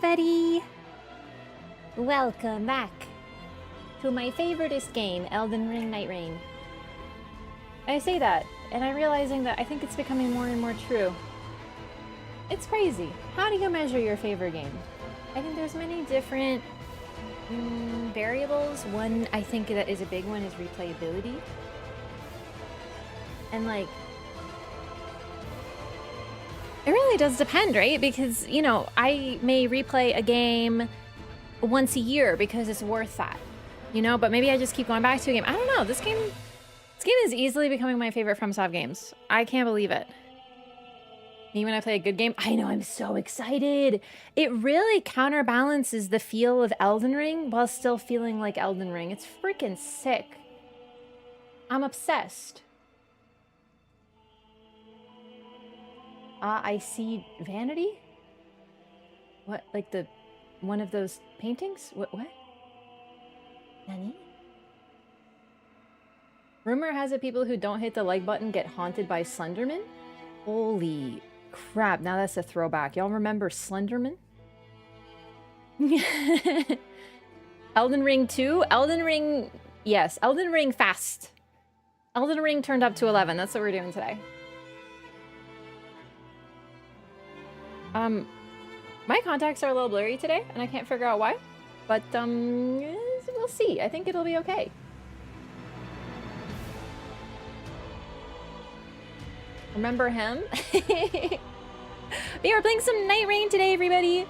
everybody! Welcome back to my favoriteest game, Elden Ring Nightreign. I say that, and I'm realizing that I think it's becoming more and more true. It's crazy. How do you measure your favorite game? I think there's many different variables. One I think that is a big one is replayability. And like, it really does depend, right? Because, you know, I may replay a game once a year because it's worth that, you know, but maybe I just keep going back to a game. I don't know. This game is easily becoming my favorite FromSoft games. I can't believe it. Me when I play a good game, I know, I'm so excited. It really counterbalances the feel of Elden Ring while still feeling like Elden Ring. It's freaking sick. I'm obsessed. I see vanity? What, like one of those paintings? What? Nani? Rumor has it people who don't hit the like button get haunted by Slenderman? Holy crap, now that's a throwback. Y'all remember Slenderman? Elden Ring 2? Elden Ring, yes, Elden Ring fast. Elden Ring turned up to 11, that's what we're doing today. My contacts are a little blurry today, and I can't figure out why. But, we'll see. I think it'll be okay. Remember him? We are playing some Nightreign today, everybody.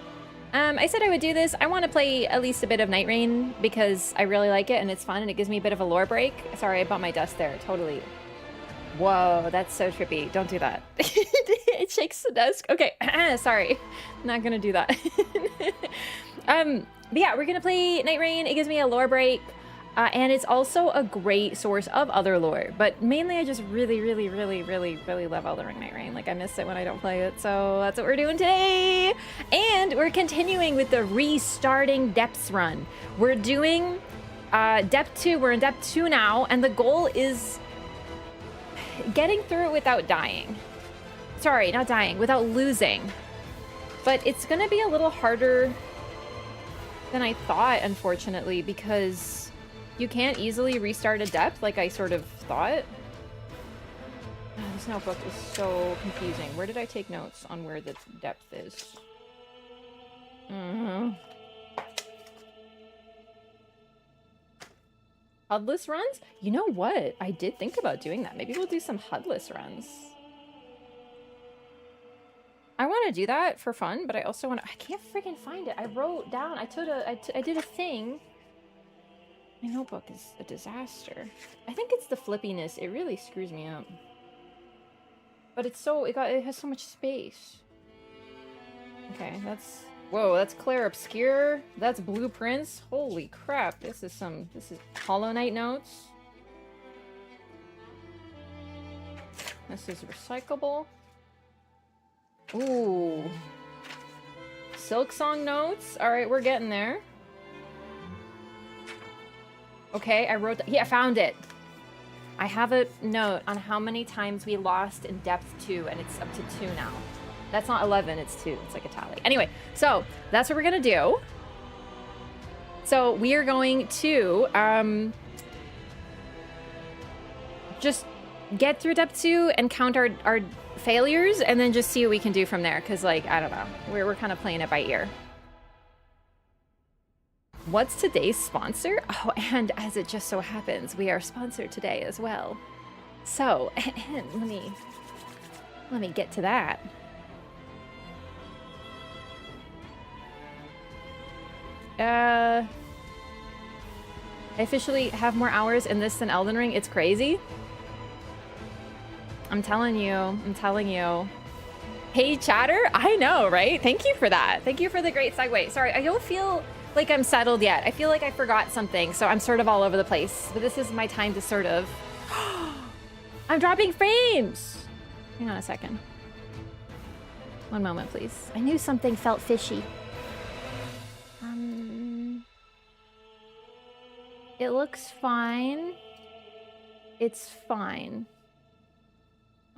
I said I would do this. I want to play at least a bit of Nightreign because I really like it, and it's fun, and it gives me a bit of a lore break. Sorry, I bumped my dust there. Totally. Whoa, that's so trippy. Don't do that. It shakes the desk. Okay, sorry. Not gonna do that. But yeah, we're gonna play Nightreign. It gives me a lore break. And it's also a great source of other lore. But mainly I just really love Elden Ring Nightreign. Like, I miss it when I don't play it. So that's what we're doing today. And we're continuing with the restarting depths run. We're doing depth 2. We're in depth 2 now. And the goal is getting through it without dying. Sorry, not dying, without losing. But it's gonna be a little harder than I thought, unfortunately, because you can't easily restart a depth like I sort of thought. Oh, this notebook is so confusing. Where did I take notes on where the depth is? HUDless runs? You know what? I did think about doing that. Maybe we'll do some HUDless runs. I want to do that for fun, but I also want to... I can't freaking find it. I wrote down... I did a thing. My notebook is a disaster. I think it's the flippiness. It really screws me up. But it's so... It has so much space. Okay, that's... Whoa, that's Claire Obscure. That's Blueprints. Holy crap. This is Hollow Knight notes. This is recyclable. Ooh. Silksong notes. Alright, we're getting there. Okay, I wrote... Yeah, I found it. I have a note on how many times we lost in depth 2, and it's up to 2 now. That's not 11, it's 2. It's like a tally. Anyway, so that's what we're gonna do. So we are going to just get through depth 2 and count our failures, and then just see what we can do from there. Because, like, I don't know. We're kind of playing it by ear. What's today's sponsor? Oh, and as it just so happens, we are sponsored today as well. So, let me get to that. I officially have more hours in this than Elden Ring. It's crazy. I'm telling you. Hey, chatter? I know, right? Thank you for that. Thank you for the great segue. Sorry, I don't feel like I'm settled yet. I feel like I forgot something, so I'm sort of all over the place. But this is my time to sort of... I'm dropping frames! Hang on a second. One moment, please. I knew something felt fishy. It looks fine. It's fine.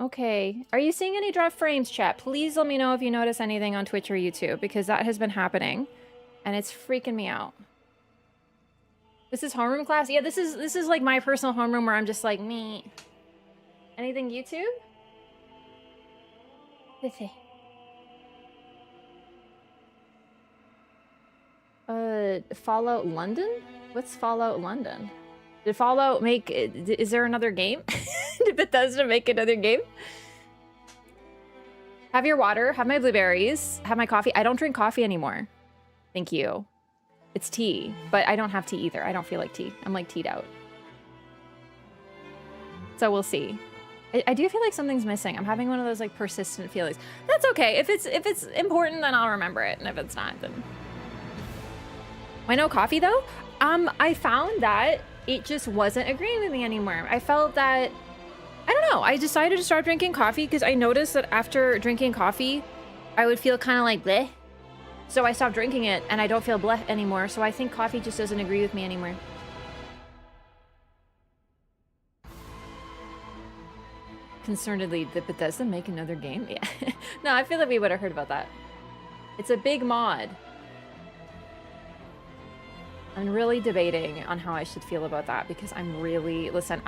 Okay. Are you seeing any drop frames, chat? Please let me know if you notice anything on Twitch or YouTube, because that has been happening, and it's freaking me out. This is homeroom class? Yeah, this is like my personal homeroom where I'm just like, me. Anything YouTube? Fallout London? What's Fallout London? Did Fallout make... Is there another game? Did Bethesda make another game? Have your water, have my blueberries, have my coffee. I don't drink coffee anymore. Thank you. It's tea, but I don't have tea either. I don't feel like tea. I'm like teed out. So we'll see. I do feel like something's missing. I'm having one of those like persistent feelings. That's okay. If it's important, then I'll remember it. And if it's not, then... Why no coffee though? I found that it just wasn't agreeing with me anymore. I felt that, I don't know, I decided to start drinking coffee because I noticed that after drinking coffee, I would feel kind of like bleh. So I stopped drinking it and I don't feel bleh anymore. So I think coffee just doesn't agree with me anymore. Concernedly, did Bethesda make another game? Yeah. No, I feel like we would have heard about that. It's a big mod. I'm really debating on how I should feel about that because I'm really... Listen,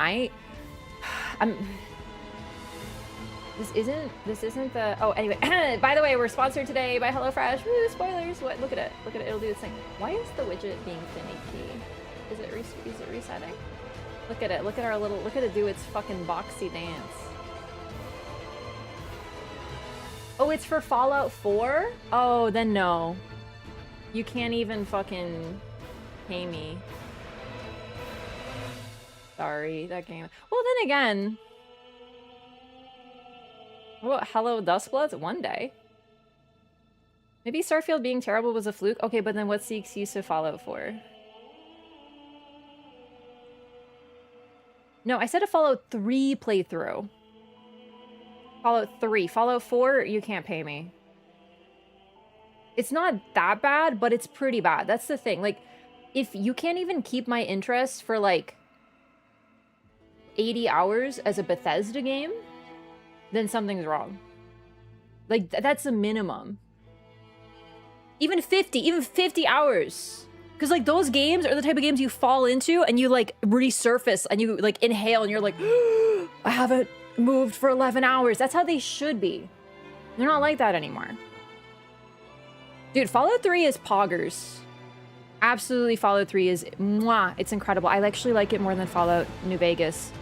This isn't the... Oh, anyway. By the way, we're sponsored today by HelloFresh. Woo, spoilers. What? Look at it. Look at it. It'll do this thing. Why is the widget being finicky? Is it resetting? Look at it. Look at our little... Look at it do its fucking boxy dance. Oh, it's for Fallout 4? Oh, then no. You can't even fucking pay me. Sorry, that game. Well, then again... What, Hello Duskbloods? One day. Maybe Starfield being terrible was a fluke? Okay, but then what's the excuse to Fallout 4? No, I said a Fallout 3 playthrough. Fallout 3. Fallout 4, you can't pay me. It's not that bad, but it's pretty bad. That's the thing. Like, if you can't even keep my interest for, like, 80 hours as a Bethesda game, then something's wrong. Like, that's the minimum. Even 50 hours. Because, like, those games are the type of games you fall into and you, like, resurface and you, like, inhale and you're like, I haven't moved for 11 hours. That's how they should be. They're not like that anymore. Dude, Fallout 3 is poggers. Absolutely, Fallout 3 is mwah. It's incredible. I actually like it more than Fallout New Vegas.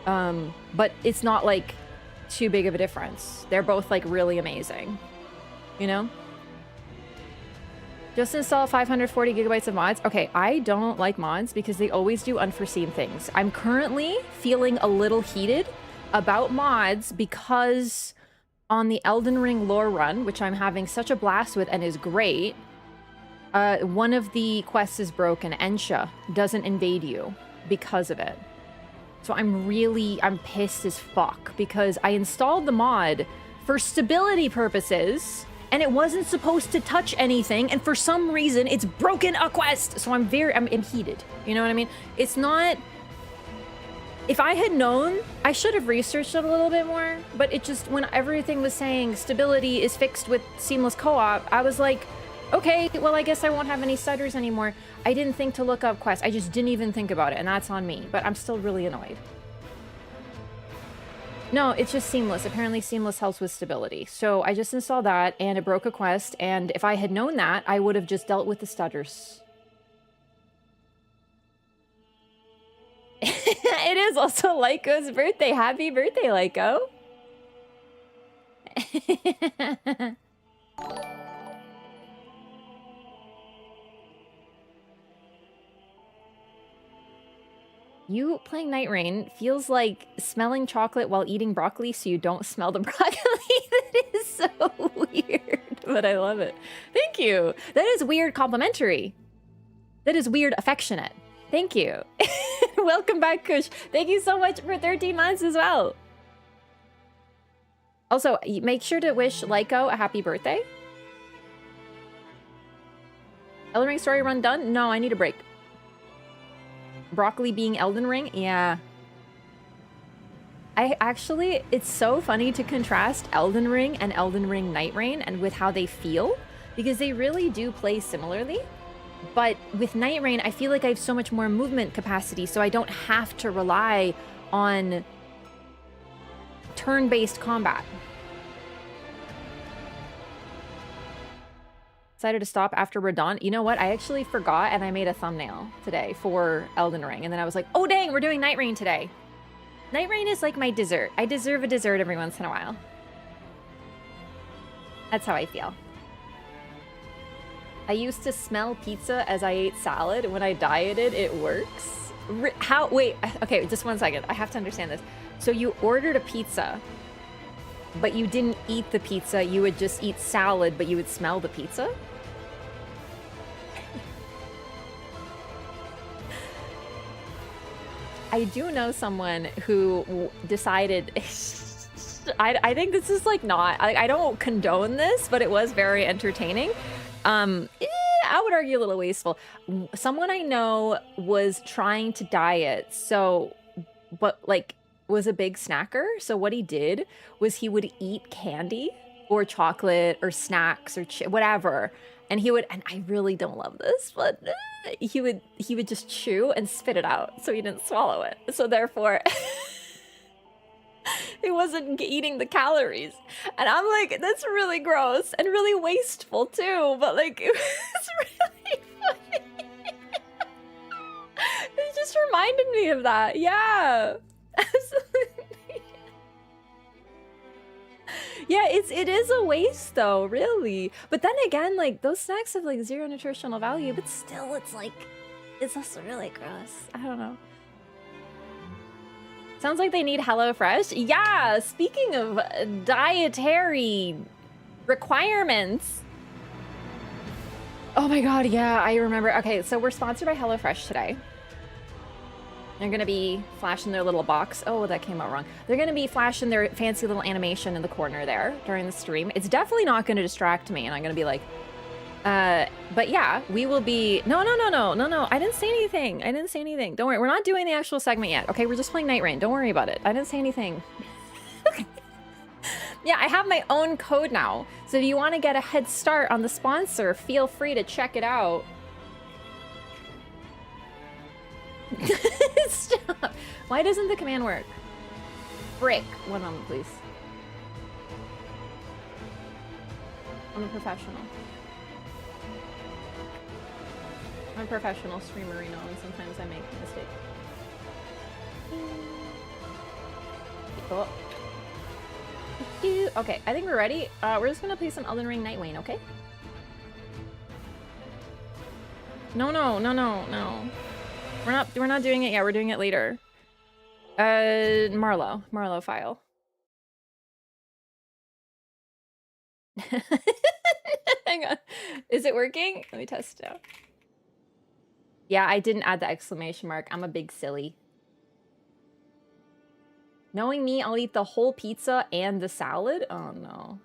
But it's not, like, too big of a difference. They're both, like, really amazing. You know? Just install 540 gigabytes of mods. Okay, I don't like mods because they always do unforeseen things. I'm currently feeling a little heated about mods because on the Elden Ring lore run, which I'm having such a blast with and is great, one of the quests is broken. Ensha doesn't invade you because of it. So I'm pissed as fuck because I installed the mod for stability purposes and it wasn't supposed to touch anything, and for some reason it's broken a quest. So I'm heated. You know what I mean? It's not... If I had known, I should have researched it a little bit more, but it just, when everything was saying stability is fixed with seamless co-op, I was like, okay, well, I guess I won't have any stutters anymore. I didn't think to look up quests. I just didn't even think about it, and that's on me, but I'm still really annoyed. No, it's just seamless. Apparently seamless helps with stability. So I just installed that, and it broke a quest, and if I had known that, I would have just dealt with the stutters. It is also Lyco's birthday. Happy birthday, Lyco. You playing Nightreign feels like smelling chocolate while eating broccoli so you don't smell the broccoli. That is so weird, but I love it. Thank you. That is weird complimentary. That is weird affectionate. Thank you. Welcome back, Kush. Thank you so much for 13 months as well. Also, make sure to wish Lyco a happy birthday. Elden Ring story run done? No, I need a break. Broccoli being Elden Ring? Yeah. I actually, it's so funny to contrast Elden Ring and Elden Ring Nightreign and with how they feel, because they really do play similarly. But with Nightreign, I feel like I have so much more movement capacity, so I don't have to rely on turn-based combat. Decided to stop after we're done. You know what? I actually forgot, and I made a thumbnail today for Elden Ring, and then I was like, oh dang, we're doing Nightreign today. Nightreign is like my dessert. I deserve a dessert every once in a while. That's how I feel. I used to smell pizza as I ate salad. When I dieted, it works. How? Wait, okay, just 1 second. I have to understand this. So you ordered a pizza, but you didn't eat the pizza. You would just eat salad, but you would smell the pizza? I do know someone who decided... I think this is like not... I don't condone this, but it was very entertaining. I would argue a little wasteful. Someone I know was trying to diet, so... But, like, was a big snacker. So what he did was he would eat candy or chocolate or snacks or whatever. And he would... And I really don't love this, but... he would just chew and spit it out, so he didn't swallow it. So therefore, he wasn't eating the calories. And I'm like, that's really gross and really wasteful too. But like, it was really funny. It just reminded me of that. Yeah, absolutely. Yeah, it is a waste though, really. But then again, like those snacks have like 0 nutritional value, but still it's like, it's also really gross. I don't know. Sounds like they need HelloFresh. Yeah, speaking of dietary requirements. Oh my God, yeah, I remember. Okay, so we're sponsored by HelloFresh today. They're gonna be flashing their little box. Oh, that came out wrong. They're gonna be flashing their fancy little animation in the corner there during the stream. It's definitely not gonna distract me, and I'm gonna be like, but yeah, we will be... No, I didn't say anything. I didn't say anything. Don't worry, we're not doing the actual segment yet. Okay, we're just playing Nightreign. Don't worry about it. I didn't say anything. Yeah, I have my own code now. So if you want to get a head start on the sponsor, feel free to check it out. Stop. Why doesn't the command work? Frick. 1 moment, please. I'm a professional. I'm a professional streamer, you know, and sometimes I make mistakes. Oh. Okay, I think we're ready. We're just gonna play some Elden Ring Nightreign, okay? No. We're not doing it yet. We're doing it later. Marlow file. Hang on. Is it working? Let me test it out. Yeah, I didn't add the exclamation mark. I'm a big silly. Knowing me, I'll eat the whole pizza and the salad? Oh no.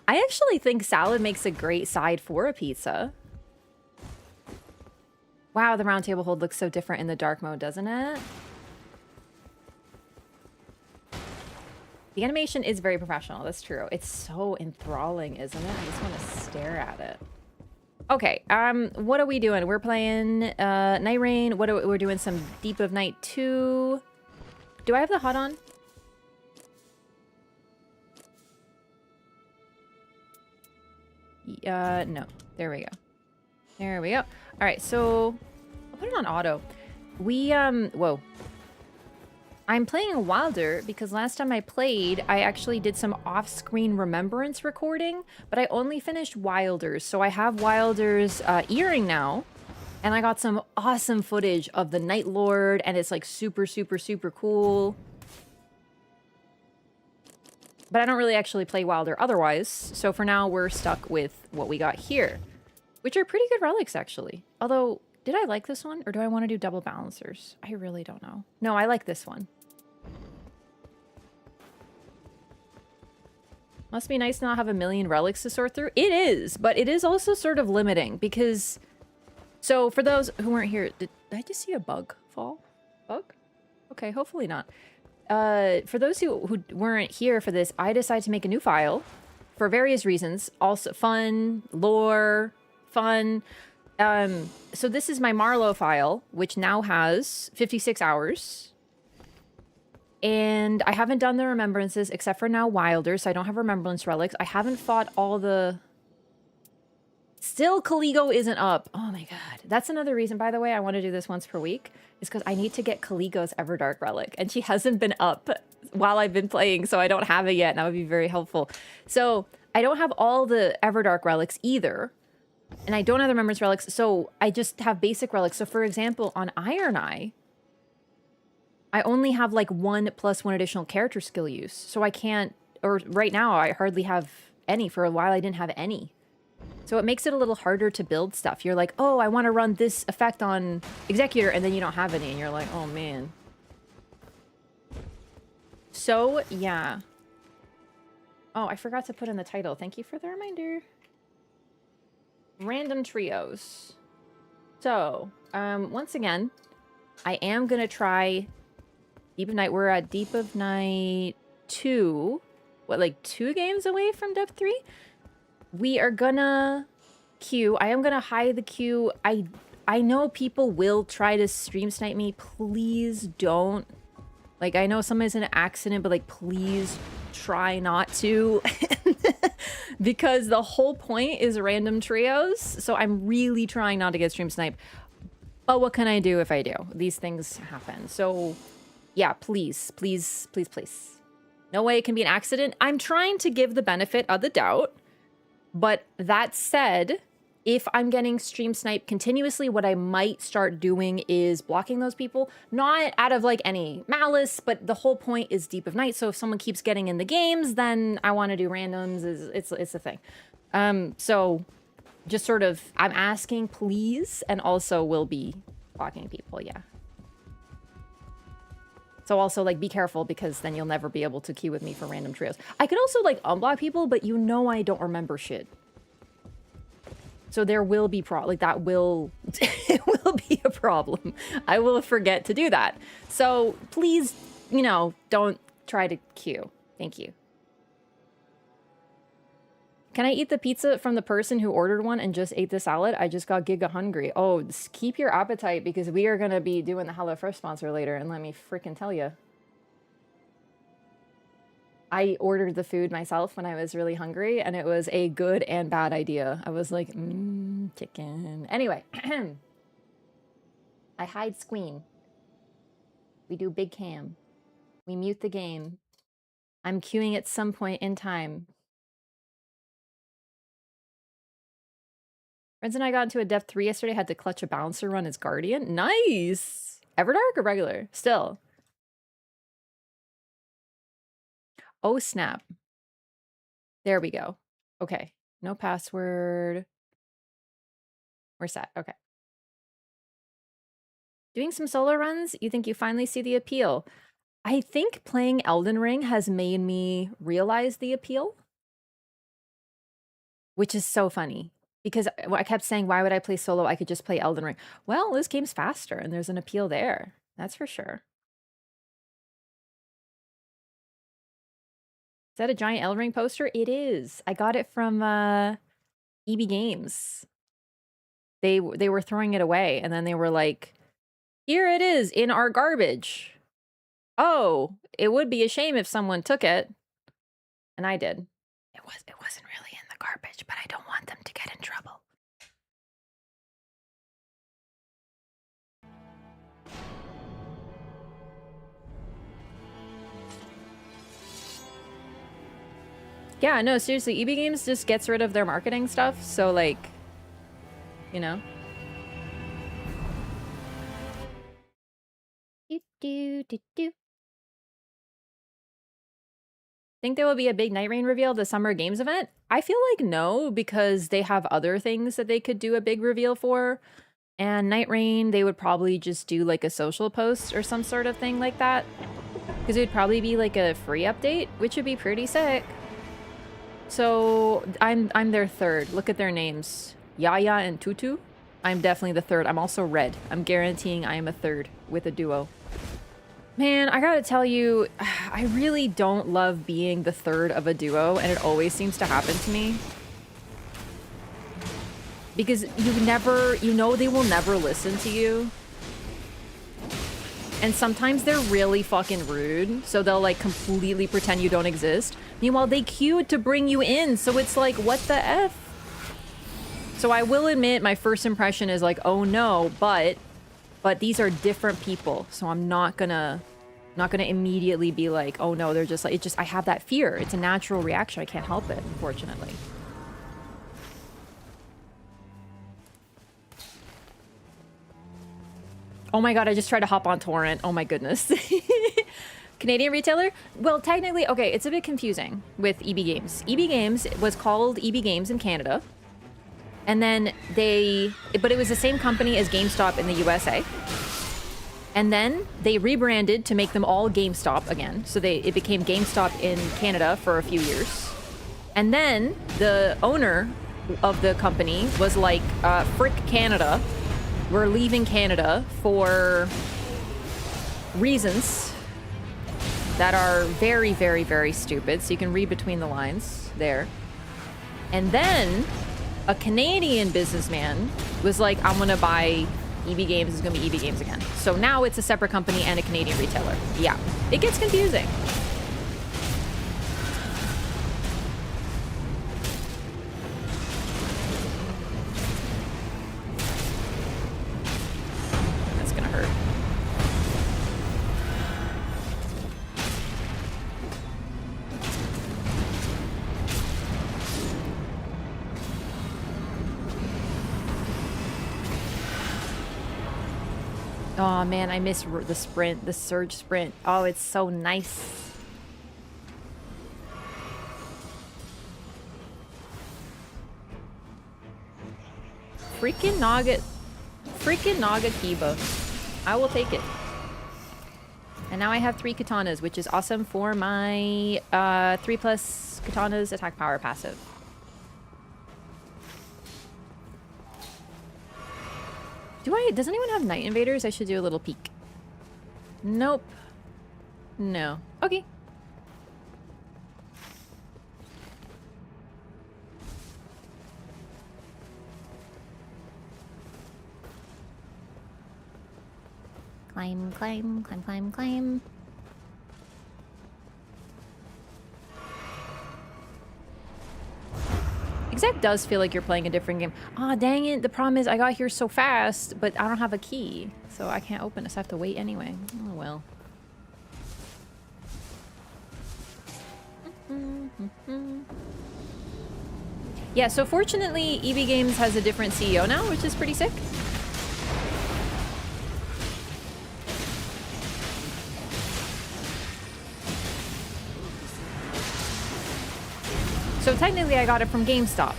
I actually think salad makes a great side for a pizza. Wow, the round table hold looks so different in the dark mode, doesn't it? The animation is very professional, that's true. It's so enthralling, isn't it? I just want to stare at it. Okay, what are we doing? We're playing Nightreign. We're doing some Deep of Night 2. Do I have the HUD on? No. There we go. There we go. All right, so I'll put it on auto. Whoa. I'm playing Wilder because last time I played, I actually did some off-screen remembrance recording, but I only finished Wilder's. So I have Wilder's earring now, and I got some awesome footage of the Night Lord, and it's like super, super, super cool. But I don't really actually play Wilder otherwise, so for now we're stuck with what we got here, which are pretty good relics actually. Although, did I like this one, or do I want to do double balancers? I really don't know. No, I like this one. Must be nice to not have a million relics to sort through. It is, but it is also sort of limiting because... So for those who weren't here, did I just see a bug fall? Bug? Okay, hopefully not. For those who weren't here for this, I decided to make a new file for various reasons. Also fun, lore, fun. So this is my Marlowe file, which now has 56 hours. And I haven't done the remembrances except for now Wilder, so I don't have remembrance relics. I haven't fought all the... Still, Caligo isn't up. Oh my god. That's another reason, by the way, I want to do this once per week. Is because I need to get Caligo's Everdark relic. And she hasn't been up while I've been playing, so I don't have it yet. And that would be very helpful. So, I don't have all the Everdark relics either. And I don't have the Remembrance relics, so I just have basic relics. So, for example, on Iron Eye, I only have like 1+1 additional character skill use. So I can't... Or right now, I hardly have any. For a while, I didn't have any. So it makes it a little harder to build stuff. You're like, oh, I want to run this effect on Executor, and then you don't have any, and you're like, oh, man. So, yeah. Oh, I forgot to put in the title. Thank you for the reminder. Random trios. So, once again, I am going to try Deep of Night. We're at Deep of Night 2. What, like 2 games away from Depth 3? We are gonna queue. I am gonna hide the queue. I know people will try to stream snipe me. Please don't. Like, I know somebody's in an accident, but like, please try not to. Because the whole point is random trios. So I'm really trying not to get stream sniped. But what can I do if I do? These things happen. So yeah, please, please, please, please. No way it can be an accident. I'm trying to give the benefit of the doubt. But that said, if I'm getting stream sniped continuously, what I might start doing is blocking those people. Not out of like any malice, but the whole point is Deep of Night. So if someone keeps getting in the games, then I want to do randoms. It's a thing. So just sort of, I'm asking please, and also will be blocking people, yeah. So also, like, be careful, because then you'll never be able to queue with me for random trios. I could also, like, unblock people, but you know I don't remember shit. So there will be that will... it will be a problem. I will forget to do that. So please, you know, don't try to queue. Thank you. Can I eat the pizza from the person who ordered one and just ate the salad? I just got giga hungry. Oh, keep your appetite, because we are going to be doing the HelloFresh sponsor later, and let me freaking tell you. I ordered the food myself when I was really hungry, and it was a good and bad idea. I was like, chicken. Anyway. I hide Squeen. We do big cam. We mute the game. I'm queuing at some point in time. Friends and I got into a Depth 3 yesterday, had to clutch a balancer run as Guardian. Nice! Everdark or regular? Still. Oh, snap. There we go. Okay. No password. We're set. Okay. Doing some solo runs? You think you finally see the appeal? I think playing Elden Ring has made me realize the appeal. Which is so funny. Because I kept saying, why would I play solo? I could just play Elden Ring. Well, this game's faster, and there's an appeal there. That's for sure. Is that a giant Elden Ring poster? It is. I got it from EB Games. They were throwing it away, and then they were like, here it is in our garbage. Oh, it would be a shame if someone took it. And I did. It wasn't really in the garbage, but I don't want them to get in trouble. Yeah, no, seriously, EB Games just gets rid of their marketing stuff, so like, you know. Think there will be a big Nightreign reveal at the Summer Games event? I feel like no, because they have other things that they could do a big reveal for. And Nightreign, they would probably just do like a social post or some sort of thing like that. Because it would probably be like a free update, which would be pretty sick. So I'm their third. Look at their names. Yaya and Tutu. I'm definitely the third. I'm also red. I'm guaranteeing I am a third with a duo. Man, I gotta tell you, I really don't love being the third of a duo, and it always seems to happen to me. Because you know they will never listen to you. And sometimes they're really fucking rude, so they'll like completely pretend you don't exist. Meanwhile, they queued to bring you in, so it's like, what the F? So I will admit my first impression is like, oh no, but these are different people, so I'm not gonna immediately be like, oh no, they're just like, I have that fear. It's a natural reaction. I can't help it, unfortunately. Oh my god, I just tried to hop on torrent. Oh my goodness. Canadian retailer? Well, technically, okay, it's a bit confusing with EB Games. EB Games was called EB Games in Canada. And then but it was the same company as GameStop in the USA. And then they rebranded to make them all GameStop again. So it became GameStop in Canada for a few years. And then the owner of the company was like, frick Canada. We're leaving Canada for reasons that are very, very, very stupid. So you can read between the lines there. And then a Canadian businessman was like, I'm gonna buy EB Games. It's gonna be EB Games again. So now it's a separate company and a Canadian retailer. Yeah, it gets confusing. That's gonna hurt. Oh man, I miss the sprint, the surge sprint. Oh, it's so nice. Freaking Naga Kiba. I will take it. And now I have 3 katanas, which is awesome for my 3+ katanas attack power passive. Does anyone have Night Invaders? I should do a little peek. Nope. No. Okay. Climb, climb, climb, climb, climb. Exec does feel like you're playing a different game. Aw, dang it. The problem is I got here so fast, but I don't have a key. So I can't open it, so I have to wait anyway. Oh, well. Yeah, so fortunately, EB Games has a different CEO now, which is pretty sick. So technically I got it from GameStop.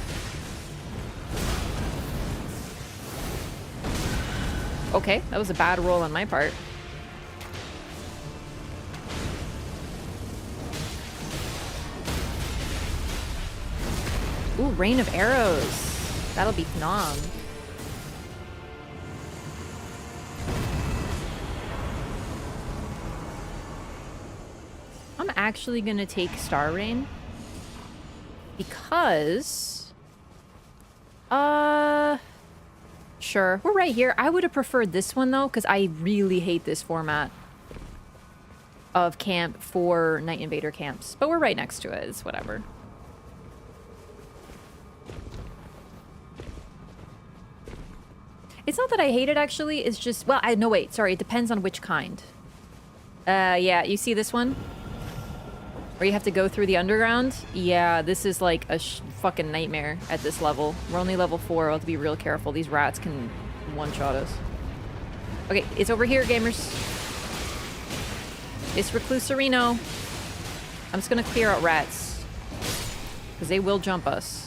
Okay, that was a bad roll on my part. Ooh, Rain of Arrows. That'll be phenom. I'm actually gonna take Star Rain. Because... Sure, we're right here. I would have preferred this one, though, because I really hate this format of camp for Night Invader camps. But we're right next to it. It's whatever. It's not that I hate it, actually. It's just... Well, no, wait. Sorry. It depends on which kind. Yeah. You see this one? Where you have to go through the underground? Yeah, this is like a fucking nightmare at this level. We're only level 4. We'll have to be real careful. These rats can one-shot us. Okay, it's over here, gamers. It's Reclusorino. I'm just gonna clear out rats. Because they will jump us.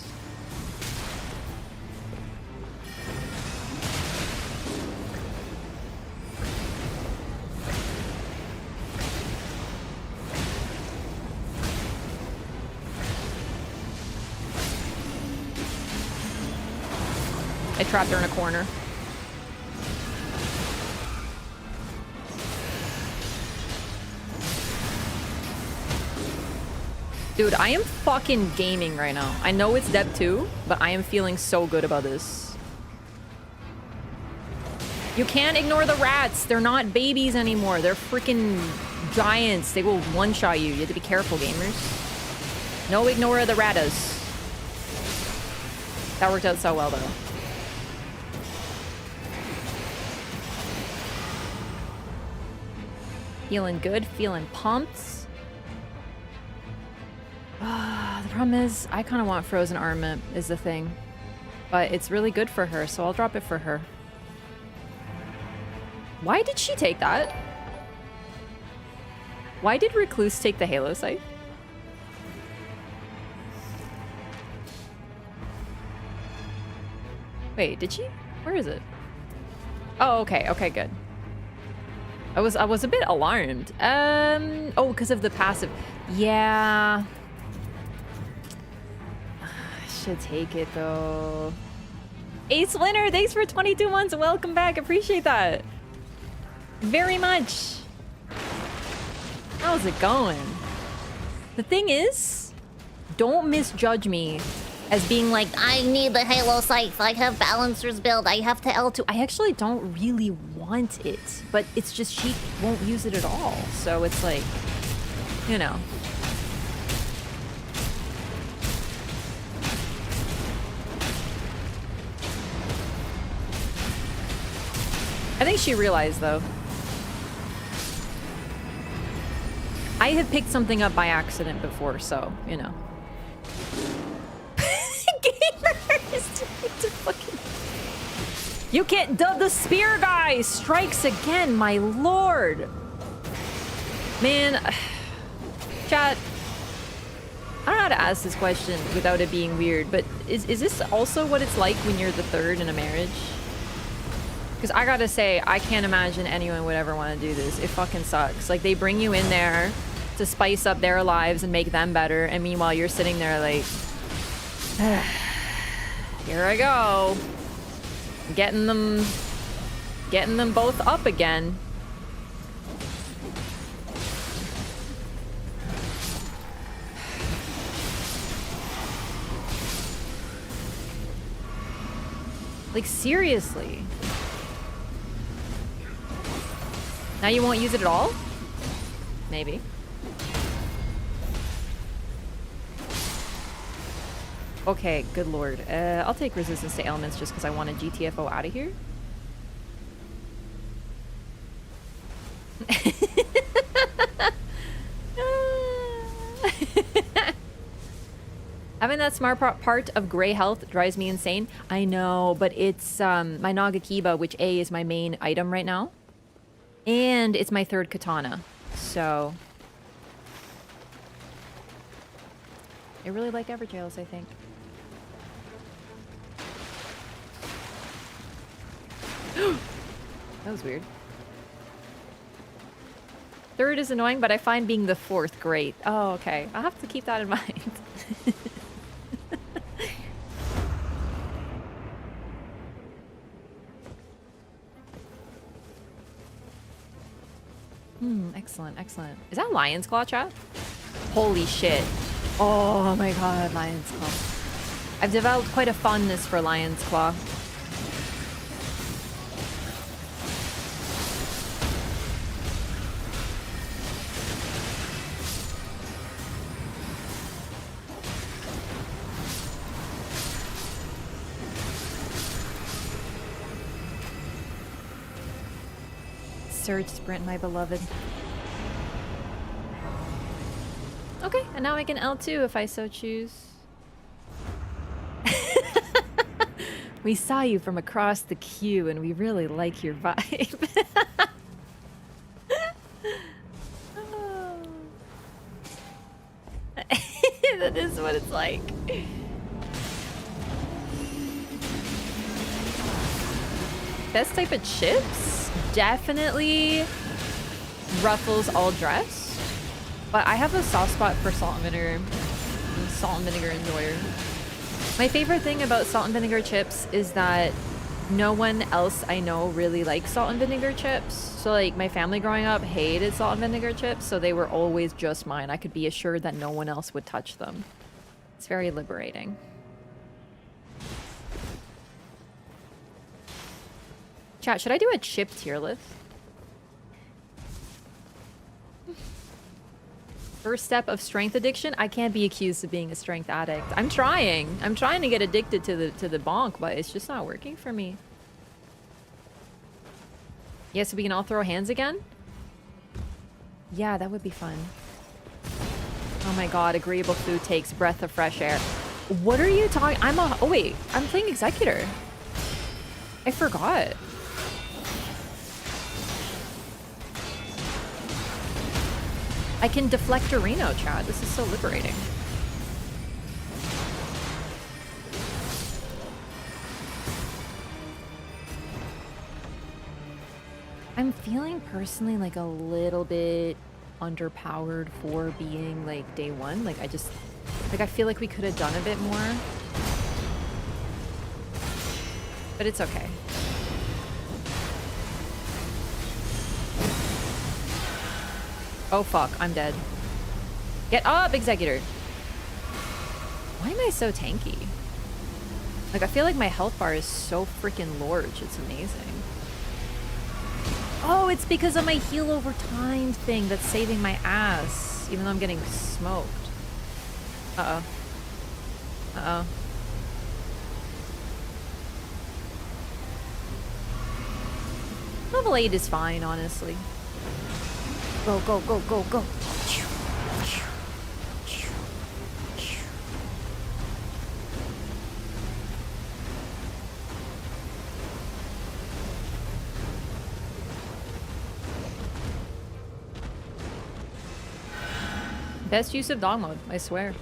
I trapped her in a corner. Dude, I am fucking gaming right now. I know it's Dep 2, but I am feeling so good about this. You can't ignore the rats. They're not babies anymore. They're freaking giants. They will one-shot you. You have to be careful, gamers. No ignore the rattas. That worked out so well, though. Feeling good, feeling pumped. The problem is, I kind of want frozen armament, is the thing. But it's really good for her, so I'll drop it for her. Why did she take that? Why did Recluse take the Halo scythe? Wait, did she? Where is it? Oh, okay, okay, good. I was a bit alarmed. Oh, because of the passive. Yeah. I should take it though. Ace Winner, thanks for 22 months. Welcome back. Appreciate that. Very much. How's it going? The thing is, don't misjudge me as being like, I need the Halo scythe. I have Balancer's build. I have to L2. I actually don't really want it, but it's just she won't use it at all. So it's like, you know. I think she realized, though. I have picked something up by accident before, so, you know. Gamers! You can't... The spear guy strikes again, my lord! Man... Chat... I don't know how to ask this question without it being weird, but is this also what it's like when you're the third in a marriage? Because I gotta say, I can't imagine anyone would ever want to do this. It fucking sucks. Like, they bring you in there to spice up their lives and make them better, and meanwhile you're sitting there like, here I go, getting them both up again. Like, seriously. Now you won't use it at all? Maybe. Okay, good lord. I'll take resistance to ailments just because I want a GTFO out of here. Having that smart part of gray health drives me insane. I know, but it's my Nagakiba, which A is my main item right now. And it's my third katana. So... I really like Everjails, I think. That was weird. Third is annoying, but I find being the fourth great. Oh, okay. I'll have to keep that in mind. Excellent, excellent. Is that Lion's Claw, chat? Holy shit. Oh my god, Lion's Claw. I've developed quite a fondness for Lion's Claw. Surge sprint, my beloved. Okay, and now I can L2 if I so choose. We saw you from across the queue and we really like your vibe. Oh. That is what it's like. Best type of chips? Definitely Ruffles all dressed. But I have a soft spot for salt and vinegar. I'm a salt and vinegar enjoyer. My favorite thing about salt and vinegar chips is that no one else I know really likes salt and vinegar chips. So like my family growing up hated salt and vinegar chips, so they were always just mine. I could be assured that no one else would touch them. It's very liberating. Chat, should I do a chip tier list? First step of strength addiction? I can't be accused of being a strength addict. I'm trying. I'm trying to get addicted to the bonk, but it's just not working for me. Yeah, so we can all throw hands again? Yeah, that would be fun. Oh my god, agreeable food takes breath of fresh air. What are you talking? Oh wait, I'm playing Executor. I forgot. I can deflect a Reno, Chad. This is so liberating. I'm feeling personally like a little bit underpowered for being like day one. Like I feel like we could have done a bit more. But it's okay. Oh fuck, I'm dead. Get up, Executor! Why am I so tanky? Like, I feel like my health bar is so freaking large. It's amazing. Oh, it's because of my heal over time thing that's saving my ass. Even though I'm getting smoked. Uh-oh. Uh-oh. Level 8 is fine, honestly. Go, go, go, go, go. Best use of dog mode, I swear.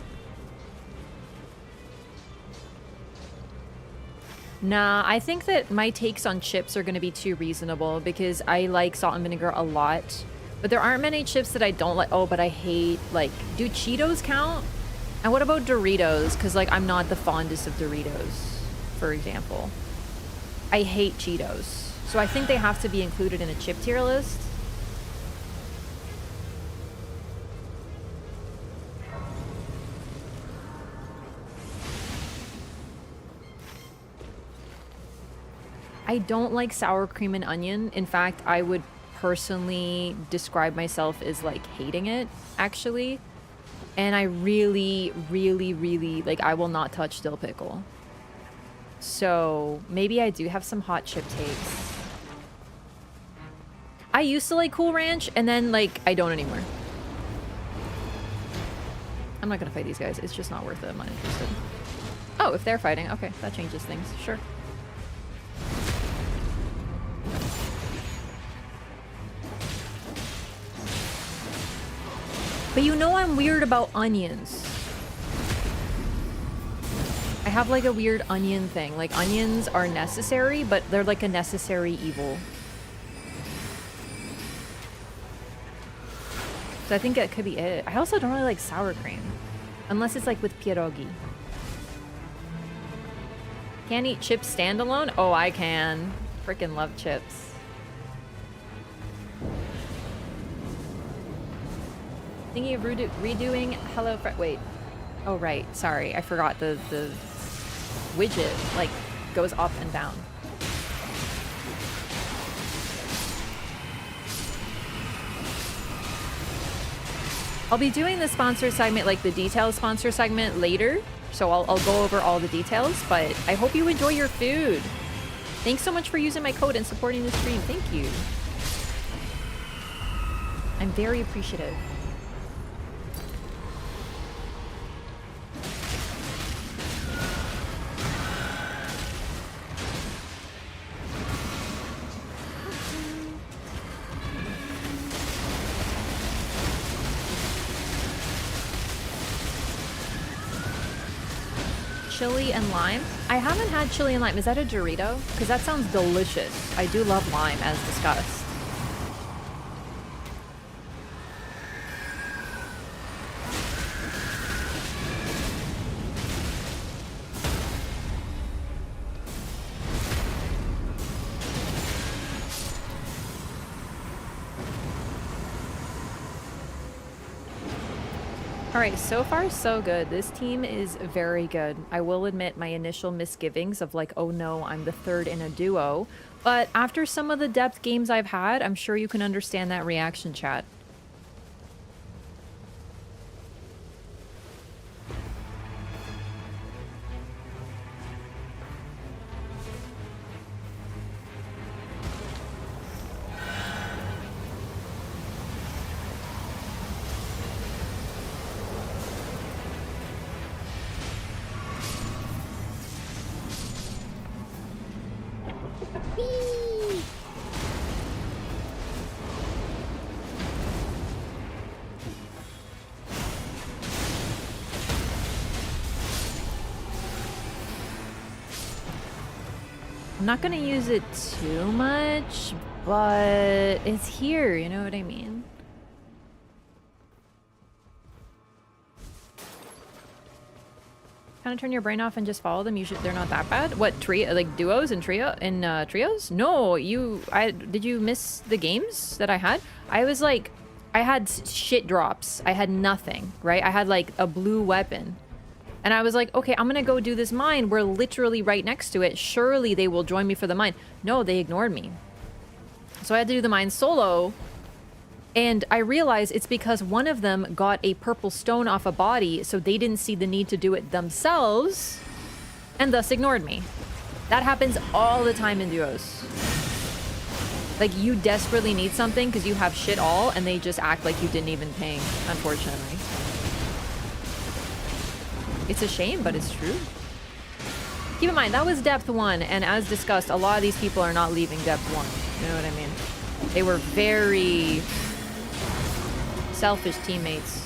Nah, I think that my takes on chips are going to be too reasonable because I like salt and vinegar a lot. But there aren't many chips that I don't like. Oh, but I hate, like, do Cheetos count? And what about Doritos? Because, like, I'm not the fondest of Doritos, for example. I hate Cheetos. So I think they have to be included in a chip tier list. I don't like sour cream and onion. In fact, I would personally describe myself as like hating it, actually. And I really, really, really, like, I will not touch dill pickle. So maybe I do have some hot chip takes. I used to like Cool Ranch, and then, like, I don't anymore. I'm not gonna fight these guys. It's just not worth it. I'm not interested. Oh, if they're fighting, okay, that changes things. Sure. But you know I'm weird about onions. I have like a weird onion thing. Like, onions are necessary, but they're like a necessary evil. So I think that could be it. I also don't really like sour cream. Unless it's like with pierogi. Can't eat chips standalone? Oh, I can. Freaking love chips. Thinking of redoing HelloFresh. Wait. Oh, right. Sorry. I forgot the widget, like, goes up and down. I'll be doing the sponsor segment, like the details sponsor segment later. So I'll go over all the details, but I hope you enjoy your food. Thanks so much for using my code and supporting the stream. Thank you. I'm very appreciative. Chili and lime? I haven't had chili and lime. Is that a Dorito? Because that sounds delicious. I do love lime, as discussed. Alright, so far so good. This team is very good. I will admit my initial misgivings of like, oh no, I'm the third in a duo. But after some of the depth games I've had, I'm sure you can understand that reaction, chat. I'm not gonna use it too much, but it's here, you know what I mean? Kind of turn your brain off and just follow them. They're not that bad. What, like duos and trios? No, did you miss the games that I had? I had shit drops. I had nothing, right? I had like a blue weapon. And I was like, okay, I'm gonna go do this mine. We're literally right next to it. Surely they will join me for the mine. No, they ignored me. So I had to do the mine solo. And I realized it's because one of them got a purple stone off a body, so they didn't see the need to do it themselves, and thus ignored me. That happens all the time in duos. Like, you desperately need something because you have shit all, and they just act like you didn't even ping, unfortunately. It's a shame, but it's true. Keep in mind, that was depth 1, and as discussed, a lot of these people are not leaving depth 1. You know what I mean? They were very selfish teammates.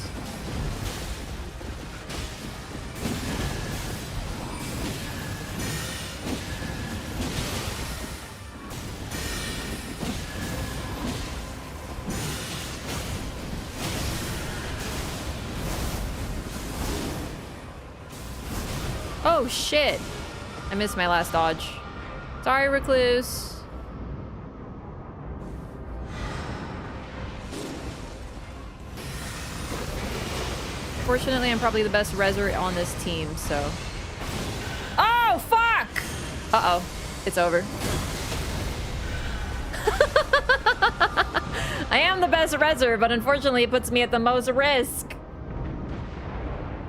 Oh shit! I missed my last dodge. Sorry, Recluse. Fortunately, I'm probably the best reser on this team, so... Oh, fuck! Uh-oh. It's over. I am the best reser, but unfortunately it puts me at the most risk.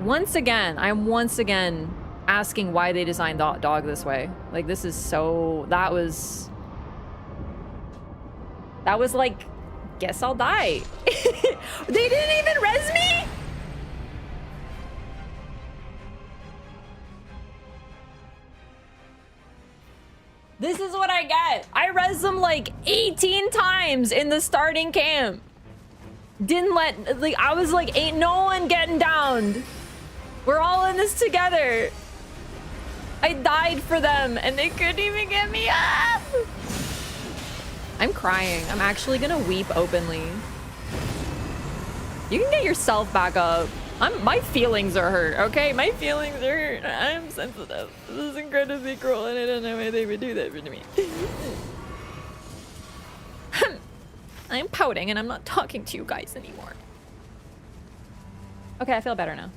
Once again, I'm once again asking why they designed dog this way. Like, this is so... That was like, guess I'll die. They didn't even res me? This is what I get. I res them like 18 times in the starting camp. Didn't let, like, I was like, ain't no one getting downed. We're all in this together. I died for them and they couldn't even get me up. I'm crying. I'm actually gonna weep openly. You can get yourself back up. My feelings are hurt, okay? My feelings are hurt. I'm sensitive. This is incredibly cruel and I don't know why they would do that to me. I'm pouting and I'm not talking to you guys anymore. Okay, I feel better now.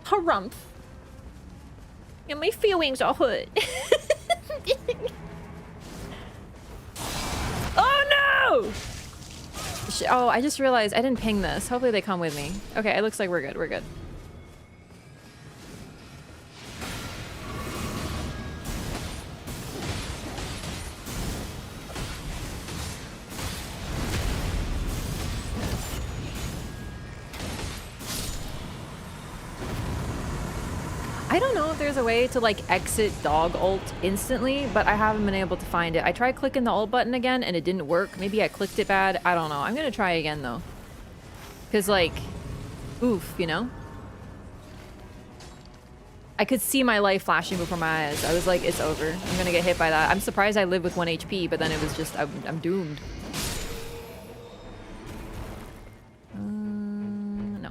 Harumph. And my feelings are hurt. Oh no! Oh, I just realized I didn't ping this. Hopefully they come with me. Okay, it looks like we're good. We're good. I don't know if there's a way to like exit dog ult instantly, but I haven't been able to find it. I tried clicking the ult button again and it didn't work. Maybe I clicked it bad. I don't know. I'm gonna try again though. Cause like, oof, you know? I could see my life flashing before my eyes. I was like, it's over. I'm gonna get hit by that. I'm surprised I live with 1 HP, but then it was just, I'm doomed. No.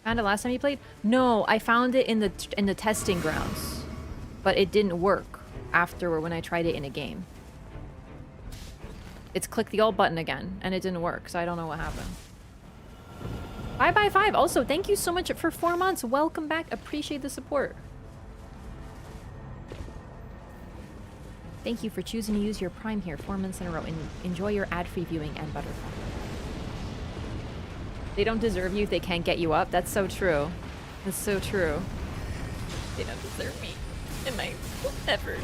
Found it last time you played? No, I found it in the testing grounds, but it didn't work after when I tried it in a game. It's click the alt button again, and it didn't work, so I don't know what happened. Bye bye 5. Also, thank you so much for 4 months. Welcome back. Appreciate the support. Thank you for choosing to use your Prime here 4 months in a row. And enjoy your ad-free viewing and butterfly. They don't deserve you if they can't get you up. That's so true. That's so true. They don't deserve me in my effort.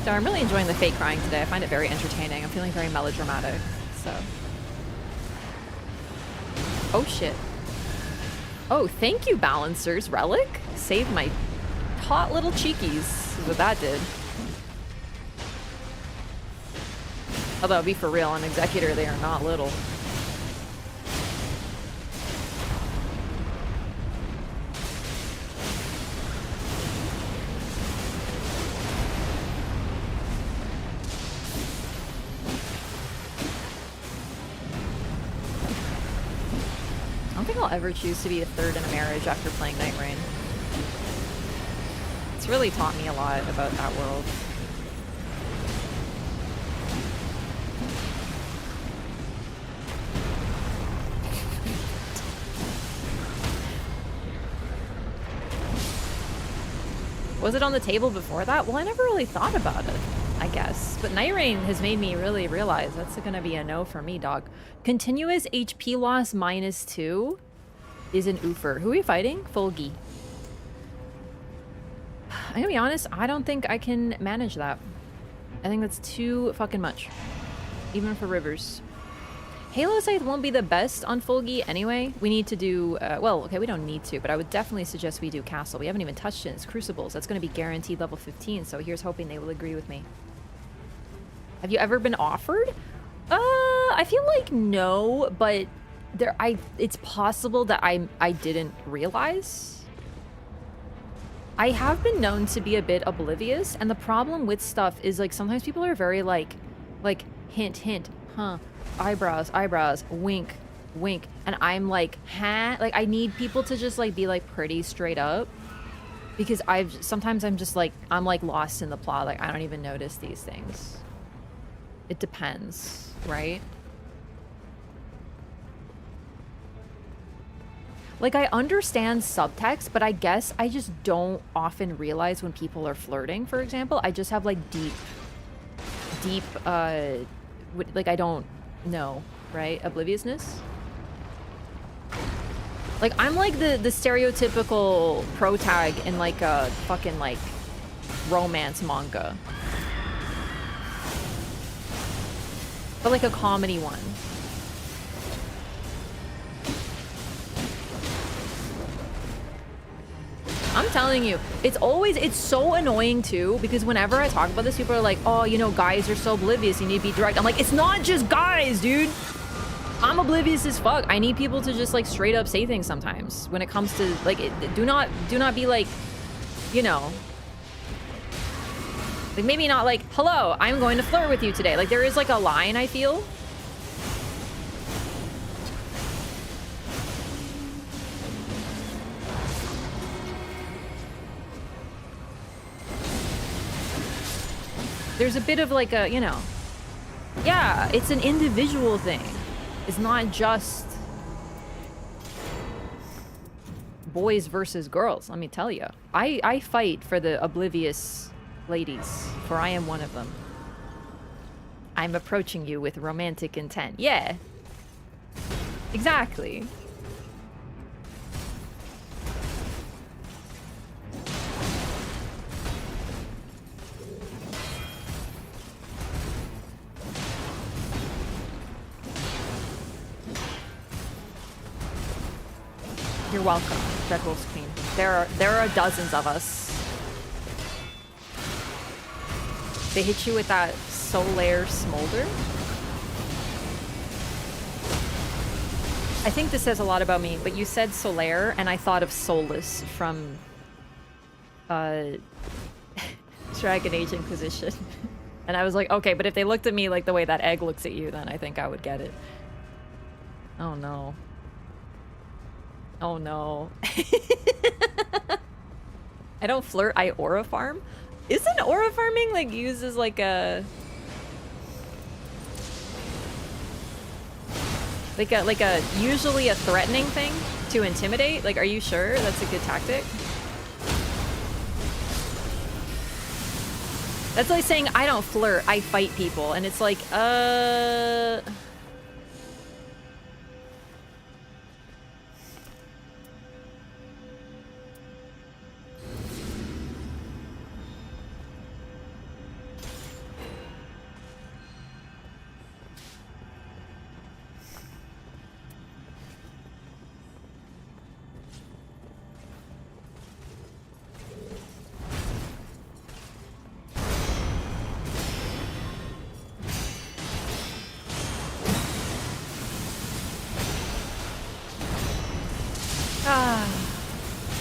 So I'm really enjoying the fake crying today. I find it very entertaining. I'm feeling very melodramatic. So. Oh shit. Oh, thank you, Balancers. Relic? Saved my hot little cheekies. Is what that did. Although, be for real, on Executor, they are not little. I don't think I'll ever choose to be a third in a marriage after playing Nightreign. It's really taught me a lot about that world. Was it on the table before that? Well, I never really thought about it, I guess. But Nightreign has made me really realize that's gonna be a no for me, dog. Continuous HP loss -2 is an oofer. Who are you fighting? Fulgi. I'm gonna be honest, I don't think I can manage that. I think that's too fucking much. Even for Rivers. Halo Scythe won't be the best on Fulgi anyway. We need to do, well, okay, we don't need to, but I would definitely suggest we do Castle. We haven't even touched it. It's Crucibles. That's going to be guaranteed level 15, so here's hoping they will agree with me. Have you ever been offered? I feel like no, but it's possible that I didn't realize. I have been known to be a bit oblivious, and the problem with stuff is, like, sometimes people are very, like, hint, hint, huh? Eyebrows, eyebrows, wink, wink, and I'm like, huh? Like, I need people to just, like, be, like, pretty straight up, because sometimes I'm just, like, I'm, like, lost in the plot, like, I don't even notice these things. It depends, right? Like, I understand subtext, but I guess I just don't often realize when people are flirting, for example. I just have, like, deep, like, I don't know, right? Obliviousness? Like, I'm like the stereotypical protag in, like, a fucking, like, romance manga. But, like, a comedy one. I'm telling you, it's so annoying too, because whenever I talk about this, people are like, oh, you know, guys are so oblivious, you need to be direct. I'm like, it's not just guys, dude. I'm oblivious as fuck. I need people to just, like, straight up say things sometimes when it comes to, like, do not be like, you know, like, maybe not like, hello, I'm going to flirt with you today. Like, there is, like, a line, I feel. There's a bit of, like, a, you know, yeah, it's an individual thing. It's not just boys versus girls, let me tell you. I fight for the oblivious ladies, for I am one of them. I'm approaching you with romantic intent. Yeah. Exactly. You're welcome, Dreadwolf's Queen. There are dozens of us. They hit you with that Solaire Smolder. I think this says a lot about me, but you said Solaire, and I thought of Solus from Dragon Age Inquisition. And I was like, okay, but if they looked at me like the way that egg looks at you, then I think I would get it. Oh no. Oh no. I don't flirt, I aura farm? Isn't aura farming, like, used as, like, a Like a usually a threatening thing to intimidate? Like, are you sure that's a good tactic? That's like saying, I don't flirt, I fight people. And it's like,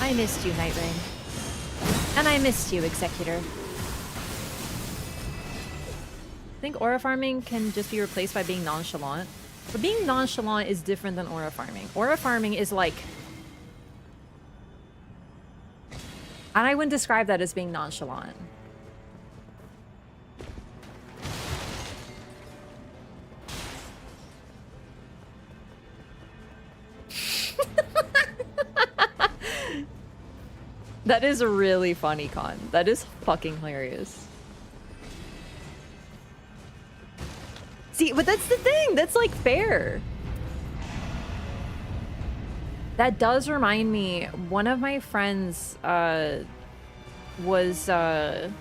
I missed you, Nightreign. And I missed you, Executor. I think aura farming can just be replaced by being nonchalant. But being nonchalant is different than aura farming. Aura farming is like... And I wouldn't describe that as being nonchalant. That is really funny, Con. That is fucking hilarious. See, but that's the thing. That's like fair. That does remind me. One of my friends was well,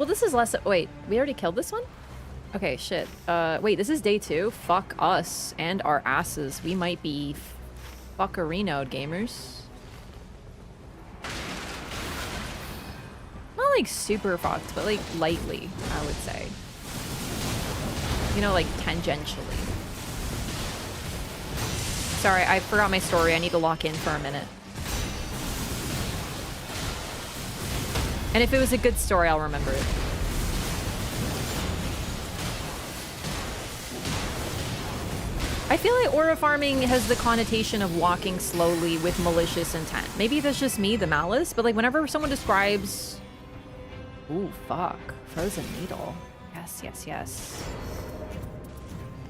this is less. Wait, we already killed this one? Okay, shit. Wait, this is day 2. Fuck us and our asses. We might be fuckerinoed, gamers. Not like super fucked, but like lightly, I would say. You know, like tangentially. Sorry, I forgot my story. I need to lock in for a minute. And if it was a good story, I'll remember it. I feel like aura farming has the connotation of walking slowly with malicious intent. Maybe that's just me, the malice, but like whenever someone describes... Ooh, fuck. Frozen needle. Yes, yes, yes.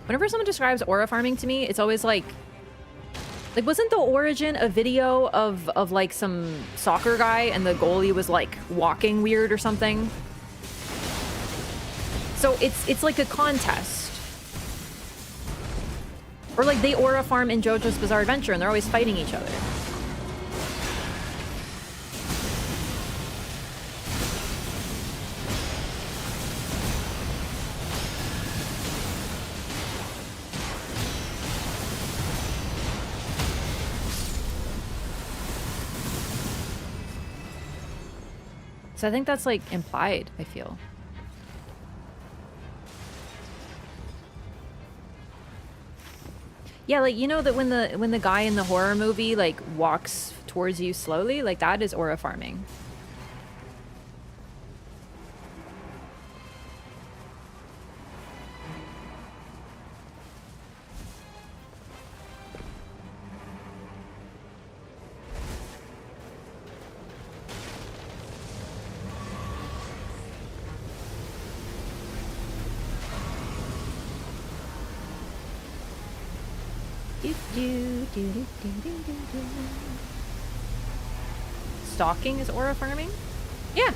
Whenever someone describes aura farming to me, it's always like... Like, wasn't the origin a video of like some soccer guy and the goalie was like walking weird or something? So it's like a contest. Or like they aura farm in JoJo's Bizarre Adventure and they're always fighting each other. So I think that's like implied, I feel. Yeah, like, you know that when the guy in the horror movie like walks towards you slowly, like that is aura farming. Stalking is aura farming? Yeah.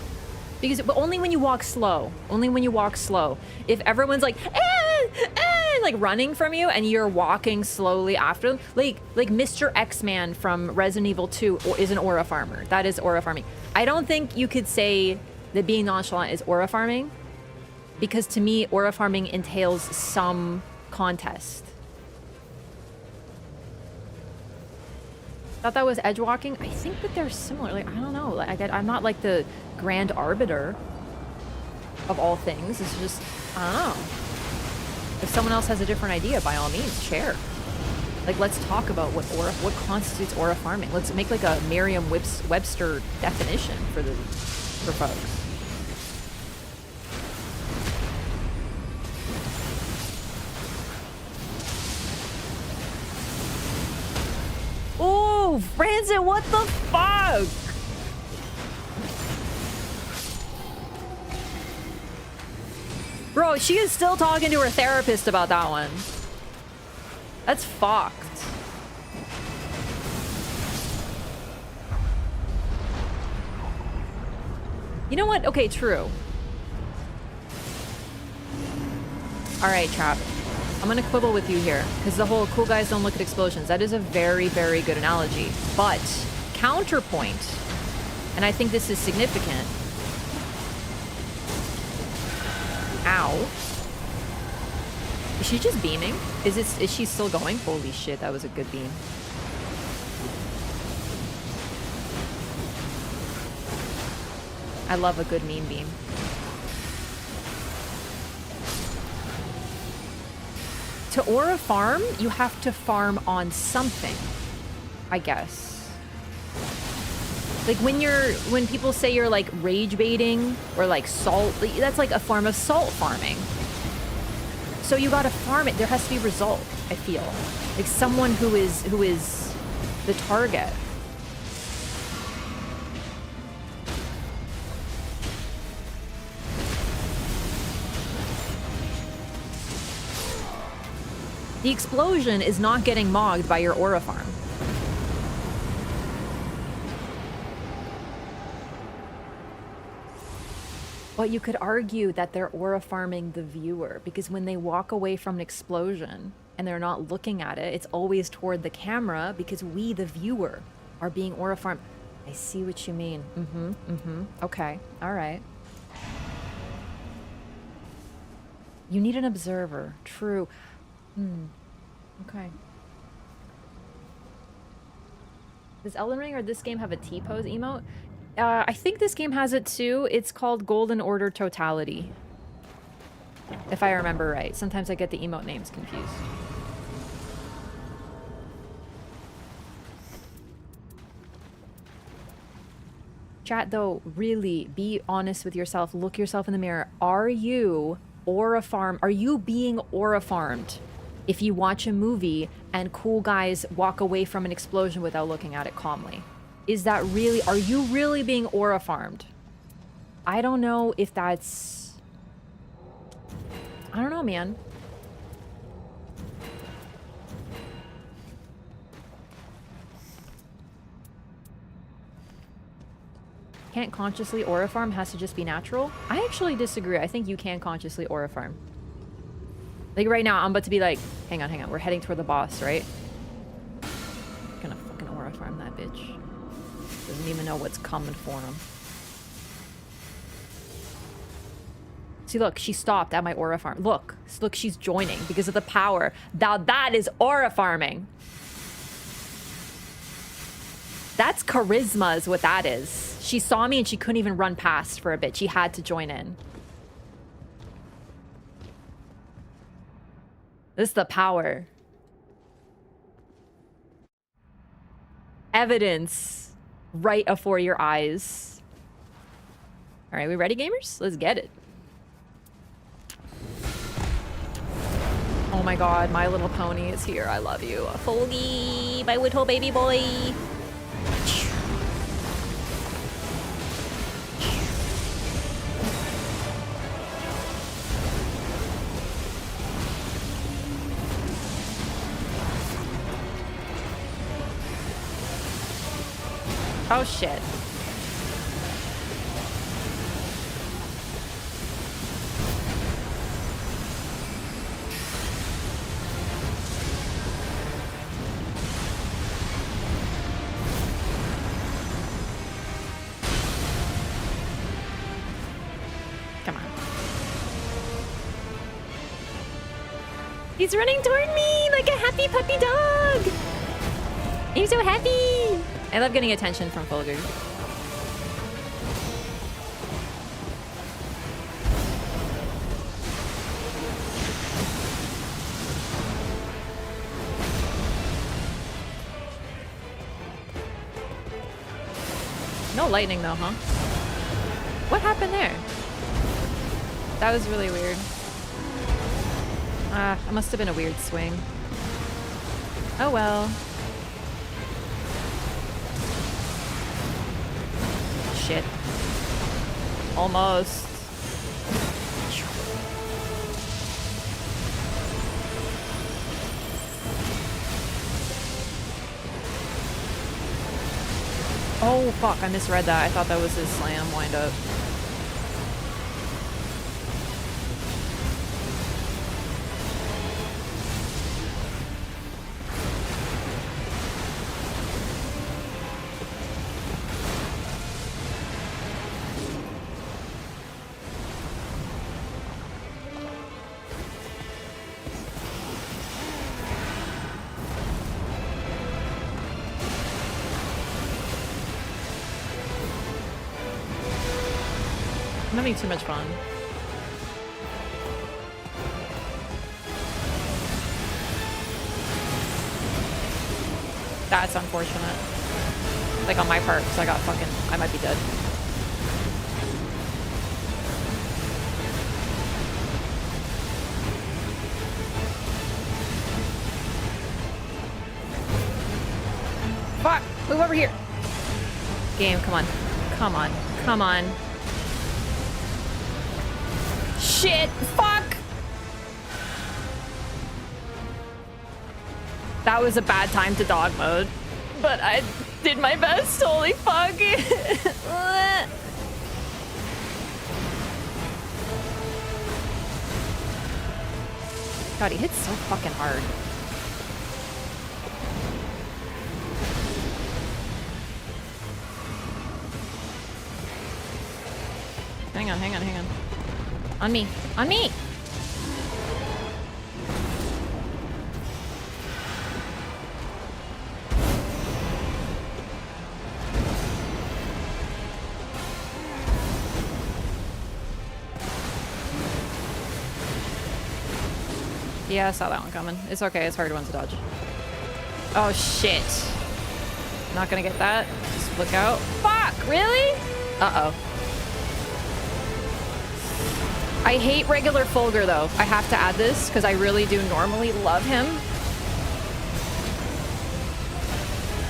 But only when you walk slow. Only when you walk slow. If everyone's like, like running from you and you're walking slowly after them, like Mr. X-Man from Resident Evil 2 is an aura farmer. That is aura farming. I don't think you could say that being nonchalant is aura farming, because to me, aura farming entails some contest. Thought that was edge walking. I think that they're similar. Like, I don't know. Like, I'm not like the grand arbiter of all things. It's just, I don't know. If someone else has a different idea, by all means, share. Like, let's talk about what constitutes aura farming. Let's make like a Merriam-Webster definition for folks. Oh, Francis, what the fuck? Bro, she is still talking to her therapist about that one. That's fucked. You know what? Okay, true. Alright, Trap. I'm gonna quibble with you here, because the whole cool guys don't look at explosions. That is a very, very good analogy. But, counterpoint, and I think this is significant. Ow. Is she just beaming? Is she still going? Holy shit, that was a good beam. I love a good meme beam. To aura farm, you have to farm on something, I guess. Like when people say you're like rage baiting or like salt, that's like a form of salt farming. So you gotta farm it. There has to be a result, I feel. Like someone who is the target. The explosion is not getting mogged by your aura farm. But you could argue that they're aura farming the viewer, because when they walk away from an explosion and they're not looking at it, it's always toward the camera because we, the viewer, are being aura farmed. I see what you mean. Okay, all right. You need an observer. True. Okay. Does Elden Ring or this game have a T-pose emote? I think this game has it too. It's called Golden Order Totality. If I remember right. Sometimes I get the emote names confused. Chat though, really, be honest with yourself. Look yourself in the mirror. Are you aura farmed? Are you being aura farmed? If you watch a movie and cool guys walk away from an explosion without looking at it calmly. Is that really, are you really being aura farmed? I don't know if that's, I don't know, man. Can't consciously aura farm, has to just be natural? I actually disagree. I think you can consciously aura farm. Like right now, I'm about to be like, hang on. We're heading toward the boss, right? Gonna fucking aura farm that bitch. Doesn't even know what's coming for him. See, look, she stopped at my aura farm. Look, she's joining because of the power. Now that is aura farming. That's charisma is what that is. She saw me and she couldn't even run past for a bit. She had to join in. This is the power. Evidence right before your eyes. All right, we ready, gamers? Let's get it. Oh my god, My Little Pony is here. I love you. Folgy, my little baby boy. Oh shit. Come on. He's running toward me like a happy puppy dog. I'm so happy. I love getting attention from Fulgur. No lightning though, huh? What happened there? That was really weird. It must have been a weird swing. Oh well. Shit. Almost. Oh, fuck, I misread that. I thought that was his slam wind up. I'm having too much fun. That's unfortunate. Like on my part, because I got fucking... I might be dead. Fuck! Move over here! Game, come on. Come on. Come on. Shit! Fuck! That was a bad time to dog mode. But I did my best. Holy fuck. God, he hits so fucking hard. Hang on, hang on, hang on. On me. On me! Yeah, I saw that one coming. It's okay, it's a hard one to dodge. Oh, shit. Not gonna get that. Just look out. Fuck! Really? Uh-oh. I hate regular Fulgur, though. I have to add this, because I really do normally love him.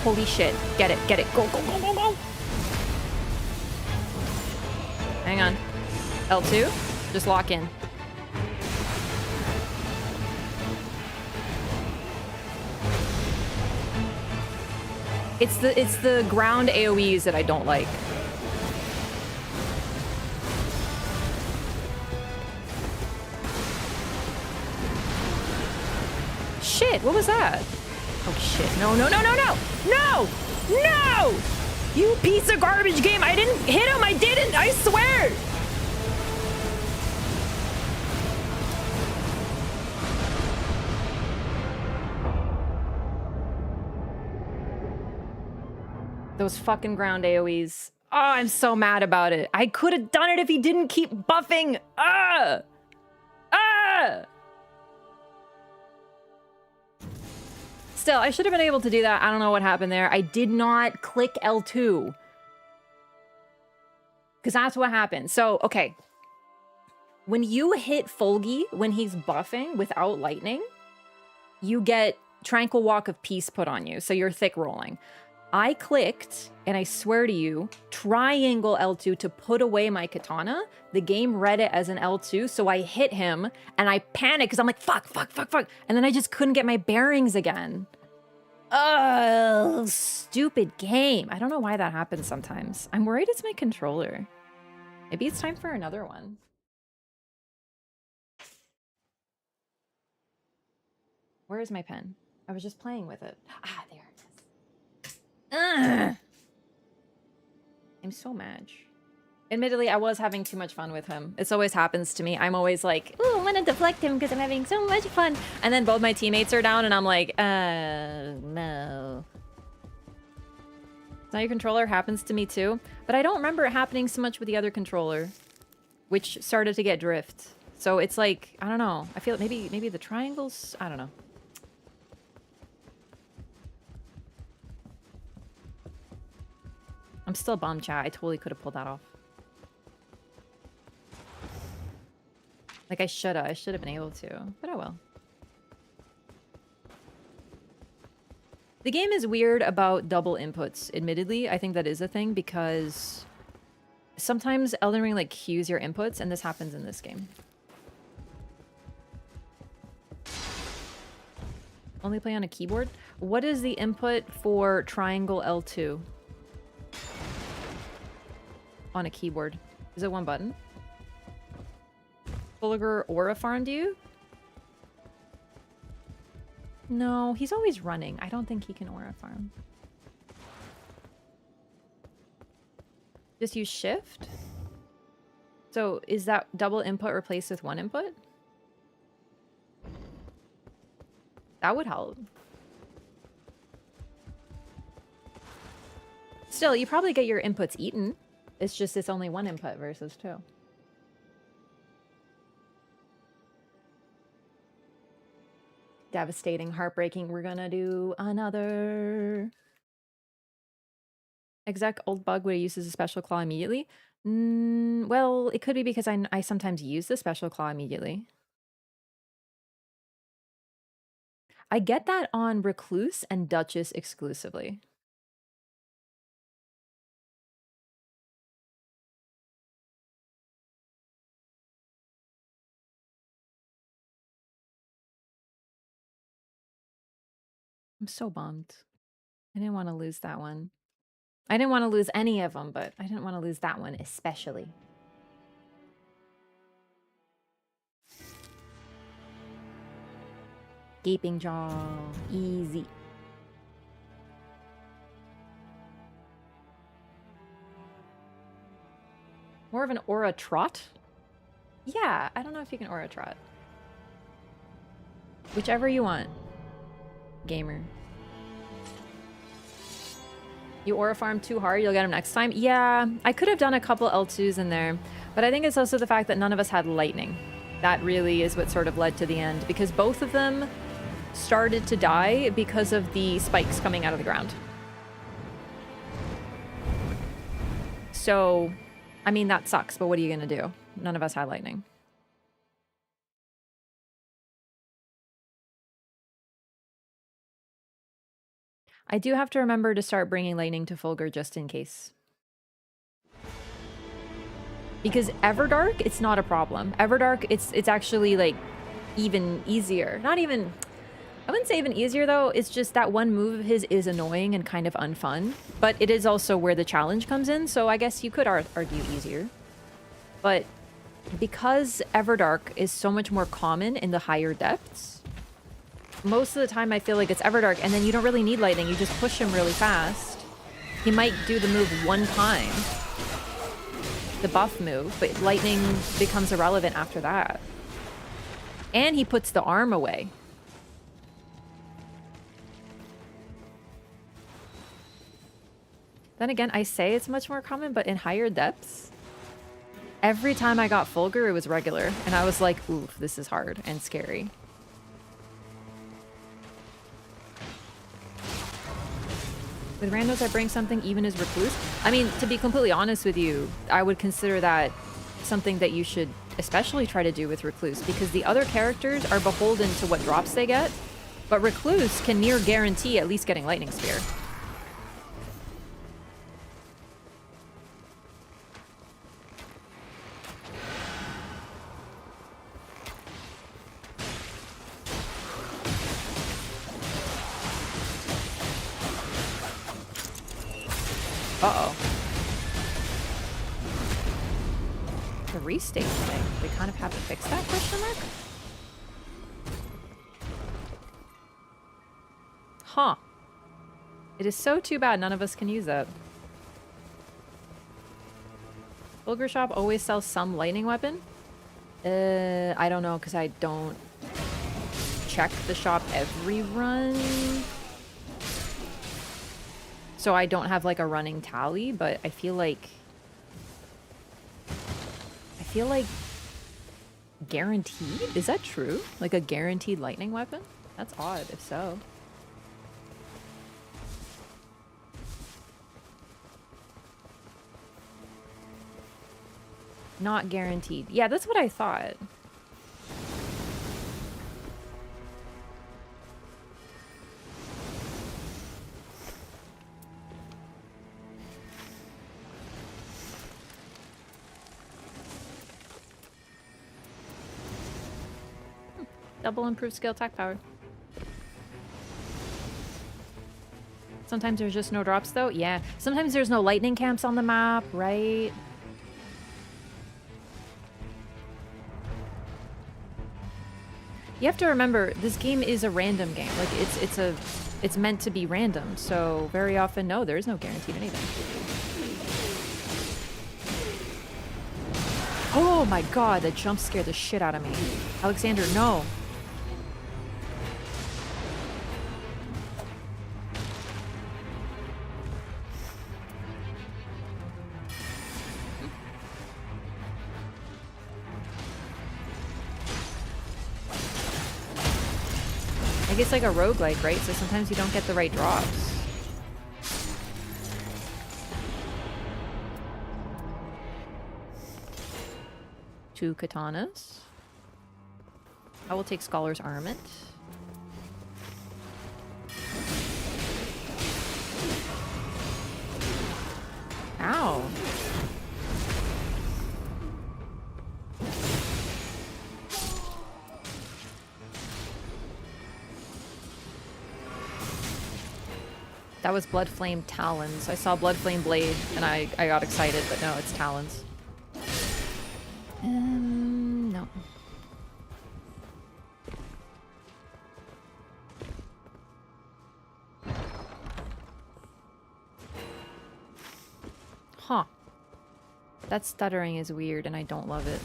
Holy shit. Get it, get it. Go, go, go, go, go! Hang on. L2? Just lock in. It's the ground AoEs that I don't like. Shit, what was that? Oh shit, no, no, no, no, no! No! No! You piece of garbage game! I didn't hit him! I didn't! I swear! Those fucking ground AoEs. Oh, I'm so mad about it. I could have done it if he didn't keep buffing. Ah! Ah! Still, I should have been able to do that. I don't know what happened there. I did not click L2. Because that's what happened. So, okay. When you hit Fulgi, when he's buffing without lightning, you get Tranquil Walk of Peace put on you. So you're thick rolling. I clicked, and I swear to you, triangle L2 to put away my katana. The game read it as an L2, so I hit him, and I panicked because I'm like, fuck, fuck, fuck, fuck. And then I just couldn't get my bearings again. Oh, stupid game. I don't know why that happens sometimes. I'm worried it's my controller. Maybe it's time for another one. Where is my pen? I was just playing with it. Ah, there. Ugh. I'm so mad. Admittedly, I was having too much fun with him. This always happens to me. I'm always like, ooh, I want to deflect him because I'm having so much fun. And then both my teammates are down and I'm like, no. Now your controller happens to me too. But I don't remember it happening so much with the other controller, which started to get drift. So it's like, I don't know. I feel maybe the triangles, I don't know. I'm still bummed, chat. I totally could have pulled that off. Like, I should have been able to. But oh well. The game is weird about double inputs, admittedly. I think that is a thing, because sometimes Elden Ring, like, cues your inputs, and this happens in this game. Only play on a keyboard? What is the input for triangle L2? on a keyboard. Is it one button? Fulgur aura farmed you? No, he's always running. I don't think he can aura farm. Just use shift? So is that double input replaced with one input? That would help. Still, you probably get your inputs eaten. It's just it's only one input versus two. Devastating, heartbreaking. We're gonna do another. Exec old bug where it uses a special claw immediately. Well, it could be because I sometimes use the special claw immediately. I get that on Recluse and Duchess exclusively. I'm so bummed. I didn't want to lose that one. I didn't want to lose any of them, but I didn't want to lose that one especially. Gaping Jaw. Easy. More of an aura trot? Yeah, I don't know if you can aura trot. Whichever you want. Gamer. You aura farm too hard, you'll get him next time? Yeah, I could have done a couple L2s in there, but I think it's also the fact that none of us had lightning. That really is what sort of led to the end, because both of them started to die because of the spikes coming out of the ground. So, I mean, that sucks, but what are you gonna do? None of us had lightning. I do have to remember to start bringing lightning to Fulgur just in case. Because Everdark, it's not a problem. Everdark, it's actually like even easier. Not even, I wouldn't say even easier though. It's just that one move of his is annoying and kind of unfun. But it is also where the challenge comes in. So I guess you could argue easier. But because Everdark is so much more common in the higher depths, most of the time I feel like it's Everdark, and then you don't really need lightning. You just push him really fast. He might do the move one time, the buff move, but lightning becomes irrelevant after that. And he puts the arm away. Then again, I say it's much more common, but in higher depths, every time I got Fulgur, it was regular. And I was like, oof, this is hard and scary. With randos, I bring something even as Recluse. I mean, to be completely honest with you, I would consider that something that you should especially try to do with Recluse, because the other characters are beholden to what drops they get, but Recluse can near guarantee at least getting Lightning Spear. Uh-oh. The restate thing. We kind of have to fix that, question mark? Huh. It is so too bad none of us can use that. Fulgur Shop always sells some lightning weapon? I don't know, because I don't check the shop every run. So I don't have like a running tally, but I feel like guaranteed? Is that true? Like a guaranteed lightning weapon? That's odd if so. Not guaranteed. Yeah, that's what I thought. Double improved skill attack power. Sometimes there's just no drops though. Yeah. Sometimes there's no lightning camps on the map, right? You have to remember, this game is a random game. Like, it's meant to be random, so very often, no, there is no guaranteed anything. Oh my god, that jump scared the shit out of me. Alexander, no. I guess like a roguelike, right? So sometimes you don't get the right drops. Two katanas. I will take Scholar's Armament. Ow. That was Bloodflame Talons. I saw Bloodflame Blade and I got excited, but no, it's Talons. No. Huh. That stuttering is weird and I don't love it.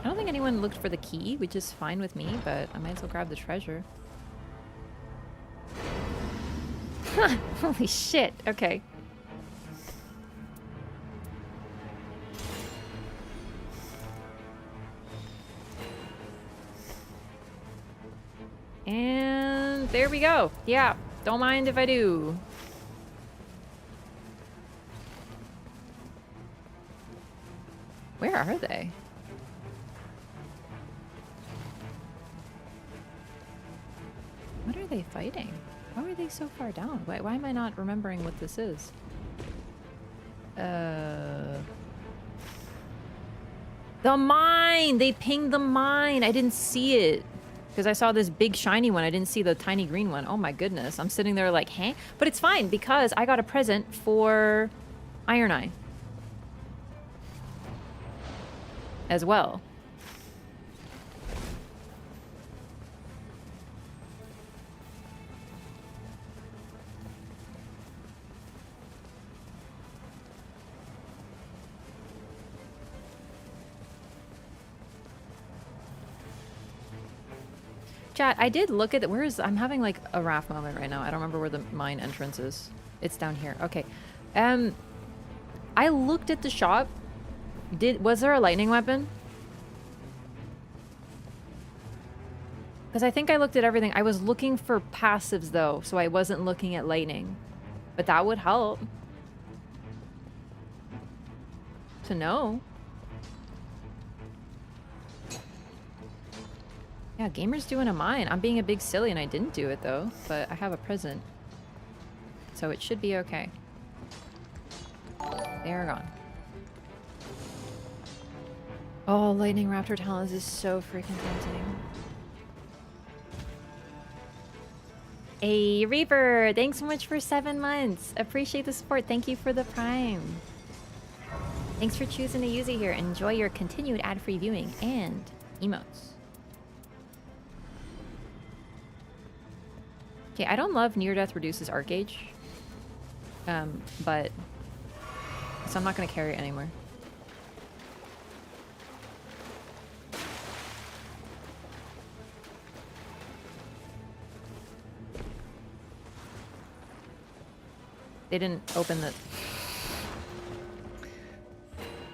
I don't think anyone looked for the key, which is fine with me, but I might as well grab the treasure. Holy shit, okay. And there we go. Yeah, don't mind if I do. Where are they? What are they fighting? Why are they so far down? Why am I not remembering what this is? The mine! They pinged the mine! I didn't see it. Because I saw this big shiny one. I didn't see the tiny green one. Oh my goodness. I'm sitting there like, huh? But it's fine because I got a present for Iron Eye. As well. Chat, I did look at it. Where is... I'm having like a Wraff moment right now. I don't remember where the mine entrance is. It's down here. Okay. I looked at the shop. Was there a lightning weapon? Because I think I looked at everything. I was looking for passives though, so I wasn't looking at lightning. But that would help. To know. Yeah, gamer's doing a mine. I'm being a big silly and I didn't do it though, but I have a present. So it should be okay. They're gone. Oh, Lightning Raptor Talons is so freaking tempting. Hey, Reaper! Thanks so much for 7 months. Appreciate the support. Thank you for the Prime. Thanks for choosing to use it here. Enjoy your continued ad-free viewing and emotes. Okay, I don't love Near Death reduces arc gauge. But... So I'm not going to carry it anymore. They didn't open the...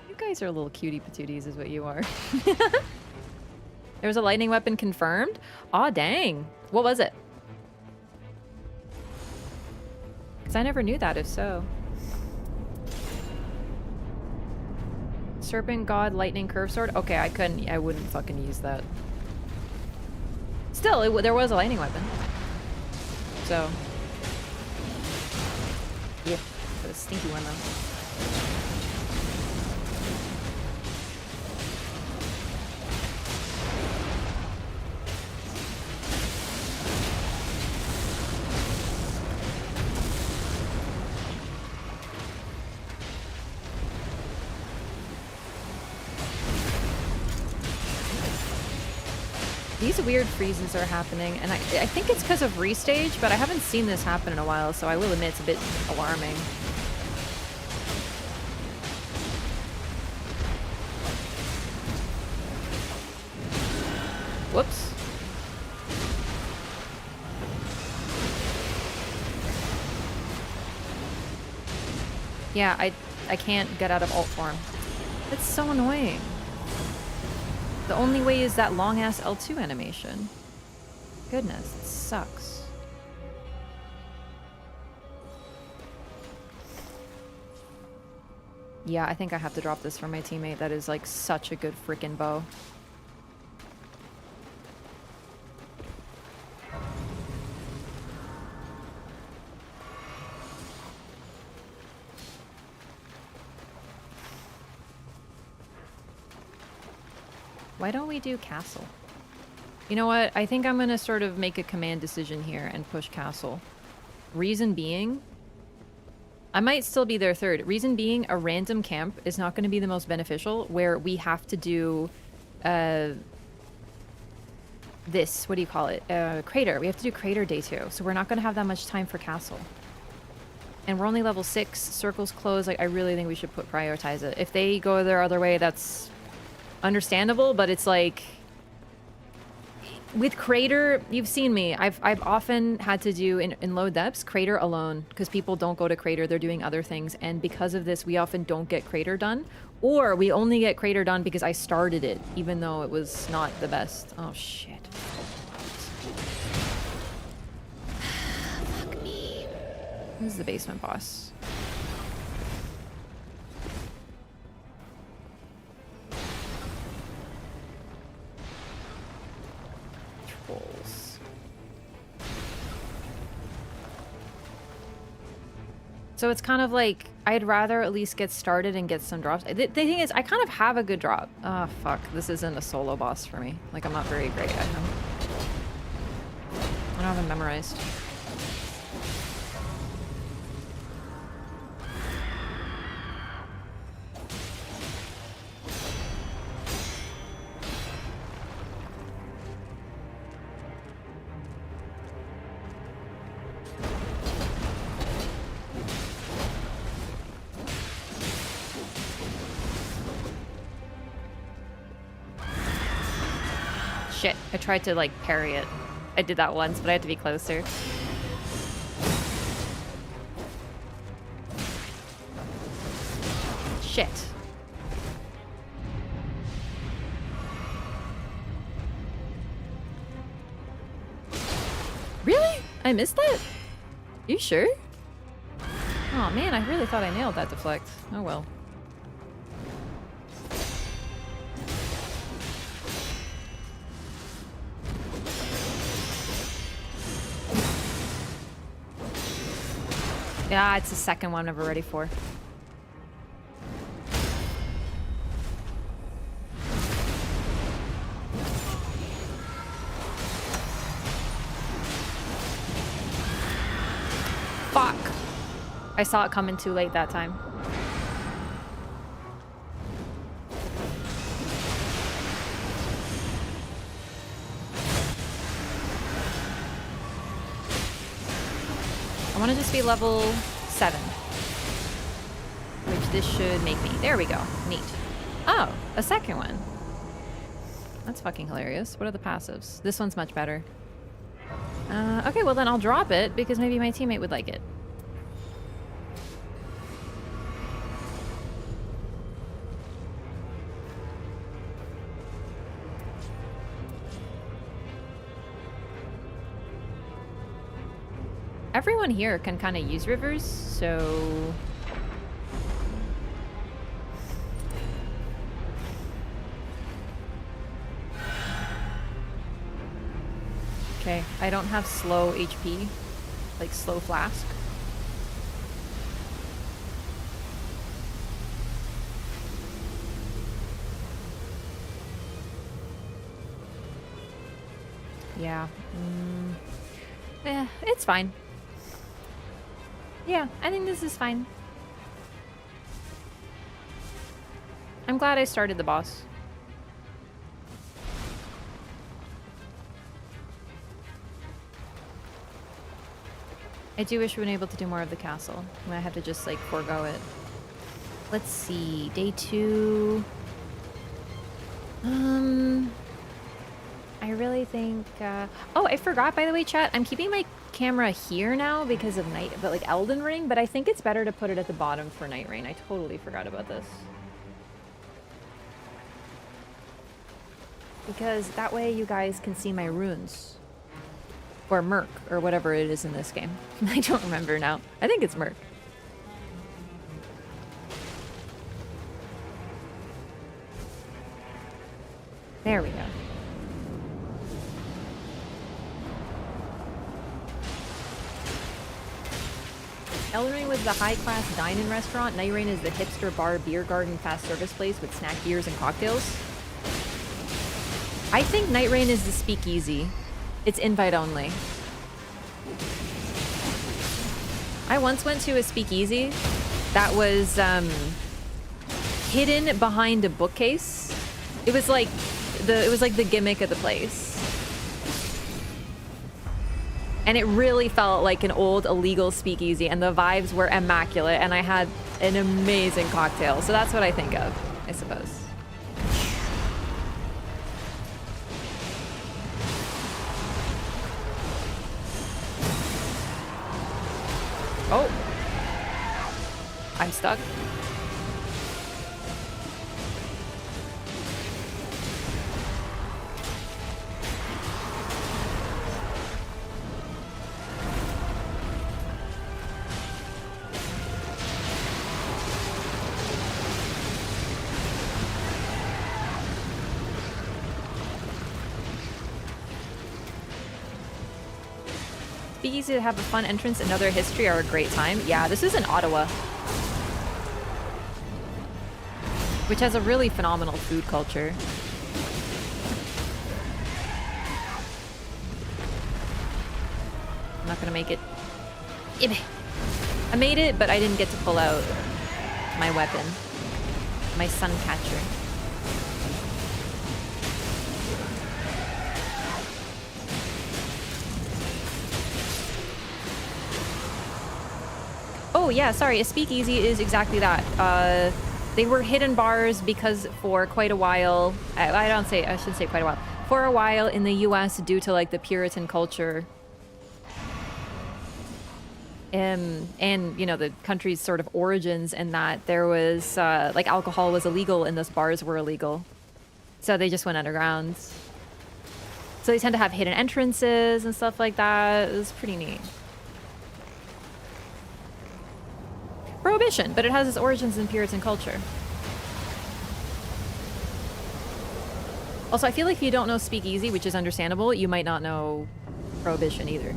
You guys are little cutie patooties is what you are. There was a lightning weapon confirmed? Aw, dang. What was it? Because I never knew that, if so. Serpent God Lightning Curve Sword? Okay, I wouldn't fucking use that. Still, there was a lightning weapon. So... Yeah, the stinky one though. These weird freezes are happening, and I think it's because of restage, but I haven't seen this happen in a while, so I will admit it's a bit alarming. Whoops. Yeah, I can't get out of alt form. It's so annoying. The only way is that long-ass L2 animation. Goodness, it sucks. Yeah, I think I have to drop this for my teammate. That is like such a good freaking bow. Why don't we do castle? You know what? I think I'm gonna sort of make a command decision here and push castle. Reason being, I might still be their third. Reason being, a random camp is not gonna be the most beneficial where we have to do, this, what do you call it? Crater. We have to do crater day 2, so we're not gonna have that much time for castle. And we're only level 6, circles closed. Like, I really think we should prioritize it. If they go their other way, that's understandable, but it's like with crater, you've seen me, I've often had to do in low depths crater alone because people don't go to crater, they're doing other things, and because of this we often don't get crater done, or we only get crater done because I started it even though it was not the best. Oh shit. Fuck me. This is the basement boss. So it's kind of like, I'd rather at least get started and get some drops. The thing is, I kind of have a good drop. Oh, fuck. This isn't a solo boss for me. Like, I'm not very great at him. I don't have him memorized. Shit, I tried to, like, parry it. I did that once, but I had to be closer. Shit. Really? I missed that? You sure? Oh man, I really thought I nailed that deflect. Oh well. Yeah, it's the second one I'm ready for. Fuck! I saw it coming too late that time. I want to just be level 7. Which this should make me. There we go. Neat. Oh, a second one. That's fucking hilarious. What are the passives? This one's much better. Okay, well then I'll drop it because maybe my teammate would like it. Everyone here can kind of use rivers, so... Okay, I don't have slow HP, like slow flask. Yeah. It's fine. Yeah, I think this is fine. I'm glad I started the boss. I do wish we were able to do more of the castle. I might have to just like forego it. Let's see, day 2. I really think, oh, I forgot, by the way, chat. I'm keeping my camera here now because of Elden Ring, but I think it's better to put it at the bottom for Nightreign. I totally forgot about this. Because that way you guys can see my runes. Or Merc, or whatever it is in this game. I don't remember now. I think it's Merc. There we go. Elden Ring was the high-class dine-in restaurant. Nightreign is the hipster bar, beer garden, fast service place with snack beers and cocktails. I think Nightreign is the speakeasy. It's invite only. I once went to a speakeasy that was hidden behind a bookcase. It was like the gimmick of the place. And it really felt like an old illegal speakeasy, and the vibes were immaculate, and I had an amazing cocktail. So that's what I think of, I suppose. Oh. I'm stuck. Easy to have a fun entrance, another history, or a great time. Yeah, this is in Ottawa, which has a really phenomenal food culture. I'm not gonna make it. I made it, but I didn't get to pull out my weapon, my sun catcher. Oh yeah, sorry, a speakeasy is exactly that. They were hidden bars because for quite a while, I shouldn't say quite a while, for a while in the US due to like the Puritan culture and you know, the country's sort of origins, and that there was like alcohol was illegal and those bars were illegal. So they just went underground. So they tend to have hidden entrances and stuff like that. It was pretty neat. Prohibition, but it has its origins in Puritan culture. Also, I feel like if you don't know speakeasy, which is understandable, you might not know Prohibition either.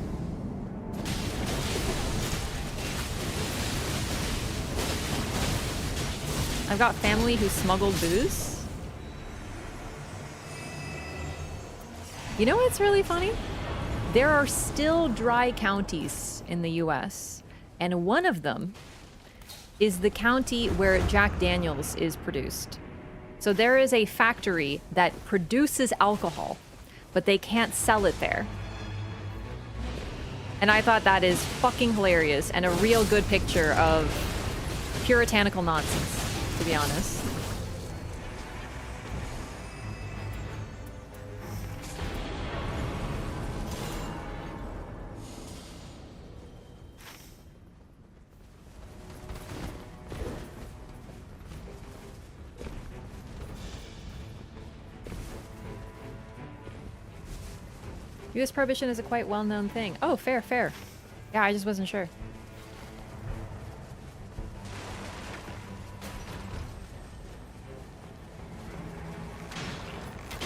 I've got family who smuggled booze. You know what's really funny? There are still dry counties in the US, and one of them is the county where Jack Daniels is produced. So there is a factory that produces alcohol, but they can't sell it there. And I thought that is fucking hilarious and a real good picture of puritanical nonsense, to be honest. US prohibition is a quite well-known thing. Oh, fair, fair. Yeah, I just wasn't sure.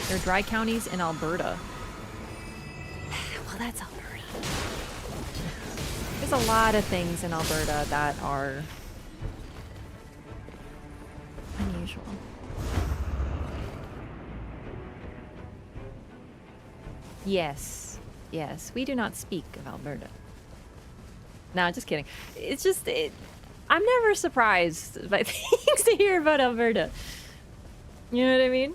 There are dry counties in Alberta. Well, that's Alberta. There's a lot of things in Alberta that are unusual. Yes, yes, we do not speak of Alberta. No, just kidding. It's just, I'm never surprised by things to hear about Alberta. You know what I mean?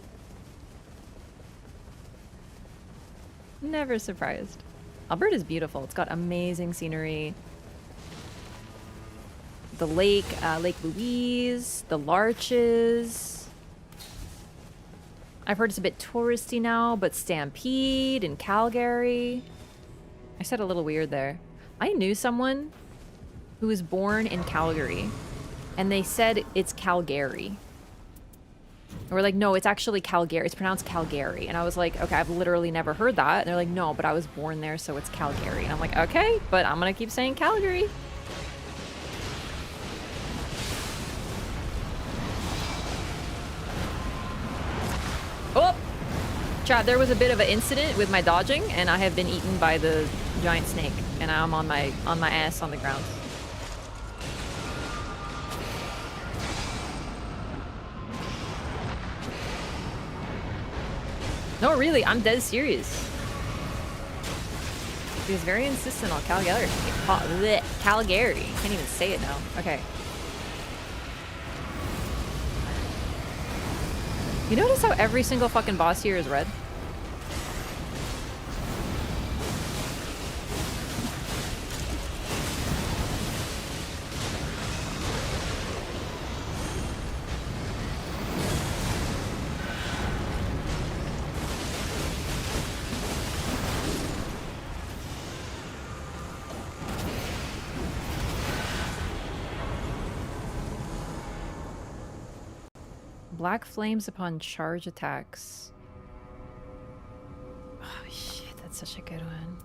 Never surprised. Alberta's beautiful. It's got amazing scenery. the lake, Lake Louise, the Larches. I've heard it's a bit touristy now, but Stampede and Calgary. I said a little weird there. I knew someone who was born in Calgary, and they said it's Calgary. And we're like, no, it's actually Calgary. It's pronounced Calgary. And I was like, okay, I've literally never heard that. And they're like, no, but I was born there, so it's Calgary. And I'm like, okay, but I'm gonna keep saying Calgary. Oh! Chat, there was a bit of an incident with my dodging, and I have been eaten by the giant snake. And I'm on my ass on the ground. No, really, I'm dead serious. He was very insistent on Calgary. Calgary. Can't even say it now. Okay. You notice how every single fucking boss here is red? Black flames upon charge attacks. Oh shit, that's such a good one.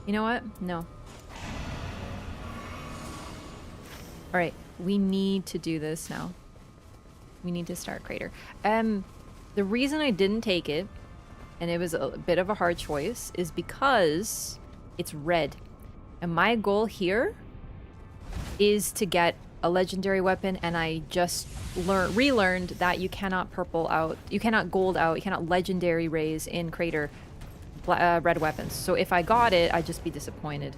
You know what? No. Alright, we need to do this now. We need to start Crater. The reason I didn't take it, and it was a bit of a hard choice, is because it's red. And my goal here is to get a legendary weapon, and I just relearned that you cannot purple out, you cannot gold out, you cannot legendary raise in Crater red weapons. So if I got it, I'd just be disappointed.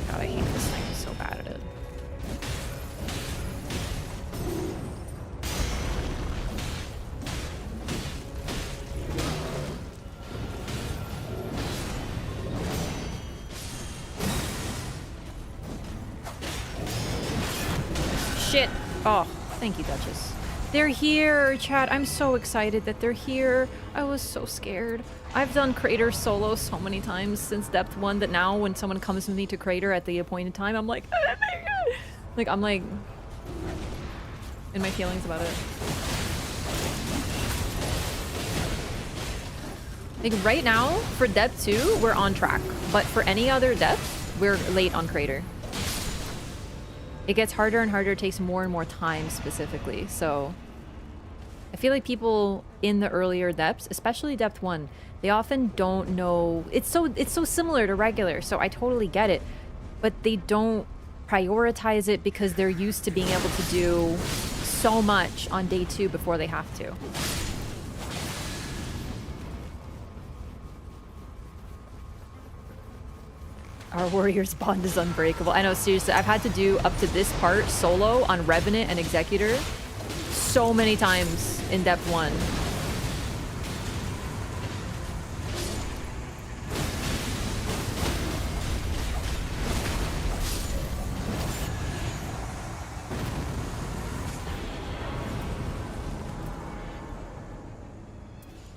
God, I hate this thing. I'm so bad at it. Shit. Oh, thank you, Duchess. They're here, chat. I'm so excited that they're here. I was so scared. I've done Crater solo so many times since Depth 1 that now when someone comes with me to Crater at the appointed time, I'm like, oh my God. Like, I'm like, in my feelings about it. Like, right now, for Depth 2, we're on track. But for any other depth, we're late on Crater. It gets harder and harder, it takes more and more time specifically, so I feel like people in the earlier depths, especially Depth 1, they often don't know, it's so similar to regular, so I totally get it, but they don't prioritize it because they're used to being able to do so much on day 2 before they have to. Our warrior's bond is unbreakable. I know, seriously, I've had to do up to this part solo on Revenant and Executor so many times in Depth 1.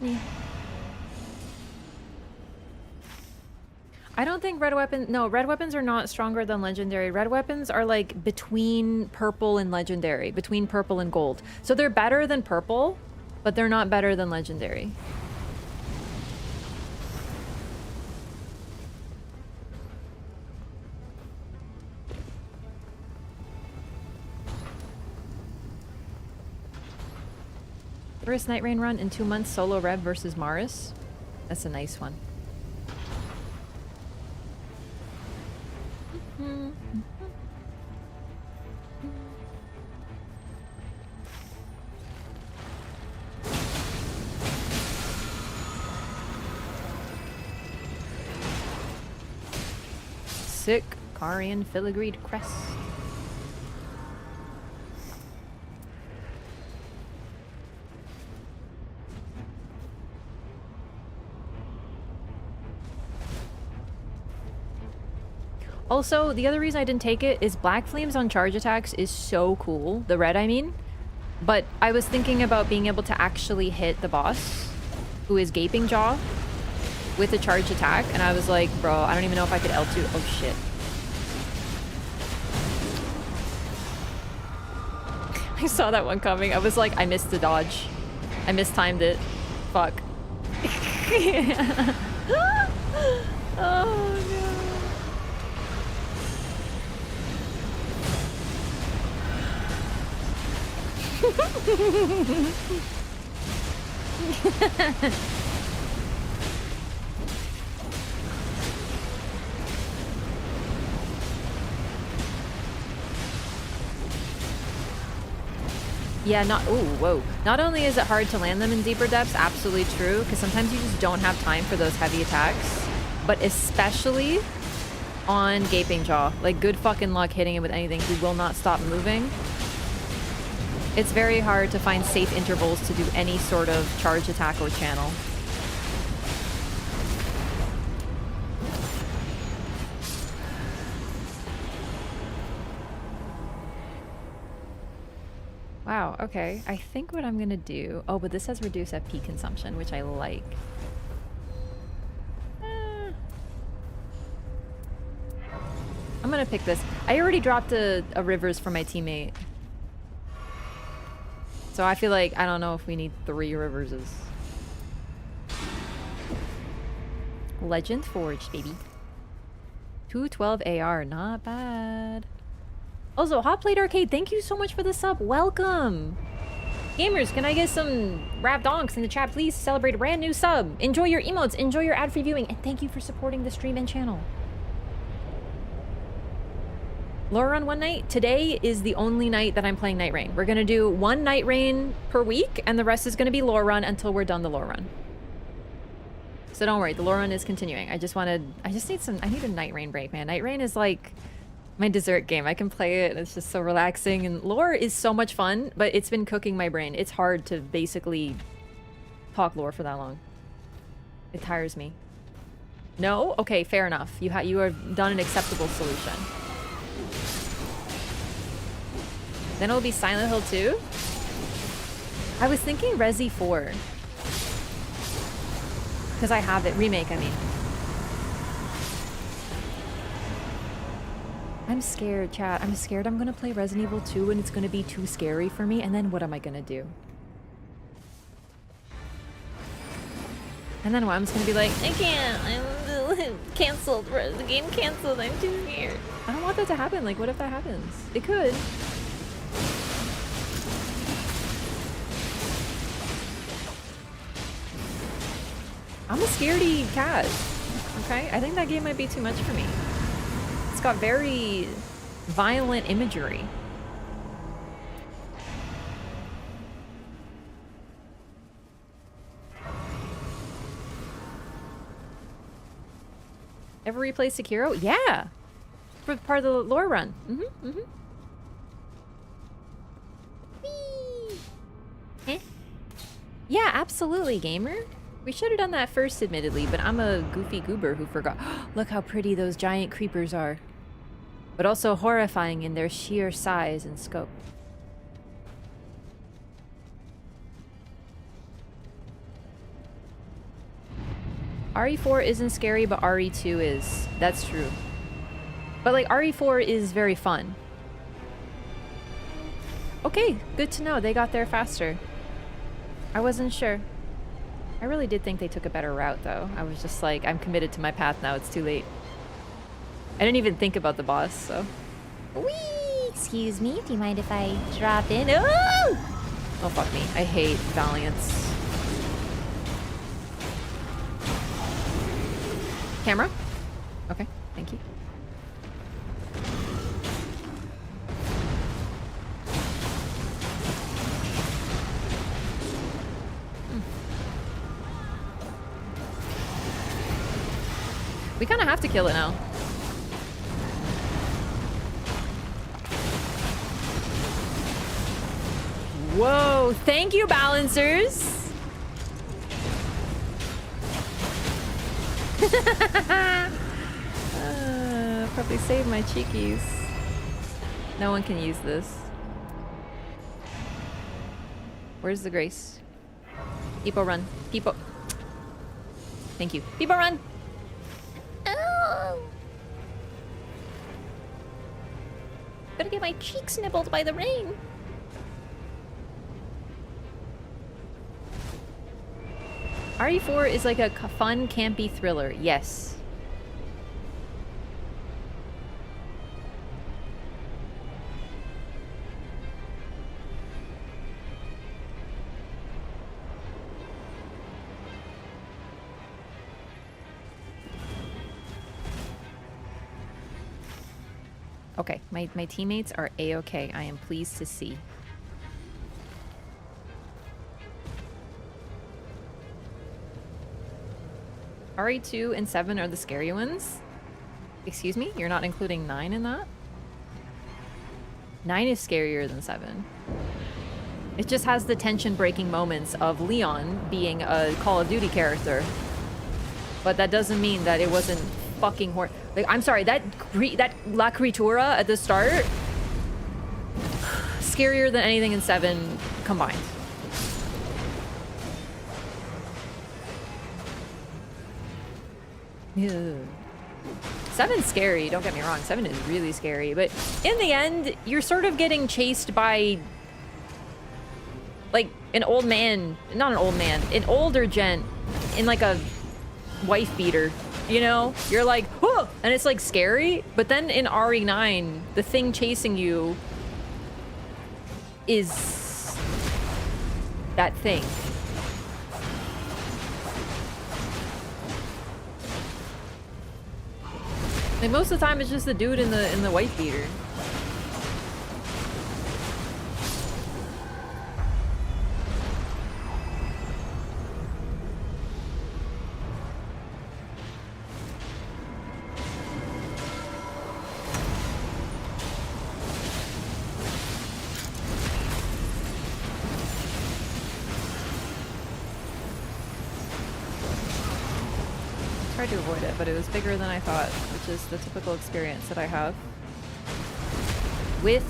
Yeah. I don't think red weapons... No, red weapons are not stronger than legendary. Red weapons are like between purple and legendary. Between purple and gold. So they're better than purple, but they're not better than legendary. First Nightreign run in 2 months, solo Rev versus Maris. That's a nice one. Sick. Carian filigreed crest. Also, the other reason I didn't take it is Black Flames on charge attacks is so cool. The red, I mean. But I was thinking about being able to actually hit the boss, who is Gaping Jaw, with a charge attack. And I was like, bro, I don't even know if I could L2. Oh, shit. I saw that one coming. I was like, I missed the dodge. I mistimed it. Fuck. Oh, no. Yeah, not... Ooh, whoa. Not only is it hard to land them in deeper depths, absolutely true, because sometimes you just don't have time for those heavy attacks, but especially on Gaping Jaw. Like, good fucking luck hitting it with anything. He will not stop moving. It's very hard to find safe intervals to do any sort of charge attack or channel. Wow, okay. I think what I'm gonna do... Oh, but this has reduced FP consumption, which I like. I'm gonna pick this. I already dropped a Rivers for my teammate. So I feel like, I don't know if we need 3 Riverses. Legend Forged, baby. 212 AR, not bad. Also, Hot Plate Arcade, thank you so much for the sub. Welcome. Gamers, can I get some rap donks in the chat, please? Celebrate a brand new sub. Enjoy your emotes, enjoy your ad-free viewing, and thank you for supporting the stream and channel. Lore Run one night. Today is the only night that I'm playing Nightreign. We're gonna do 1 Nightreign per week, and the rest is gonna be Lore Run until we're done the Lore Run. So don't worry, the Lore Run is continuing. I need a Nightreign break, man. Nightreign is like my dessert game. I can play it, and it's just so relaxing, and lore is so much fun, but it's been cooking my brain. It's hard to basically talk lore for that long. It tires me. No? Okay, fair enough. You have done an acceptable solution. Then it'll be Silent Hill 2? I was thinking Resi 4. Because I have it. Remake, I mean. I'm scared, chat. I'm scared I'm gonna play Resident Evil 2 and it's gonna be too scary for me, and then what am I gonna do? And then what? I'm just gonna be like, I can't. I'm canceled. The game canceled. I'm too scared. I don't want that to happen. Like, what if that happens? It could. I'm a scaredy cat. Okay? I think that game might be too much for me. It's got very violent imagery. Ever replay Sekiro? Yeah! For part of the lore run. Whee! Eh? Yeah, absolutely, gamer. We should have done that first, admittedly, but I'm a goofy goober who forgot. Look how pretty those giant creepers are. But also horrifying in their sheer size and scope. RE4 isn't scary, but RE2 is. That's true. But like, RE4 is very fun. Okay, good to know. They got there faster. I wasn't sure. I really did think they took a better route, though. I was just like, I'm committed to my path now. It's too late. I didn't even think about the boss, so. Whee! Excuse me. Do you mind if I drop in? Oh! Oh, fuck me. I hate Valiance. Camera? Okay, thank you. We kind of have to kill it now. Whoa, thank you, balancers. Probably save my cheekies. No one can use this. Where's the grace? People run. People. Thank you. People run. Oh. Gotta get my cheeks nibbled by the rain. RE4 is like a fun, campy thriller. Yes. Okay, my teammates are a-okay. I am pleased to see. RE2 and 7 are the scary ones? Excuse me? You're not including 9 in that? 9 is scarier than 7. It just has the tension-breaking moments of Leon being a Call of Duty character. But that doesn't mean that it wasn't fucking horror. Like, I'm sorry, that La Creatura at the start, scarier than anything in 7 combined. Yeah. 7's scary, don't get me wrong. 7 is really scary, but in the end, you're sort of getting chased by, like, an old man, not an old man, an older gent in, like, a wife beater. You know, you're like, whoa, and it's like scary. But then in RE9, the thing chasing you is that thing. Like most of the time, it's just the dude in the wife beater. Tried to avoid it, but it was bigger than I thought, which is the typical experience that I have with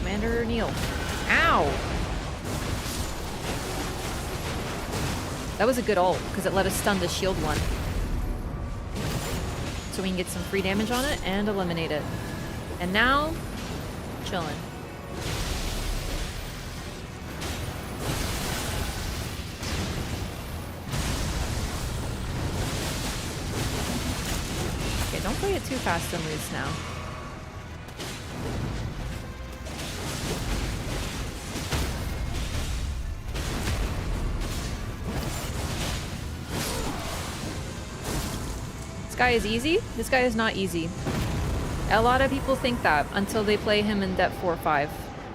Commander Neil. Ow! That was a good ult, because it let us stun the shield one. So we can get some free damage on it and eliminate it. And now, chilling. Don't play it too fast and loose now. This guy is easy? This guy is not easy. A lot of people think that until they play him in Depth 4-5,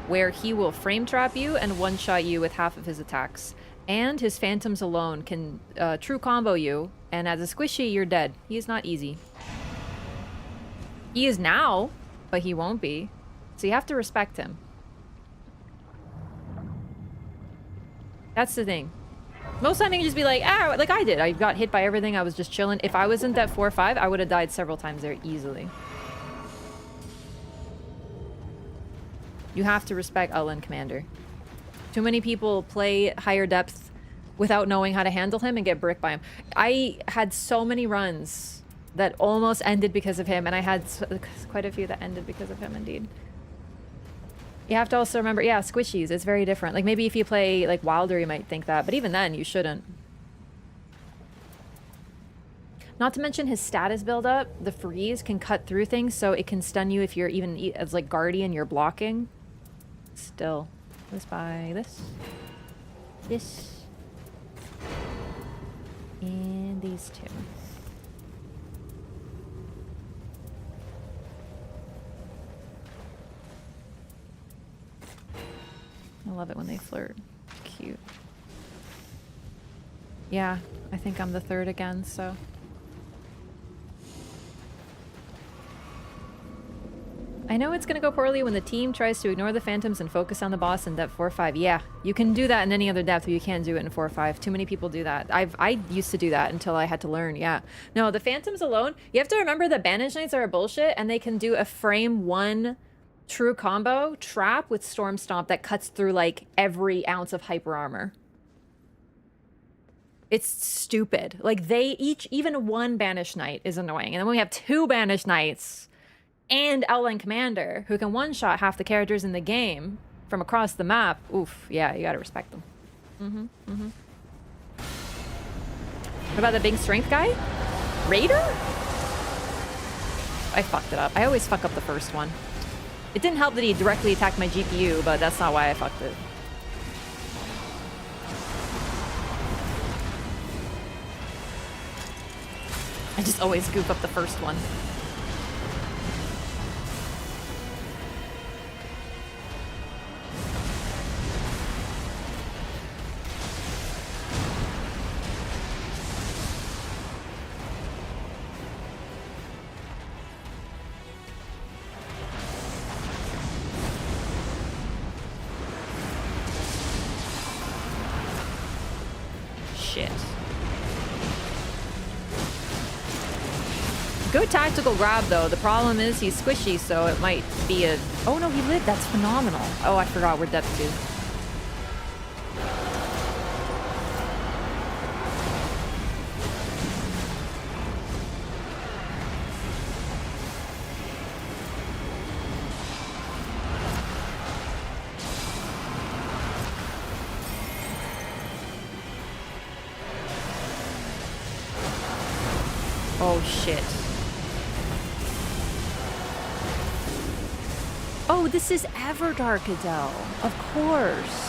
where he will frame trap you and one-shot you with half of his attacks. And his phantoms alone can true combo you, and as a squishy, you're dead. He is not easy. He is now, but he won't be. So you have to respect him. That's the thing. Most of the time you can just be like, ah, like I did. I got hit by everything. I was just chilling. If I was in that 4-5, I would have died several times there easily. You have to respect Elden Commander. Too many people play higher depth without knowing how to handle him and get bricked by him. I had so many runs that almost ended because of him, and I had quite a few that ended because of him, indeed. You have to also remember, yeah, squishies, it's very different. Like, maybe if you play, like, Wilder, you might think that, but even then, you shouldn't. Not to mention his status build-up, the freeze can cut through things, so it can stun you if you're even, as, like, Guardian, you're blocking. Still. Let's buy this. This. And these two. I love it when they flirt. Cute. Yeah, I think I'm the third again, so. I know it's gonna go poorly when the team tries to ignore the phantoms and focus on the boss in depth 4-5. Yeah, you can do that in any other depth, but you can't do it in 4-5. Too many people do that. I used to do that until I had to learn, yeah. No, the phantoms alone, you have to remember that Banished Knights are a bullshit, and they can do a frame 1 true combo trap with Storm Stomp that cuts through, like, every ounce of hyper armor. It's stupid. Like, they each, even one Banished Knight is annoying. And then we have 2 Banished Knights and Elden Commander, who can one-shot half the characters in the game from across the map. Oof, yeah, you gotta respect them. What about the big strength guy? Raider? I fucked it up. I always fuck up the first one. It didn't help that he directly attacked my GPU, but that's not why I fucked it. I just always goof up the first one. Shit. Good tactical grab, though. The problem is he's squishy, so it might be a... Oh, no, he lived. That's phenomenal. Oh, I forgot. We're depth 2. Oh, shit. Oh, this is Everdark Adele. Of course.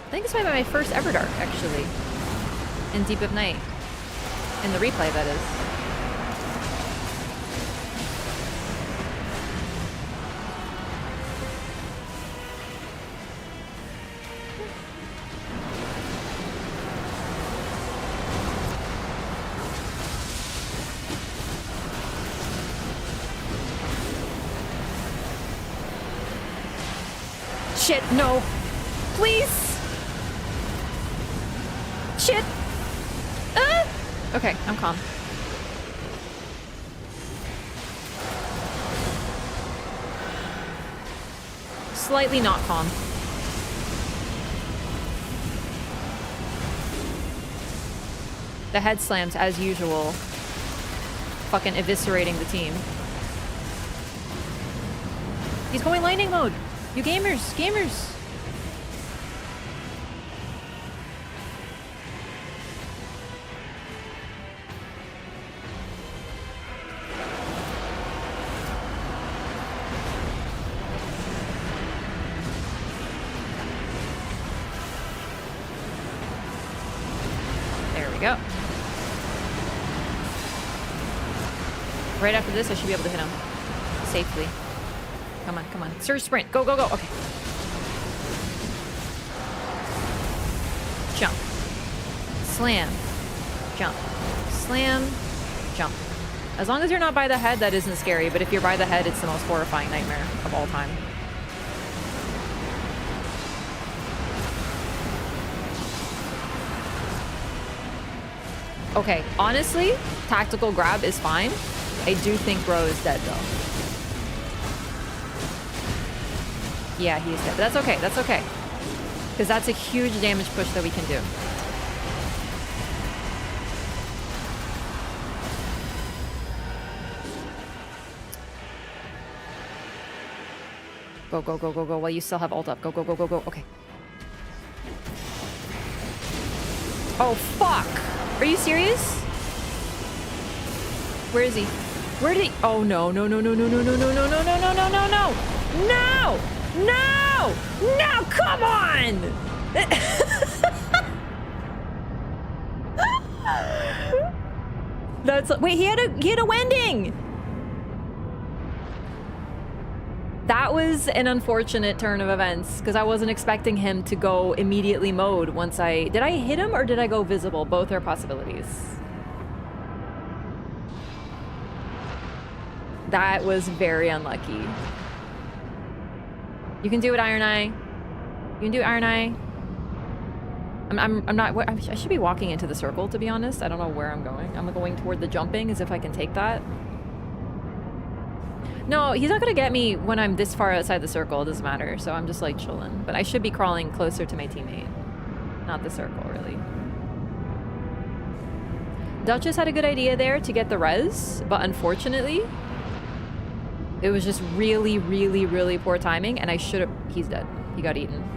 I think this might be my first Everdark, actually. In Deep of Night. In the replay, that is. Shit, no. Please! Shit! Ah! Okay, I'm calm. Slightly not calm. The head slams, as usual. Fucking eviscerating the team. He's going lightning mode! You gamers! Gamers! Go. Right after this, I should be able to hit him safely. Come on, come on. Surge sprint. Go, go, go. Okay. Jump. Slam. Jump. Slam. Jump. As long as you're not by the head, that isn't scary. But if you're by the head, it's the most horrifying nightmare of all time. Okay, honestly, tactical grab is fine. I do think Bro is dead, though. Yeah, he is dead. But that's okay. That's okay. Because that's a huge damage push that we can do. Go, go, go, go, go. While you still have ult up. Go, go, go, go, go. Okay. Oh, fuck! Are you serious? Where is he? Where did he? Oh no, no, no, no, no, no, no, no, no, no, no, no, no, no, no! No! No! No, come on! That's wait, he had a wending. That was an unfortunate turn of events because I wasn't expecting him to go immediately mode once did I hit him or did I go visible? Both are possibilities. That was very unlucky. You can do it, Iron Eye. You can do it, Iron Eye. I'm not. I should be walking into the circle, to be honest. I don't know where I'm going. I'm going toward the jumping as if I can take that. No, he's not gonna get me when I'm this far outside the circle. It doesn't matter. So I'm just like chilling. But I should be crawling closer to my teammate, not the circle, really. Duchess had a good idea there to get the res, but unfortunately, it was just really, really, really poor timing, and I should have... He's dead. He got eaten.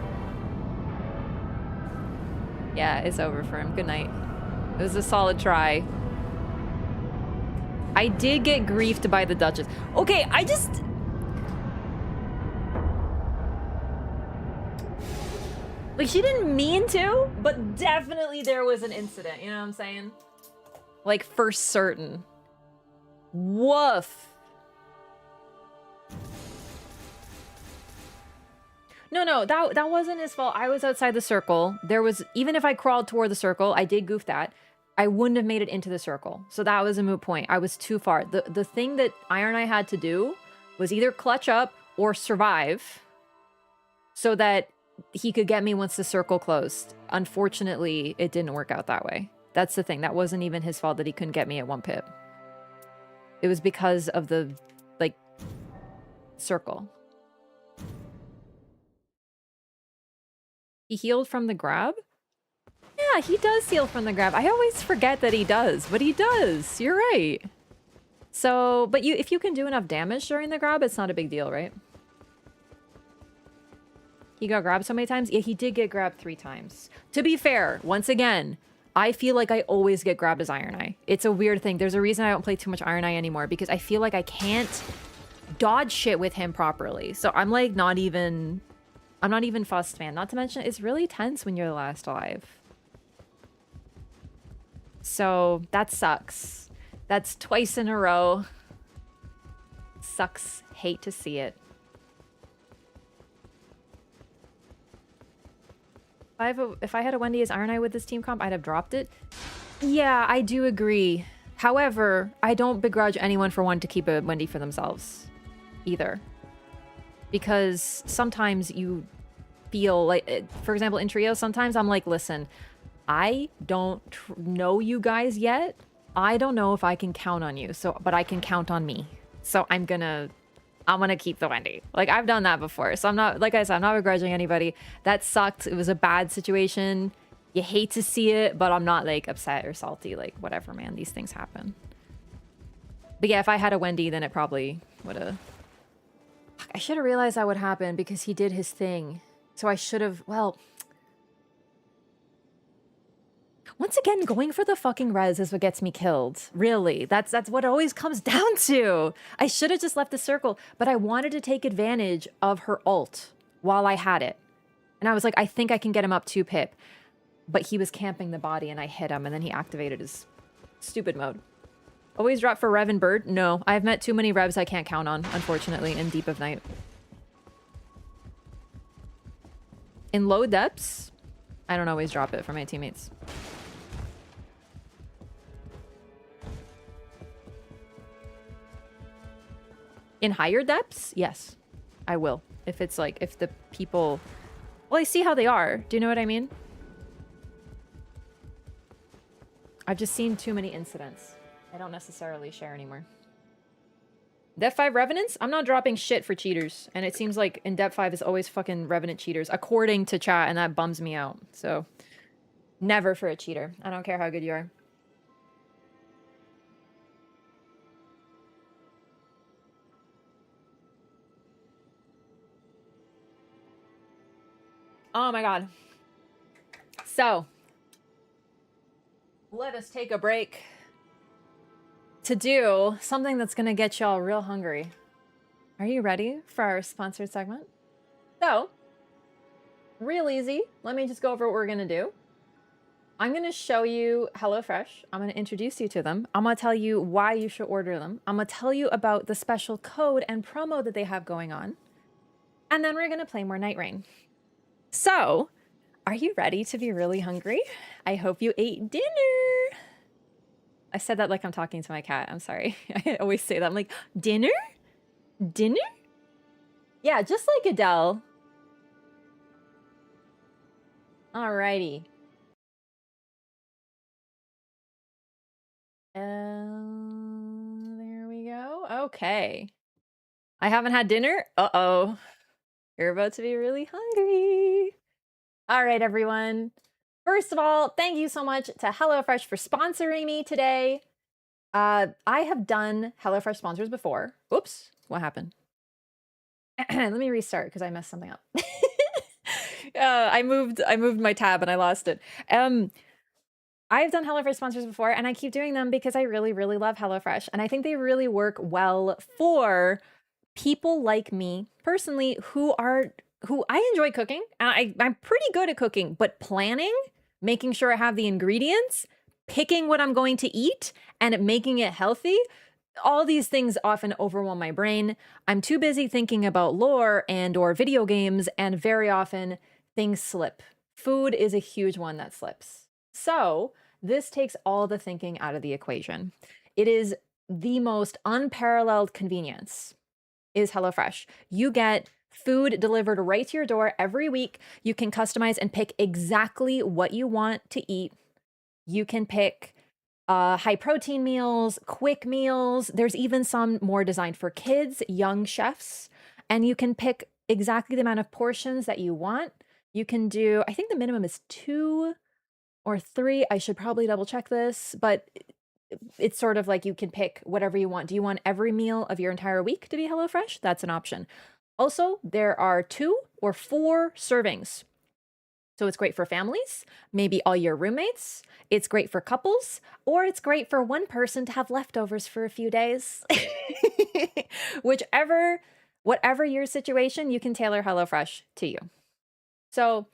Yeah, it's over for him. Good night. It was a solid try. I did get griefed by the Duchess. Okay, I just... Like, she didn't mean to, but definitely there was an incident, you know what I'm saying? Like, for certain. Woof. No, that wasn't his fault. I was outside the circle. There was, even if I crawled toward the circle, I did goof that. I wouldn't have made it into the circle. So that was a moot point. I was too far. The thing that Iron Eye had to do was either clutch up or survive so that he could get me once the circle closed. Unfortunately, it didn't work out that way. That's the thing. That wasn't even his fault that he couldn't get me at 1 pip. It was because of the, like, circle. He healed from the grab? Yeah, he does heal from the grab. I always forget that he does, but he does. You're right. So, but if you can do enough damage during the grab, it's not a big deal, right? He got grabbed so many times? Yeah, he did get grabbed 3 times. To be fair, once again, I feel like I always get grabbed as Iron Eye. It's a weird thing. There's a reason I don't play too much Iron Eye anymore, because I feel like I can't dodge shit with him properly. So I'm like I'm not even fussed, man. Not to mention, it's really tense when you're the last alive. So that sucks. That's twice in a row. Sucks. Hate to see it. If I had a Wendy as Iron Eye with this team comp, I'd have dropped it. Yeah, I do agree. However, I don't begrudge anyone for wanting to keep a Wendy for themselves either. Because sometimes you feel like, for example, in trio, sometimes I'm like, listen, I don't know you guys yet. I don't know if I can count on you, but I can count on me. So I'm gonna keep the Wendy. Like, I've done that before. So I'm not, like I said, I'm not begrudging anybody. That sucked. It was a bad situation. You hate to see it, but I'm not like upset or salty. Like, whatever, man. These things happen. But yeah, if I had a Wendy, then it probably would have... I should have realized that would happen because he did his thing. So I should have, well... Once again, going for the fucking res is what gets me killed. Really. That's what it always comes down to. I should have just left the circle, but I wanted to take advantage of her ult while I had it. And I was like, I think I can get him up 2 pip. But he was camping the body and I hit him and then he activated his stupid mode. Always drop for Rev and Bird? No, I've met too many Revs I can't count on, unfortunately, in Deep of Night. In low depths, I don't always drop it for my teammates. In higher depths, yes, I will. If it's like, if the people... Well, I see how they are. Do you know what I mean? I've just seen too many incidents. I don't necessarily share anymore. Depth 5 Revenants? I'm not dropping shit for cheaters. And it seems like in Depth 5 is always fucking Revenant cheaters, according to chat, and that bums me out. So, never for a cheater. I don't care how good you are. Oh my god. So, let us take a break to do something that's gonna get y'all real hungry. Are you ready for our sponsored segment? So, real easy. Let me just go over what we're gonna do. I'm gonna show you HelloFresh. I'm gonna introduce you to them. I'm gonna tell you why you should order them. I'm gonna tell you about the special code and promo that they have going on. And then we're gonna play more Nightreign. So, are you ready to be really hungry? I hope you ate dinner. I said that like I'm talking to my cat. I'm sorry. I always say that. I'm like, dinner? Dinner? Yeah, just like Adele. Alrighty. There we go. Okay. I haven't had dinner. Uh-oh. You're about to be really hungry. All right, everyone. First of all, thank you so much to HelloFresh for sponsoring me today. I have done HelloFresh sponsors before. Oops, what happened? Let me restart because I messed something up. I moved my tab and I lost it. I've done HelloFresh sponsors before, and I keep doing them because I really, really love HelloFresh, and I think they really work well for people like me personally who I enjoy cooking. I'm pretty good at cooking, but planning, making sure I have the ingredients, picking what I'm going to eat, and making it healthy, all these things often overwhelm my brain. I'm too busy thinking about lore and or video games, and very often things slip. Food is a huge one that slips. So this takes all the thinking out of the equation. It is the most unparalleled convenience is HelloFresh. You get food delivered right to your door every week. You can customize and pick exactly what you want to eat. You can pick high protein meals, quick meals. There's even some more designed for kids, young chefs, and you can pick exactly the amount of portions that you want. You can do, I think the minimum is 2 or 3. I should probably double check this, but it's sort of like you can pick whatever you want. Do you want every meal of your entire week to be HelloFresh? That's an option. Also, there are 2 or 4 servings. So it's great for families, maybe all your roommates. It's great for couples, or it's great for one person to have leftovers for a few days. Whatever your situation, you can tailor HelloFresh to you. So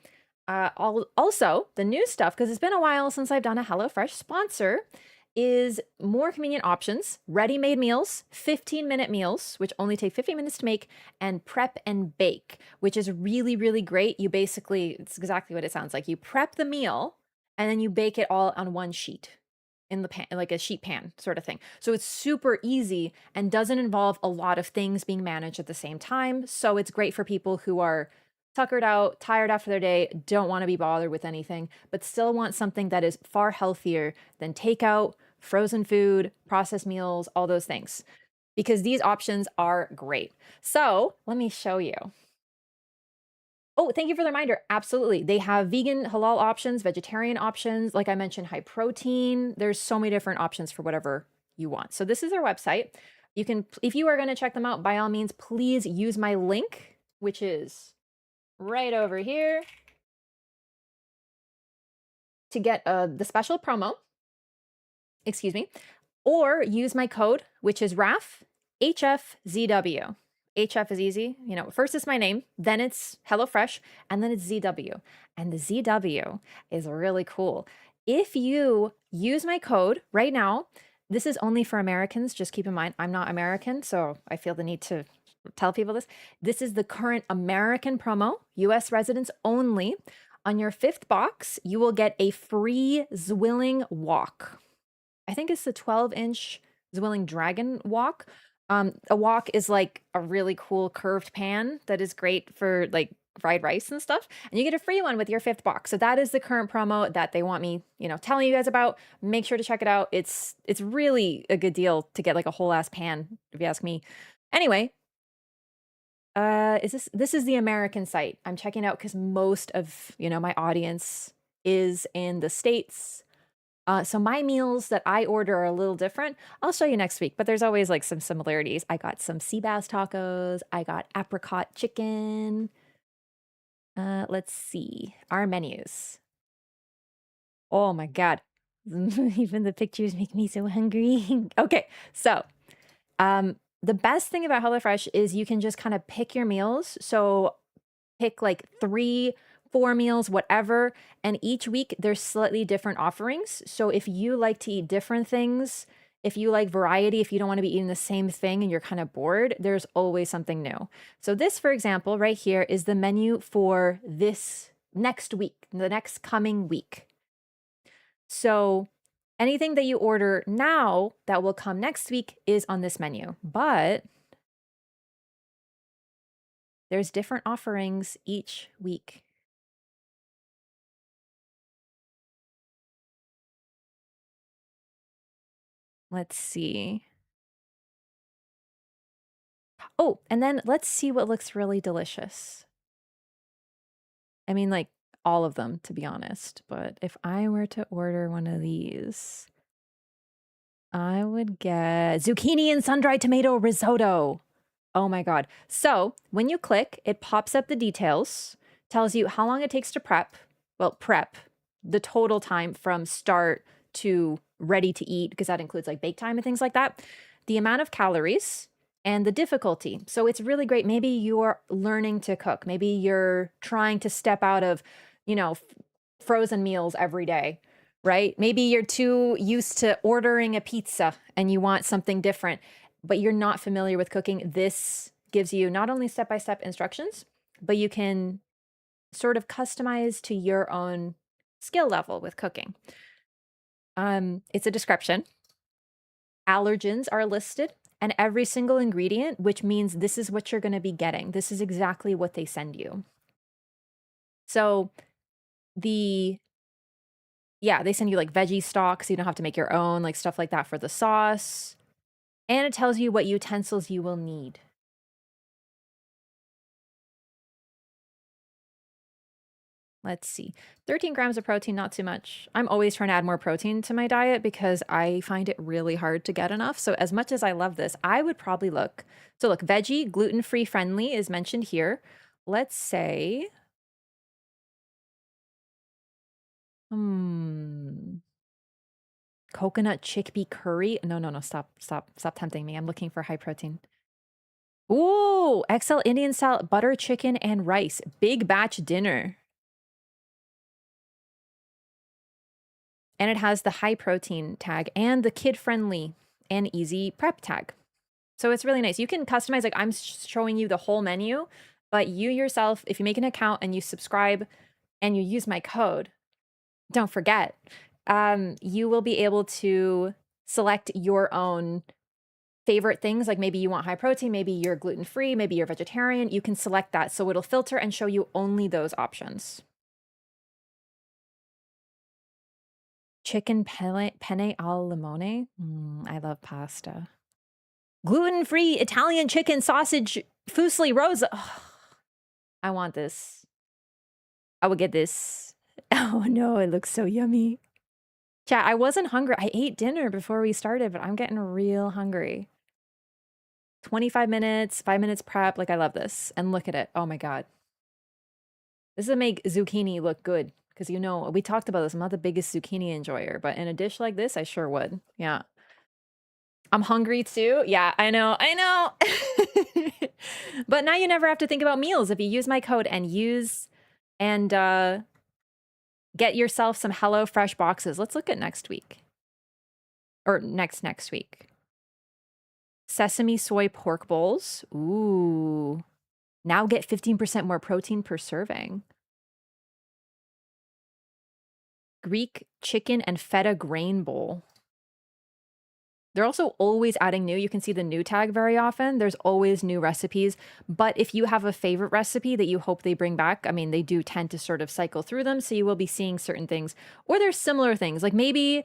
also, the new stuff, because it's been a while since I've done a HelloFresh sponsor, is more convenient options, ready-made meals, 15-minute meals, which only take 15 minutes to make, and prep and bake, which is really, really great. You basically, it's exactly what it sounds like. You prep the meal, and then you bake it all on one sheet in the pan, like a sheet pan sort of thing. So it's super easy and doesn't involve a lot of things being managed at the same time. So it's great for people who are tuckered out, tired after their day, don't want to be bothered with anything, but still want something that is far healthier than takeout, frozen food, processed meals, all those things, because these options are great. So let me show you. Oh, thank you for the reminder. Absolutely. They have vegan, halal options, vegetarian options. Like I mentioned, high protein. There's so many different options for whatever you want. So this is their website. You can, if you are going to check them out, by all means, please use my link, which is right over here, to get the special promo. Excuse me. Or use my code, which is Wraff, HFZW. HF is easy. You know, first it's my name, then it's HelloFresh, and then it's ZW. And the ZW is really cool. If you use my code right now, this is only for Americans. Just keep in mind, I'm not American, so I feel the need to tell people this. This is the current American promo, US residents only. On your 5th box, you will get a free Zwilling wok. I think it's the 12-inch Zwilling Dragon wok. A wok is like a really cool curved pan that is great for like fried rice and stuff. And you get a free one with your 5th box. So that is the current promo that they want me, telling you guys about. Make sure to check it out. It's really a good deal to get like a whole ass pan, if you ask me. Anyway, this is the American site I'm checking out because most of, my audience is in the States. So my meals that I order are a little different. I'll show you next week, but there's always like some similarities. I got some sea bass tacos. I got apricot chicken. Let's see our menus. Oh my God. Even the pictures make me so hungry. Okay. So, the best thing about HelloFresh is you can just kind of pick your meals. So pick like 3, 4 meals, whatever. And each week there's slightly different offerings. So if you like to eat different things, if you like variety, if you don't want to be eating the same thing and you're kind of bored, there's always something new. So this, for example, right here is the menu for this next week, the next coming week. So anything that you order now that will come next week is on this menu, but there's different offerings each week. Let's see. Oh, and then let's see what looks really delicious. I mean, like all of them, to be honest. But if I were to order one of these, I would get zucchini and sun-dried tomato risotto. Oh my God. So when you click, it pops up the details, tells you how long it takes to prep. Well, prep, the total time from start to ready to eat, because that includes like bake time and things like that. The amount of calories and the difficulty. So it's really great. Maybe you're learning to cook. Maybe you're trying to step out of, you know, frozen meals every day, right? Maybe you're too used to ordering a pizza and you want something different, but you're not familiar with cooking. This gives you not only step-by-step instructions, but you can sort of customize to your own skill level with cooking. It's a description. Allergens are listed and every single ingredient, which means this is what you're going to be getting. This is exactly what they send you. So they send you like veggie stock, so you don't have to make your own, like stuff like that for the sauce. And it tells you what utensils you will need. Let's see. 13 grams of protein, not too much. I'm always trying to add more protein to my diet because I find it really hard to get enough. So as much as I love this, I would probably look. So look, veggie, gluten-free friendly is mentioned here. Let's say, coconut chickpea curry. No, stop tempting me. I'm looking for high protein. Ooh, XL Indian style butter chicken and rice. Big batch dinner. And it has the high protein tag and the kid friendly and easy prep tag. So it's really nice. You can customize, like I'm showing you the whole menu, but you yourself, if you make an account and you subscribe and you use my code, don't forget, you will be able to select your own favorite things. Like maybe you want high protein, maybe you're gluten-free, maybe you're vegetarian. You can select that. So it'll filter and show you only those options. Chicken penne al limone. I love pasta. Gluten-free Italian chicken sausage fusilli rosa. Oh, I want this. I would get this. Oh no, it looks so yummy. Chat, I wasn't hungry. I ate dinner before we started, but I'm getting real hungry. 25 minutes, 5 minutes prep. Like, I love this. And look at it. Oh my God. This will make zucchini look good. Because, you know, we talked about this. I'm not the biggest zucchini enjoyer, but in a dish like this, I sure would. Yeah. I'm hungry too. Yeah, I know. But now you never have to think about meals if you use my code and get yourself some HelloFresh boxes. Let's look at next week. Or next week. Sesame soy pork bowls. Ooh. Now get 15% more protein per serving. Greek chicken and feta grain bowl. They're also always adding new. You can see the new tag very often. There's always new recipes. But if you have a favorite recipe that you hope they bring back, I mean, they do tend to sort of cycle through them. So you will be seeing certain things. Or there's similar things. Like maybe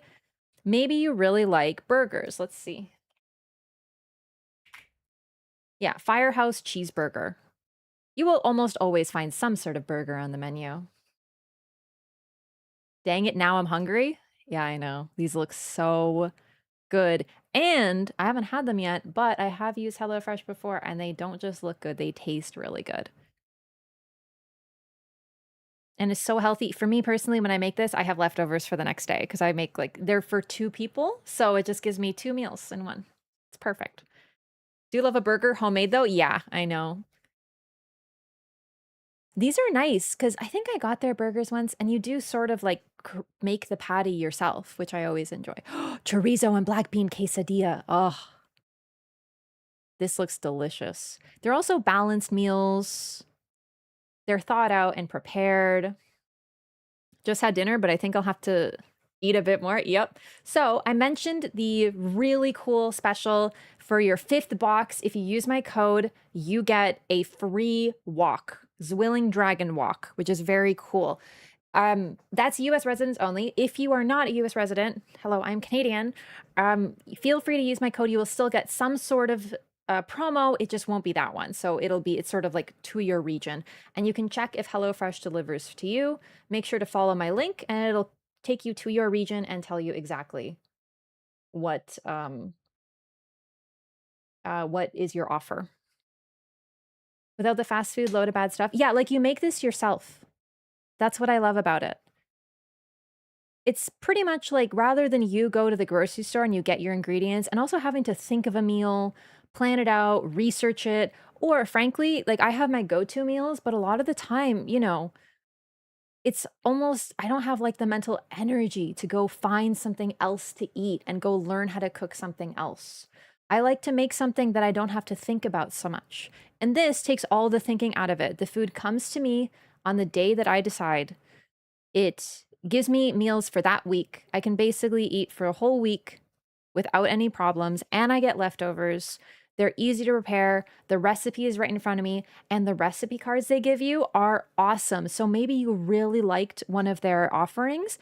you really like burgers. Let's see. Yeah, Firehouse cheeseburger. You will almost always find some sort of burger on the menu. Dang it, now I'm hungry. Yeah, I know. These look so good. And I haven't had them yet, but I have used HelloFresh before and they don't just look good, they taste really good. And it's so healthy. For me personally, when I make this, I have leftovers for the next day because I make like, they're for 2 people. So it just gives me 2 meals in one. It's perfect. Do you love a burger homemade though? Yeah, I know. These are nice because I think I got their burgers once, and you do sort of like make the patty yourself, which I always enjoy. Chorizo and black bean quesadilla. Oh, this looks delicious. They're also balanced meals. They're thought out and prepared. Just had dinner, but I think I'll have to eat a bit more. Yep. So I mentioned the really cool special for your 5th box. If you use my code, you get a free walk, Zwilling Dragon Walk, which is very cool. That's US residents only. If you are not a US resident, hello, I'm Canadian, feel free to use my code. You will still get some sort of promo. It just won't be that one. So it's sort of like to your region. And you can check if HelloFresh delivers to you. Make sure to follow my link and it'll take you to your region and tell you exactly what is your offer. Without the fast food, load of bad stuff. Yeah, like you make this yourself. That's what I love about it. It's pretty much like rather than you go to the grocery store and you get your ingredients and also having to think of a meal, plan it out, research it, or frankly, like I have my go-to meals, but a lot of the time, you know, it's almost, I don't have like the mental energy to go find something else to eat and go learn how to cook something else. I like to make something that I don't have to think about so much. And this takes all the thinking out of it. The food comes to me on the day that I decide. It gives me meals for that week. I can basically eat for a whole week without any problems, and I get leftovers. They're easy to prepare. The recipe is right in front of me, and the recipe cards they give you are awesome. So maybe you really liked one of their offerings.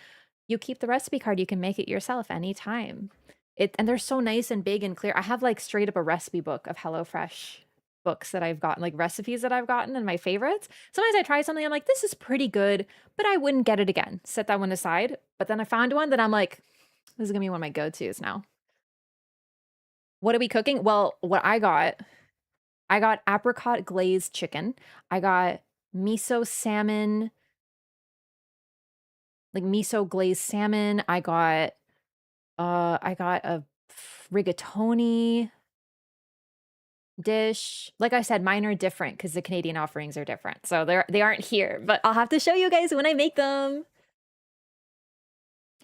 You keep the recipe card. You can make it yourself anytime. And they're so nice and big and clear. I have like straight up a recipe book of HelloFresh books that I've gotten, like recipes that I've gotten and my favorites. Sometimes I try something, I'm like, this is pretty good, but I wouldn't get it again. Set that one aside. But then I found one that I'm like, this is gonna be one of my go-tos now. What are we cooking? Well, what I got apricot glazed chicken. I got miso salmon, like miso glazed salmon. I got a rigatoni dish. Like I said, mine are different because the Canadian offerings are different. So they aren't here, but I'll have to show you guys when I make them.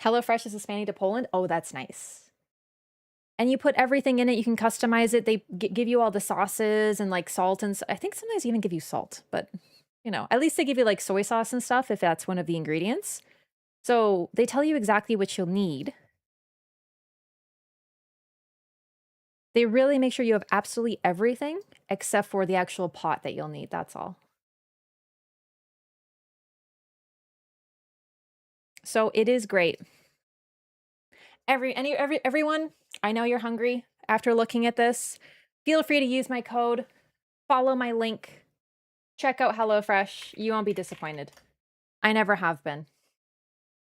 HelloFresh is expanding to Poland. Oh, that's nice. And you put everything in it. You can customize it. They give you all the sauces and like salt and I think sometimes even give you salt, but you know, at least they give you like soy sauce and stuff if that's one of the ingredients. So they tell you exactly what you'll need. They really make sure you have absolutely everything except for the actual pot that you'll need. That's all. So it is great. Everyone, I know you're hungry after looking at this. Feel free to use my code, follow my link, check out HelloFresh. You won't be disappointed. I never have been.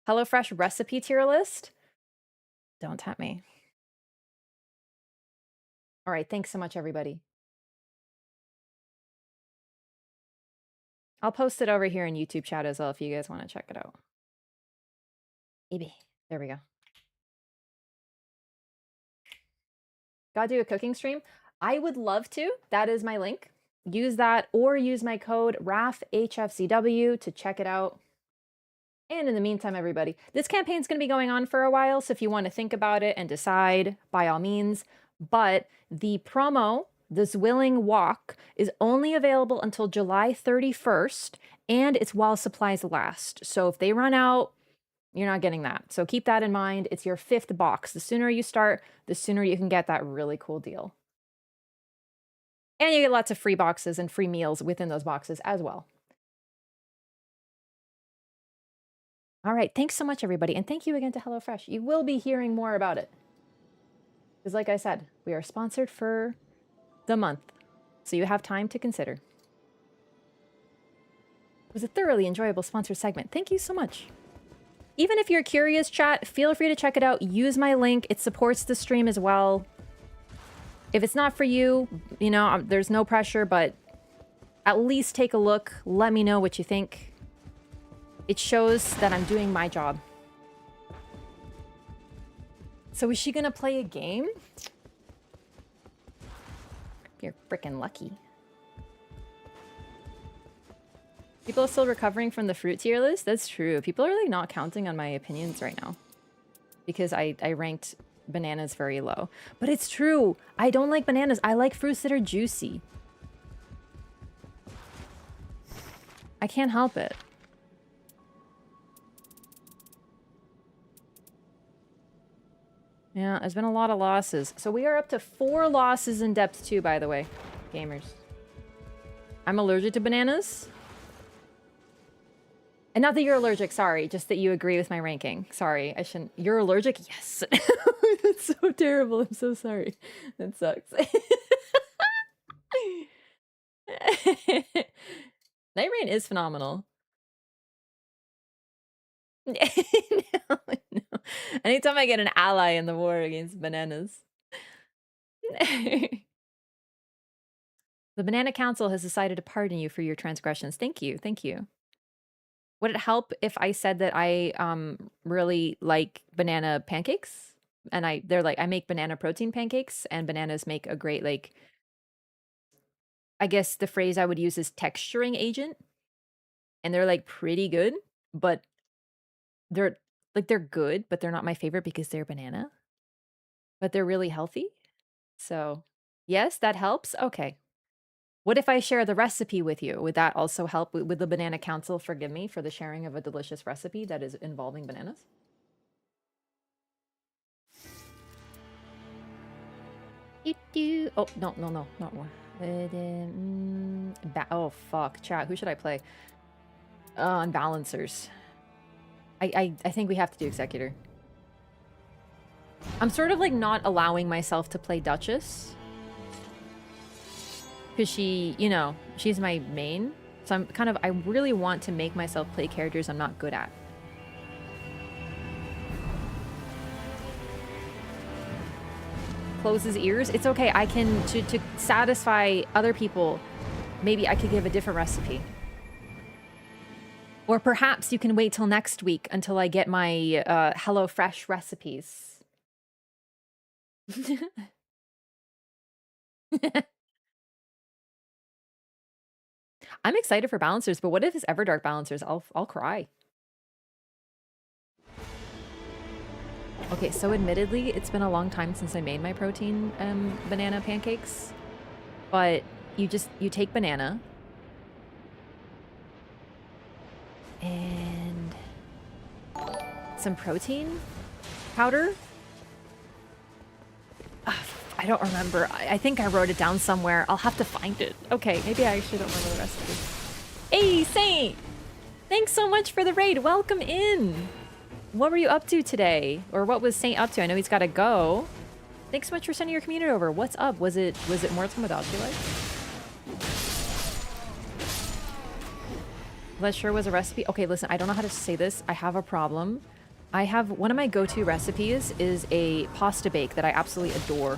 HelloFresh recipe tier list? Don't tempt me. All right, thanks so much, everybody. I'll post it over here in YouTube chat as well if you guys want to check it out. Maybe. There we go. Gotta do a cooking stream? I would love to. That is my link. Use that or use my code RAFFHFCW to check it out. And in the meantime, everybody, this campaign's going to be going on for a while, so if you want to think about it and decide, by all means. But the promo, the Zwilling Walk, is only available until July 31st, and it's while supplies last. So if they run out, you're not getting that. So keep that in mind. It's your 5th box. The sooner you start, the sooner you can get that really cool deal. And you get lots of free boxes and free meals within those boxes as well. All right, thanks so much, everybody. And thank you again to HelloFresh. You will be hearing more about it. Because like I said, we are sponsored for the month. So you have time to consider. It was a thoroughly enjoyable sponsored segment. Thank you so much. Even if you're curious, chat, feel free to check it out. Use my link. It supports the stream as well. If it's not for you, you know, there's no pressure, but at least take a look. Let me know what you think. It shows that I'm doing my job. So is she gonna play a game? You're freaking lucky. People are still recovering from the fruit tier list? That's true. People are like not counting on my opinions right now. Because I ranked bananas very low. But it's true. I don't like bananas. I like fruits that are juicy. I can't help it. Yeah, there's been a lot of losses. So we are up to 4 losses in depth 2, by the way, gamers. I'm allergic to bananas. And not that you're allergic, sorry. Just that you agree with my ranking. Sorry, I shouldn't. You're allergic? Yes. That's so terrible. I'm so sorry. That sucks. Nightreign is phenomenal. No, no. Anytime I get an ally in the war against bananas. The Banana Council has decided to pardon you for your transgressions. Thank you. Thank you. Would it help if I said that I really like banana pancakes? And they're like, I make banana protein pancakes, and bananas make a great, like, I guess the phrase I would use is texturing agent. And they're like pretty good, but they're good, but they're not my favorite because they're banana. But they're really healthy. So, yes, that helps. Okay. What if I share the recipe with you? Would that also help? Would the Banana Council forgive me for the sharing of a delicious recipe that is involving bananas? Oh, no, not one. Oh, fuck. Chat, who should I play? Unbalancers. I think we have to do Executor. I'm sort of like not allowing myself to play Duchess. Because she, you know, she's my main. So I'm kind of, I really want to make myself play characters I'm not good at. Close his ears? It's okay. I can, to satisfy other people, maybe I could give a different recipe. Or perhaps you can wait till next week until I get my HelloFresh recipes. I'm excited for balancers, but what if it's Everdark balancers? I'll cry. Okay, so admittedly, it's been a long time since I made my protein banana pancakes. But you take banana and some protein powder. I don't remember. I think I wrote it down somewhere. I'll have to find it. Okay, maybe I actually don't remember the recipe. Hey, Saint! Thanks so much for the raid. Welcome in. What were you up to today? Or what was Saint up to? I know he's got to go. Thanks so much for sending your community over. What's up? Was it more time without you like? That sure was a recipe. Okay, listen, I don't know how to say this. I have a problem. I have one of my go-to recipes is a pasta bake that I absolutely adore.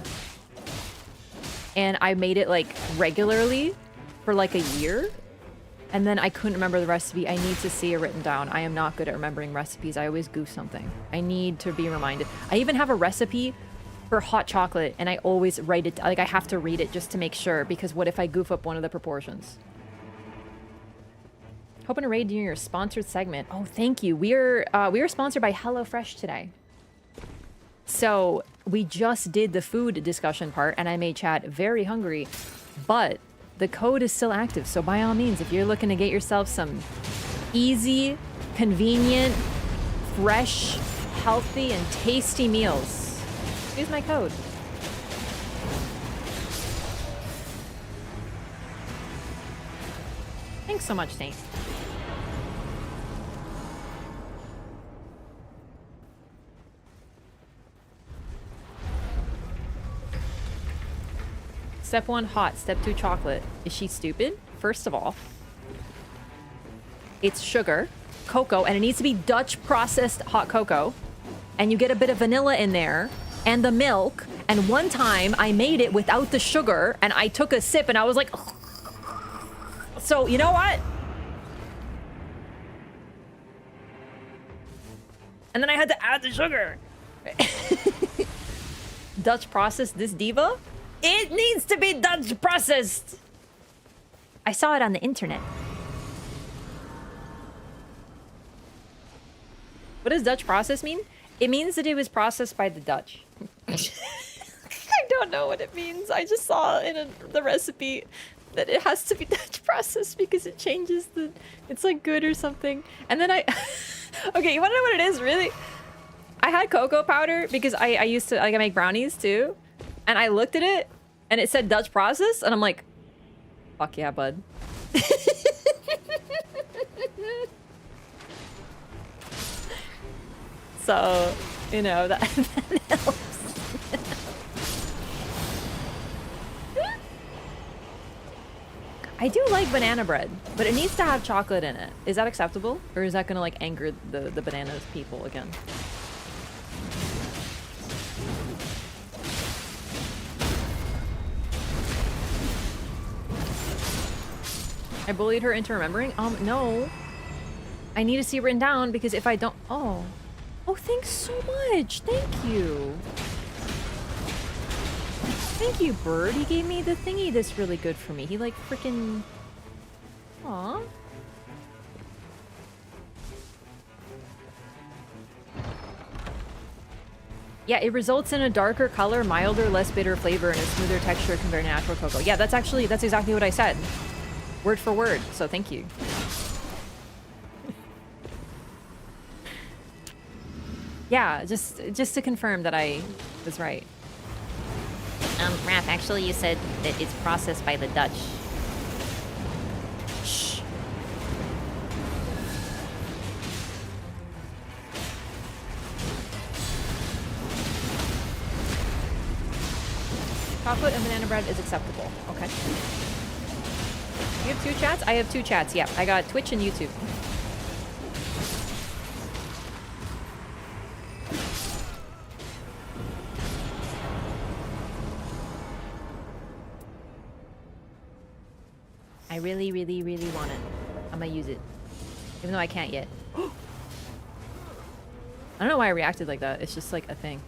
And I made it like regularly for like a year. And then I couldn't remember the recipe. I need to see it written down. I am not good at remembering recipes. I always goof something. I need to be reminded. I even have a recipe for hot chocolate and I always write it. Like I have to read it just to make sure because what if I goof up one of the proportions? Hoping to raid during your sponsored segment. Oh, thank you. We are sponsored by HelloFresh today. So we just did the food discussion part and I made chat very hungry, but the code is still active. So by all means, if you're looking to get yourself some easy, convenient, fresh, healthy, and tasty meals, use my code. Thanks so much, Saint. Step 1, hot. Step 2, chocolate. Is she stupid? First of all, it's sugar, cocoa, and it needs to be Dutch processed hot cocoa. And you get a bit of vanilla in there, and the milk. And one time, I made it without the sugar, and I took a sip, and I was like... So, you know what? And then I had to add the sugar. Dutch processed this diva? It needs to be Dutch processed. I saw it on the internet. What does Dutch process mean? It means that it was processed by the Dutch. I don't know what it means. I just saw in the recipe that it has to be Dutch processed because it changes the... It's like good or something. And then I... Okay, you want to know what it is, really? I had cocoa powder because I used to... Like, I make brownies, too. And I looked at it, and it said Dutch process, and I'm like... Fuck yeah, bud. So, you know, that helps. I do like banana bread, but it needs to have chocolate in it. Is that acceptable? Or is that gonna like anger the bananas people again? I bullied her into remembering? No. I need to see it written down because if I don't... Oh, thanks so much. Thank you. Thank you, Bird. He gave me the thingy that's really good for me. He like freaking... Aw. Yeah, it results in a darker color, milder, less bitter flavor, and a smoother texture compared to natural cocoa. Yeah, that's exactly what I said. Word for word, so thank you. Yeah, just to confirm that I was right. Wraff, actually you said that it's processed by the Dutch. Shh. Chocolate and banana bread is acceptable. Okay. You have 2 chats? I have 2 chats, yeah. I got Twitch and YouTube. I really, really, really want it. I'm gonna use it. Even though I can't yet. I don't know why I reacted like that. It's just like a thing.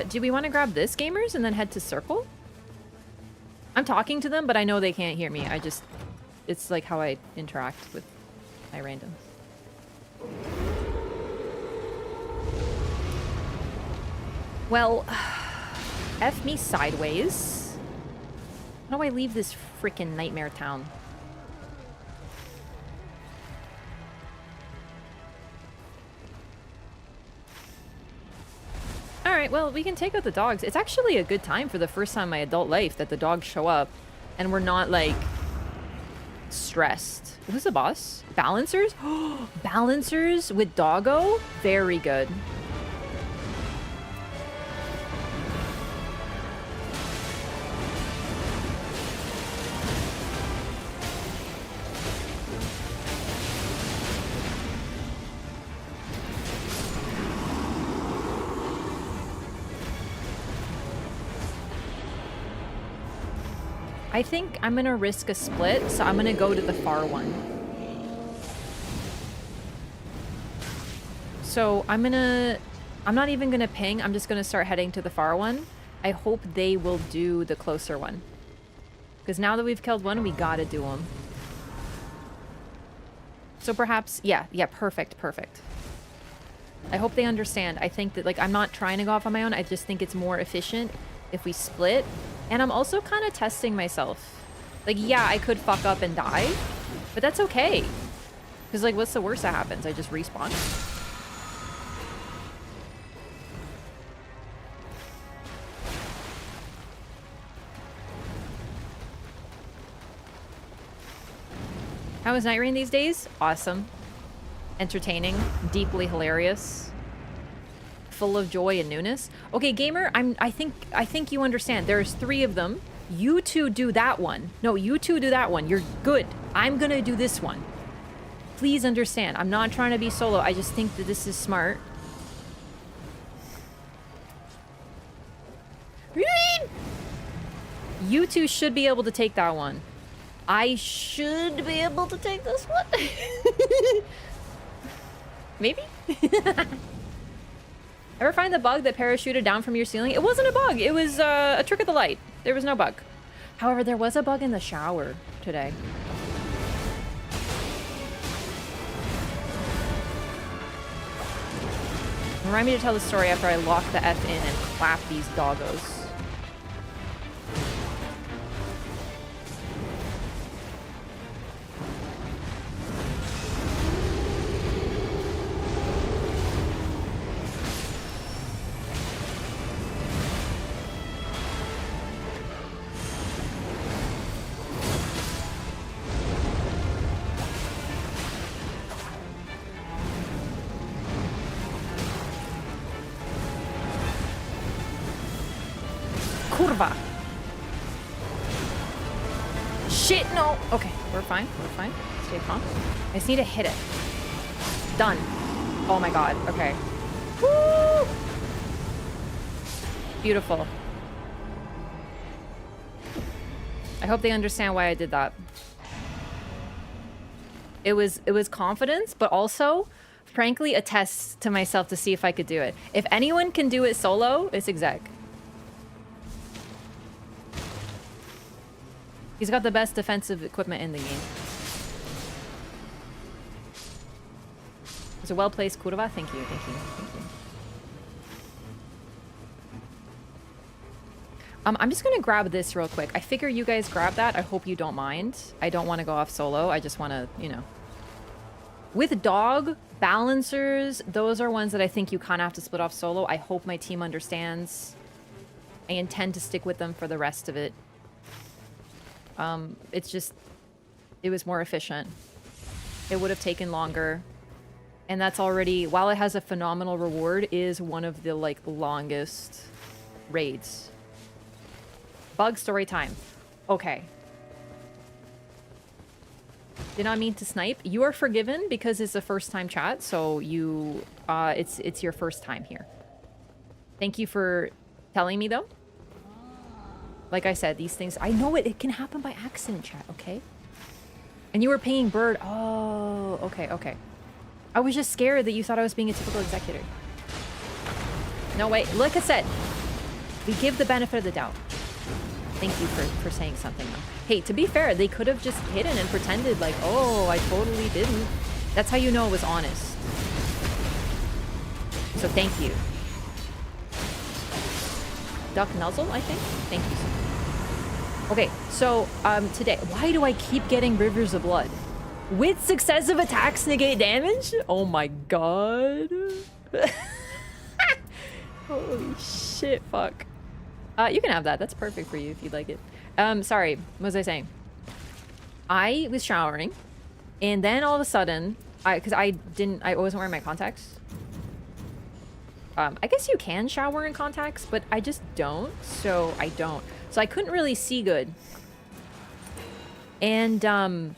Do we want to grab this, gamers, and then head to Circle? I'm talking to them, but I know they can't hear me. It's like how I interact with my randoms. Well, F me sideways. How do I leave this freaking nightmare town? Alright, well, we can take out the dogs. It's actually a good time for the first time in my adult life that the dogs show up and we're not, like, stressed. Who's the boss? Balancers? Balancers with doggo? Very good. I think I'm gonna risk a split, so I'm gonna go to the far one. So I'm not even gonna ping, I'm just gonna start heading to the far one. I hope they will do the closer one. Because now that we've killed one, we gotta do them. So perhaps, yeah, perfect. I hope they understand. I think that, like, I'm not trying to go off on my own, I just think it's more efficient if we split. And I'm also kind of testing myself. Like, yeah, I could fuck up and die, but that's okay. Because, like, what's the worst that happens? I just respawn. How is Nightreign these days? Awesome. Entertaining. Deeply hilarious. Full of joy and newness. Okay, gamer, I think you understand. There's 3 of them. You 2 do that one. No, you 2 do that one. You're good. I'm gonna do this one. Please understand. I'm not trying to be solo. I just think that this is smart. You 2 should be able to take that one. I should be able to take this one. Maybe? Ever find the bug that parachuted down from your ceiling? It wasn't a bug. It was a trick of the light. There was no bug. However, there was a bug in the shower today. Remind me to tell the story after I lock the F in and clap these doggos. Kurva. Shit, no. Okay, we're fine. We're fine. Stay calm. I just need to hit it. Done. Oh my god. Okay. Woo! Beautiful. I hope they understand why I did that. It was confidence, but also, frankly, a test to myself to see if I could do it. If anyone can do it solo, it's Exec. He's got the best defensive equipment in the game. It's a well-placed Kurva. Thank you, thank you, thank you. I'm just gonna grab this real quick. I figure you guys grab that. I hope you don't mind. I don't want to go off solo. I just want to, you know. With dog, balancers, those are ones that I think you kind of have to split off solo. I hope my team understands. I intend to stick with them for the rest of it. It's just, it was more efficient. It would have taken longer. And that's already, while it has a phenomenal reward, is one of the, like, longest raids. Bug story time. Okay. Did not mean to snipe. You are forgiven because it's a first time chat, so you, it's your first time here. Thank you for telling me, though. Like I said, these things, I know it can happen by accident, chat, okay? And you were paying Bird. Oh, okay, okay. I was just scared that you thought I was being a typical executor. No, wait, like I said, we give the benefit of the doubt. Thank you for saying something, though. Hey, to be fair, they could have just hidden and pretended like, oh, I totally didn't. That's how you know it was honest. So thank you. Duck Nuzzle, I think? Thank you so much. Okay, so today, why do I keep getting Rivers of Blood? With successive attacks negate damage? Oh my god. Holy shit, fuck. You can have that. That's perfect for you if you'd like it. Sorry, what was I saying? I was showering, and then all of a sudden, because I wasn't wearing my contacts. I guess you can shower in contacts, but I just don't, so I don't. So I couldn't really see good. And, I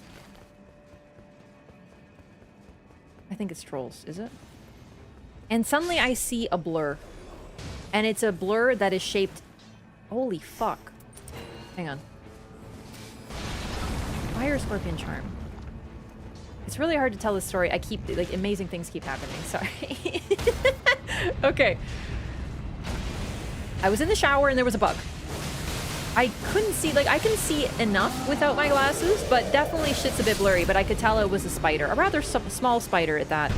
think it's trolls, is it? And suddenly I see a blur. And it's a blur that is shaped... Holy fuck. Hang on. Fire Scorpion Charm. It's really hard to tell the story. I keep... Like, amazing things keep happening. Sorry. Okay. I was in the shower and there was a bug. I couldn't see... Like, I can see enough without my glasses, but definitely shit's a bit blurry. But I could tell it was a spider. A rather small spider at that.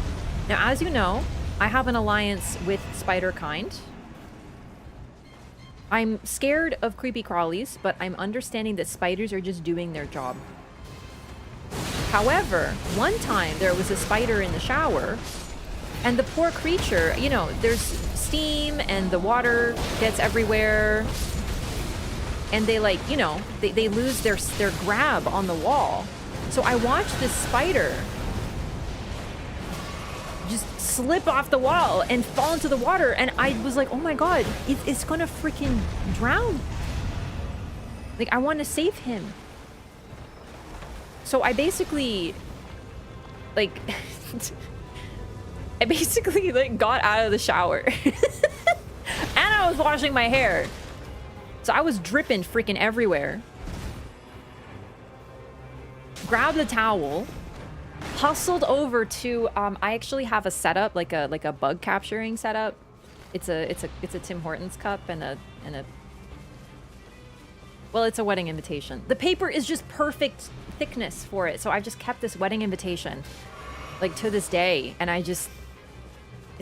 Now, as you know, I have an alliance with spider kind. I'm scared of creepy crawlies, but I'm understanding that spiders are just doing their job. However, one time there was a spider in the shower, and the poor creature, you know, there's steam and the water gets everywhere, and they, like, you know, they lose their grab on the wall. So I watched this spider just slip off the wall and fall into the water, and I was like, oh my god, it's gonna freaking drown. Like, I want to save him. So I basically, like, like, got out of the shower. And I was washing my hair. So I was dripping freaking everywhere. Grabbed the towel. Hustled over to I actually have a setup, like a bug capturing setup. It's a Tim Hortons cup and a well, it's a wedding invitation. The paper is just perfect thickness for it, so I've just kept this wedding invitation like to this day, and it's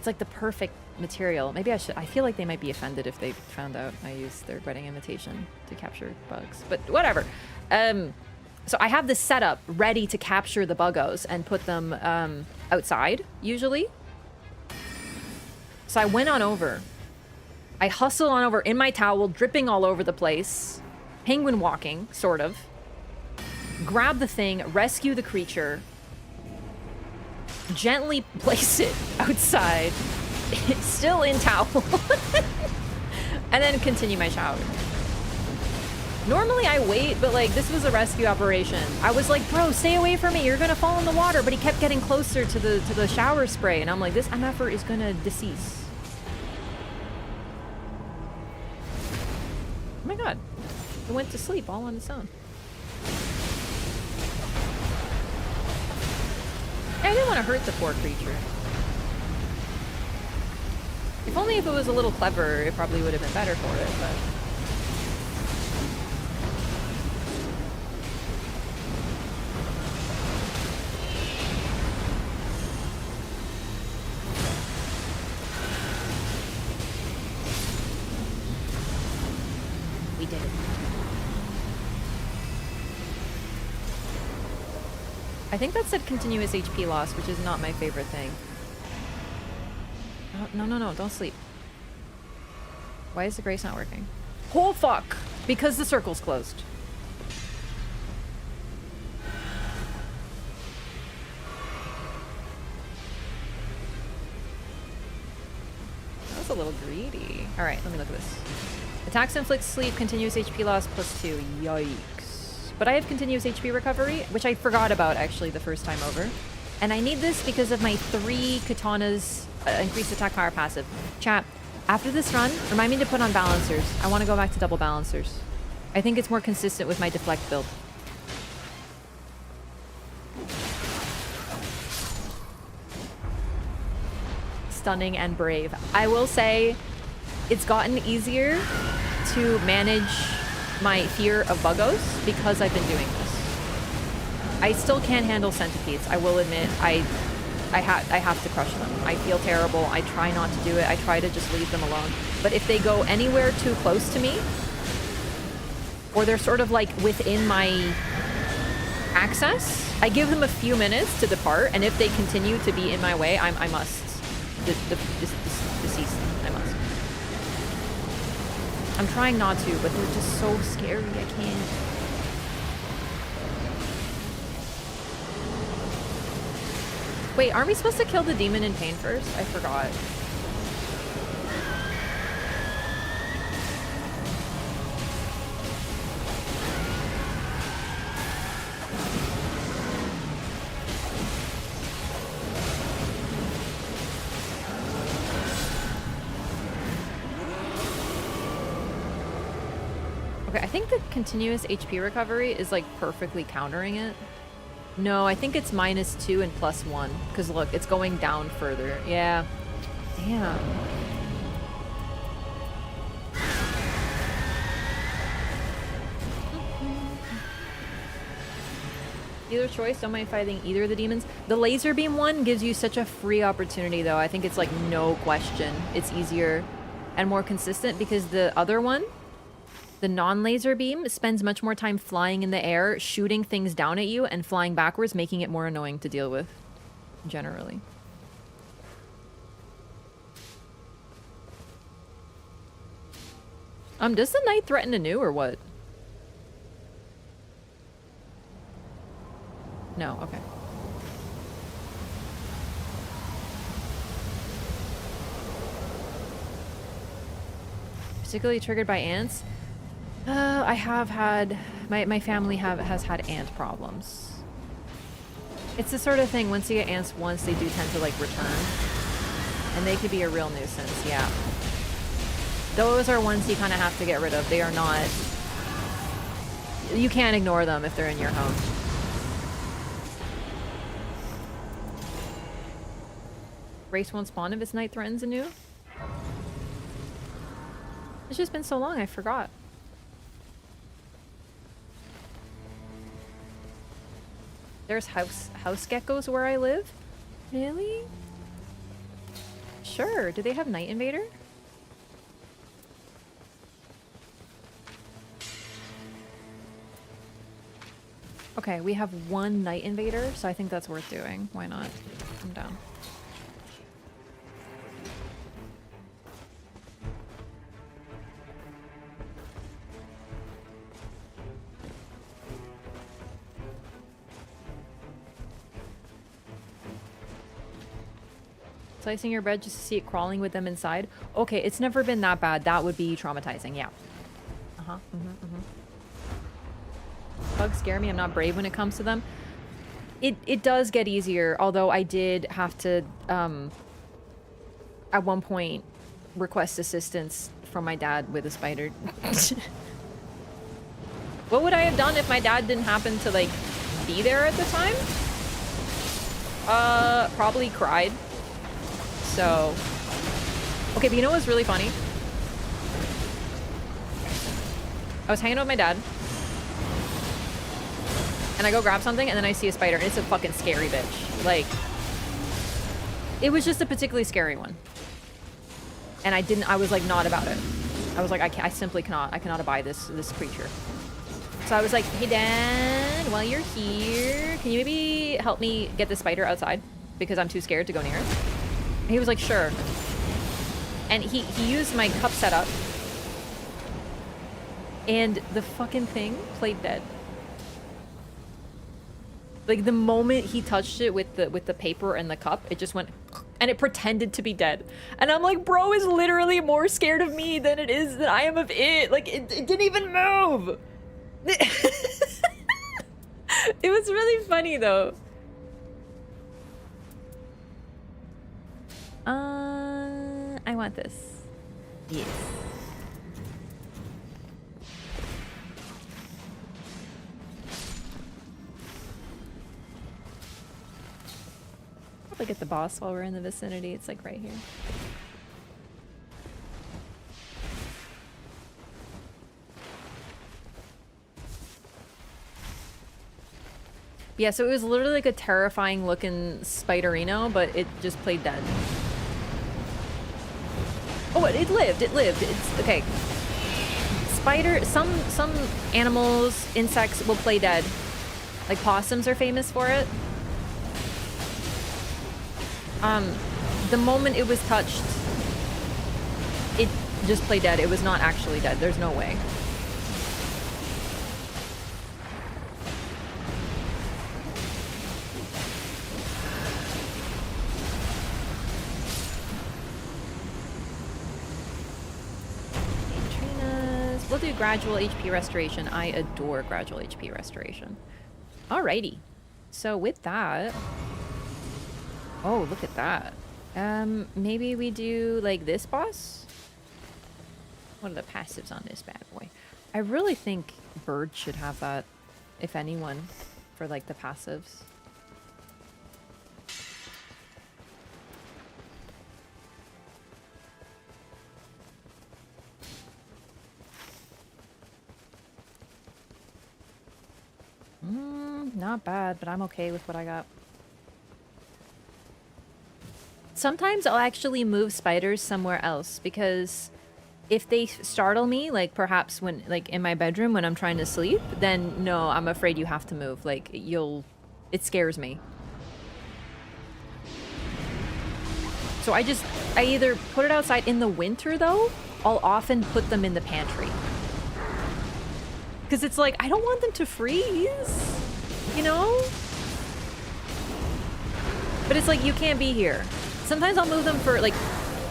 like the perfect material. Maybe I should. I feel like they might be offended if they found out I used their wedding invitation to capture bugs. But whatever. So I have this setup ready to capture the buggos and put them outside, usually. So I went on over. I hustle on over in my towel, dripping all over the place. Penguin walking, sort of. Grab the thing, rescue the creature. Gently place it outside. Still in towel. And then continue my shower. Normally I wait, but like this was a rescue operation. I was like, bro, stay away from me. You're gonna fall in the water. But he kept getting closer to the shower spray. And I'm like, this MFer is gonna decease. Oh my god. It went to sleep all on its own. I didn't want to hurt the poor creature. If only if it was a little clever, it probably would have been better for it, but... We did it. I think that said continuous HP loss, which is not my favorite thing. Oh, no, don't sleep. Why is the grace not working? Oh, fuck! Because the circle's closed. That was a little greedy. Alright, let me look at this. Attacks inflict sleep, continuous HP loss +2. Yikes. But I have continuous HP recovery, which I forgot about actually the first time over. And I need this because of my 3 katanas increased attack power passive. Chat, after this run, remind me to put on balancers. I want to go back to double balancers. I think it's more consistent with my deflect build. Stunning and brave. I will say it's gotten easier to manage my fear of buggos because I've been doing this. I still can't handle centipedes. I will admit, I have to crush them. I feel terrible. I try not to do it. I try to just leave them alone. But if they go anywhere too close to me, or they're sort of like within my access, I give them a few minutes to depart. And if they continue to be in my way, I must decease them. I must. I'm trying not to, but they're just so scary. I can't. Wait, aren't we supposed to kill the demon in pain first? I forgot. Okay, I think the continuous HP recovery is like perfectly countering it. No, I think it's -2 and +1. Because look, it's going down further. Yeah. Damn. Either choice, don't mind fighting either of the demons. The laser beam one gives you such a free opportunity though. I think it's like no question. It's easier and more consistent because the other one, the non-laser beam, spends much more time flying in the air, shooting things down at you and flying backwards, making it more annoying to deal with, generally. Does the knight threaten anew or what? No, okay. Particularly triggered by ants? I have had... My family has had ant problems. It's the sort of thing, once you get ants once, they do tend to, like, return. And they could be a real nuisance, yeah. Those are ones you kind of have to get rid of. They are not... You can't ignore them if they're in your home. Race won't spawn if its night threatens anew? It's just been so long, I forgot. There's house geckos where I live? Really? Sure. Do they have Night Invader? Okay, we have one Night Invader, so I think that's worth doing. Why not? I'm down. Slicing your bread just to see it crawling with them inside. Okay, it's never been that bad. That would be traumatizing, yeah. Uh-huh, Bugs scare me. I'm not brave when it comes to them. It does get easier, although I did have to, at one point, request assistance from my dad with a spider. What would I have done if my dad didn't happen to, like, be there at the time? Probably cried. So... Okay, but you know what's really funny? I was hanging out with my dad. And I go grab something, and then I see a spider, and it's a fucking scary bitch. Like, it was just a particularly scary one. And I was like, not about it. I was like, I simply cannot, I cannot abide this creature. So I was like, hey Dad, while you're here, can you maybe help me get this spider outside? Because I'm too scared to go near it. And he was like, sure. And he used my cup setup. And the fucking thing played dead. Like, the moment he touched it with the paper and the cup, it just went, and it pretended to be dead. And I'm like, bro is literally more scared of me than I am of it. Like, it didn't even move. It was really funny, though. I want this. Yes. Look at the boss while we're in the vicinity. It's like right here. Yeah, so it was literally like a terrifying looking spiderino, but it just played dead. Oh, it lived. It lived. It's okay. Some animals, insects will play dead. Like possums are famous for it. The moment it was touched, it just played dead. It was not actually dead. There's no way. Neutrinos. We'll do gradual HP restoration. I adore gradual HP restoration. Alrighty. So with that... Oh, look at that. Maybe we do, like, this boss? What are the passives on this bad boy? I really think Bird should have that, if anyone, for, like, the passives. Not bad, but I'm okay with what I got. Sometimes I'll actually move spiders somewhere else because if they startle me, like perhaps when, like in my bedroom when I'm trying to sleep, then no, I'm afraid you have to move. Like it scares me. So I either put it outside. In the winter though, I'll often put them in the pantry. Because it's like, I don't want them to freeze, you know? But it's like, you can't be here. Sometimes I'll move them for, like,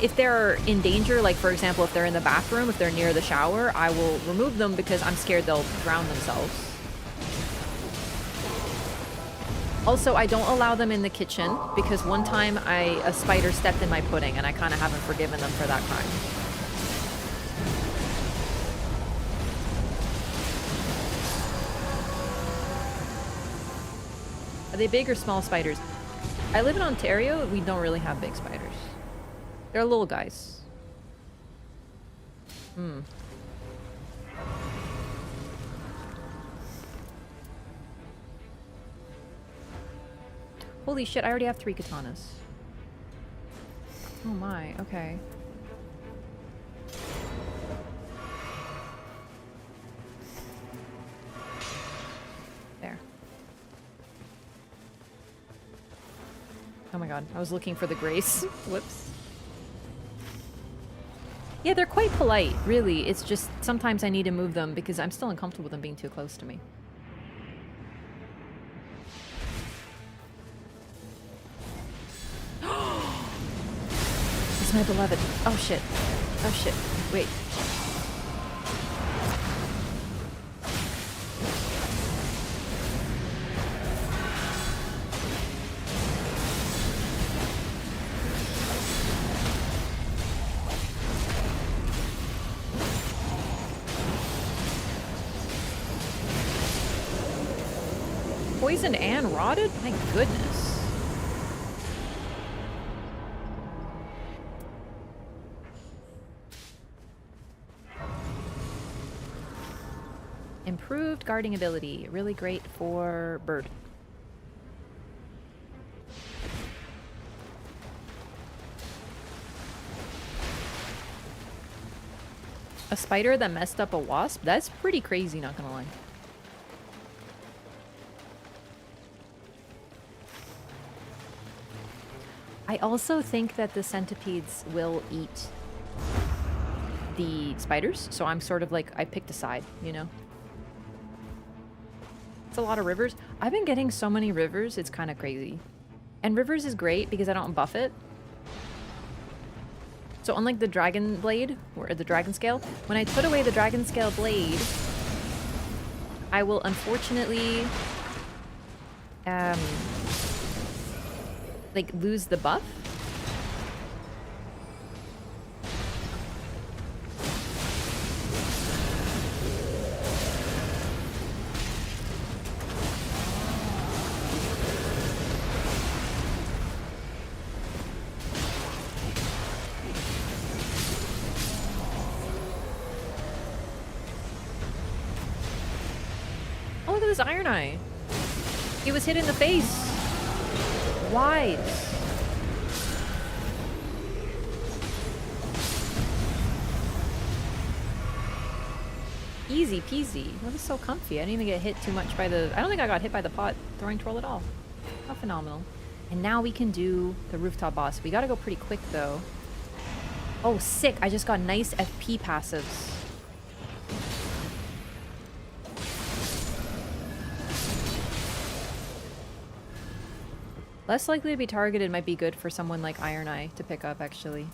if they're in danger, like, for example, if they're in the bathroom, if they're near the shower, I will remove them because I'm scared they'll drown themselves. Also, I don't allow them in the kitchen because one time a spider stepped in my pudding and I kind of haven't forgiven them for that crime. Are they big or small spiders? I live in Ontario, we don't really have big spiders. They're little guys. Holy shit, I already have 3 katanas. Oh my, okay. There. Oh my god, I was looking for the grace. Whoops. Yeah, they're quite polite, really. It's just sometimes I need to move them because I'm still uncomfortable with them being too close to me. It's my beloved. Oh shit. Oh shit. Wait. Poisoned and rotted? My goodness. Improved guarding ability. Really great for bird. A spider that messed up a wasp? That's pretty crazy, not gonna lie. I also think that the centipedes will eat the spiders, so I'm sort of like, I picked a side, you know? It's a lot of rivers. I've been getting so many rivers, it's kind of crazy. And rivers is great because I don't buff it. So unlike the dragon blade, or the dragon scale, when I put away the dragon scale blade, I will unfortunately like lose the buff. Oh, look at this Iron Eye. He was hit in the face. Why? Easy peasy. That was so comfy. I didn't even get hit too much by the... I don't think I got hit by the pot throwing twirl at all. How phenomenal. And now we can do the rooftop boss. We gotta go pretty quick though. Oh, sick. I just got nice FP passives. Less likely to be targeted might be good for someone like Iron Eye to pick up, actually.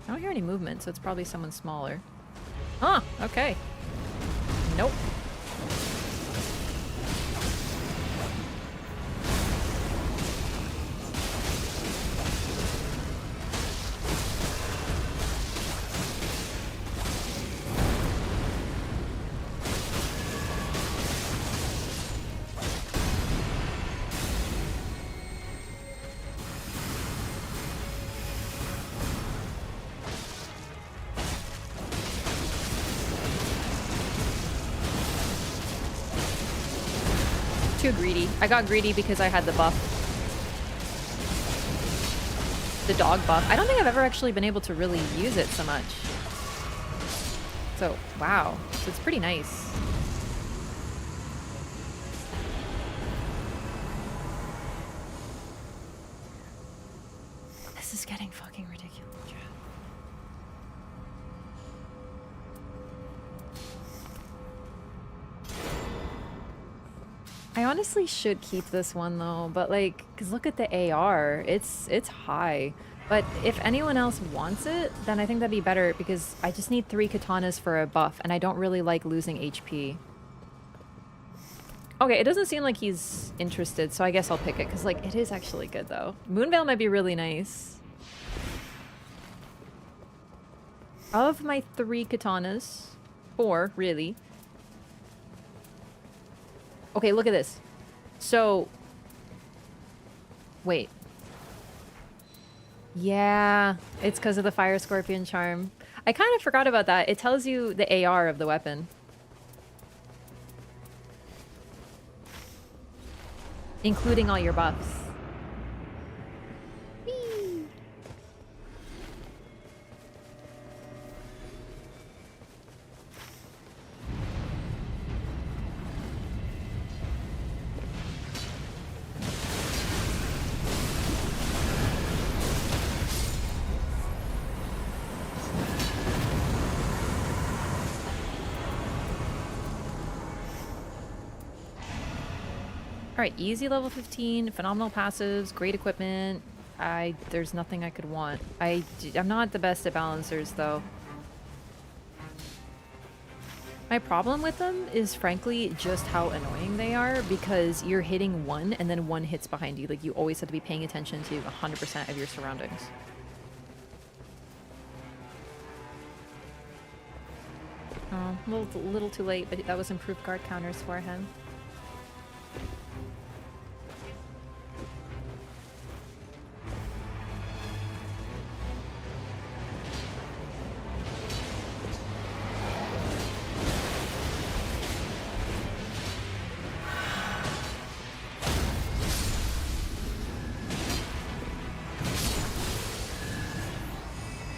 I don't hear any movement, so it's probably someone smaller. Huh, okay. Nope. Too greedy. I got greedy because I had the buff. The dog buff. I don't think I've ever actually been able to really use it so much. So, wow. So it's pretty nice. This is getting fucking ridiculous. I honestly should keep this one though, but like, cause look at the AR, it's high. But if anyone else wants it, then I think that'd be better because I just need 3 katanas for a buff and I don't really like losing HP. Okay, it doesn't seem like he's interested, so I guess I'll pick it because like, it is actually good though. Moonveil might be really nice. Of my 3 katanas, 4 really. Okay, look at this. So, wait. Yeah, it's because of the fire scorpion charm. I kind of forgot about that. It tells you the AR of the weapon. Including all your buffs. Whee! Alright, easy level 15, phenomenal passives, great equipment. There's nothing I could want. I'm not the best at balancers, though. My problem with them is, frankly, just how annoying they are, because you're hitting one, and then one hits behind you. Like, you always have to be paying attention to 100% of your surroundings. Oh, a little too late, but that was improved guard counters for him.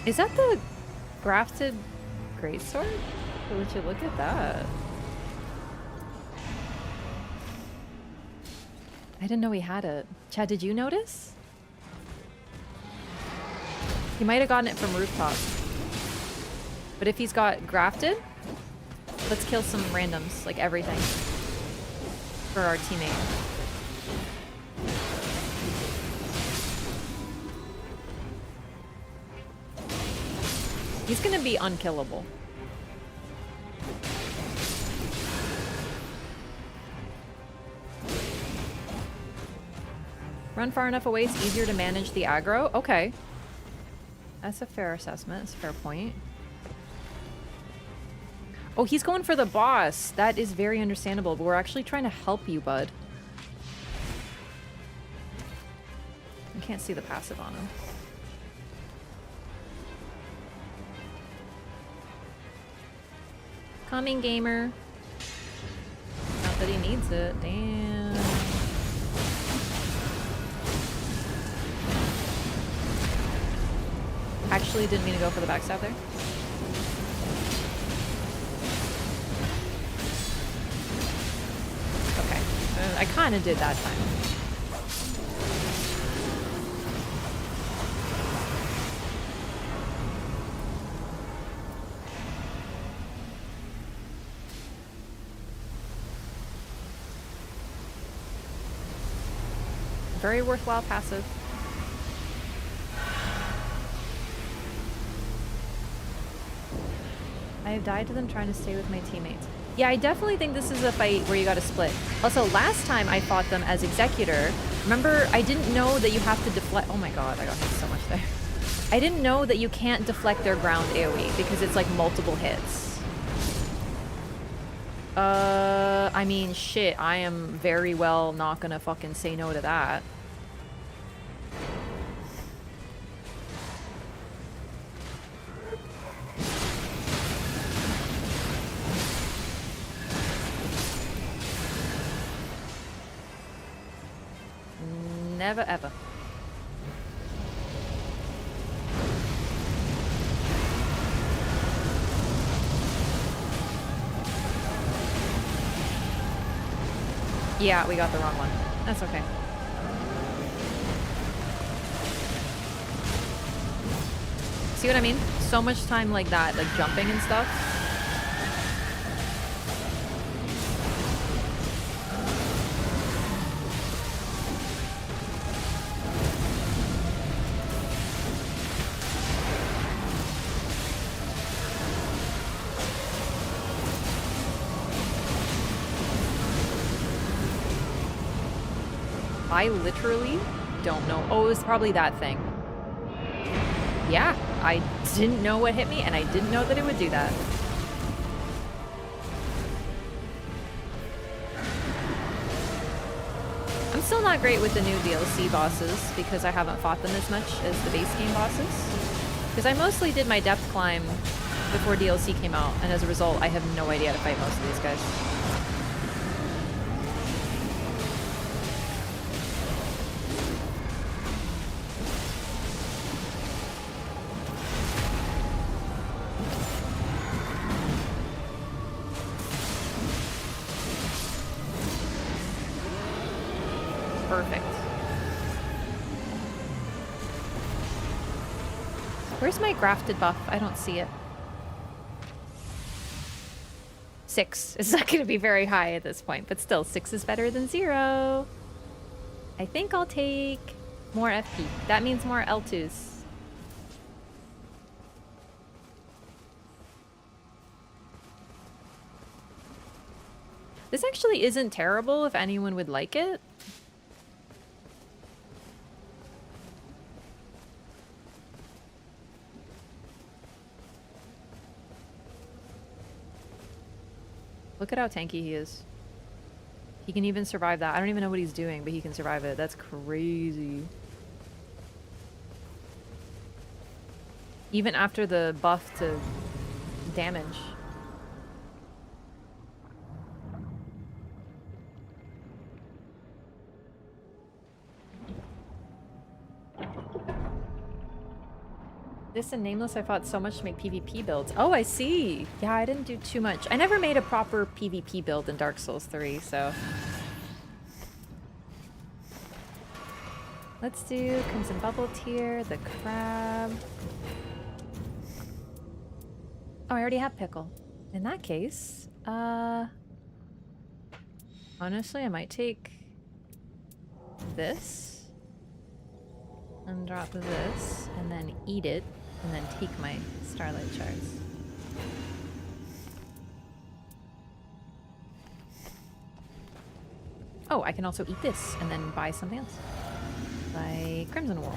Is that the grafted greatsword? Would you look at that? I didn't know he had it. Chad, did you notice? He might have gotten it from rooftop. But if he's got grafted, let's kill some randoms, like everything. For our teammate. He's gonna be unkillable. Run far enough away, it's easier to manage the aggro. Okay. That's a fair assessment. That's a fair point. Oh, he's going for the boss. That is very understandable, but we're actually trying to help you, bud. I can't see the passive on him. Coming, gamer. Not that he needs it. Damn. Actually, didn't mean to go for the backstab there. Okay. I kind of did that time. Very worthwhile passive. I have died to them trying to stay with my teammates. Yeah, I definitely think this is a fight where you gotta split. Also, last time I fought them as Executor, remember, I didn't know that you have to deflect— oh my god, I got hit so much there. I didn't know that you can't deflect their ground AoE because it's like multiple hits. I mean, shit, I am very well not gonna fucking say no to that. Never ever. Yeah, we got the wrong one. That's okay. See what I mean? So much time like that, like jumping and stuff. I literally don't know. Oh, it was probably that thing. Yeah, I didn't know what hit me, and I didn't know that it would do that. I'm still not great with the new DLC bosses because I haven't fought them as much as the base game bosses. Because I mostly did my depth climb before DLC came out, and as a result, I have no idea how to fight most of these guys. Perfect. Where's my grafted buff? I don't see it. 6. It's not going to be very high at this point, but still, 6 is better than 0. I think I'll take more FP. That means more L2s. This actually isn't terrible if anyone would like it. Look at how tanky he is. He can even survive that. I don't even know what he's doing, but he can survive it. That's crazy. Even after the buff to damage. This and Nameless, I fought so much to make PvP builds. Oh, I see. Yeah, I didn't do too much. I never made a proper PvP build in Dark Souls 3, so... Let's do Crimson Bubble Tier, the Crab. Oh, I already have Pickle. In that case, honestly, I might take this and drop this and then eat it and then take my Starlight Shards. Oh, I can also eat this and then buy something else. Like Crimson Whirl.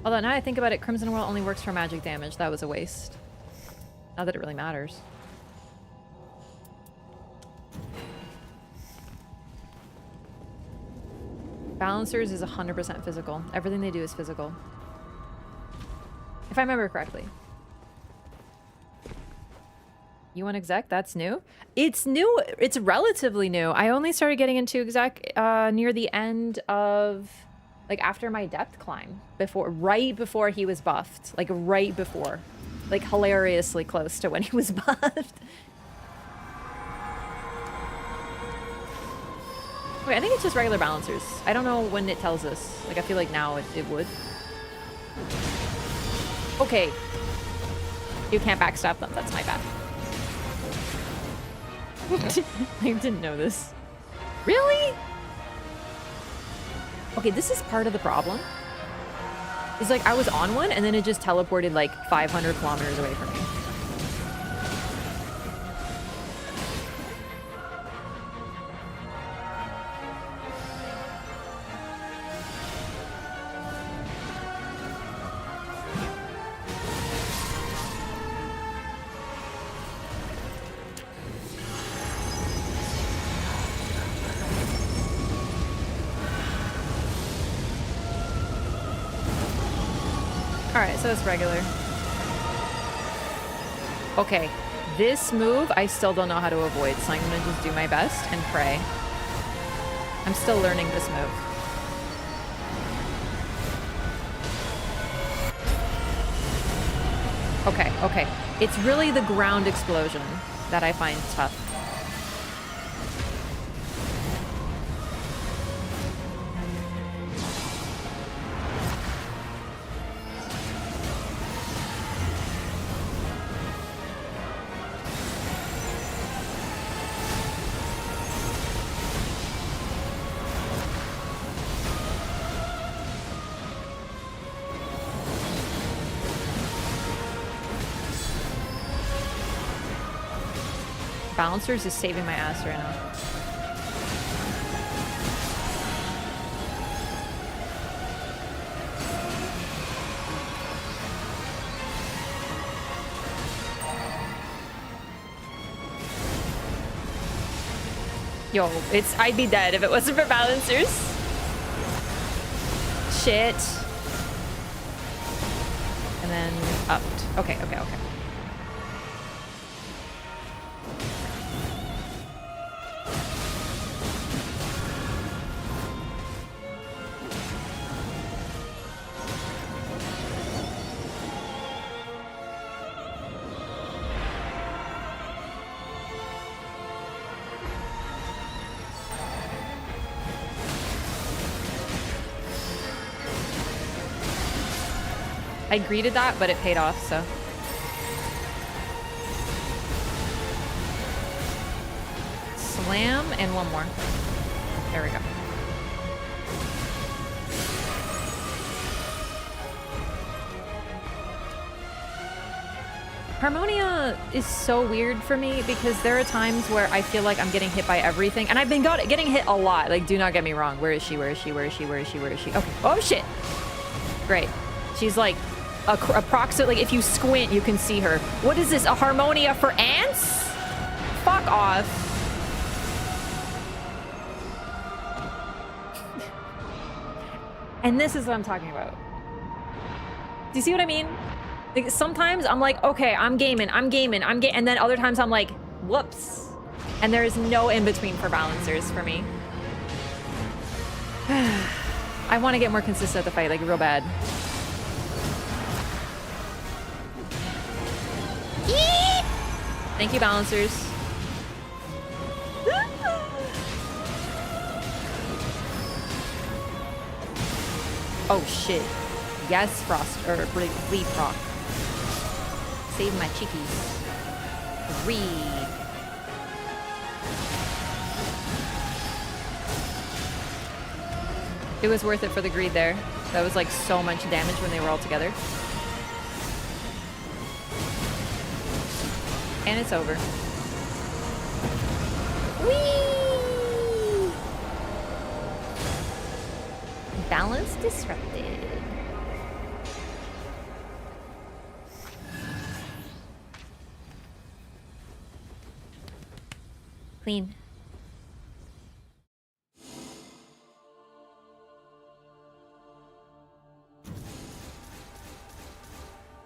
Although now I think about it, Crimson Whirl only works for magic damage. That was a waste. Not that it really matters. Balancers is 100% physical. Everything they do is physical. If I remember correctly. You want exec? That's new? It's new. It's relatively new. I only started getting into exec near the end of... Like after my depth climb. Right before he was buffed. Like right before. Like hilariously close to when he was buffed. Wait, I think it's just regular balancers. I don't know when it tells us. Like I feel like now it would. Okay. You can't backstab them. That's my bad. I didn't know this. Really? Okay, this is part of the problem. It's like I was on one and then it just teleported like 500 kilometers away from me. Alright, so it's regular. Okay, this move I still don't know how to avoid, so I'm gonna just do my best and pray. I'm still learning this move. Okay, okay. It's really the ground explosion that I find tough. Balancers is saving my ass right now. Yo, I'd be dead if it wasn't for balancers. shit. And then upped. Okay, okay, okay. I greeted that, but it paid off, so. Slam and one more. There we go. Harmonia is so weird for me because there are times where I feel like I'm getting hit by everything, and I've been getting hit a lot. Like, do not get me wrong. Where is she? Where is she? Where is she? Where is she? Where is she? Okay. Oh, shit. Great. She's like approximately, if you squint, you can see her. What is this? A Harmonia for ants? Fuck off. And this is what I'm talking about. Do you see what I mean? Like, sometimes I'm like, okay, I'm gaming, and then other times I'm like, whoops. And there's no in-between for balancers for me. I want to get more consistent at the fight, like real bad. Thank you, balancers. Oh shit. Yes, Frost, or Leaf Rock. Save my chickies. 3. It was worth it for the greed there. That was like so much damage when they were all together. And it's over. Whee! Balance disrupted. Clean.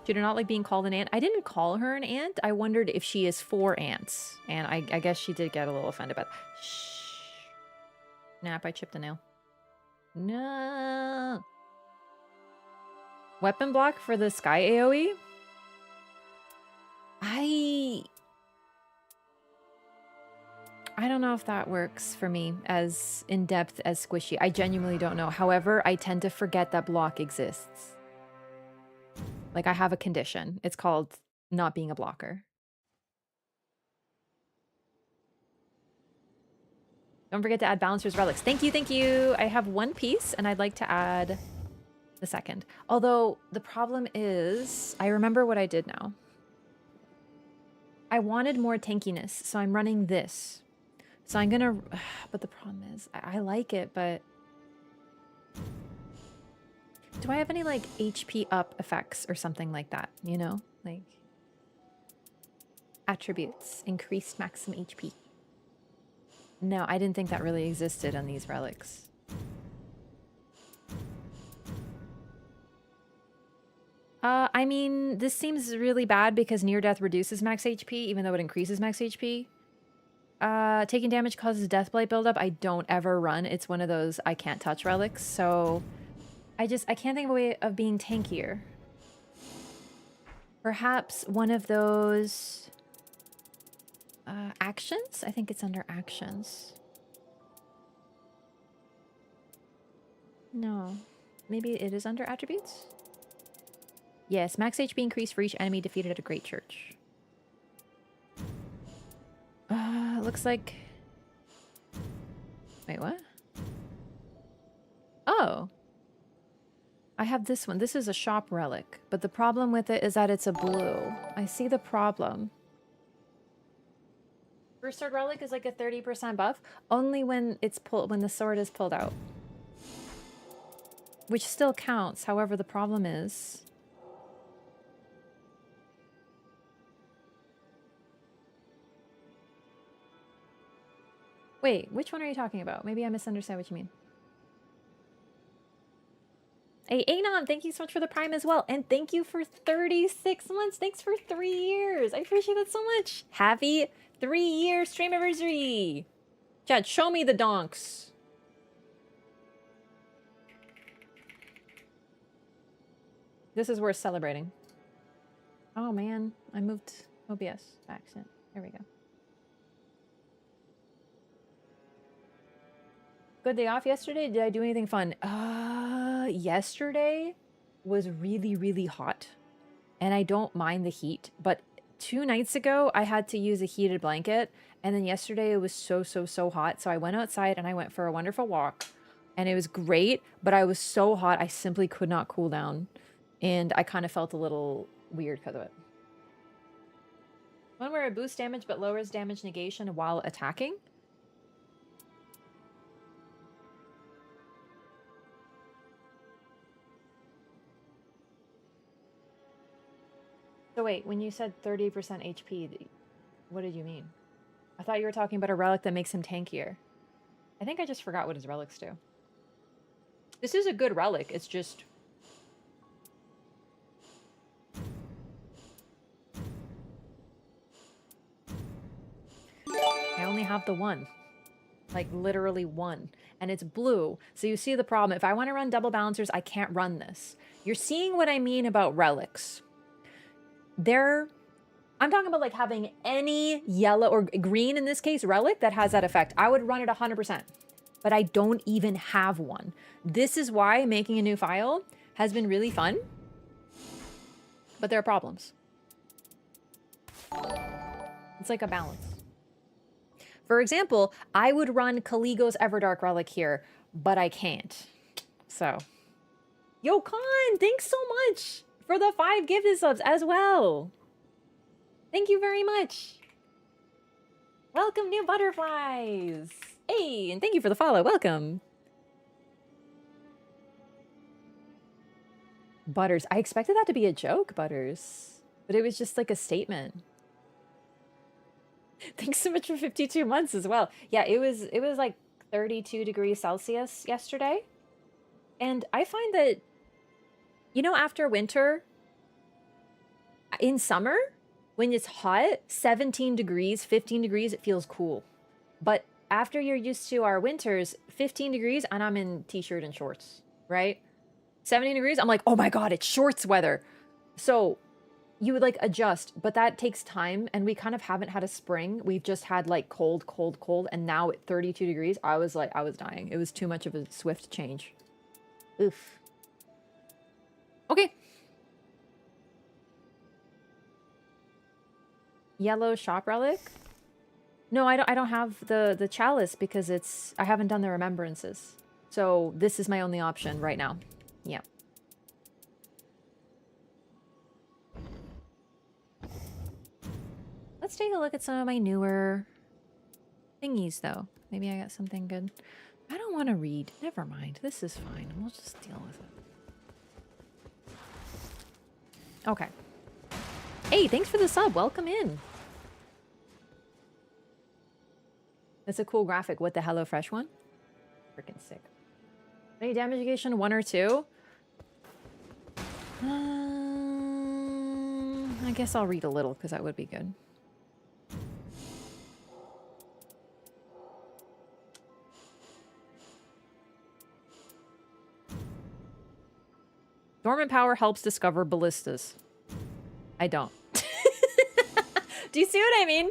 She did not like being called an ant. I didn't call her an ant. I wondered if she is for ants. And I guess she did get a little offended about that. Shh. Nap, I chipped a nail. No. Weapon block for the sky AoE? I don't know if that works for me as in-depth as squishy. I genuinely don't know. However, I tend to forget that block exists. Like, I have a condition. It's called not being a blocker. Don't forget to add Balancer's Relics. Thank you, thank you. I have one piece, and I'd like to add the second. Although, the problem is, I remember what I did now. I wanted more tankiness, so I'm running this. So I'm gonna... But the problem is, I like it, but... Do I have any, like, HP up effects or something like that, you know? Like... Attributes. Increased maximum HP. No, I didn't think that really existed on these relics. I mean, this seems really bad because near death reduces max HP, even though it increases max HP. Taking damage causes death blight buildup. I don't ever run. It's one of those I can't touch relics, so... I can't think of a way of being tankier. Perhaps one of those... actions? I think it's under actions. No. Maybe it is under attributes? Yes, max HP increase for each enemy defeated at a great church. Looks like... Wait, what? Oh. I have this one. This is a shop relic, but the problem with it is that it's a blue. I see the problem. First sword relic is like a 30% buff, only when it's when the sword is pulled out. Which still counts, however the problem is... Wait, which one are you talking about? Maybe I misunderstand what you mean. Hey, Anon, thank you so much for the Prime as well. And thank you for 36 months. Thanks for 3 years. I appreciate that so much. Happy 3-year stream anniversary. Chad, show me the donks. This is worth celebrating. Oh man, I moved OBS by accident. There we go. Good day off yesterday? Did I do anything fun? Yesterday was really, really hot. And I don't mind the heat. But 2 nights ago, I had to use a heated blanket. And then yesterday, it was so hot. So I went outside and I went for a wonderful walk. And it was great. But I was so hot, I simply could not cool down. And I kind of felt a little weird because of it. One where it boosts damage but lowers damage negation while attacking. So wait, when you said 30% HP, what did you mean? I thought you were talking about a relic that makes him tankier. I think I just forgot what his relics do. This is a good relic, it's just... I only have the one. Like, literally one. And it's blue. So you see the problem. If I want to run double balancers, I can't run this. You're seeing what I mean about relics. I'm talking about like having any yellow or green, in this case, relic that has that effect. I would run it 100%, but I don't even have one. This is why making a new file has been really fun, but there are problems. It's like a balance. For example, I would run Kaligo's Everdark relic here, but I can't. So, Yo Khan, thanks so much for the 5 gifted subs as well. Thank you very much. Welcome, new butterflies. Hey, and thank you for the follow. Welcome. Butters. I expected that to be a joke, Butters. But it was just like a statement. Thanks so much for 52 months as well. Yeah, it was like 32 degrees Celsius yesterday. And I find that, you know, after winter, in summer, when it's hot, 17 degrees, 15 degrees, it feels cool. But after you're used to our winters, 15 degrees, and I'm in t-shirt and shorts, right? 17 degrees, I'm like, oh my God, it's shorts weather. So you would like adjust, but that takes time. And we kind of haven't had a spring. We've just had like cold, cold, cold. And now at 32 degrees, I was dying. It was too much of a swift change. Oof. Okay. Yellow shop relic? No, I don't have the chalice because I haven't done the remembrances. So this is my only option right now. Yeah. Let's take a look at some of my newer thingies though. Maybe I got something good. I don't want to read. Never mind. This is fine. We'll just deal with it. Okay. Hey, thanks for the sub. Welcome in. That's a cool graphic. What, the HelloFresh one? Freaking sick. Any damage negation, 1 or 2? I guess I'll read a little because that would be good. Dormant power helps discover ballistas. I don't. Do you see what I mean?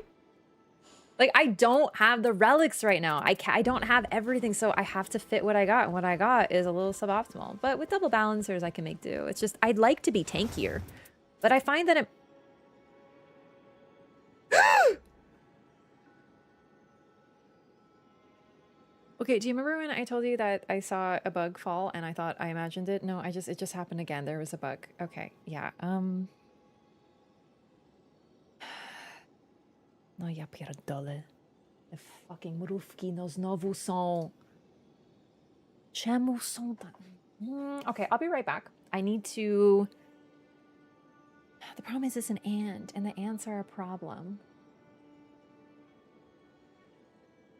Like, I don't have the relics right now. I don't have everything, so I have to fit what I got. And what I got is a little suboptimal. But with double balancers, I can make do. It's just, I'd like to be tankier. But I find that Okay, do you remember when I told you that I saw a bug fall and I thought I imagined it? No, it just happened again. There was a bug. Okay, yeah. No, ja pierdolę. Te fucking mrówki, no znowu są. Czemu są tak? Okay, I'll be right back. I need to... The problem is it's an ant, and the ants are a problem.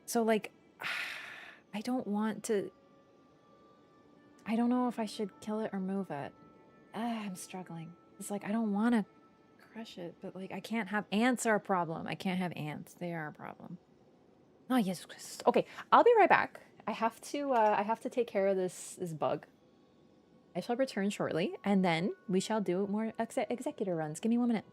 So, like, I don't want to... I don't know if I should kill it or move it. I'm struggling. It's like, I don't want to crush it, but like, I can't have ants are a problem. I can't have ants. They are a problem. Oh, yes. Okay, I'll be right back. I have to take care of this bug. I shall return shortly, and then we shall do more executor runs. Give me 1 minute.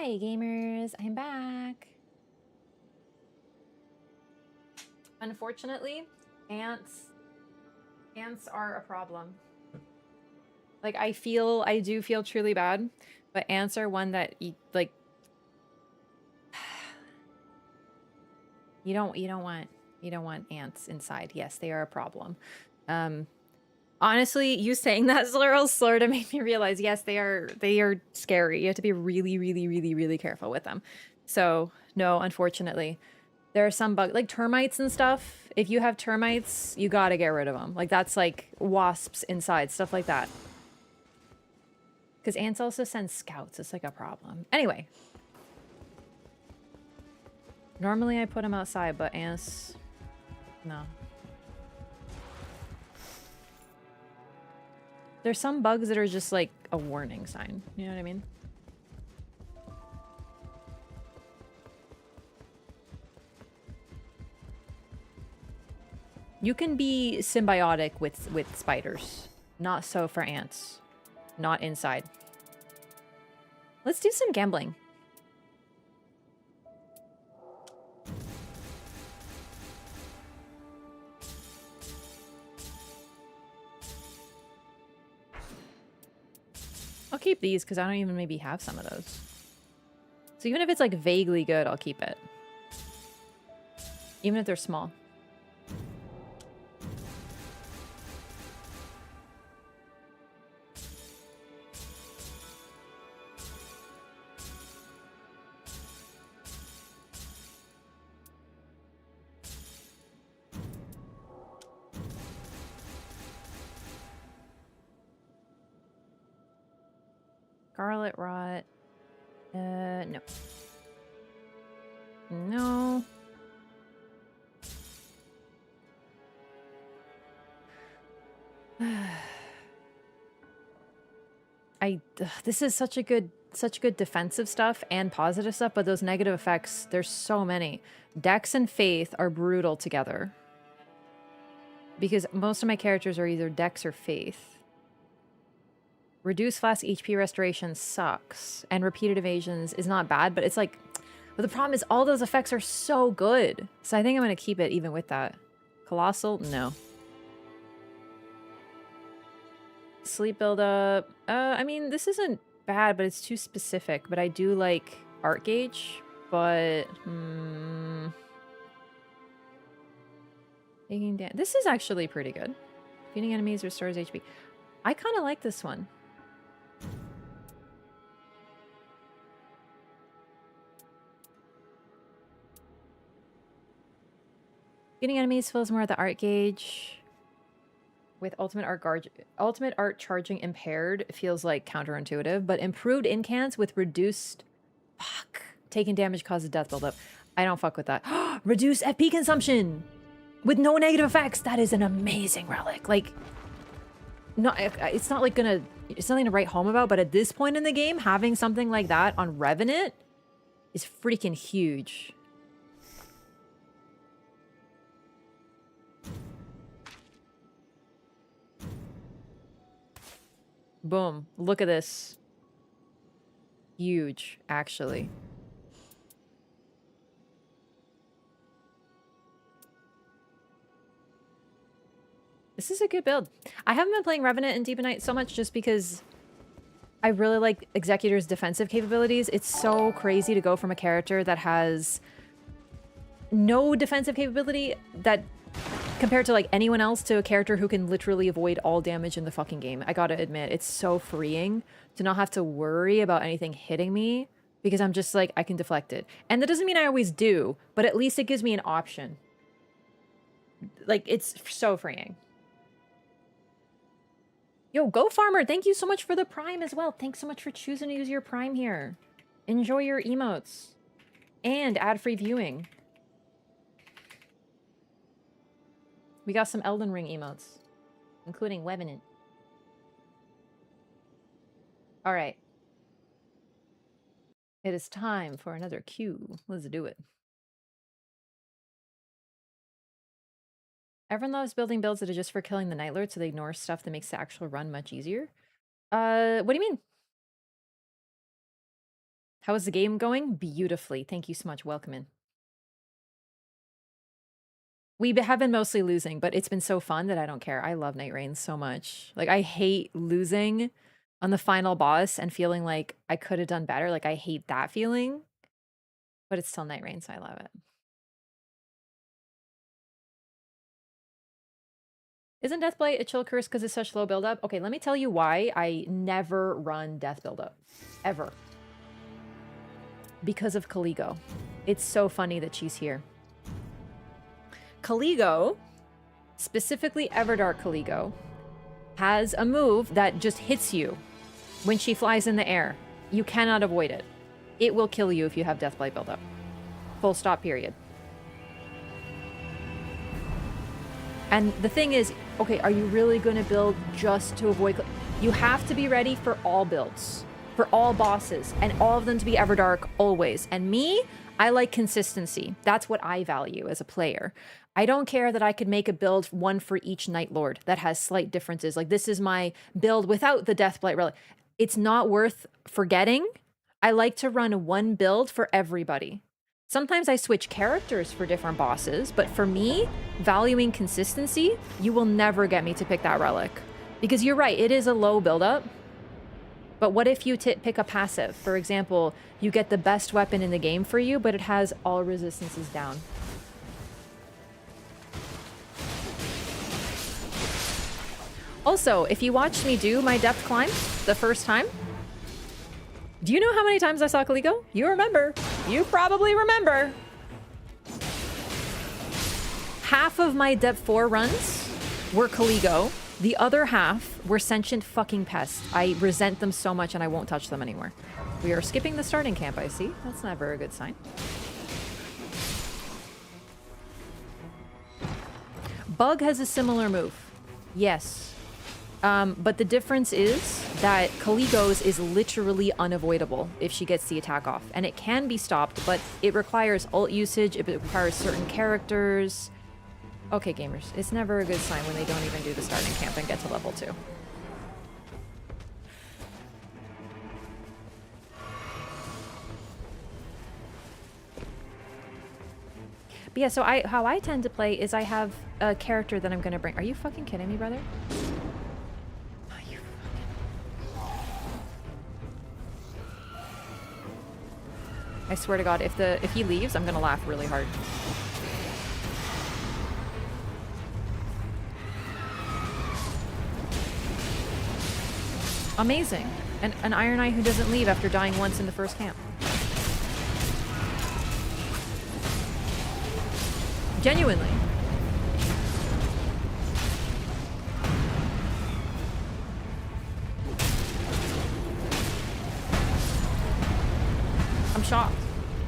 Hi, gamers. I'm back. Unfortunately, ants are a problem. Like, I do feel truly bad, but ants are one that you don't want ants inside. Yes, they are a problem. Honestly, you saying that slur to make me realize, yes, they are scary. You have to be really, really, really, really careful with them. So, no, unfortunately. There are some bugs, like termites and stuff. If you have termites, you gotta get rid of them. Like, that's like wasps inside, stuff like that. Because ants also send scouts. It's like a problem. Anyway. Normally I put them outside, but ants... No. There's some bugs that are just like a warning sign. You know what I mean? You can be symbiotic with spiders. Not so for ants. Not inside. Let's do some gambling. I'll keep these because I don't even maybe have some of those. So even if it's like vaguely good, I'll keep it. Even if they're small. Scarlet rot. No. This is such good defensive stuff and positive stuff, but those negative effects, there's so many. Dex and Faith are brutal together. Because most of my characters are either Dex or Faith. Reduce flask HP restoration sucks. And repeated evasions is not bad, but it's like... But the problem is all those effects are so good. So I think I'm going to keep it even with that. Colossal? No. Sleep buildup. I mean, this isn't bad, but it's too specific. But I do like Art Gauge. But... Taking damage. This is actually pretty good. Feeding enemies restores HP. I kind of like this one. Feeding enemies fills more of the art gauge. With ultimate art charging impaired feels like counterintuitive, but improved incants with reduced... Fuck. Taking damage causes death buildup. I don't fuck with that. Reduce FP consumption! With no negative effects! That is an amazing relic. Like... No, it's not like gonna... It's nothing to write home about, but at this point in the game, having something like that on Revenant is freaking huge. Boom. Look at this. Huge, actually. This is a good build. I haven't been playing Revenant and Deep Night so much just because I really like Executor's defensive capabilities. It's so crazy to go from a character that has no defensive capability that compared to like anyone else to a character who can literally avoid all damage in the fucking game. I gotta admit, it's so freeing to not have to worry about anything hitting me because I'm just like, I can deflect it. And that doesn't mean I always do, but at least it gives me an option. Like, it's so freeing. Yo, Go Farmer, thank you so much for the Prime as well. Thanks so much for choosing to use your Prime here. Enjoy your emotes. And ad-free viewing. We got some Elden Ring emotes, including Revenant. Alright. It is time for another queue. Let's do it. Everyone loves building builds that are just for killing the Night Lord, so they ignore stuff that makes the actual run much easier. What do you mean? How is the game going? Beautifully. Thank you so much. Welcome in. We have been mostly losing, but it's been so fun that I don't care. I love Nightreign so much. Like, I hate losing on the final boss and feeling like I could have done better. Like, I hate that feeling. But it's still Nightreign, so I love it. Isn't Deathblight a chill curse because it's such low buildup? Okay, let me tell you why I never run Death buildup. Ever. Because of Caligo. It's so funny that she's here. Caligo, specifically Everdark Caligo, has a move that just hits you when she flies in the air. You cannot avoid it. It will kill you if you have Deathblight buildup. Full stop, period. And the thing is, okay, are you really going to build just to avoid... You have to be ready for all builds, for all bosses, and all of them to be Everdark always. And me, I like consistency. That's what I value as a player. I don't care that I could make a build one for each Night Lord that has slight differences. Like, this is my build without the Deathblight relic. It's not worth forgetting. I like to run one build for everybody. Sometimes I switch characters for different bosses, but for me, valuing consistency, you will never get me to pick that relic. Because you're right, it is a low buildup. But what if you pick a passive? For example, you get the best weapon in the game for you, but it has all resistances down. Also, if you watched me do my depth climb the first time, do you know how many times I saw Caligo? You remember. You probably remember. Half of my depth 4 runs were Caligo. The other half were sentient fucking pests. I resent them so much and I won't touch them anymore. We are skipping the starting camp, I see. That's never a good sign. Bug has a similar move. Yes. But the difference is that Kaligo's is literally unavoidable if she gets the attack off. And it can be stopped, but it requires ult usage, it requires certain characters. Okay, gamers, it's never a good sign when they don't even do the starting camp and get to level 2. But yeah, so how I tend to play is I have a character that I'm gonna bring. Are you fucking kidding me, brother? Are you fucking... I swear to God, if he leaves, I'm gonna laugh really hard. Amazing. An Iron Eye who doesn't leave after dying once in the first camp. Genuinely. I'm shocked.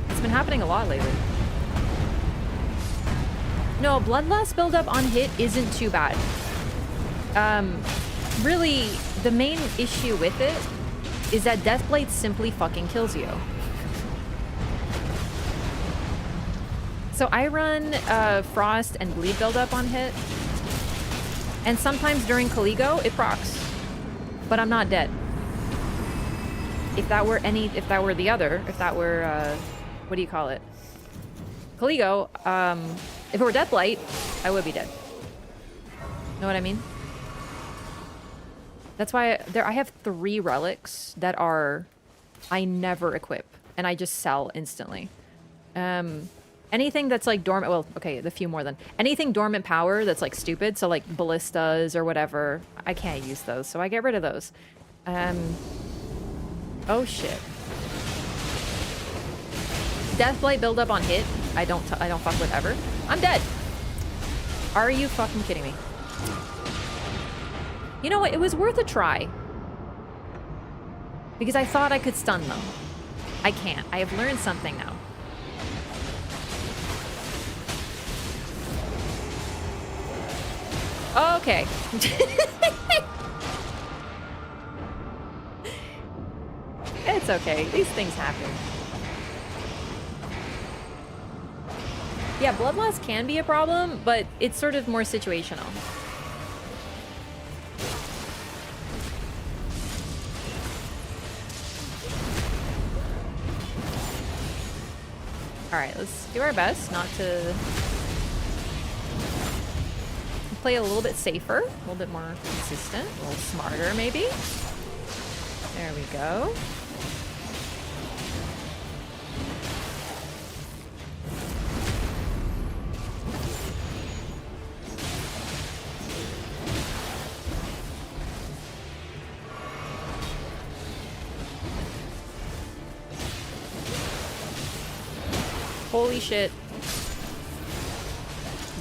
It's been happening a lot lately. No, Bloodlust buildup on hit isn't too bad. Really, the main issue with it is that Deathblade simply fucking kills you. So I run Frost and Bleed buildup on hit. And sometimes during Kaligo, it procs. But I'm not dead. If that were the other, if that were, what do you call it? Kaligo, if it were Deathblight, I would be dead. Know what I mean? That's why I have 3 relics that I never equip. And I just sell instantly. Anything that's like dormant, well, okay, the few more than. Anything dormant power that's like stupid, so like ballistas or whatever, I can't use those, so I get rid of those. Oh shit. Deathblight build up on hit, I don't fuck with ever. I'm dead. Are you fucking kidding me? You know what, it was worth a try. Because I thought I could stun them. I can't, I have learned something now. Okay. It's okay. These things happen. Yeah, blood loss can be a problem, but it's sort of more situational. Alright, let's do our best not to... play a little bit safer, a little bit more consistent, a little smarter maybe. There we go. Holy shit.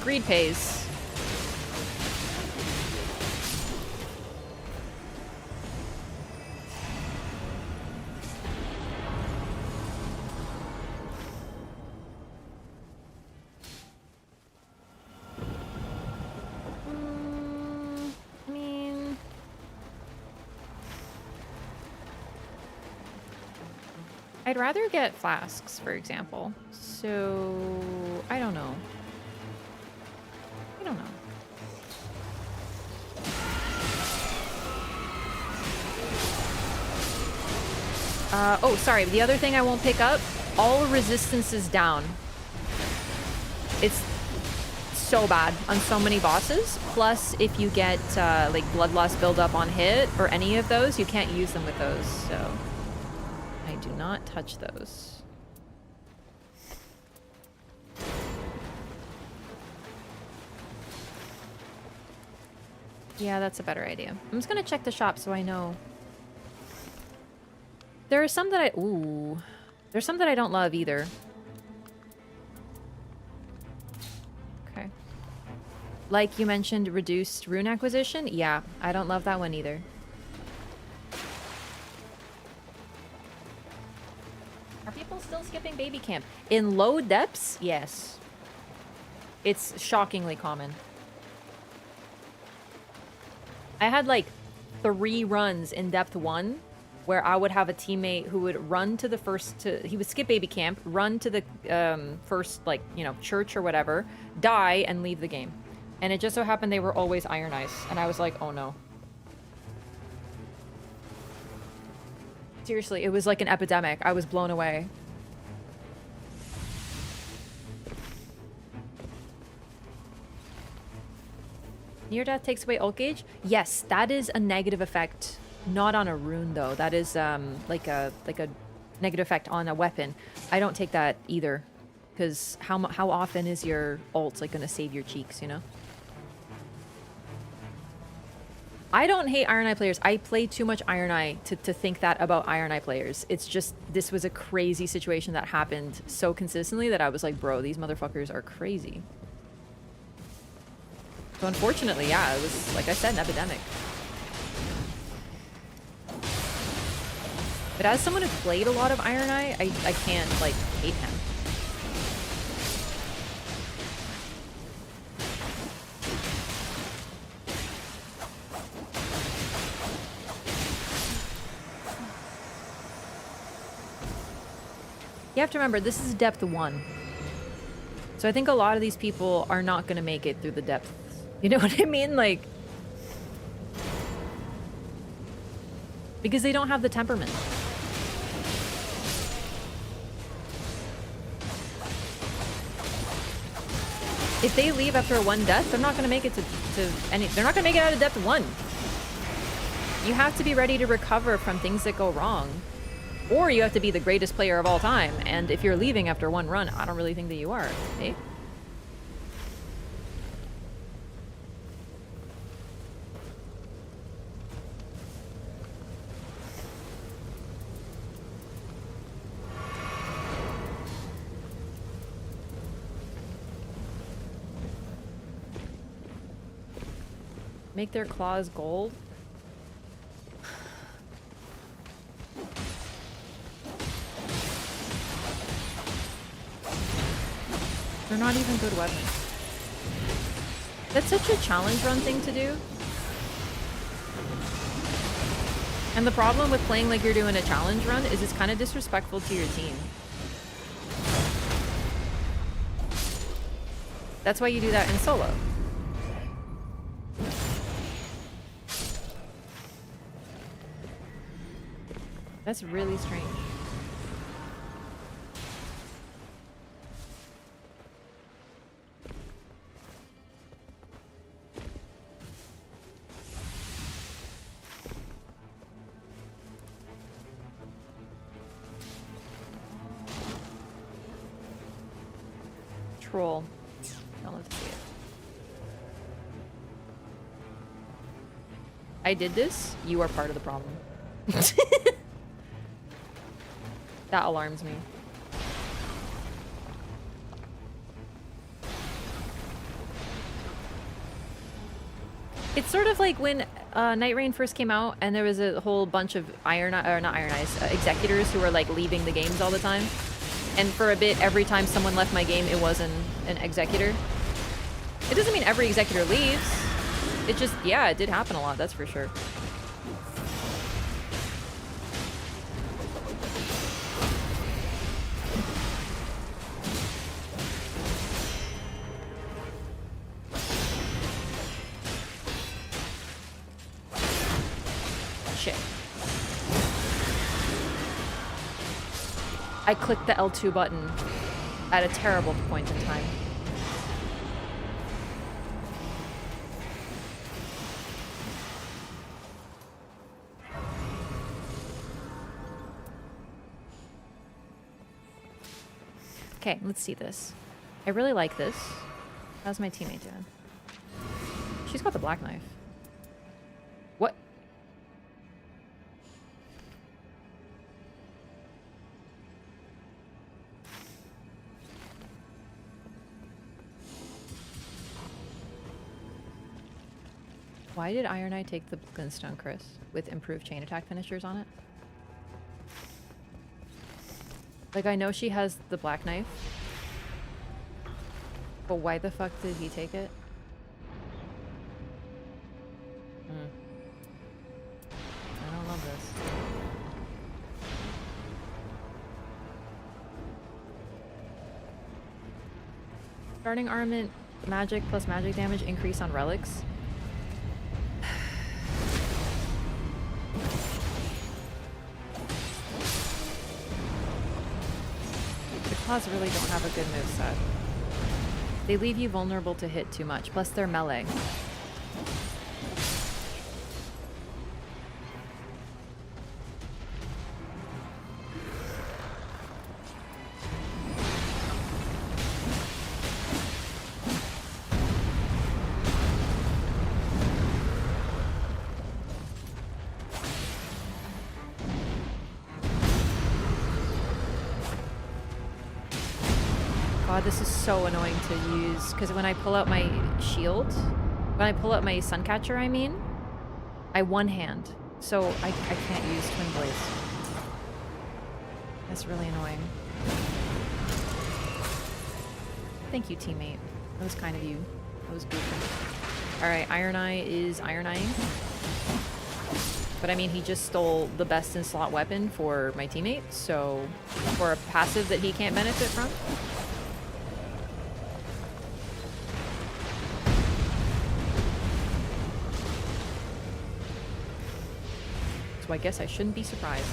Greed pays. I'd rather get flasks, for example. So, I don't know. I don't know. Oh, sorry. The other thing I won't pick up, all resistance is down. It's so bad on so many bosses. Plus, if you get, like, bloodlust buildup on hit or any of those, you can't use them with those, so... I do not touch those. Yeah, that's a better idea. I'm just gonna check the shop so I know. There are some that I... Ooh. There's some that I don't love either. Okay. Like you mentioned, reduced rune acquisition? Yeah, I don't love that one either. Are people still skipping baby camp? In low depths? Yes. It's shockingly common. I had like 3 runs in depth 1 where I would have a teammate who would run to the he would skip baby camp, run to the first, like, you know, church or whatever, die, and leave the game. And it just so happened they were always Iron Ice, and I was like, oh no. Seriously, it was like an epidemic. I was blown away. Near death takes away ult gauge? Yes, that is a negative effect. Not on a rune though. That is like a negative effect on a weapon. I don't take that either, because how often is your ult like gonna save your cheeks, you know? I don't hate Iron Eye players. I play too much Iron Eye to think that about Iron Eye players. It's just, this was a crazy situation that happened so consistently that I was like, bro, these motherfuckers are crazy. So unfortunately, yeah, it was, like I said, an epidemic. But as someone who played a lot of Iron Eye, I can't, like, hate him. You have to remember, this is depth 1. So I think a lot of these people are not going to make it through the depths. You know what I mean? Like, because they don't have the temperament. If they leave after 1 death, they're not going to make it to any. They're not going to make it out of depth 1. You have to be ready to recover from things that go wrong. Or you have to be the greatest player of all time, and if you're leaving after 1 run, I don't really think that you are, eh? Make their claws gold? They're not even good weapons. That's such a challenge run thing to do. And the problem with playing like you're doing a challenge run is it's kind of disrespectful to your team. That's why you do that in solo. That's really strange. Troll. Don't let to see it. I did this. You are part of the problem. That alarms me. It's sort of like when Nightreign first came out and there was a whole bunch of executors who were like leaving the games all the time. And for a bit, every time someone left my game, it was an executor. It doesn't mean every executor leaves. It just, yeah, it did happen a lot, that's for sure. Shit. I clicked the L2 button at a terrible point in time. Okay, let's see this. I really like this. How's my teammate doing? She's got the black knife. What? Why did Iron Eye take the Glintstone, Chris? With improved chain attack finishers on it? Like, I know she has the black knife. But why the fuck did he take it? Starting armament, magic plus magic damage increase on relics. The claws really don't have a good moveset. They leave you vulnerable to hit too much, plus they're melee. God, this is so annoying to use, because when I pull out my shield, when I pull out my Suncatcher, I mean, I one hand, so I can't use Twin Blaze. That's really annoying. Thank you, teammate. That was kind of you. That was goofy. Alright, Iron Eye is Iron Eyeing. But I mean, he just stole the best in slot weapon for my teammate, so for a passive that he can't benefit from. So I guess I shouldn't be surprised.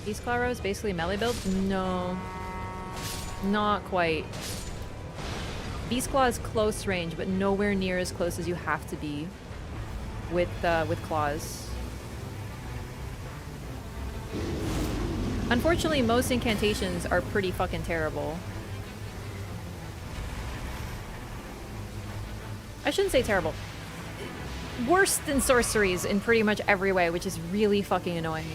Beast Claw Rose basically melee build? No. Not quite. Beast Claw is close range, but nowhere near as close as you have to be with claws. Unfortunately, most incantations are pretty fucking terrible. I shouldn't say terrible. Worse than sorceries in pretty much every way, which is really fucking annoying.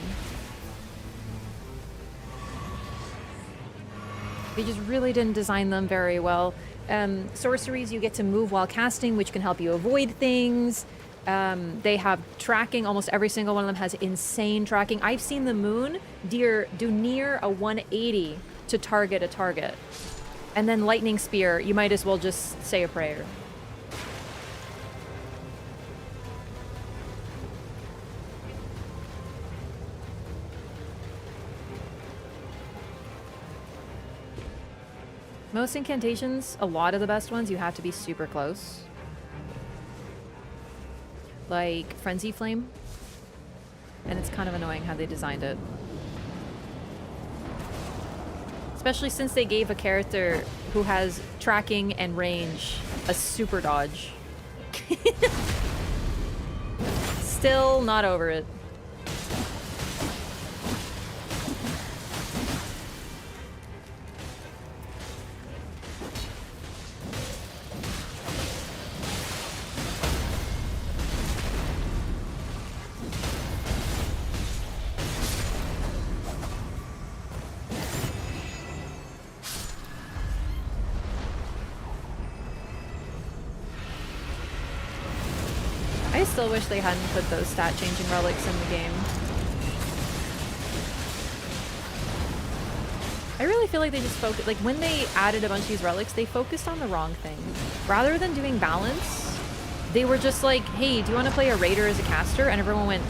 They just really didn't design them very well. Sorceries, you get to move while casting, which can help you avoid things. They have tracking. Almost every single one of them has insane tracking. I've seen the moon do near a 180 to target a target. And then lightning spear, you might as well just say a prayer. Most incantations, a lot of the best ones, you have to be super close. Like Frenzy Flame. And it's kind of annoying how they designed it. Especially since they gave a character who has tracking and range a super dodge. Still not over it. I still wish they hadn't put those stat-changing relics in the game. I really feel like they just focused, like when they added a bunch of these relics, they focused on the wrong thing. Rather than doing balance, they were just like, hey, do you want to play a raider as a caster? And everyone went,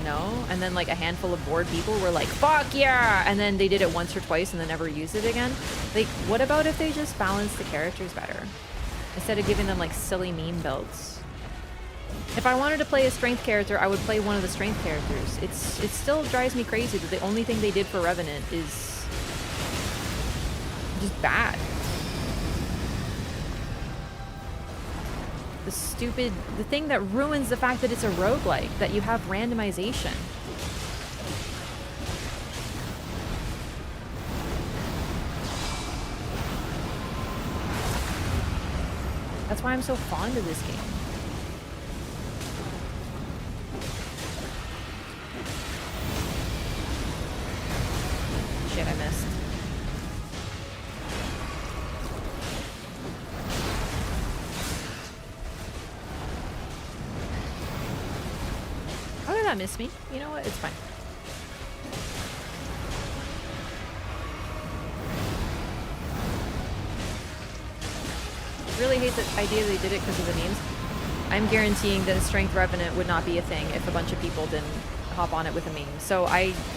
no. And then like a handful of bored people were like, fuck yeah! And then they did it once or twice and then never used it again. Like, what about if they just balanced the characters better? Instead of giving them like silly meme builds. If I wanted to play a strength character, I would play one of the strength characters. It still drives me crazy that the only thing they did for Revenant is just bad. The thing that ruins the fact that it's a roguelike, that you have randomization. That's why I'm so fond of this game. Shit, I missed. How did that miss me? You know what? It's fine. Really hate the idea they did it because of the memes. I'm guaranteeing that a strength revenant would not be a thing if a bunch of people didn't hop on it with a meme. So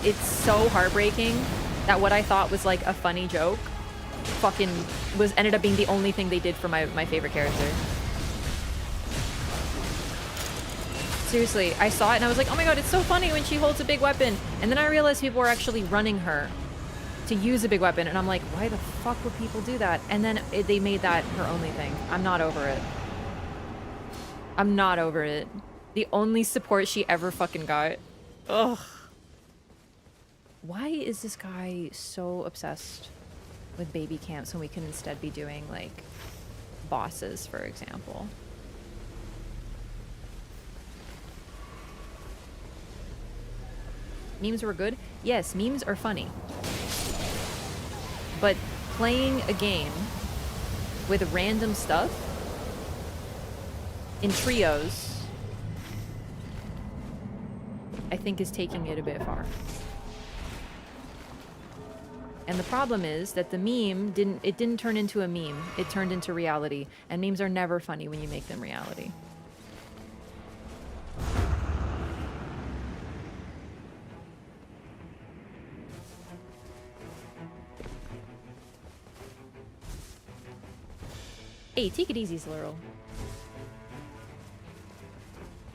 it's so heartbreaking that what I thought was like a funny joke fucking ended up being the only thing they did for my favorite character. Seriously, I saw it and I was like, oh my god, it's so funny when she holds a big weapon. And then I realized people were actually running her to use a big weapon. And I'm like, why the fuck would people do that? And then they made that her only thing. I'm not over it. I'm not over it. The only support she ever fucking got. Ugh. Why is this guy so obsessed with baby camps when we can instead be doing, like, bosses, for example? Memes were good? Yes, memes are funny. But playing a game with random stuff in trios, I think is taking it a bit far. And the problem is that the meme didn't turn into a meme. It turned into reality. And memes are never funny when you make them reality. Hey, take it easy, Slurl.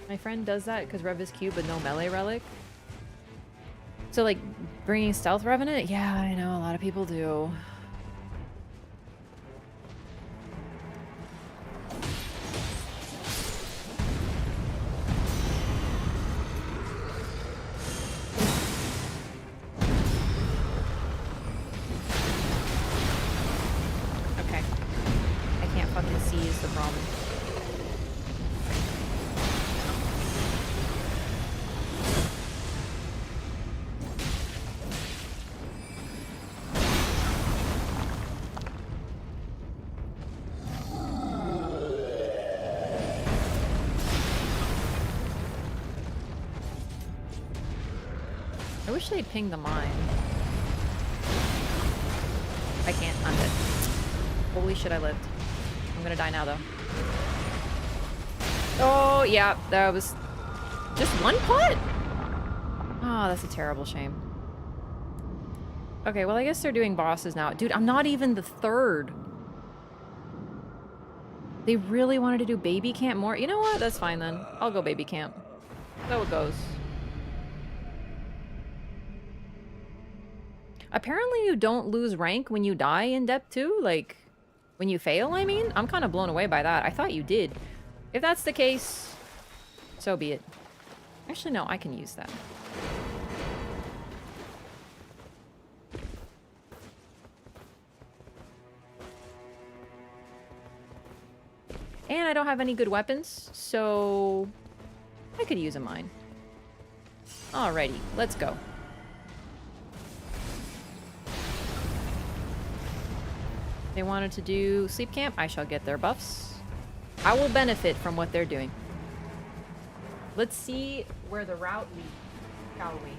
My friend does that because Rev is cute, but no melee relic. So, like, bringing Stealth Revenant? Yeah, I know, a lot of people do. Okay. I can't fucking see is the problem. I wish they'd ping the mine. I can't. I'm dead. Holy shit, I lived. I'm gonna die now, though. Oh, yeah. That was just one putt? Oh, that's a terrible shame. Okay, well, I guess they're doing bosses now. Dude, I'm not even the third. They really wanted to do baby camp more? You know what? That's fine, then. I'll go baby camp. So it goes. Apparently you don't lose rank when you die in Depth 2, like, when you fail, I mean? I'm kind of blown away by that. I thought you did. If that's the case, so be it. Actually, no, I can use that. And I don't have any good weapons, so I could use a mine. Alrighty, let's go. They wanted to do sleep camp. I shall get their buffs. I will benefit from what they're doing. Let's see where the route leads, shall we?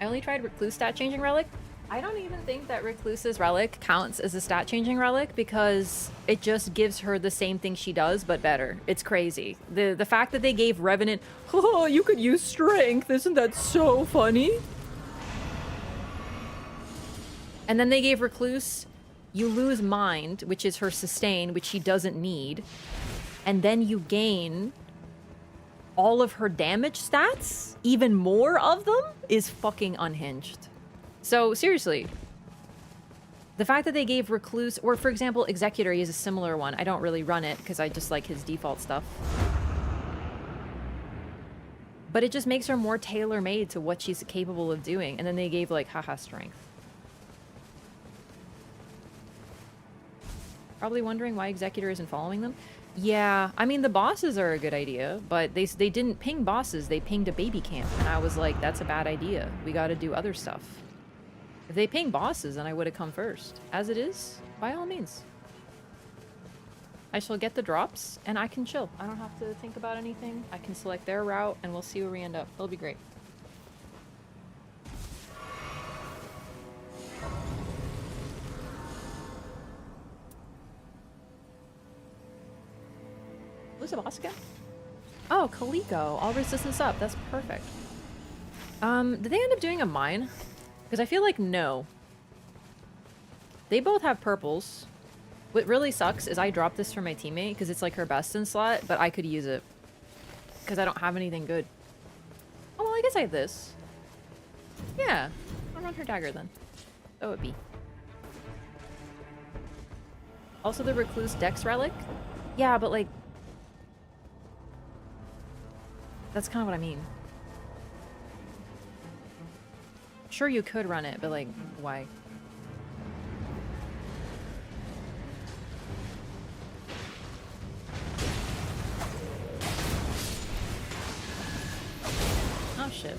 I only tried Recluse stat changing relic. I don't even think that Recluse's relic counts as a stat changing relic because it just gives her the same thing she does, but better. It's crazy. The fact that they gave Revenant, oh, you could use strength, isn't that so funny? And then they gave Recluse, you lose mind, which is her sustain, which she doesn't need. And then you gain all of her damage stats, even more of them, is fucking unhinged. So, seriously, the fact that they gave Recluse, or for example, Executory is a similar one. I don't really run it because I just like his default stuff. But it just makes her more tailor-made to what she's capable of doing. And then they gave, like, haha strength. Probably wondering why Executor isn't following them. Yeah, I mean, the bosses are a good idea, but they didn't ping bosses. They pinged a baby camp. And I was like, that's a bad idea. We gotta do other stuff. If they ping bosses, then I would have come first. As it is, by all means. I shall get the drops, and I can chill. I don't have to think about anything. I can select their route, and we'll see where we end up. It'll be great. Who's the boss again? go, Kaliko. All resistance up. That's perfect. Did they end up doing a mine? Because I feel like no. They both have purples. What really sucks is I dropped this for my teammate because it's like her best in slot, but I could use it. Because I don't have anything good. Oh, well, I guess I have this. Yeah. I'll run her dagger then. Oh, it be. Also the Recluse Dex Relic? Yeah, but like... That's kind of what I mean. Sure, you could run it, but like, why? Oh shit.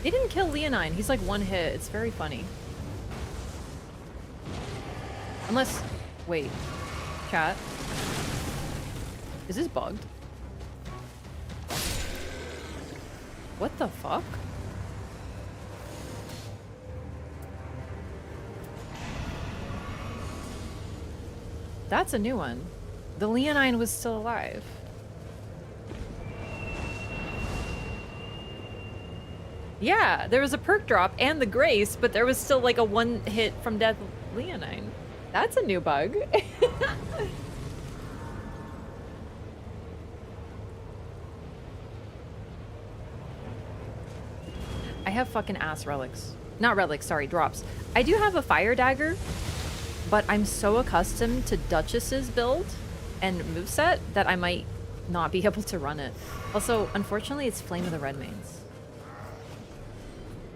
They didn't kill Leonine. He's like one hit. It's very funny. Unless... Wait. Chat. Is this bugged? What the fuck? That's a new one. The Leonine was still alive. Yeah, there was a perk drop and the grace, but there was still like a one hit from death Leonine. That's a new bug. I have fucking ass relics. Not relics, sorry, drops. I do have a fire dagger, but I'm so accustomed to Duchess's build and moveset that I might not be able to run it. Also, unfortunately, it's Flame of the Redmanes.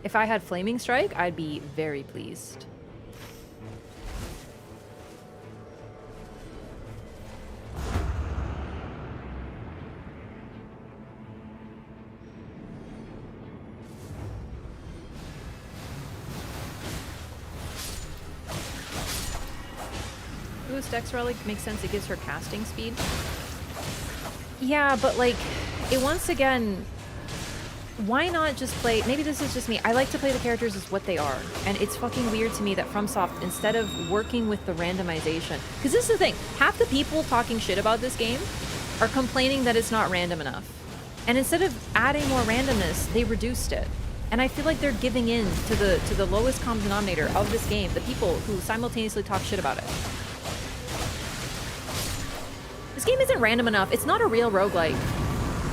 If I had Flaming Strike, I'd be very pleased. Ooh, Dex Relic makes sense. It gives her casting speed. Yeah, but like, it once again... Why not just play... Maybe this is just me. I like to play the characters as what they are. And it's fucking weird to me that FromSoft, instead of working with the randomization... Because this is the thing. Half the people talking shit about this game are complaining that it's not random enough. And instead of adding more randomness, they reduced it. And I feel like they're giving in to the lowest common denominator of this game. The people who simultaneously talk shit about it. This game isn't random enough. It's not a real roguelike.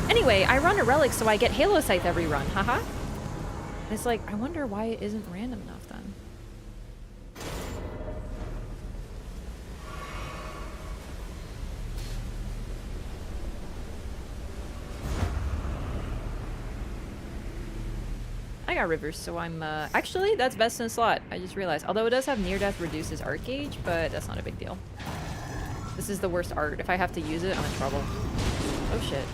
Anyway, I run a relic so I get Halo Scythe every run, haha. And it's like, I wonder why it isn't random enough then. I got Rivers, so I'm, actually, that's best in slot. I just realized. Although it does have Near Death reduces art gauge, but that's not a big deal. This is the worst art. If I have to use it, I'm in trouble. Oh shit.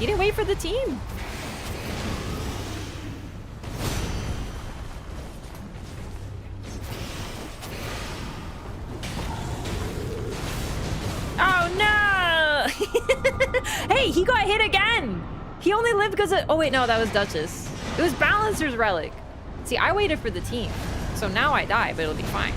You didn't wait for the team. Oh no! Hey, he got hit again! He only lived because of... Oh wait, no, that was Duchess. It was Balancer's Relic. See, I waited for the team. So now I die, but it'll be fine.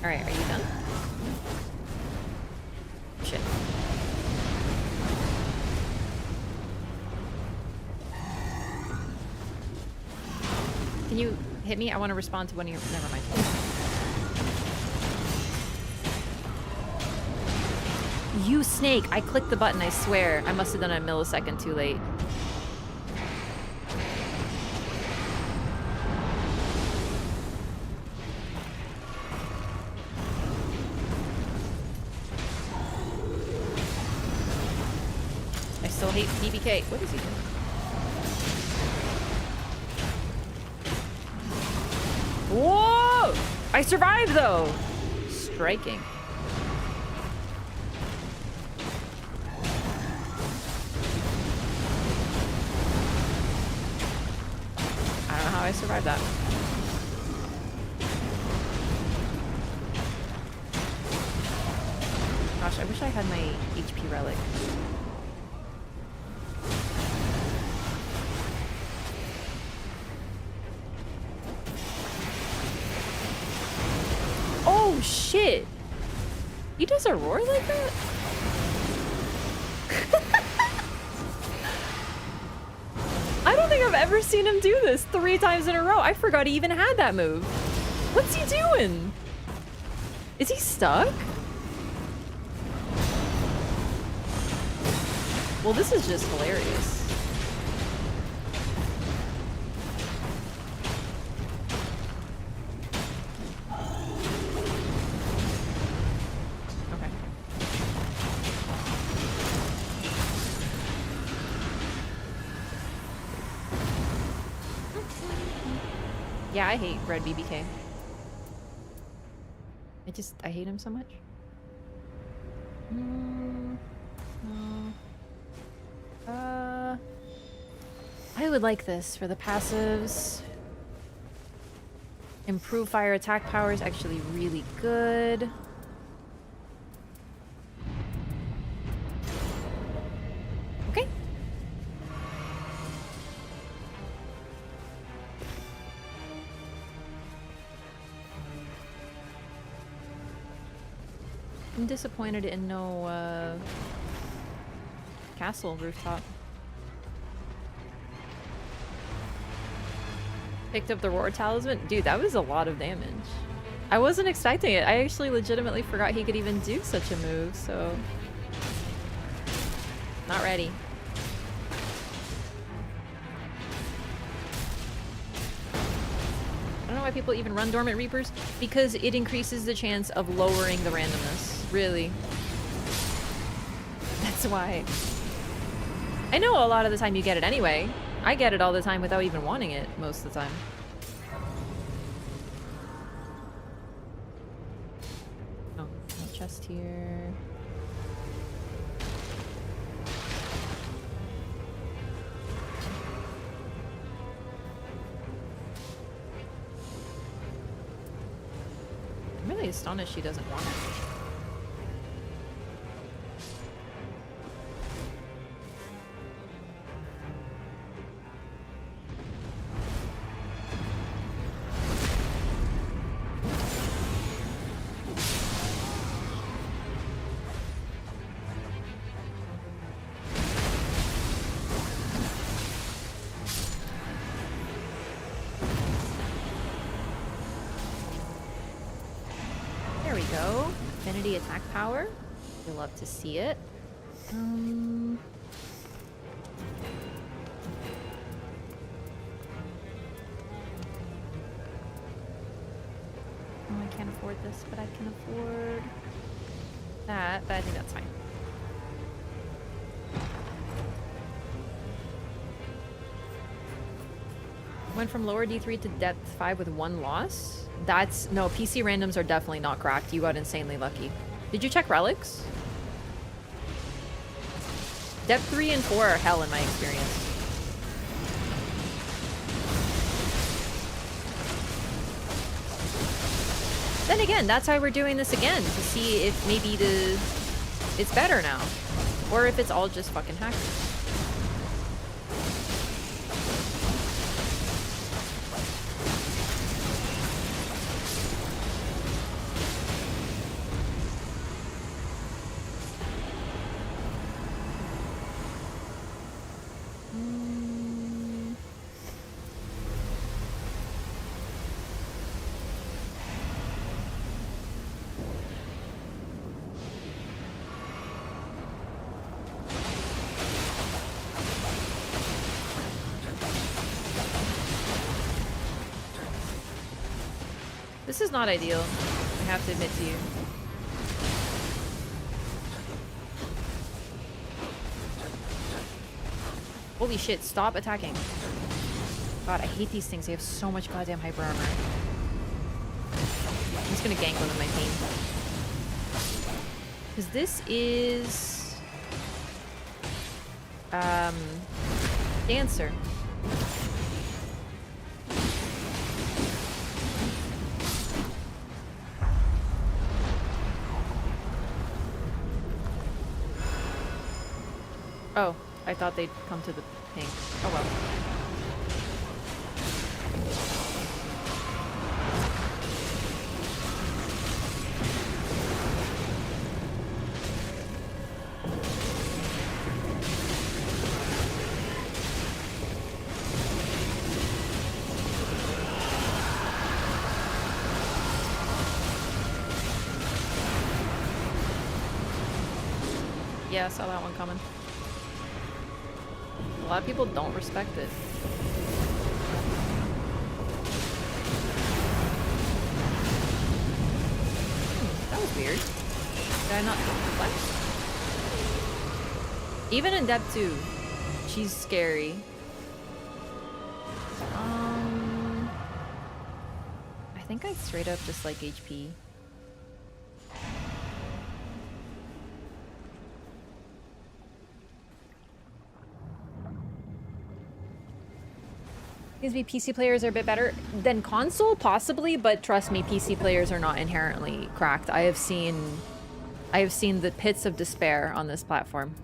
Alright, are you done? Shit. Can you hit me? I want to respond to one of your... Never mind. You snake! I clicked the button, I swear. I must have done it a millisecond too late. hate BBK. What is he doing? Whoa! I survived though! Striking. I don't know how I survived that. Gosh, I wish I had my HP relic. Oh shit! He does a roar like that? I don't think I've ever seen him do this 3 times in a row. I forgot he even had that move. What's he doing? Is he stuck? Well, this is just hilarious. Okay. Yeah, I hate red BBK. I hate him so much. I would like this for the passives. Improve fire attack power is actually really good. Okay. I'm disappointed in no castle rooftop. Picked up the roar talisman. Dude, that was a lot of damage. I wasn't expecting it. I actually legitimately forgot he could even do such a move, so... Not ready. I don't know why people even run Dormant Reapers. Because it increases the chance of lowering the randomness. Really. That's why. I know a lot of the time you get it anyway. I get it all the time without even wanting it most of the time. Oh, no chest here. I'm really astonished she doesn't want it. Attack power. You'll love to see it. Oh, I can't afford this, but I can afford that, but I think that's fine. Went from lower D3 to depth 5 with 1 loss. That's... No, PC randoms are definitely not cracked. You got insanely lucky. Did you check relics? Depth 3 and 4 are hell in my experience. Then again, that's why we're doing this again. To see if maybe it's better now. Or if it's all just fucking hackers. This is not ideal, I have to admit to you. Holy shit, stop attacking. God, I hate these things. They have so much goddamn hyper armor. I'm just gonna gank one of my pain. Because this is... Dancer. Oh, I thought they'd come to the pink. Oh well. Yeah, I saw that one coming. A lot of people don't respect it. That was weird. Did I not flex? Even in depth 2, she's scary. I think I straight up just like HP. Gives me PC players are a bit better than console, possibly, but trust me, PC players are not inherently cracked. I have seen the pits of despair on this platform.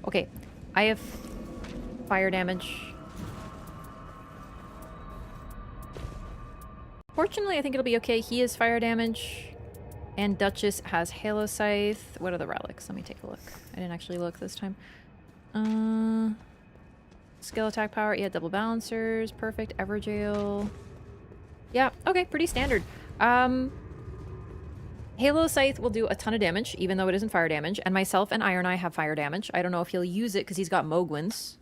Okay, I have fire damage. Fortunately, I think it'll be okay. He has fire damage. And Duchess has Halo Scythe. What are the relics? Let me take a look. I didn't actually look this time. Skill attack power. Yeah, double balancers. Perfect. Everjail. Yeah, okay. Pretty standard. Halo Scythe will do a ton of damage, even though it isn't fire damage. And myself and Iron Eye have fire damage. I don't know if he'll use it because he's got Mogwins.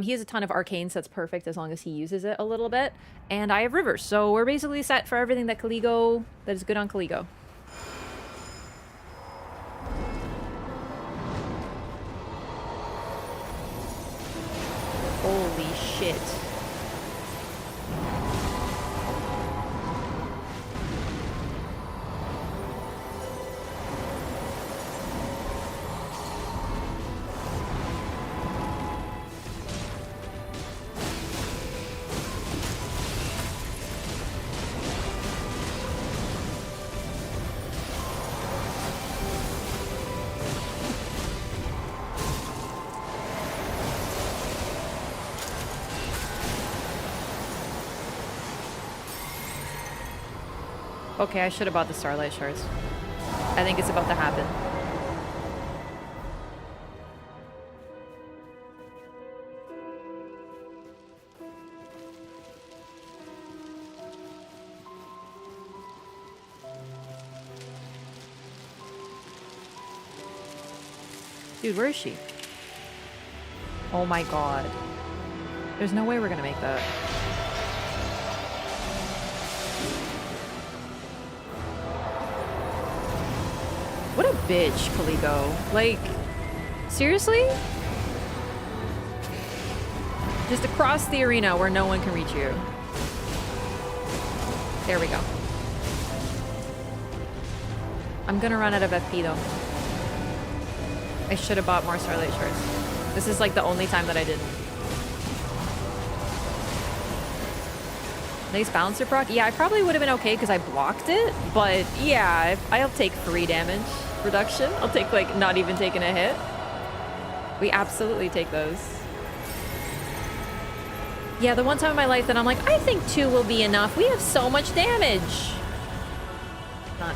He has a ton of arcanes, so that's perfect as long as he uses it a little bit. And I have rivers, so we're basically set for everything that is good on Kaligo. Holy shit. Okay, I should have bought the Starlight Shards. I think it's about to happen. Dude, where is she? Oh my god. There's no way we're gonna make that. What a bitch, Kaligo. Like, seriously? Just across the arena where no one can reach you. There we go. I'm gonna run out of FP though. I should have bought more Starlight Shards. This is like the only time that I didn't. Nice bouncer proc. Yeah, I probably would have been okay because I blocked it. But yeah, I'll take free damage reduction. I'll take like not even taking a hit. We absolutely take those. Yeah, the one time in my life that I'm like, I think 2 will be enough. We have so much damage. Not.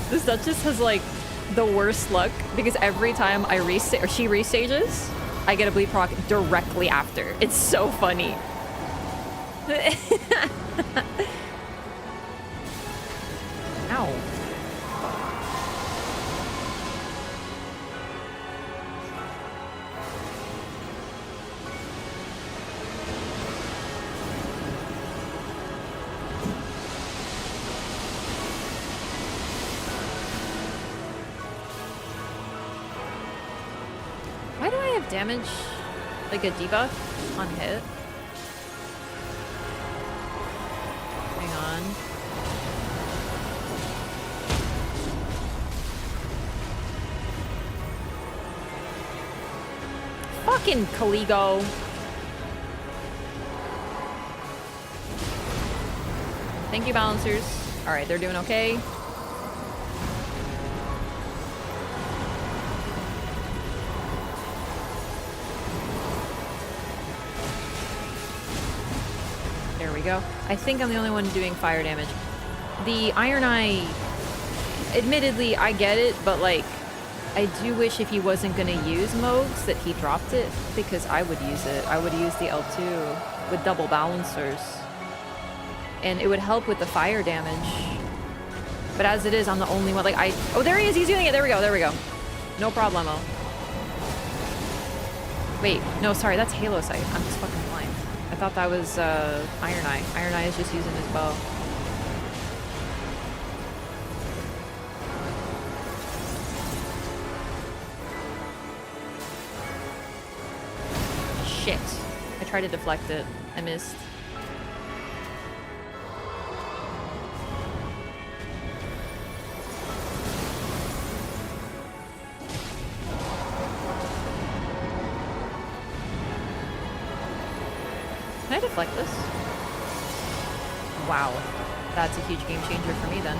This Duchess has like the worst luck because every time I she restages, I get a bleed proc directly after. It's so funny. Ow. Why do I have damage, like a debuff on hit? Hang on. Fucking Caligo. Thank you, balancers. Alright, they're doing okay. There we go. I think I'm the only one doing fire damage. The Iron Eye, admittedly, I get it, but like, I do wish if he wasn't gonna use Mogs that he dropped it, because I would use it. I would use the L2 with double balancers. And it would help with the fire damage. But as it is, I'm the only one. Like, oh, there he is. He's doing it. There we go. There we go. No problemo. Wait. No, sorry. That's Halo Sight. I'm just fucking blind. I thought that was Iron Eye. Iron Eye is just using his bow. Shit. I tried to deflect it. I missed. Can I deflect this? Wow. That's a huge game changer for me then.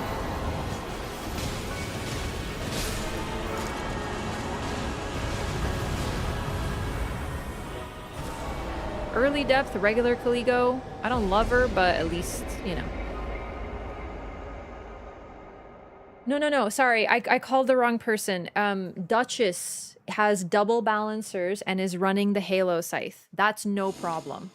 Early depth, regular Caligo. I don't love her, but at least, you know. No. Sorry, I called the wrong person. Duchess has double balancers and is running the Halo Scythe. That's no problem.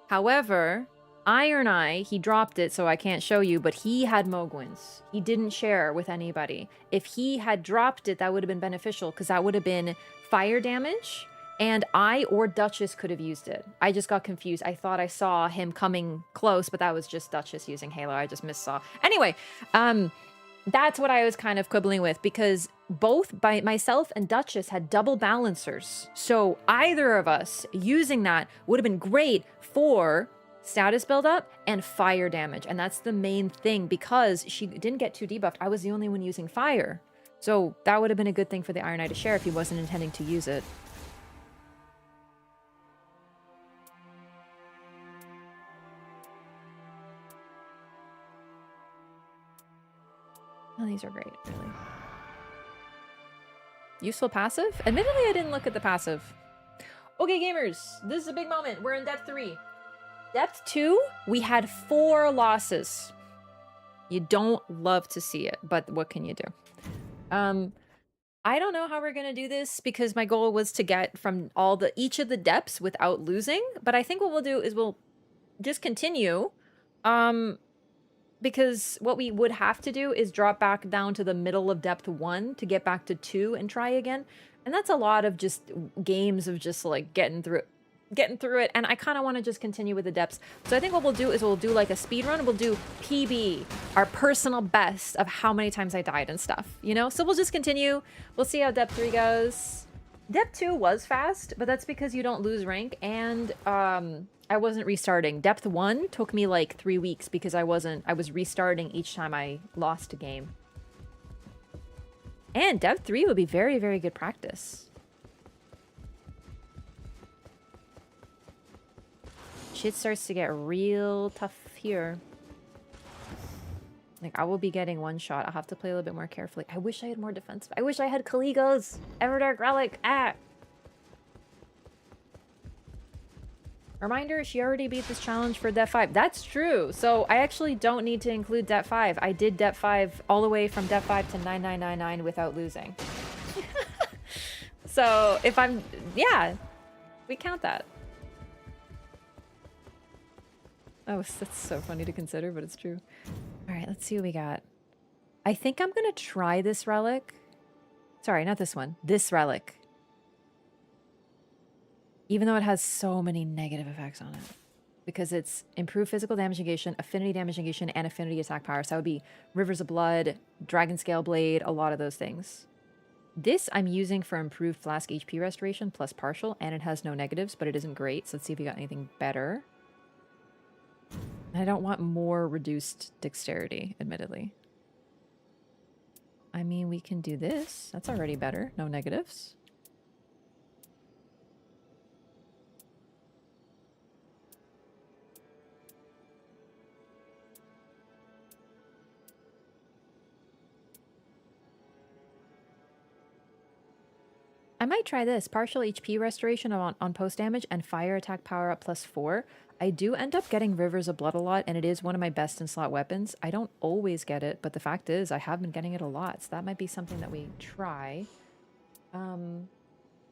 However, Iron Eye, he dropped it, so I can't show you, but he had Mogwins. He didn't share with anybody. If he had dropped it, that would have been beneficial, because that would have been fire damage, and I or Duchess could have used it. I just got confused. I thought I saw him coming close, but that was just Duchess using Halo. I just missaw. Anyway, that's what I was kind of quibbling with, because both by myself and Duchess had double balancers. So either of us using that would have been great for status buildup and fire damage. And that's the main thing, because she didn't get too debuffed. I was the only one using fire. So that would have been a good thing for the Iron Eye to share if he wasn't intending to use it. Oh, these are great, really. Useful passive? Admittedly, I didn't look at the passive. Okay, gamers, this is a big moment. We're in depth 3. Depth 2, we had 4 losses. You don't love to see it, but what can you do? I don't know how we're gonna do this, because my goal was to get from each of the depths without losing, but I think what we'll do is we'll just continue. Because what we would have to do is drop back down to the middle of depth 1 to get back to 2 and try again. And that's a lot of just games of just like getting through it. And I kind of want to just continue with the depths. So I think what we'll do is we'll do like a speed run. We'll do PB, our personal best of how many times I died and stuff, you know? So we'll just continue. We'll see how depth 3 goes. Depth 2 was fast, but that's because you don't lose rank, and I wasn't restarting. Depth 1 took me like 3 weeks because I was restarting each time I lost a game. And Depth 3 would be very, very good practice. Shit starts to get real tough here. Like, I will be getting one shot. I'll have to play a little bit more carefully. I wish I had more defense. I wish I had Caligos. Everdark Relic. Ah! Reminder, she already beat this challenge for Depth 5. That's true. So I actually don't need to include Depth 5. I did Depth 5 all the way from Depth 5 to 9999 without losing. So if I'm... Yeah, we count that. Oh, that's so funny to consider, but it's true. All right, let's see what we got. I think I'm going to try this relic. Sorry, not this one. This relic. Even though it has so many negative effects on it. Because it's improved physical damage negation, affinity damage negation, and affinity attack power. So that would be Rivers of Blood, Dragon Scale Blade, a lot of those things. This I'm using for improved flask HP restoration plus partial, and it has no negatives, but it isn't great. So let's see if we got anything better. I don't want more reduced dexterity, admittedly. I mean, we can do this. That's already better. No negatives. I might try this. Partial HP restoration on post damage and fire attack power up +4. I do end up getting Rivers of Blood a lot, and it is one of my best in slot weapons. I don't always get it, but the fact is I have been getting it a lot, so that might be something that we try.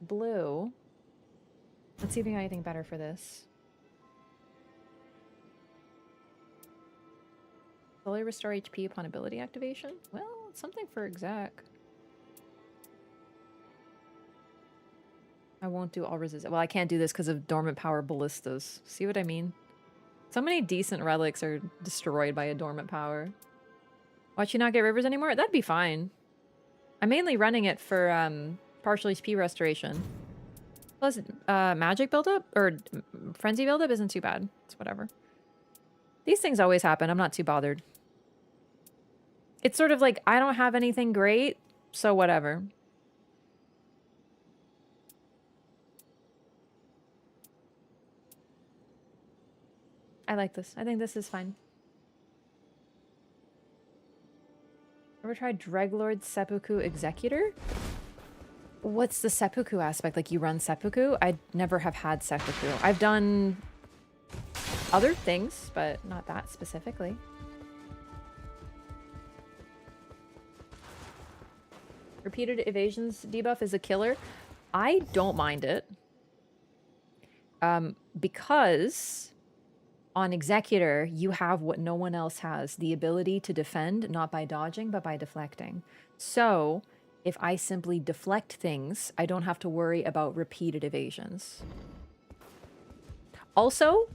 Blue. Let's see if we got anything better for this. Slowly restore HP upon ability activation? Well, it's something for exec. I won't do all resist. Well, I can't do this because of dormant power ballistas. See what I mean? So many decent relics are destroyed by a dormant power. Watch you not get rivers anymore? That'd be fine. I'm mainly running it for partial HP restoration. Plus, magic buildup or frenzy buildup isn't too bad. It's whatever. These things always happen. I'm not too bothered. It's sort of like I don't have anything great, so whatever. I like this. I think this is fine. Ever tried Dreglord Seppuku Executor? What's the seppuku aspect? Like you run seppuku? I never have had seppuku. I've done other things, but not that specifically. Repeated evasions debuff is a killer. I don't mind it. Because on Executor, you have what no one else has. The ability to defend, not by dodging, but by deflecting. So, if I simply deflect things, I don't have to worry about repeated evasions. Also,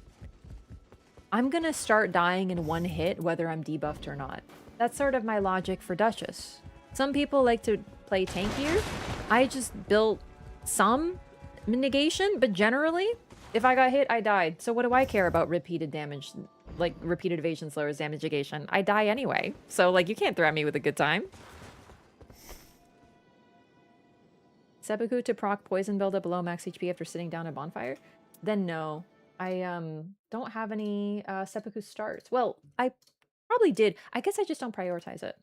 I'm gonna start dying in one hit whether I'm debuffed or not. That's sort of my logic for Duchess. Some people like to play tankier. I just built some negation, but generally, if I got hit, I died. So what do I care about repeated damage? Like, repeated evasion lowers damage negation. I die anyway. So, like, you can't threaten me with a good time. Seppuku to proc poison buildup below max HP after sitting down at bonfire? Then no. I don't have any seppuku starts. Well, I probably did. I guess I just don't prioritize it.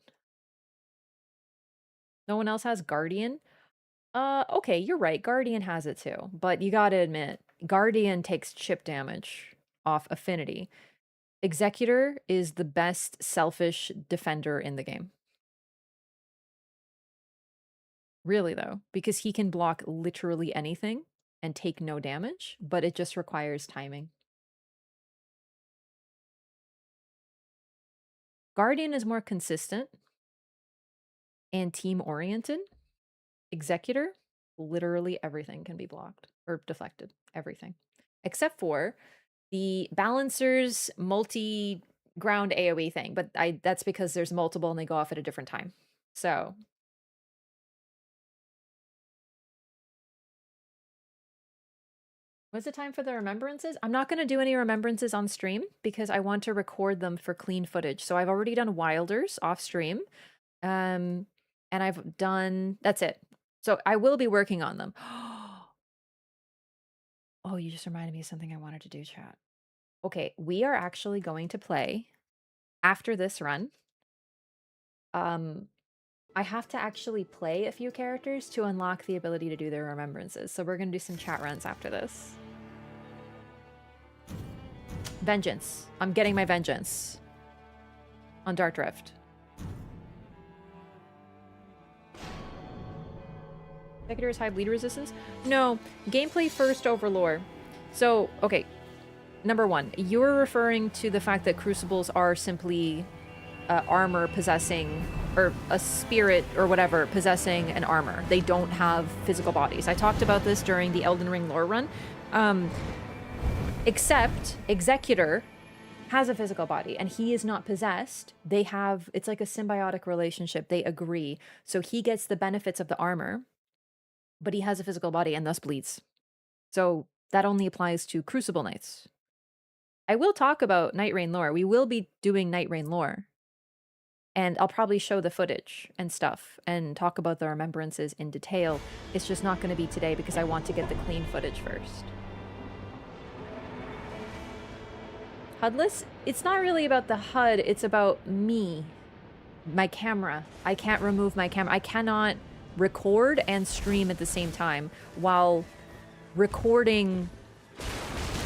No one else has Guardian? Okay, you're right. Guardian has it too. But you gotta admit, Guardian takes chip damage off affinity. Executor is the best selfish defender in the game. Really, though, because he can block literally anything and take no damage, but it just requires timing. Guardian is more consistent and team-oriented. Executor, literally everything can be blocked or deflected. Everything. Except for the Balancer's multi-ground AoE thing, but that's because there's multiple and they go off at a different time. So... What's the time for the remembrances? I'm not going to do any remembrances on stream because I want to record them for clean footage. So I've already done Wilders off stream. And I've done... That's it. So I will be working on them. Oh, you just reminded me of something I wanted to do, chat. Okay, we are actually going to play after this run. I have to actually play a few characters to unlock the ability to do their remembrances. So we're going to do some chat runs after this. Vengeance. I'm getting my vengeance. On Dark Drift. Executors high bleed resistance? No. Gameplay first over lore. So, okay. Number one, you're referring to the fact that crucibles are simply armor possessing, or a spirit or whatever possessing an armor. They don't have physical bodies. I talked about this during the Elden Ring lore run. Except Executor has a physical body and he is not possessed. They have, it's like a symbiotic relationship. They agree. So he gets the benefits of the armor, but he has a physical body and thus bleeds. So that only applies to Crucible Knights. I will talk about Nightreign lore. We will be doing Nightreign lore. And I'll probably show the footage and stuff and talk about the remembrances in detail. It's just not going to be today because I want to get the clean footage first. HUDless? It's not really about the HUD, it's about me. My camera. I can't remove my camera. I cannot record and stream at the same time while recording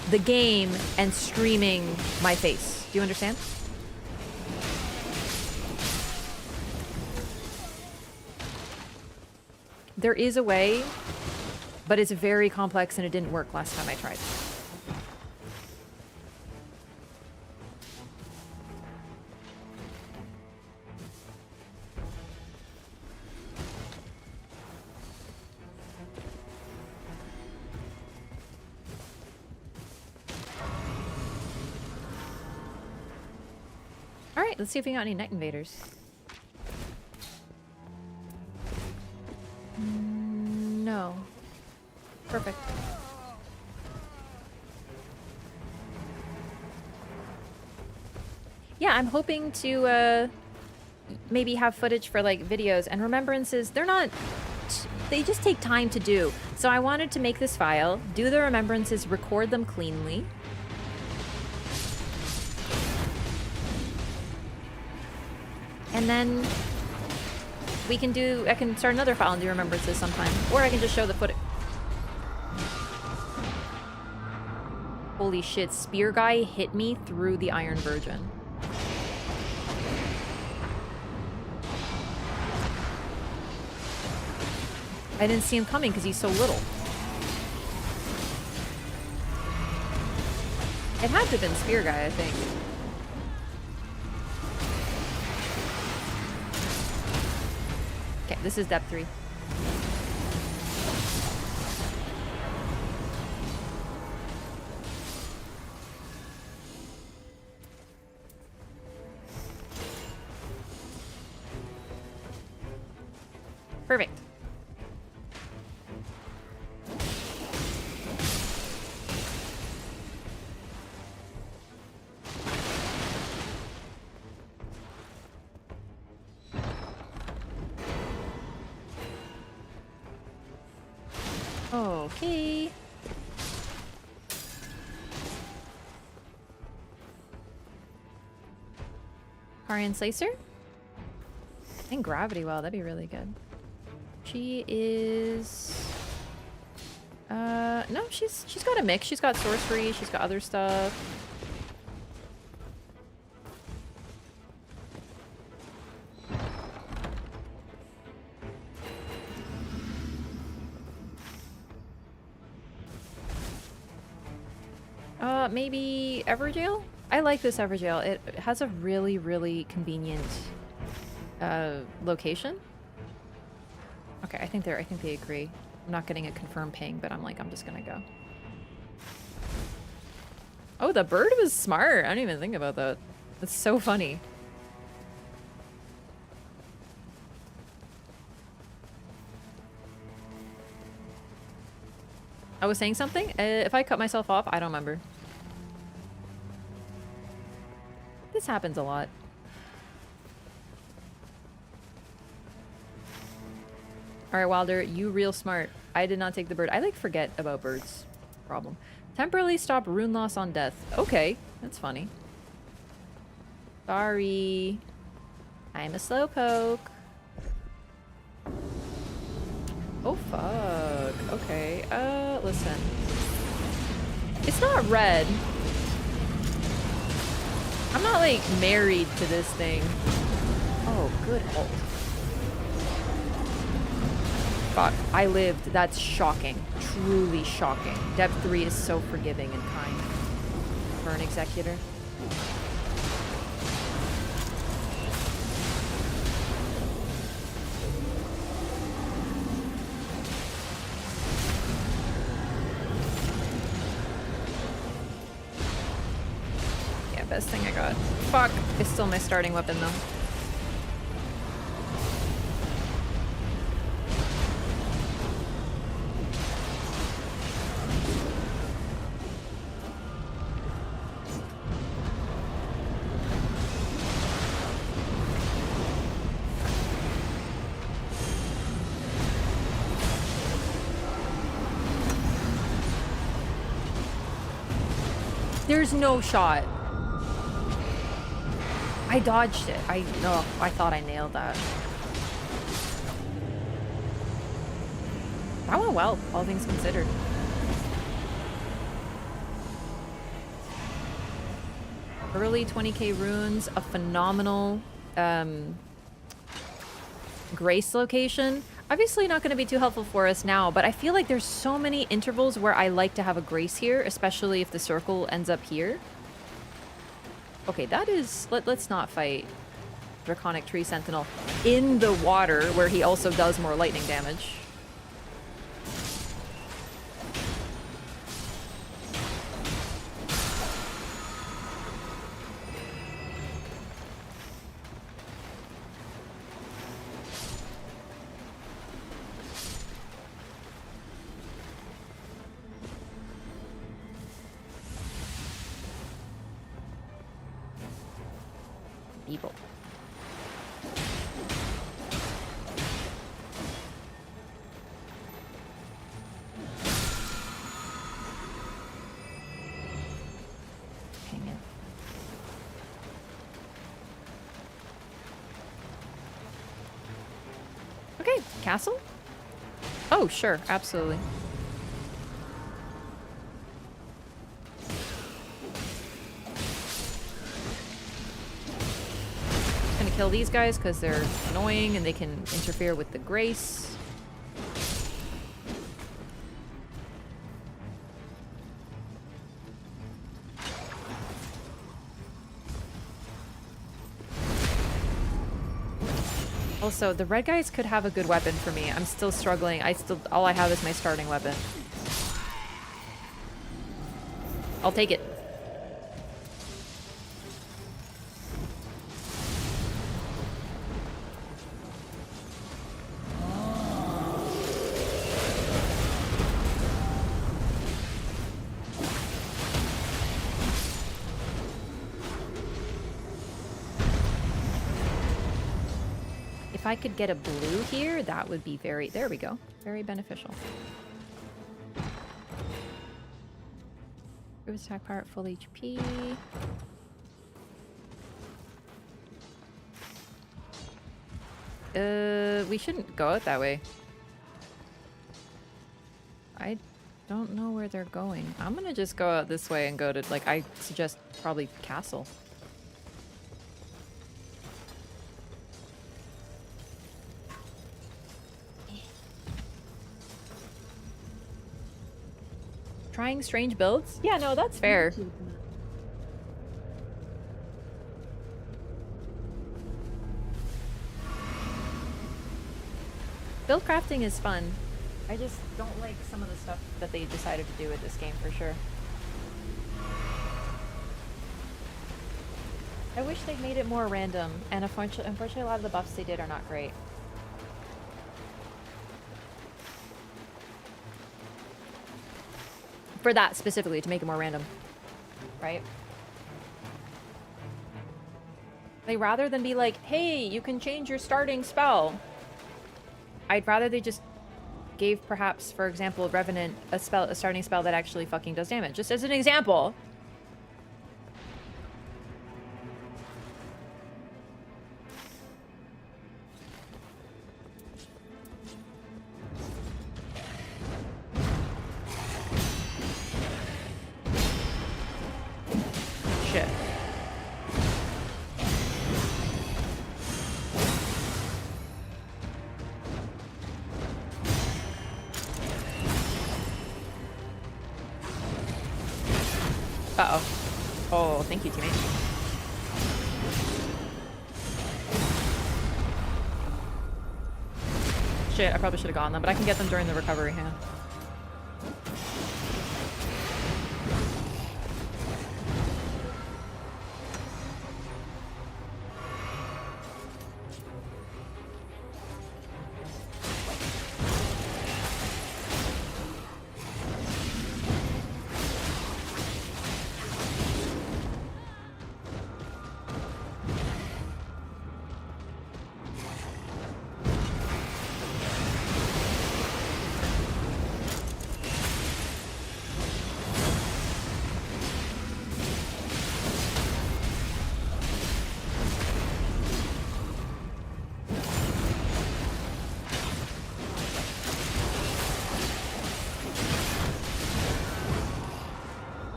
the game and streaming my face. Do you understand? There is a way, but it's very complex and it didn't work last time I tried. Alright, let's see if we got any Night Invaders. No. Perfect. Yeah, I'm hoping to maybe have footage for like videos and remembrances. They're not, they just take time to do. So I wanted to make this file, do the remembrances, record them cleanly. And then we can do, I can start another file and do remembrances sometime. Or I can just show the footage. Holy shit, Spear Guy hit me through the Iron Virgin. I didn't see him coming because he's so little. It had to have been Spear Guy, I think. Okay, this is depth 3. Perfect. Okay. Carian Slicer? And Gravity Well, that'd be really good. She is... no, she's got a mix. She's got sorcery, she's got other stuff. Maybe Everjail? I like this Everjail. It has a really, really convenient location. Okay, I think they agree. I'm not getting a confirmed ping, but I'm just gonna go. Oh, the bird was smart. I didn't even think about that. That's so funny. I was saying something? If I cut myself off, I don't remember. This happens a lot. Alright, Wilder, you real smart. I did not take the bird. I forget about birds. Problem. Temporarily stop rune loss on death. Okay, that's funny. Sorry. I'm a slowpoke. Oh fuck. Okay. Listen. It's not red. I'm not, like, married to this thing. Oh, good ult. Fuck, I lived. That's shocking. Truly shocking. Dev 3 is so forgiving and kind. For an executor. Yeah, best thing I got. Fuck, it's still my starting weapon though. There's no shot. I dodged it. I thought I nailed that. That went well, all things considered. Early 20k runes, a phenomenal grace location. Obviously not going to be too helpful for us now, but I feel like there's so many intervals where I like to have a grace here, especially if the circle ends up here. Okay, that is... Let's not fight Draconic Tree Sentinel in the water, where he also does more lightning damage. People. Hang in. Okay, castle? Oh, sure, absolutely. Kill these guys because they're annoying and they can interfere with the grace. Also, the red guys could have a good weapon for me. I'm still struggling. All I have is my starting weapon. I'll take it. If I could get a blue here, that would be very... There we go. Very beneficial. Previous attack power at full HP. We shouldn't go out that way. I don't know where they're going. I'm gonna just go out this way and go to, like, I suggest probably castle. Trying strange builds? Yeah, no, that's fair. Build crafting is fun. I just don't like some of the stuff that they decided to do with this game for sure. I wish they'd made it more random, and unfortunately a lot of the buffs they did are not great. For that specifically, to make it more random. Right? Like, rather than be like, hey, you can change your starting spell. I'd rather they just gave, perhaps, for example, Revenant a starting spell that actually fucking does damage. Just as an example. Shit. Uh-oh. Oh, thank you, teammate. Shit, I probably should have gotten them, but I can get them during the recovery, hang on.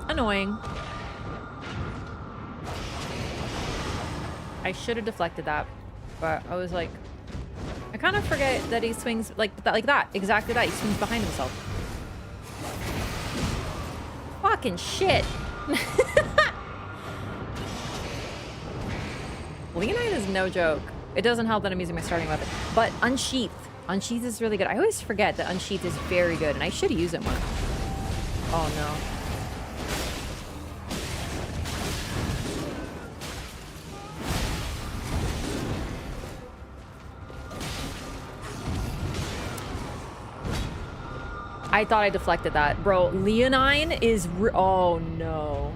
Annoying. I should have deflected that, but I was like, I kind of forget that he swings like that, exactly that. He swings behind himself. Fucking shit. Leonine is no joke. It doesn't help that I'm using my starting weapon, but Unsheath. Unsheath is really good. I always forget that Unsheath is very good, and I should use it more. Oh no. I thought I deflected that. Bro, Leonine is oh no.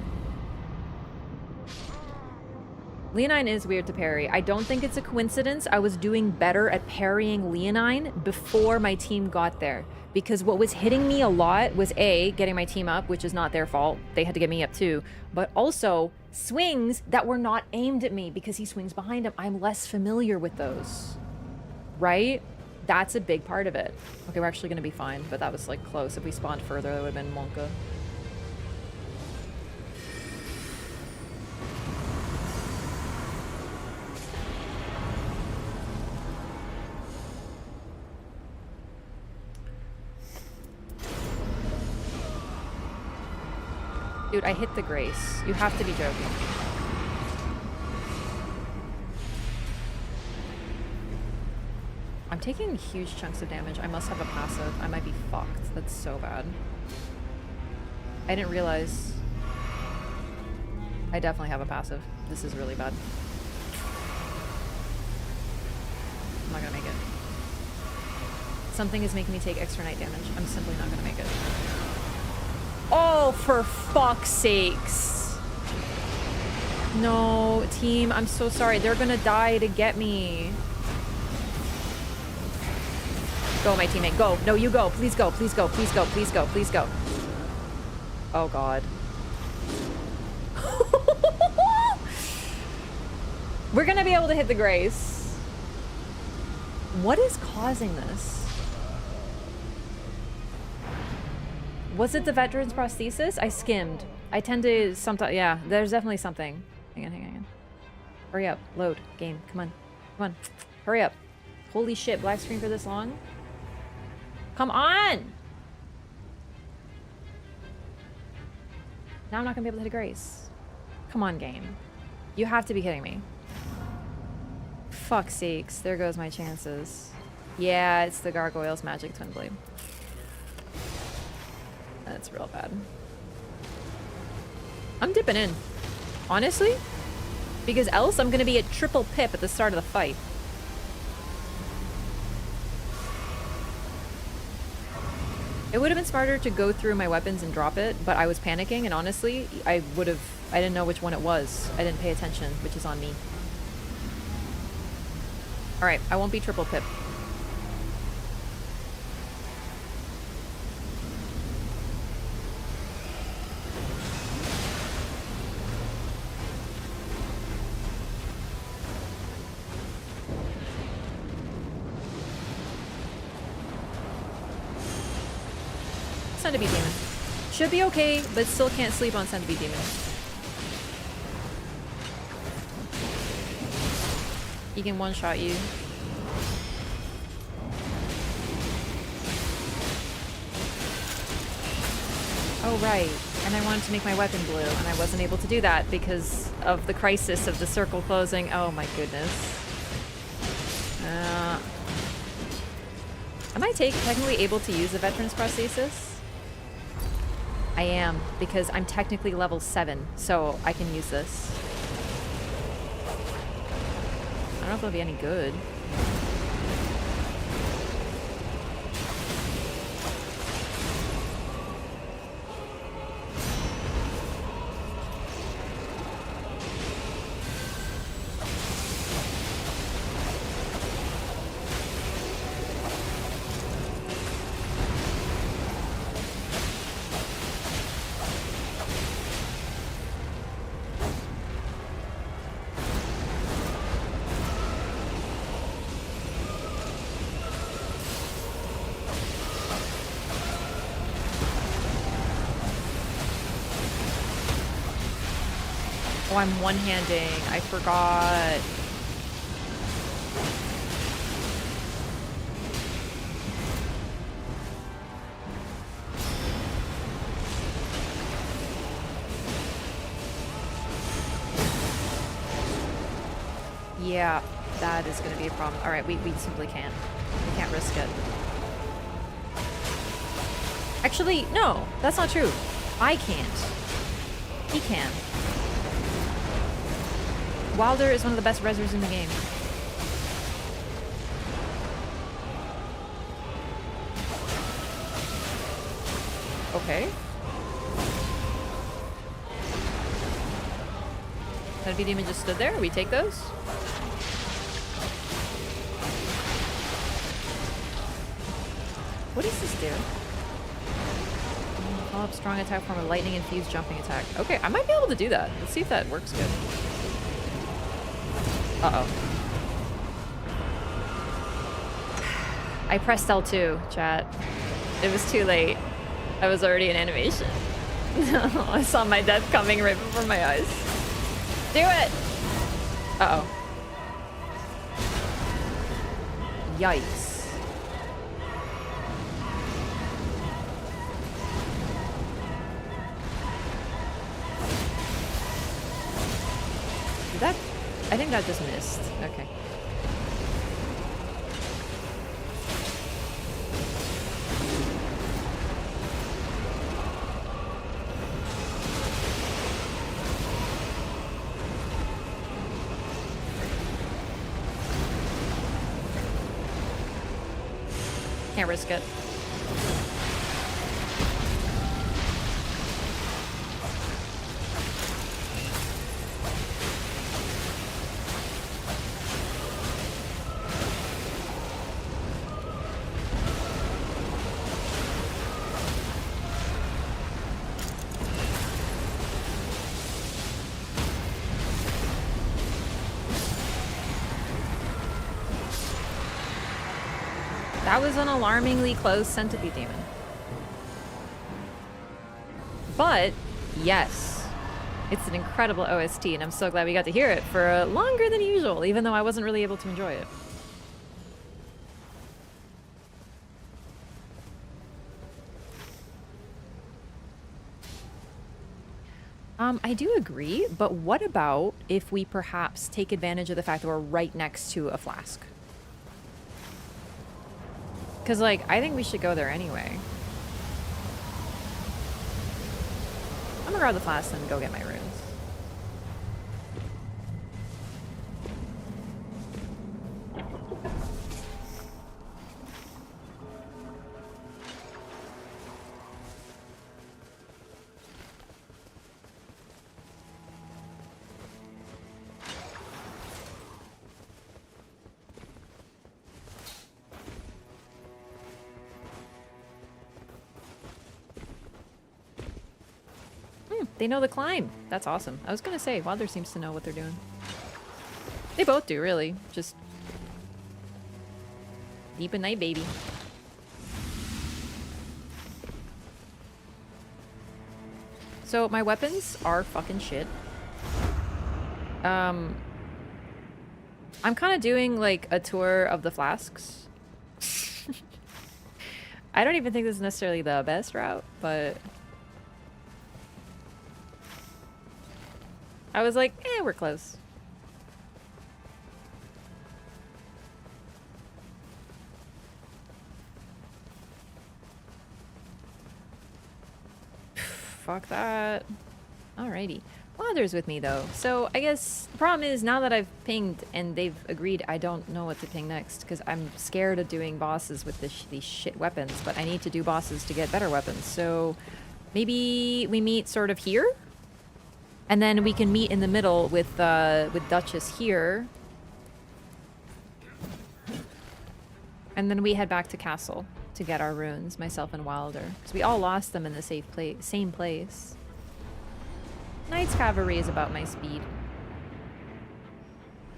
Leonine is weird to parry. I don't think it's a coincidence. I was doing better at parrying Leonine before my team got there. Because what was hitting me a lot was A, getting my team up, which is not their fault. They had to get me up too. But also, swings that were not aimed at me because he swings behind him. I'm less familiar with those. Right? That's a big part of it. Okay, we're actually going to be fine, but that was like close. If we spawned further, that would have been Monka. Dude, I hit the Grace. You have to be joking. I'm taking huge chunks of damage. I must have a passive. I might be fucked. That's so bad. I didn't realize. I definitely have a passive. This is really bad. I'm not gonna make it. Something is making me take extra night damage. I'm simply not gonna make it. Oh, for fuck's sakes. No, team, I'm so sorry. They're gonna die to get me. Go, my teammate, go. No, you go. Please go, please go, please go, please go, please go. Oh, God. We're gonna be able to hit the Grace. What is causing this? Was it the veteran's prosthesis? I skimmed. I tend to sometimes, yeah, there's definitely something. Hang on, hang on, hang on. Hurry up, load, game, come on, come on, hurry up. Holy shit, black screen for this long? Come on! Now I'm not gonna be able to hit a Grace. Come on, game. You have to be kidding me. Fuck's sakes, there goes my chances. Yeah, it's the Gargoyle's Magic Twin Blade. That's real bad. I'm dipping in. Honestly? Because else I'm gonna be at triple pip at the start of the fight. It would have been smarter to go through my weapons and drop it, but I was panicking, and honestly, I didn't know which one it was. I didn't pay attention, which is on me. Alright, I won't be triple pip. Centipede Demon. Should be okay, but still can't sleep on Centipede Demon. He can one-shot you. Oh, right. And I wanted to make my weapon blue, and I wasn't able to do that because of the crisis of the circle closing. Oh my goodness. Am I technically able to use the Veteran's Prosthesis? I am, because I'm technically level 7, so I can use this. I don't know if it'll be any good. Oh, I'm one-handing. I forgot. Yeah, that is going to be a problem. All right, we simply can't. We can't risk it. Actually, no, that's not true. I can't. He can. Wilder is one of the best rezzers in the game. Okay. Heavy Demon just stood there. We take those. What does this do? Follow up strong attack from a lightning infused jumping attack. Okay, I might be able to do that. Let's see if that works good. Uh-oh. I pressed L2, chat. It was too late. I was already in animation. I saw my death coming right before my eyes. Do it! Uh-oh. Yikes. Did that... I think that just missed. Okay. Can't risk it. That was an alarmingly close centipede demon. But, yes, it's an incredible OST, and I'm so glad we got to hear it for longer than usual, even though I wasn't really able to enjoy it. I do agree, but what about if we perhaps take advantage of the fact that we're right next to a flask? Because, like, I think we should go there anyway. I'm gonna grab the flask and go get my runes. They know the climb. That's awesome. I was gonna say, Wilder seems to know what they're doing. They both do, really. Just deep in night, baby. So my weapons are fucking shit. I'm kind of doing like a tour of the flasks. I don't even think this is necessarily the best route, but I was like, we're close. Fuck that. Alrighty. Father's with me though, so I guess the problem is now that I've pinged and they've agreed, I don't know what to ping next because I'm scared of doing bosses with these shit weapons, but I need to do bosses to get better weapons. So maybe we meet sort of here, and then we can meet in the middle with Duchess here, and then we head back to castle to get our runes, myself and Wilder, because we all lost them in the same place. Knight's Cavalry is about my speed.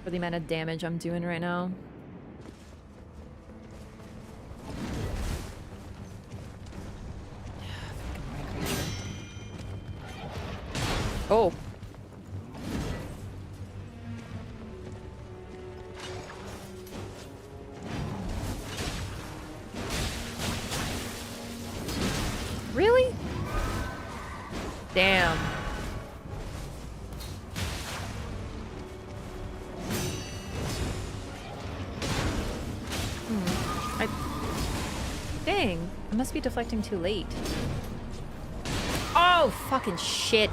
For the amount of damage I'm doing right now. Oh. Really? Damn. Dang, I must be deflecting too late. Oh, fucking shit.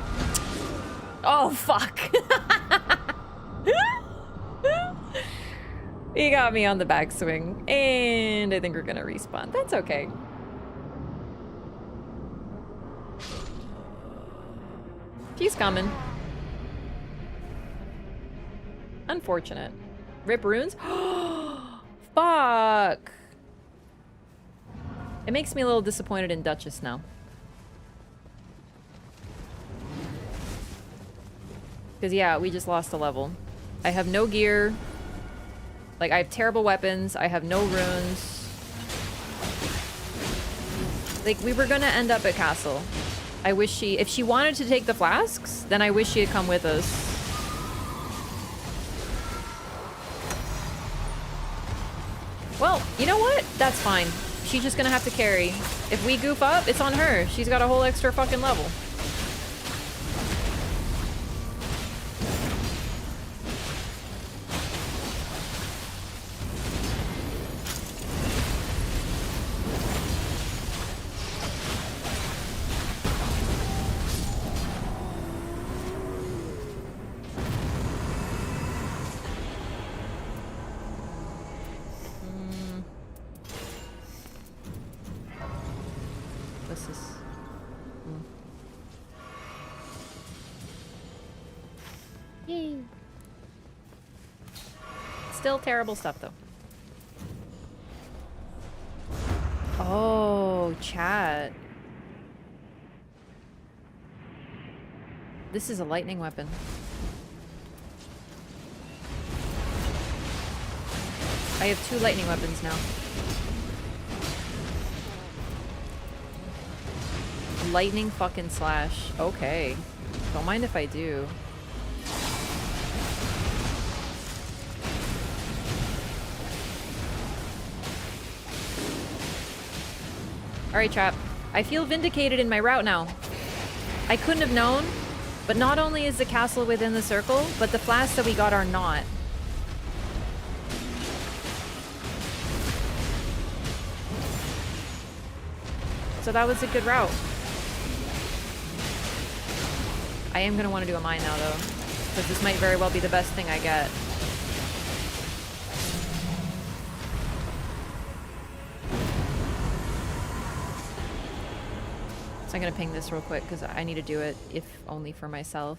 Oh, fuck. He got me on the backswing, and I think we're gonna respawn. That's okay. She's coming. Unfortunate. Rip runes? Fuck. It makes me a little disappointed in Duchess now. Because, yeah, we just lost a level. I have no gear. Like, I have terrible weapons. I have no runes. Like, we were gonna end up at castle. I wish she... If she wanted to take the flasks, then I wish she had come with us. Well, you know what? That's fine. She's just gonna have to carry. If we goof up, it's on her. She's got a whole extra fucking level. Still terrible stuff, though. Oh, chat. This is a lightning weapon. I have 2 lightning weapons now. Lightning fucking slash. Okay. Don't mind if I do. Alright, Trap. I feel vindicated in my route now. I couldn't have known, but not only is the castle within the circle, but the flasks that we got are not. So that was a good route. I am going to want to do a mine now, though, because this might very well be the best thing I get. So I'm gonna ping this real quick because I need to do it, if only for myself.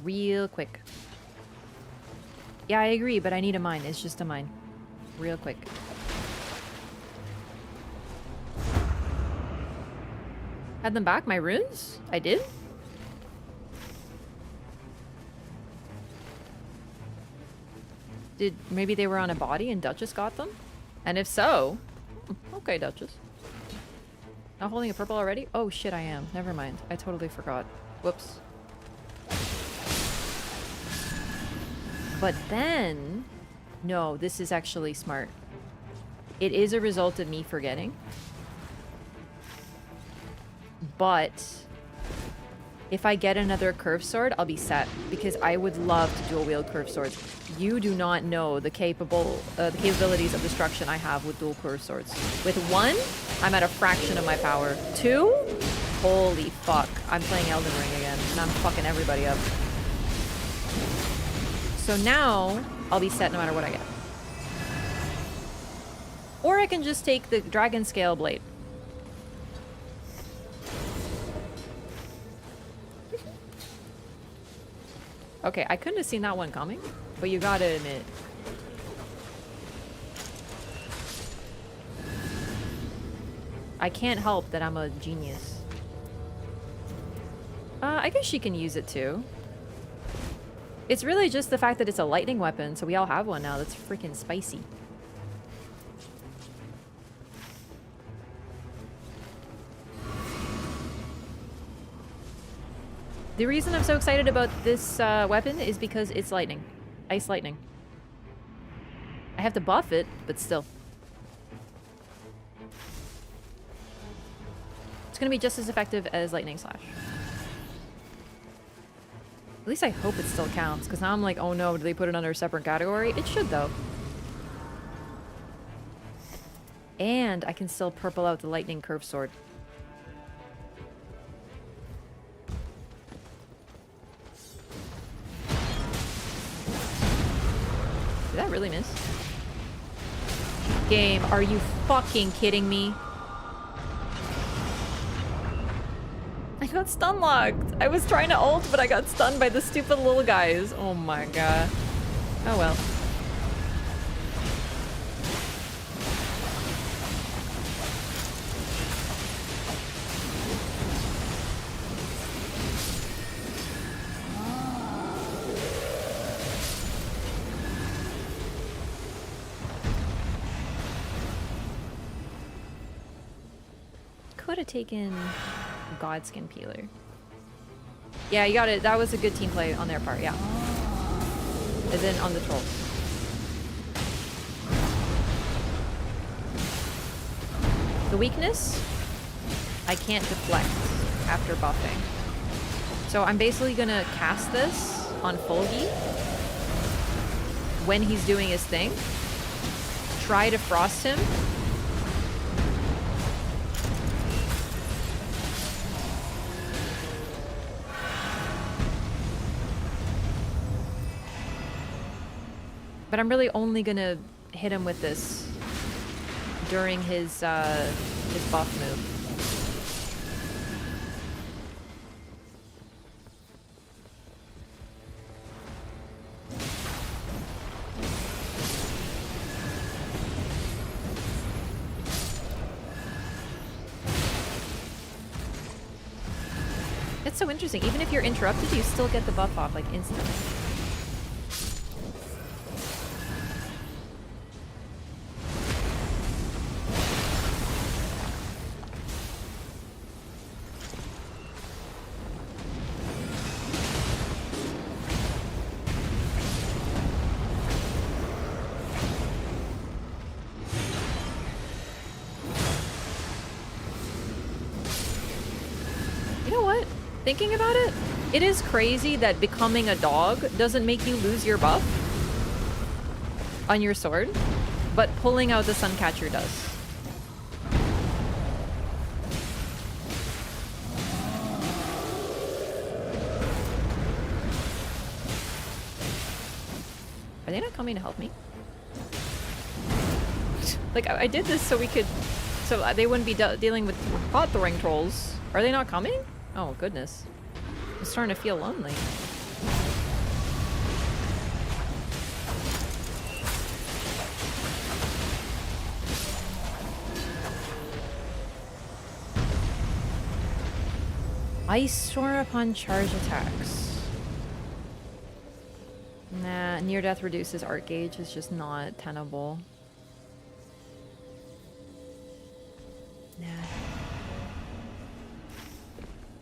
Real quick. Yeah, I agree, but I need a mine. It's just a mine. Real quick. Had them back, my runes? I did? Maybe they were on a body and Duchess got them? And if so, okay, Duchess. Not holding a purple already? Oh shit, I am. Never mind. I totally forgot. Whoops. But then... No, this is actually smart. It is a result of me forgetting. but if I get another curved sword, I'll be set, because I would love to dual wield curved swords. You do not know the capabilities of destruction I have with dual curved swords. With one, I'm at a fraction of my power. Two, holy fuck, I'm playing Elden Ring again, and I'm fucking everybody up. So now, I'll be set no matter what I get. Or I can just take the Dragon Scale Blade. Okay, I couldn't have seen that one coming, but you gotta admit. I can't help that I'm a genius. I guess she can use it too. It's really just the fact that it's a lightning weapon, so we all have one now. That's freaking spicy. The reason I'm so excited about this weapon is because it's lightning. Ice lightning. I have to buff it, but still. It's gonna be just as effective as lightning slash. At least I hope it still counts, because now I'm like, oh no, do they put it under a separate category? It should, though. And I can still purple out the lightning curved sword. Did that really miss? Game, are you fucking kidding me? I got stun locked. I was trying to ult, but I got stunned by the stupid little guys. Oh my god. Oh well. Could have taken Godskin Peeler. Yeah, you got it. That was a good team play on their part, yeah. And then on the trolls. The weakness, I can't deflect after buffing. So I'm basically gonna cast this on Fulgi when he's doing his thing. Try to frost him. But I'm really only gonna hit him with this during his buff move. It's so interesting. Even if you're interrupted, you still get the buff off like instantly. Thinking about it, it is crazy that becoming a dog doesn't make you lose your buff on your sword, but pulling out the Suncatcher does. Are they not coming to help me? Like, I did this so we could... so they wouldn't be dealing with pot throwing trolls. Are they not coming? Oh, goodness. I'm starting to feel lonely. Ice Storm upon charge attacks. Nah, near death reduces art gauge is just not tenable. Nah.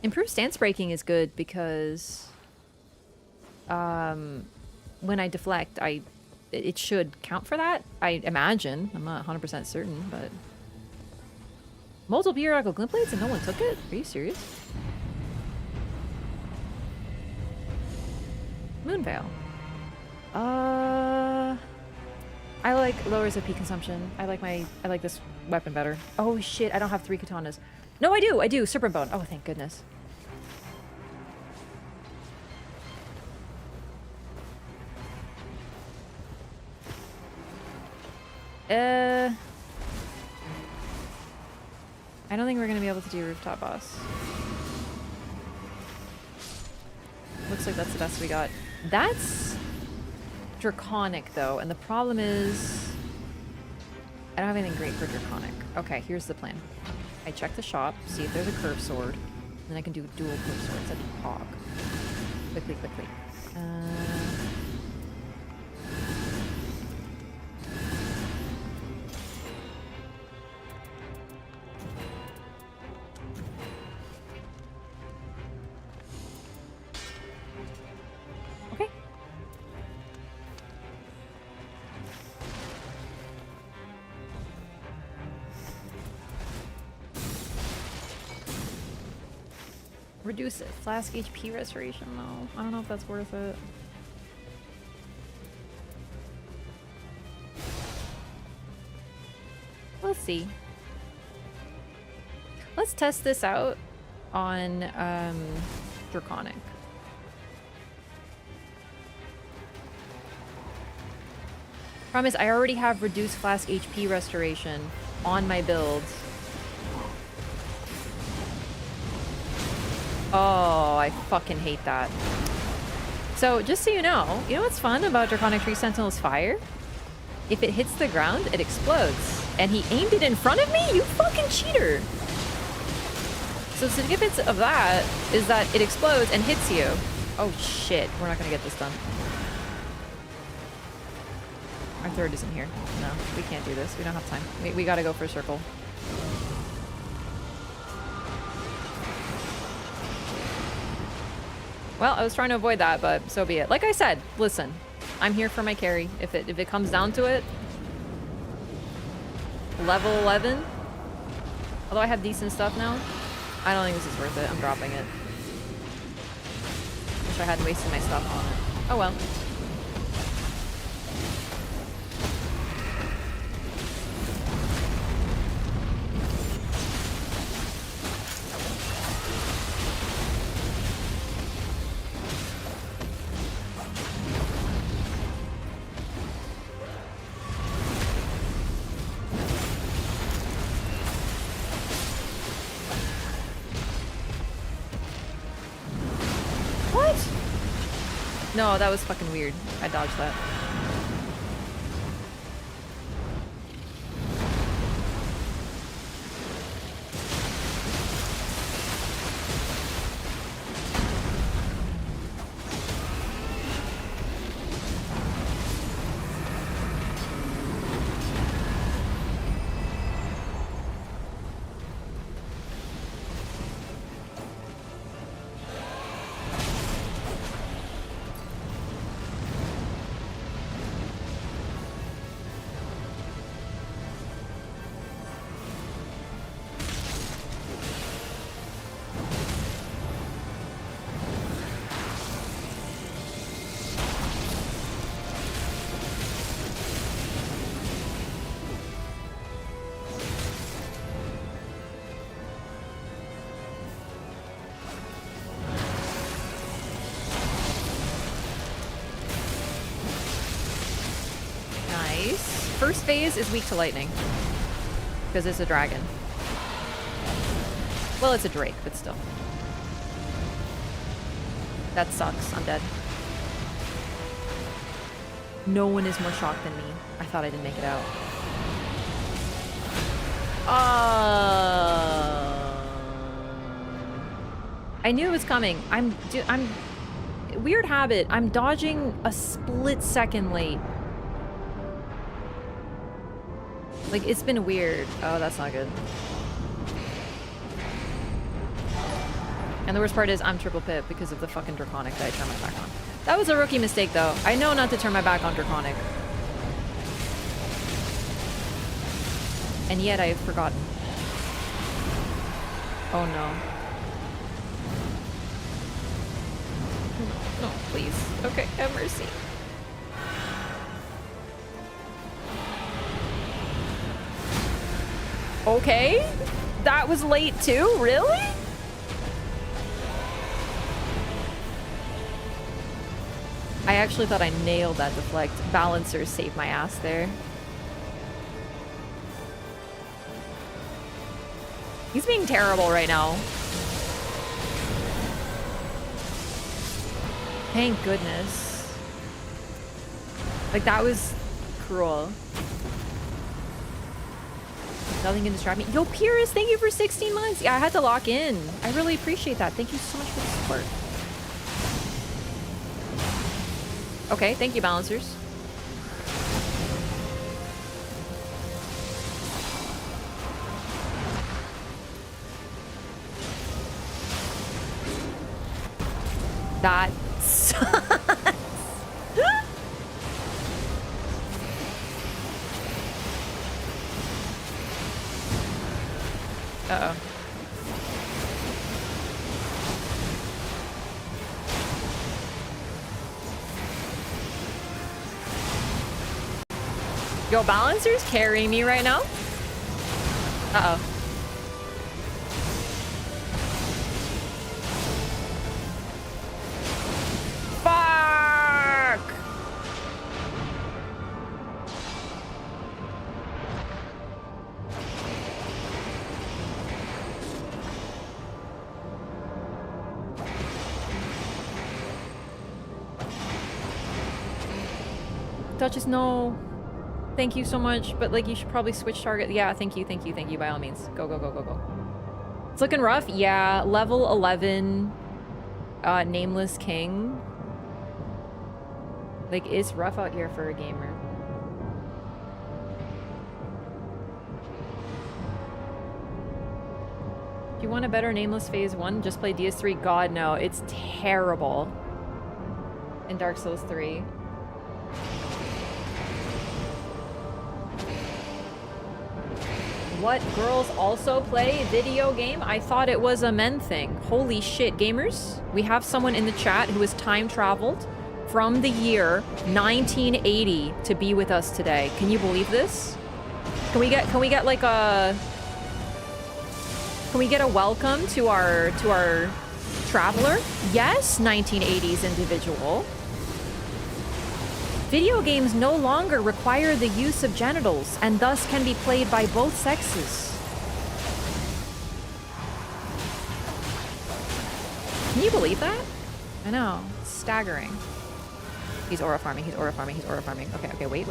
Improved stance breaking is good because when I deflect, it should count for that. I imagine. I'm not 100% certain, but Multiple periodical glint blades and no one took it? Are you serious? Moonveil. I like lowers OP consumption. I like this weapon better. Oh shit, I don't have 3 katanas. No, I do. Serpent bone. Oh, thank goodness. I don't think we're gonna be able to do rooftop boss. Looks like that's the best we got. That's draconic though, and the problem is I don't have anything great for draconic. Okay, here's the plan. I check the shop, see if there's a curved sword, and then I can do dual curved swords. That'd be hog. Quickly. Okay. Reduce it. Flask HP restoration though. I don't know if that's worth it. We'll see. Let's test this out on Draconic. Promise, I already have reduced flask HP restoration on my build. Oh, I fucking hate that. So, just so you know what's fun about Draconic Tree Sentinel's fire? If it hits the ground, it explodes. And he aimed it in front of me? You fucking cheater! So the significance of that is that it explodes and hits you. Oh shit, we're not gonna get this done. Our third isn't here. No, we can't do this. We don't have time. We gotta go for a circle. Well, I was trying to avoid that, but so be it. Like I said, listen, I'm here for my carry. If it comes down to it, level 11. Although I have decent stuff now, I don't think this is worth it. I'm dropping it. Wish I hadn't wasted my stuff on it. Oh well. No, that was fucking weird. I dodged that. First phase is weak to lightning. Because it's a dragon. Well, it's a drake, but still. That sucks. I'm dead. No one is more shocked than me. I thought I didn't make it out. I knew it was coming. I'm weird habit. I'm dodging a split second late. Like, it's been weird. Oh, that's not good. And the worst part is I'm triple pip because of the fucking Draconic that I turned my back on. That was a rookie mistake, though. I know not to turn my back on Draconic. And yet I've forgotten. Oh no. No, please. Okay, have mercy. Okay. That was late too? Really? I actually thought I nailed that deflect. Balancer saved my ass there. He's being terrible right now. Thank goodness. Like, that was cruel. Nothing can distract me. Yo, Purist, thank you for 16 months. Yeah, I had to lock in. I really appreciate that. Thank you so much for the support. Okay, thank you, Balancers. That sucks. Uh-oh. Yo, Balancer's carrying me right now? Uh-oh. Fuck! Duchess, no. Thank you so much, but like you should probably switch target. Yeah, thank you, by all means. Go, go, go, go, go. It's looking rough. Yeah, level 11, Nameless King. Like, it's rough out here for a gamer. If you want a better Nameless Phase 1, just play DS3. God, no. It's terrible. In Dark Souls 3. What, girls also play video game? I thought it was a men thing. Holy shit, gamers. We have someone in the chat who has time traveled from the year 1980 to be with us today. Can you believe this? Can we get like a... Can we get a welcome to our traveler? Yes, 1980s individual. Video games no longer require the use of genitals and thus can be played by both sexes. Can you believe that? I know. It's staggering. He's aura farming, he's aura farming, he's aura farming. Okay, okay, wait.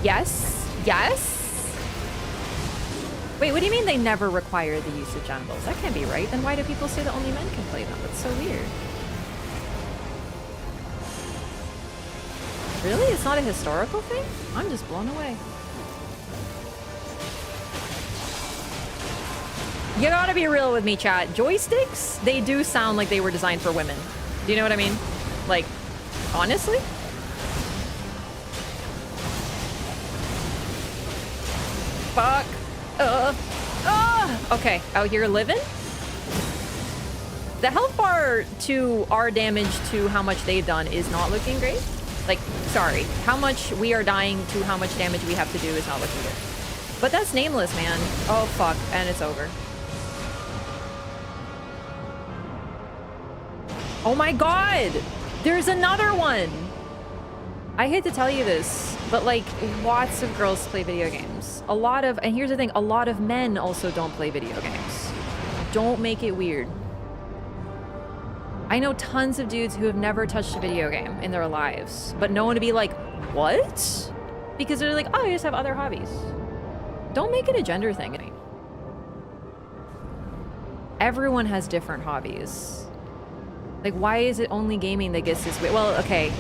Yes? Yes? Wait, what do you mean they never require the use of genitals? That can't be right. Then why do people say that only men can play them? That's so weird. Really? It's not a historical thing? I'm just blown away. You gotta be real with me, chat. Joysticks, they do sound like they were designed for women. Do you know what I mean? Like, honestly? Fuck. Okay, out here living? The health bar to our damage to how much they've done is not looking great. Like, sorry, how much we are dying to how much damage we have to do is not looking good. But that's Nameless, man. Oh, fuck. And it's over. Oh my god! There's another one! I hate to tell you this, but like, lots of girls play video games. A lot of, and here's the thing, a lot of men also don't play video games. Don't make it weird. I know tons of dudes who have never touched a video game in their lives, but no one to be like, what? Because they're like, oh, I just have other hobbies. Don't make it a gender thing. Everyone has different hobbies. Like, why is it only gaming that gets this weird? Well, okay,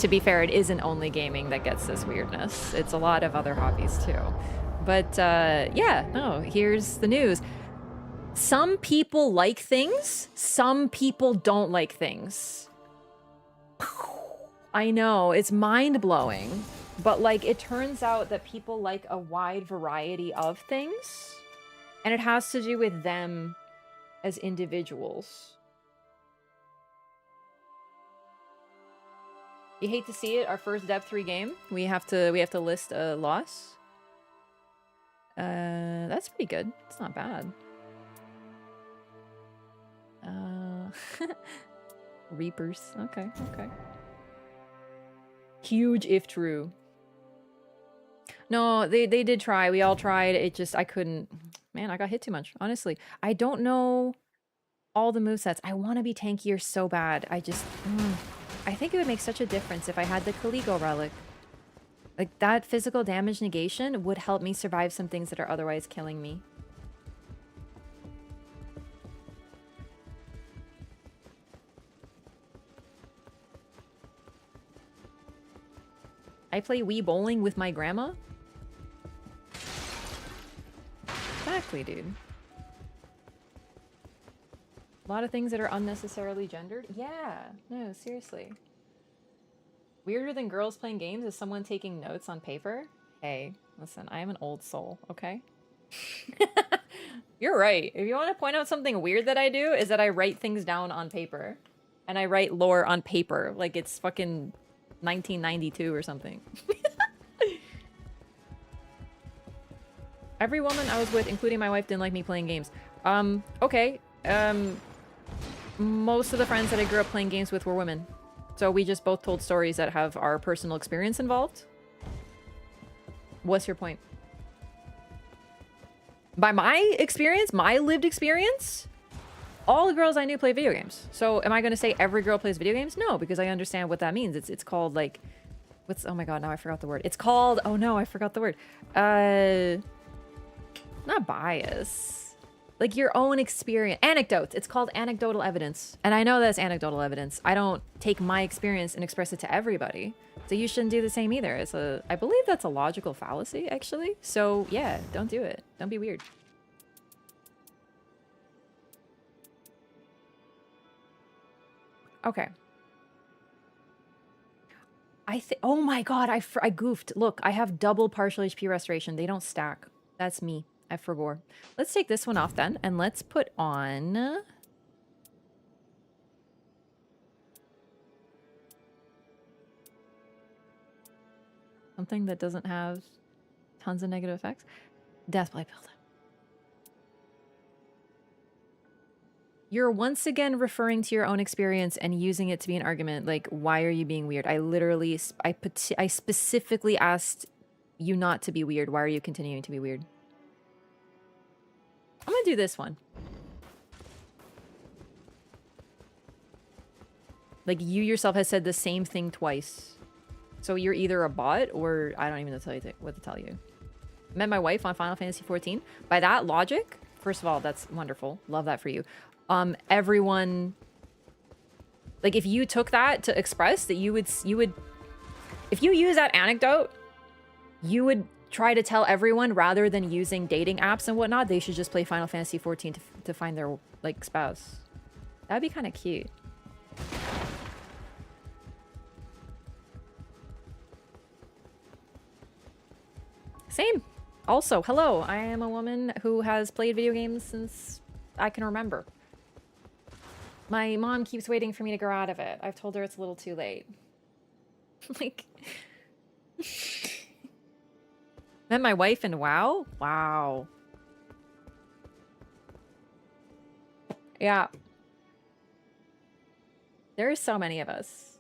to be fair, it isn't only gaming that gets this weirdness. It's a lot of other hobbies too. But yeah, no, here's the news. Some people like things, some people don't like things. I know, it's mind-blowing, but like it turns out that people like a wide variety of things. And it has to do with them as individuals. You hate to see it, our first Dev 3 game. We have to list a loss. That's pretty good. It's not bad. Reapers. Okay, okay. Huge if true. No, they did try. We all tried. It just, I couldn't. Man, I got hit too much, honestly. I don't know all the movesets. I want to be tankier so bad. I just, I think it would make such a difference if I had the Caligo relic. Like, that physical damage negation would help me survive some things that are otherwise killing me. I play Wii bowling with my grandma? Exactly, dude. A lot of things that are unnecessarily gendered. Yeah, no, seriously. Weirder than girls playing games is someone taking notes on paper. Hey, listen, I am an old soul, okay? You're right. If you want to point out something weird that I do, is that I write things down on paper. And I write lore on paper. Like it's fucking 1992 or something. Every woman I was with, including my wife, didn't like me playing games. Okay. Most of the friends that I grew up playing games with were women. So we just both told stories that have our personal experience involved. What's your point? By my experience, my lived experience, all the girls I knew play video games. So am I going to say every girl plays video games? No, because I understand what that means. It's called like, what's, oh my god, now I forgot the word. It's called, oh no, I forgot the word. Not bias. Like your own experience. Anecdotes. It's called anecdotal evidence. And I know that's anecdotal evidence. I don't take my experience and express it to everybody. So you shouldn't do the same either. It's a, I believe that's a logical fallacy, actually. So yeah, don't do it. Don't be weird. Okay. Oh my god, I goofed. Look, I have double partial HP restoration. They don't stack. That's me. I forgot. Let's take this one off then, and let's put on... something that doesn't have tons of negative effects. Deathblade build. You're once again referring to your own experience and using it to be an argument. Like, why are you being weird? I literally, I specifically asked you not to be weird. Why are you continuing to be weird? I'm gonna do this one. Like, you yourself has said the same thing twice. So you're either a bot or I don't even know what to tell you. Met my wife on Final Fantasy 14. By that logic, first of all, that's wonderful. Love that for you. Everyone, like if you took that to express that you would, if you use that anecdote, you would try to tell everyone rather than using dating apps and whatnot, they should just play Final Fantasy 14 to find their like spouse. That'd be kind of cute. Same. Also, hello, I am a woman who has played video games since I can remember. My mom keeps waiting for me to grow out of it. I've told her it's a little too late. Like... Met my wife in WoW? Wow. Yeah. There are so many of us.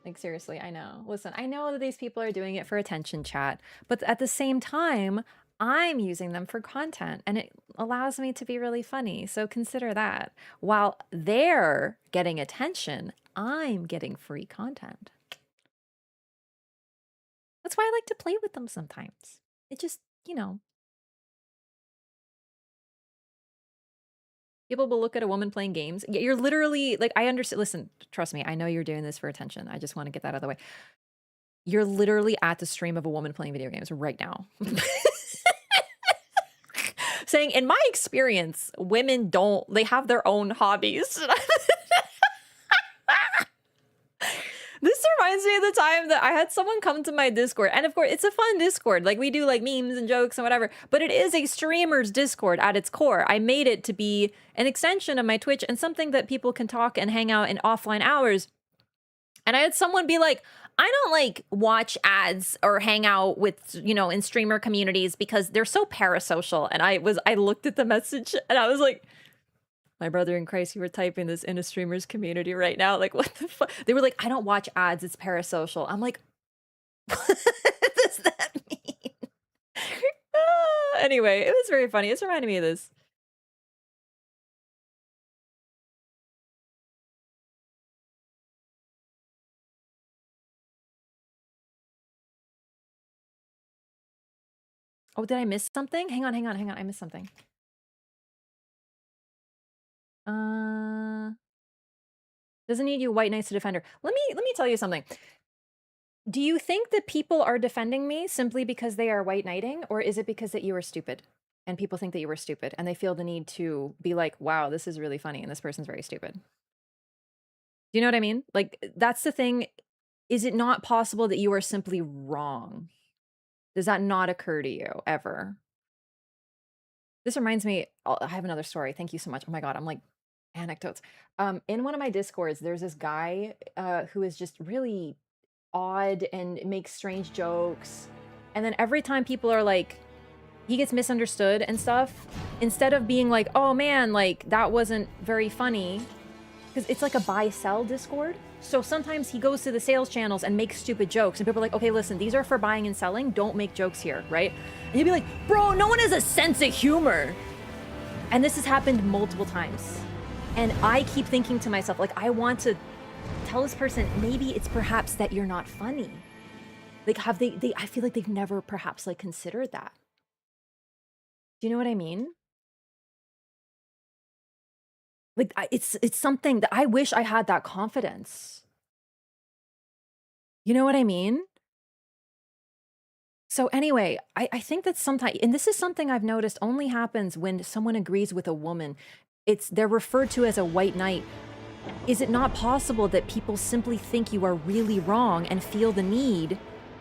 Like, seriously, I know. Listen, I know that these people are doing it for attention, chat. But at the same time, I'm using them for content. And it allows me to be really funny. So consider that. While they're getting attention, I'm getting free content. That's why I like to play with them sometimes. It just, you know. People will look at a woman playing games. You're literally, like, I understand. Listen, trust me. I know you're doing this for attention. I just want to get that out of the way. You're literally at the stream of a woman playing video games right now. Saying, in my experience, women don't, they have their own hobbies. This reminds me of the time that I had someone come to my Discord. And of course, it's a fun Discord. Like, we do like memes and jokes and whatever. But it is a streamer's Discord at its core. I made it to be an extension of my Twitch and something that people can talk and hang out in offline hours. And I had someone be like, I don't like watch ads or hang out with, you know, in streamer communities because they're so parasocial. And I looked at the message and I was like, my brother in Christ, you were typing this in a streamer's community right now. Like, what the fuck? They were like, I don't watch ads. It's parasocial. I'm like, what does that mean? Anyway, it was very funny. It's reminding me of this. Oh, did I miss something? Hang on. I missed something. Doesn't need you white knights to defend her. Let me tell you something. Do you think that people are defending me simply because they are white knighting, or is it because that you are stupid and people think that you were stupid and they feel the need to be like, wow, this is really funny and this person's very stupid? Do you know what I mean? Like, that's the thing. Is it not possible that you are simply wrong? Does that not occur to you ever? This reminds me, I have another story. Thank you so much. Oh my God, I'm like anecdotes. In one of my Discords, there's this guy who is just really odd and makes strange jokes. And then every time people are like, he gets misunderstood and stuff, instead of being like, oh man, like that wasn't very funny, because it's like a buy-sell Discord. So sometimes he goes to the sales channels and makes stupid jokes, and people are like, okay, listen, these are for buying and selling. Don't make jokes here, right? And you'd be like, bro, no one has a sense of humor. And this has happened multiple times. And I keep thinking to myself, like, I want to tell this person, maybe it's perhaps that you're not funny. Like, have they I feel like they've never perhaps like considered that. Do you know what I mean? Like, it's something that I wish I had that confidence. You know what I mean? So anyway, I think that sometimes, and this is something I've noticed only happens when someone agrees with a woman. They're referred to as a white knight. Is it not possible that people simply think you are really wrong and feel the need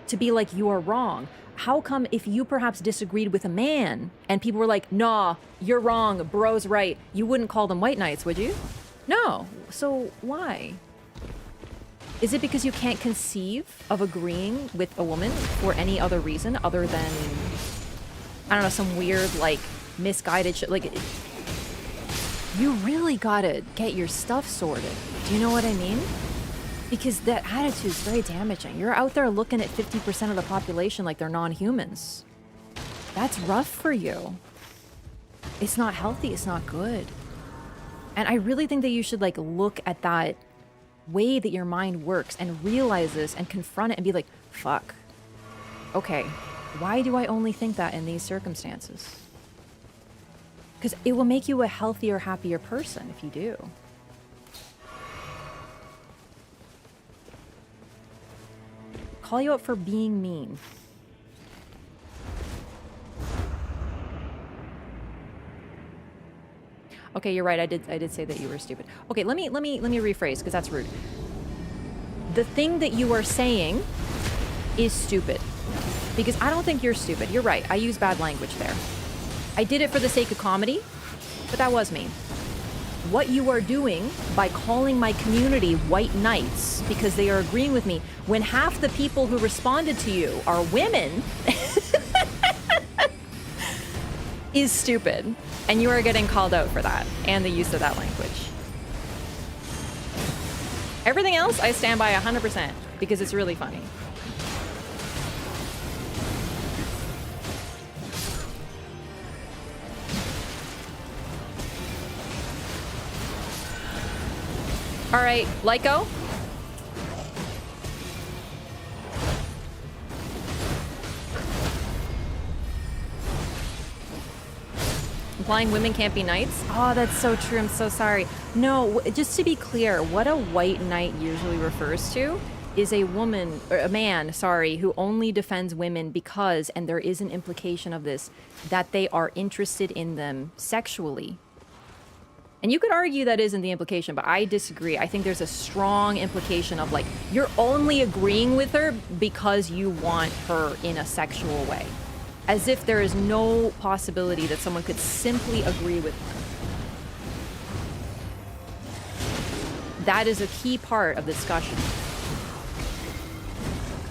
to be like, you are wrong? How come if you perhaps disagreed with a man and people were like, nah, you're wrong, bro's right, you wouldn't call them white knights, would you? No. So why? Is it because you can't conceive of agreeing with a woman for any other reason other than, I don't know, some weird, like, misguided shit? Like, you really gotta get your stuff sorted. Do you know what I mean? Because that attitude is very damaging. You're out there looking at 50% of the population like they're non-humans. That's rough for you. It's not healthy. It's not good. And I really think that you should like look at that way that your mind works and realize this and confront it and be like, fuck. Okay, why do I only think that in these circumstances? Because it will make you a healthier, happier person if you do. Call you out for being mean. Okay, you're right. I did say that you were stupid. Okay, let me rephrase because that's rude. The thing that you are saying is stupid. Because I don't think you're stupid. You're right. I use bad language there. I did it for the sake of comedy, but that was me. What you are doing by calling my community white knights because they are agreeing with me when half the people who responded to you are women is stupid. And you are getting called out for that and the use of that language. Everything else I stand by 100% because it's really funny. All right, Lyco. Implying women can't be knights? Oh, that's so true. I'm so sorry. No, just to be clear, what a white knight usually refers to is a woman, or a man, sorry, who only defends women because, and there is an implication of this, that they are interested in them sexually. And you could argue that isn't the implication, but I disagree. I think there's a strong implication of like, you're only agreeing with her because you want her in a sexual way. As if there is no possibility that someone could simply agree with her. That is a key part of the discussion.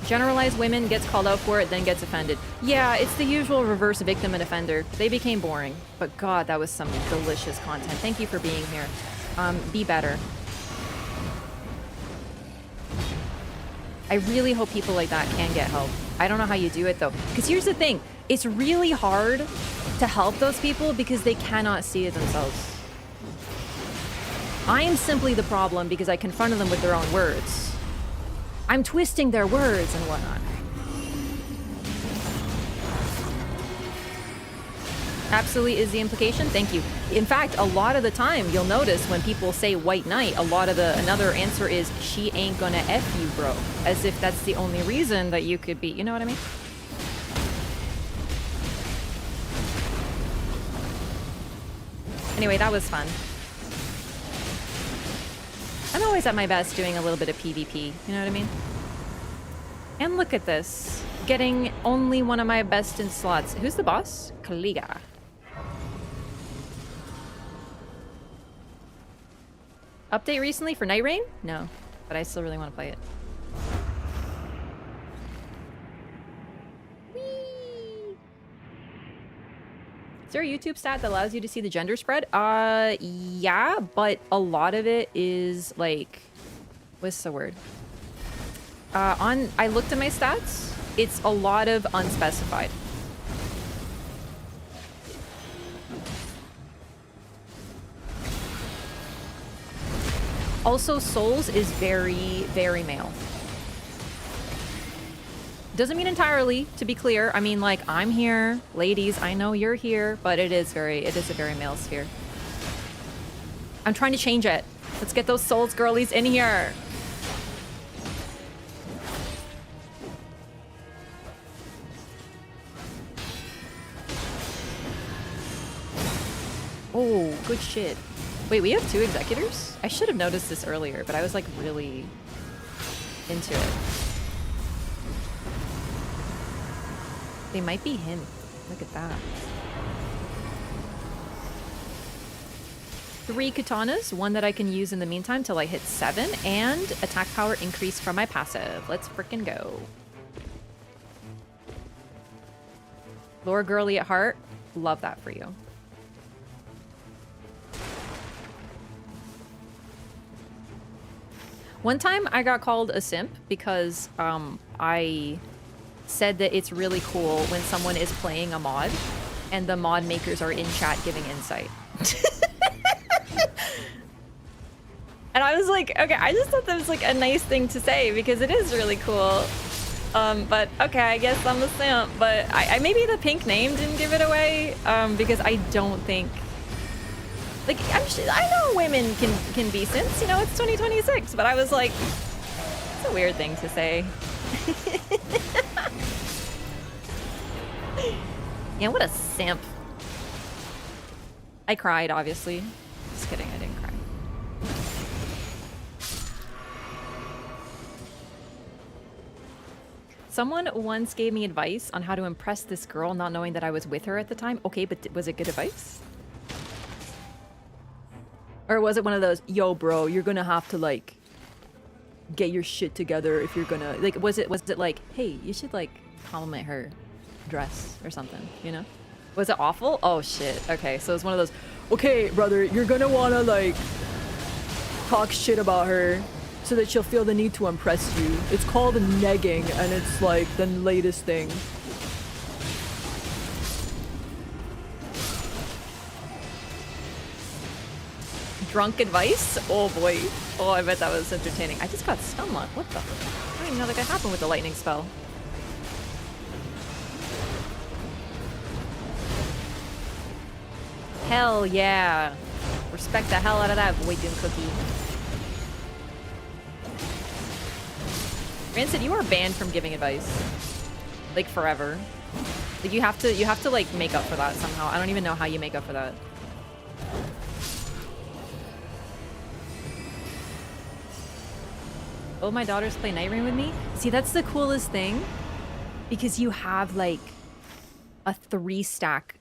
Generalized women gets called out for it, then gets offended. Yeah, it's the usual reverse victim and offender. They became boring. But God, that was some delicious content. Thank you for being here. Be better. I really hope people like that can get help. I don't know how you do it though. Because here's the thing. It's really hard to help those people because they cannot see it themselves. I am simply the problem because I confronted them with their own words. I'm twisting their words and whatnot. Absolutely is the implication. Thank you. In fact, a lot of the time you'll notice when people say white knight, a lot of another answer is she ain't gonna F you, bro. As if that's the only reason that you could be, you know what I mean? Anyway, that was fun. I'm always at my best doing a little bit of PvP, you know what I mean? And look at this. Getting only one of my best in slots. Who's the boss? Kaliga. Update recently for Nightreign? No, but I still really want to play it. Whee! Is there a YouTube stat that allows you to see the gender spread? Yeah, but a lot of it is like, what's the word? I looked at my stats. It's a lot of unspecified. Also, Souls is very, very male. Doesn't mean entirely, to be clear. I mean, like, I'm here, ladies, I know you're here, but it is a very male sphere. I'm trying to change it. Let's get those Souls girlies in here. Oh, good shit. Wait, we have 2 executors? I should have noticed this earlier, but I was like really into it. They might be him. Look at that. 3 katanas, 1 that I can use in the meantime till I hit 7, and attack power increase from my passive. Let's frickin' go. Lore girly at heart. Love that for you. One time I got called a simp because I said that it's really cool when someone is playing a mod and the mod makers are in chat giving insight. And I was like, okay, I just thought that was like a nice thing to say because it is really cool. But okay, I guess I'm a simp, but I maybe the pink name didn't give it away because I don't think, like, I know women can be simps, you know, it's 2026, but I was like, it's a weird thing to say. Yeah, what a simp. I cried, obviously. Just kidding, I didn't cry. Someone once gave me advice on how to impress this girl, not knowing that I was with her at the time. Okay, but was it good advice? Or was it one of those, yo, bro, you're gonna have to, like, get your shit together if you're gonna... Like, was it like, hey, you should, like, compliment her dress or something, you know? Was it awful? Oh, shit. Okay, so it's one of those, okay, brother, you're gonna wanna, like, talk shit about her so that she'll feel the need to impress you. It's called negging, and it's, like, the latest thing. Drunk advice? Oh boy. Oh, I bet that was entertaining. I just got stun locked. What the? I don't even know that could happen with the lightning spell. Hell yeah. Respect the hell out of that Void Doom cookie. Rancid, you are banned from giving advice. Like forever. Like you have to like make up for that somehow. I don't even know how you make up for that. Will my daughters play Nightreign with me? See, that's the coolest thing. Because you have, like, a 3-stack.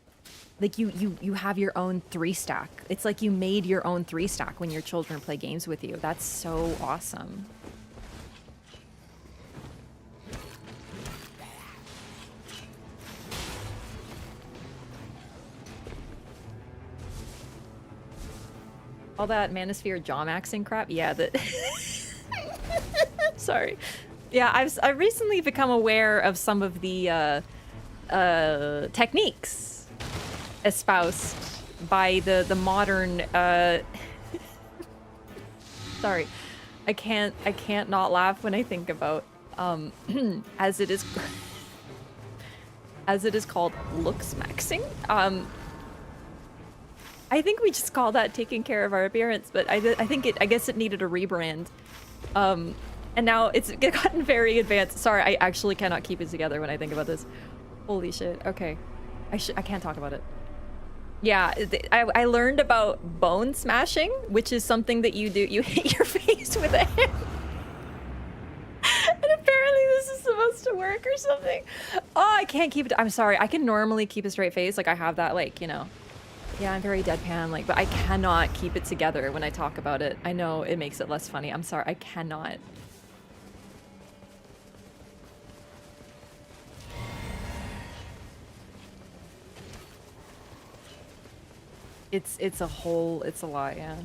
Like, you have your own 3-stack. It's like you made your own 3-stack when your children play games with you. That's so awesome. All that Manosphere jaw maxing crap? Yeah, that... Sorry. Yeah, I've recently become aware of some of the techniques espoused by the modern sorry. I can't not laugh when I think about as it is called looks maxing. I think we just call that taking care of our appearance, but I guess it needed a rebrand. And now it's gotten very advanced. Sorry, I actually cannot keep it together when I think about this. Holy shit. Okay. I can't talk about it. Yeah, I learned about bone smashing, which is something that you do. You hit your face with a hammer. And apparently this is supposed to work or something. Oh, I can't keep it. I'm sorry. I can normally keep a straight face. Like, I have that, like, you know. Yeah, I'm very deadpan, like, but I cannot keep it together when I talk about it. I know it makes it less funny. I'm sorry. I cannot. It's a lot, yeah.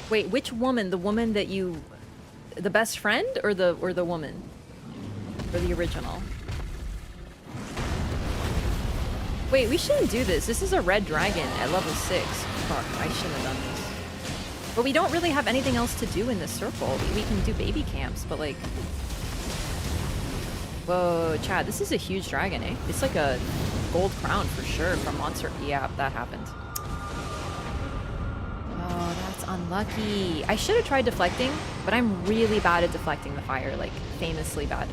Wait, which woman? The woman that you... The best friend or the woman? Or the original? Wait, we shouldn't do this. This is a red dragon at level 6. Fuck, I shouldn't have done this. But we don't really have anything else to do in this circle. We can do baby camps, but like... Whoa, Chad, this is a huge dragon, eh? It's like a gold crown for sure from Monster... Yeah, that happened. Oh, that's unlucky. I should have tried deflecting, but I'm really bad at deflecting the fire, like, famously bad.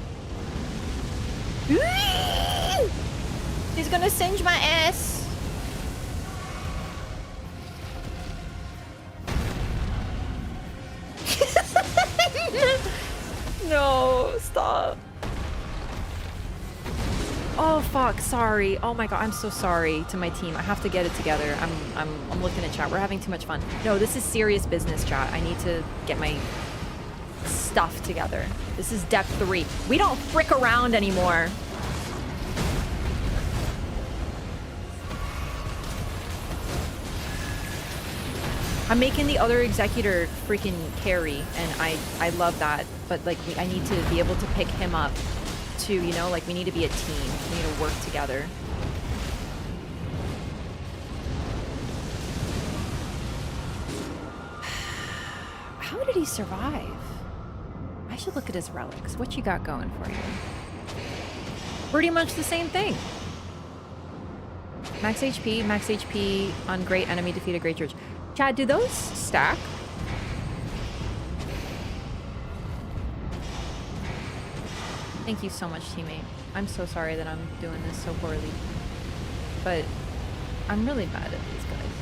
He's gonna singe my ass! No, stop. Oh fuck, sorry. Oh my god, I'm so sorry to my team. I have to get it together. I'm looking at chat. We're having too much fun. No, this is serious business, chat. I need to get my stuff together. This is depth 3. We don't frick around anymore. I'm making the other executor freaking carry, and I love that. But like, I need to be able to pick him up too, you know? Like, we need to be a team. We need to work together. How did he survive? I should look at his relics. What you got going for you? Pretty much the same thing. Max HP on great enemy defeat a great church. Chad, do those stack? Thank you so much, teammate. I'm so sorry that I'm doing this so poorly. But I'm really bad at these guys.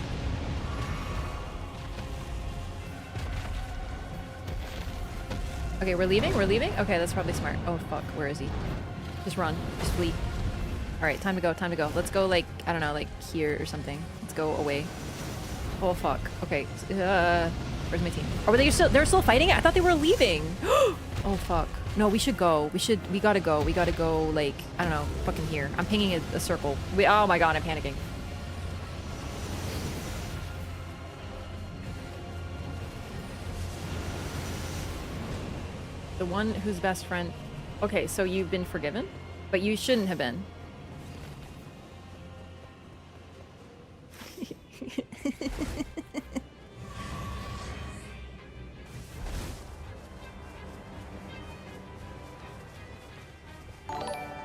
Okay, we're leaving? We're leaving? Okay, that's probably smart. Oh, fuck. Where is he? Just run. Just flee. Alright, time to go. Time to go. Let's go, like, I don't know, like here or something. Let's go away. Oh, fuck. Okay. Where's my team? Are they still... They're still fighting it? I thought they were leaving. Oh, fuck. No, we should go. We gotta go. We gotta go, like, I don't know, fucking here. I'm pinging a circle. Oh my god, I'm panicking. The one whose best friend... Okay, so you've been forgiven? But you shouldn't have been.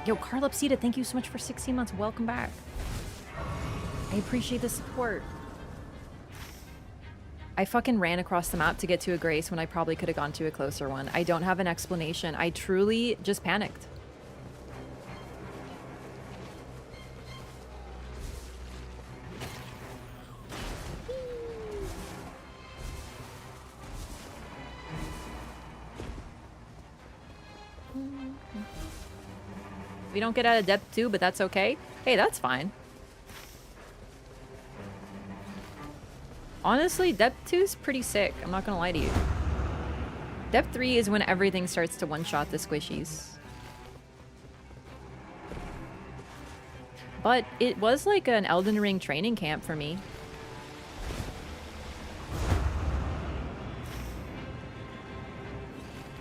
Yo, Carlopsita, thank you so much for 16 months. Welcome back. I appreciate the support. I fucking ran across the map to get to a Grace when I probably could have gone to a closer one. I don't have an explanation. I truly just panicked. We don't get out of depth 2, but that's okay. Hey, that's fine. Honestly, depth 2 is pretty sick. I'm not gonna lie to you. Depth 3 is when everything starts to one-shot the squishies. But it was like an Elden Ring training camp for me.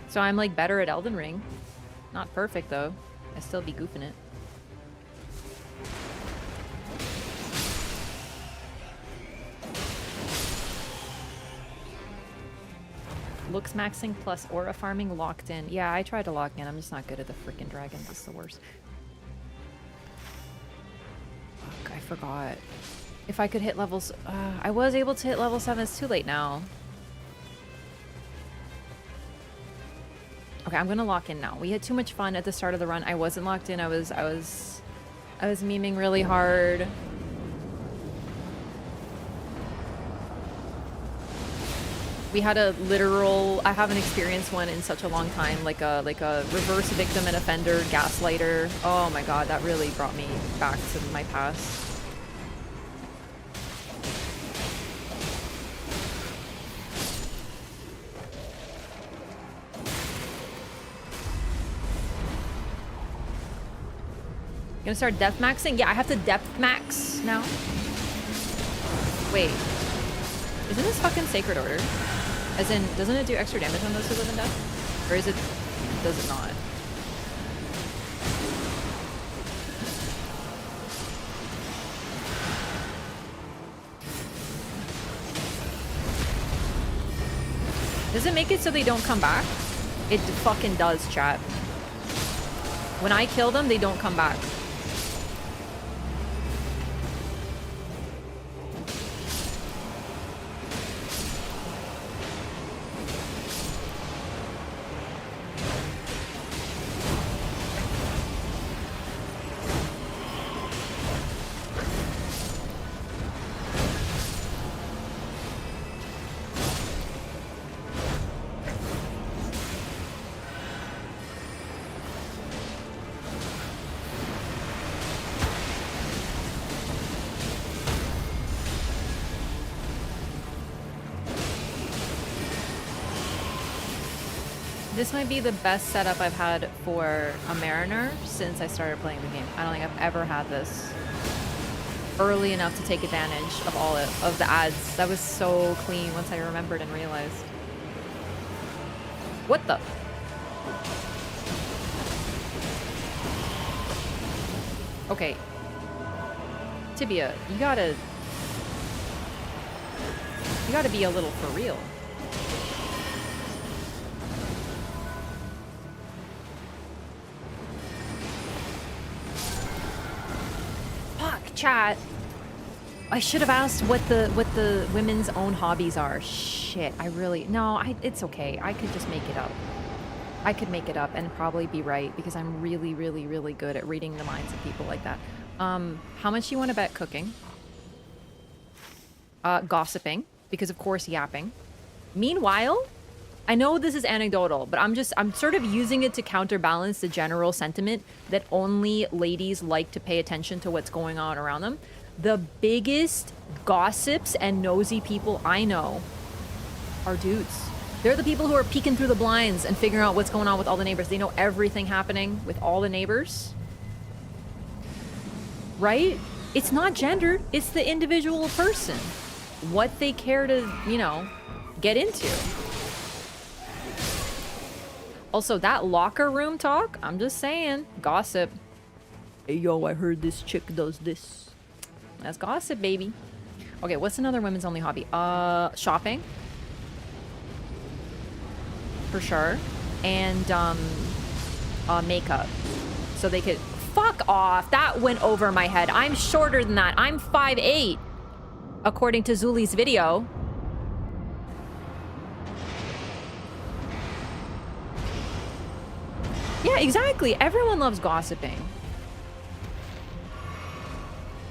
So I'm like better at Elden Ring. Not perfect though. I still be goofing it. Looks maxing plus aura farming locked in. Yeah, I tried to lock in. I'm just not good at the freaking dragons. It's the worst. Fuck, I forgot. If I could hit levels... I was able to hit level 7. It's too late now. Okay, I'm gonna lock in now. We had too much fun at the start of the run. I wasn't locked in. I was memeing really hard. We had a literal... I haven't experienced one in such a long time. Like a reverse victim and offender gaslighter. Oh my god, that really brought me back to my past. Gonna start depth maxing? Yeah, I have to depth max now. Wait. Isn't this fucking Sacred Order? As in, doesn't it do extra damage on those who live in death? Or is it... does it not? Does it make it so they don't come back? It fucking does, chat. When I kill them, they don't come back. This might be the best setup I've had for a Mariner since I started playing the game. I don't think I've ever had this early enough to take advantage of all of the ads. That was so clean once I remembered and realized. What the? Okay. Tibia, you gotta be a little for real. Chat. I should have asked what the women's own hobbies are. Shit, it's okay. I could just make it up. I could make it up and probably be right because I'm really, really, really good at reading the minds of people like that. How much do you want to bet cooking? Gossiping, because of course yapping. Meanwhile, I know this is anecdotal, but I'm sort of using it to counterbalance the general sentiment that only ladies like to pay attention to what's going on around them. The biggest gossips and nosy people I know are dudes. They're the people who are peeking through the blinds and figuring out what's going on with all the neighbors. They know everything happening with all the neighbors. Right? It's not gendered. It's the individual person. What they care to, get into. Also, that locker room talk, I'm just saying, gossip. Hey, yo, I heard this chick does this. That's gossip, baby. Okay, what's another women's only hobby? Shopping. For sure. And, makeup. So they could... Fuck off! That went over my head. I'm shorter than that. I'm 5'8", according to Zuli's video. Yeah, exactly. Everyone loves gossiping.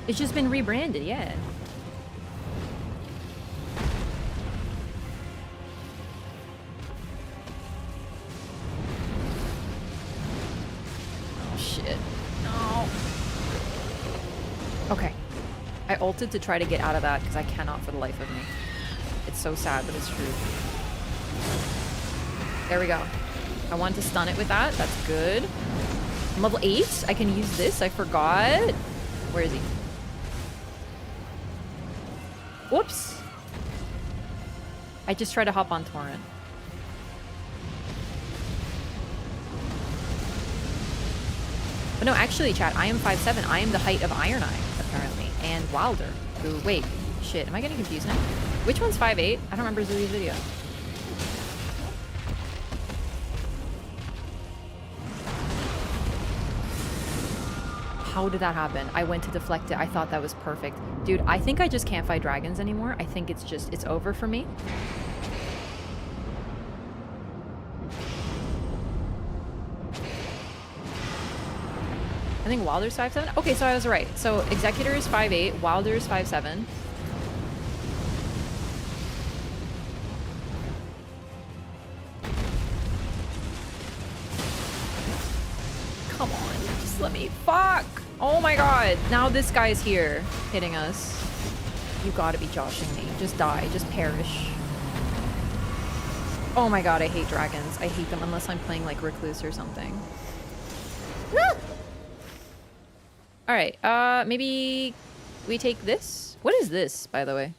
It's just been rebranded, yeah. Oh, shit. Okay. I ulted to try to get out of that because I cannot for the life of me. It's so sad, but it's true. There we go. I want to stun it with that. That's good. I'm level 8. I can use this. I forgot. Where is he? Whoops. I just tried to hop on Torrent. But no, actually, chat, I am 5'7". I am the height of Iron Eye, apparently. And Wilder. Ooh, wait. Shit, am I getting confused now? Which one's 5'8"? I don't remember Zooey's video. How did that happen? I went to deflect it. I thought that was perfect. Dude, I think I just can't fight dragons anymore. I think it's just, it's over for me. I think Wilder's 5'7". Okay, so I was right. So Executor is 5'8", Wilder is 5'7". Come on, just let me. Fuck! Oh my god! Now this guy's here, hitting us. You gotta be joshing me. Just die. Just perish. Oh my god, I hate dragons. I hate them unless I'm playing like Recluse or something. Alright, maybe we take this? What is this, by the way?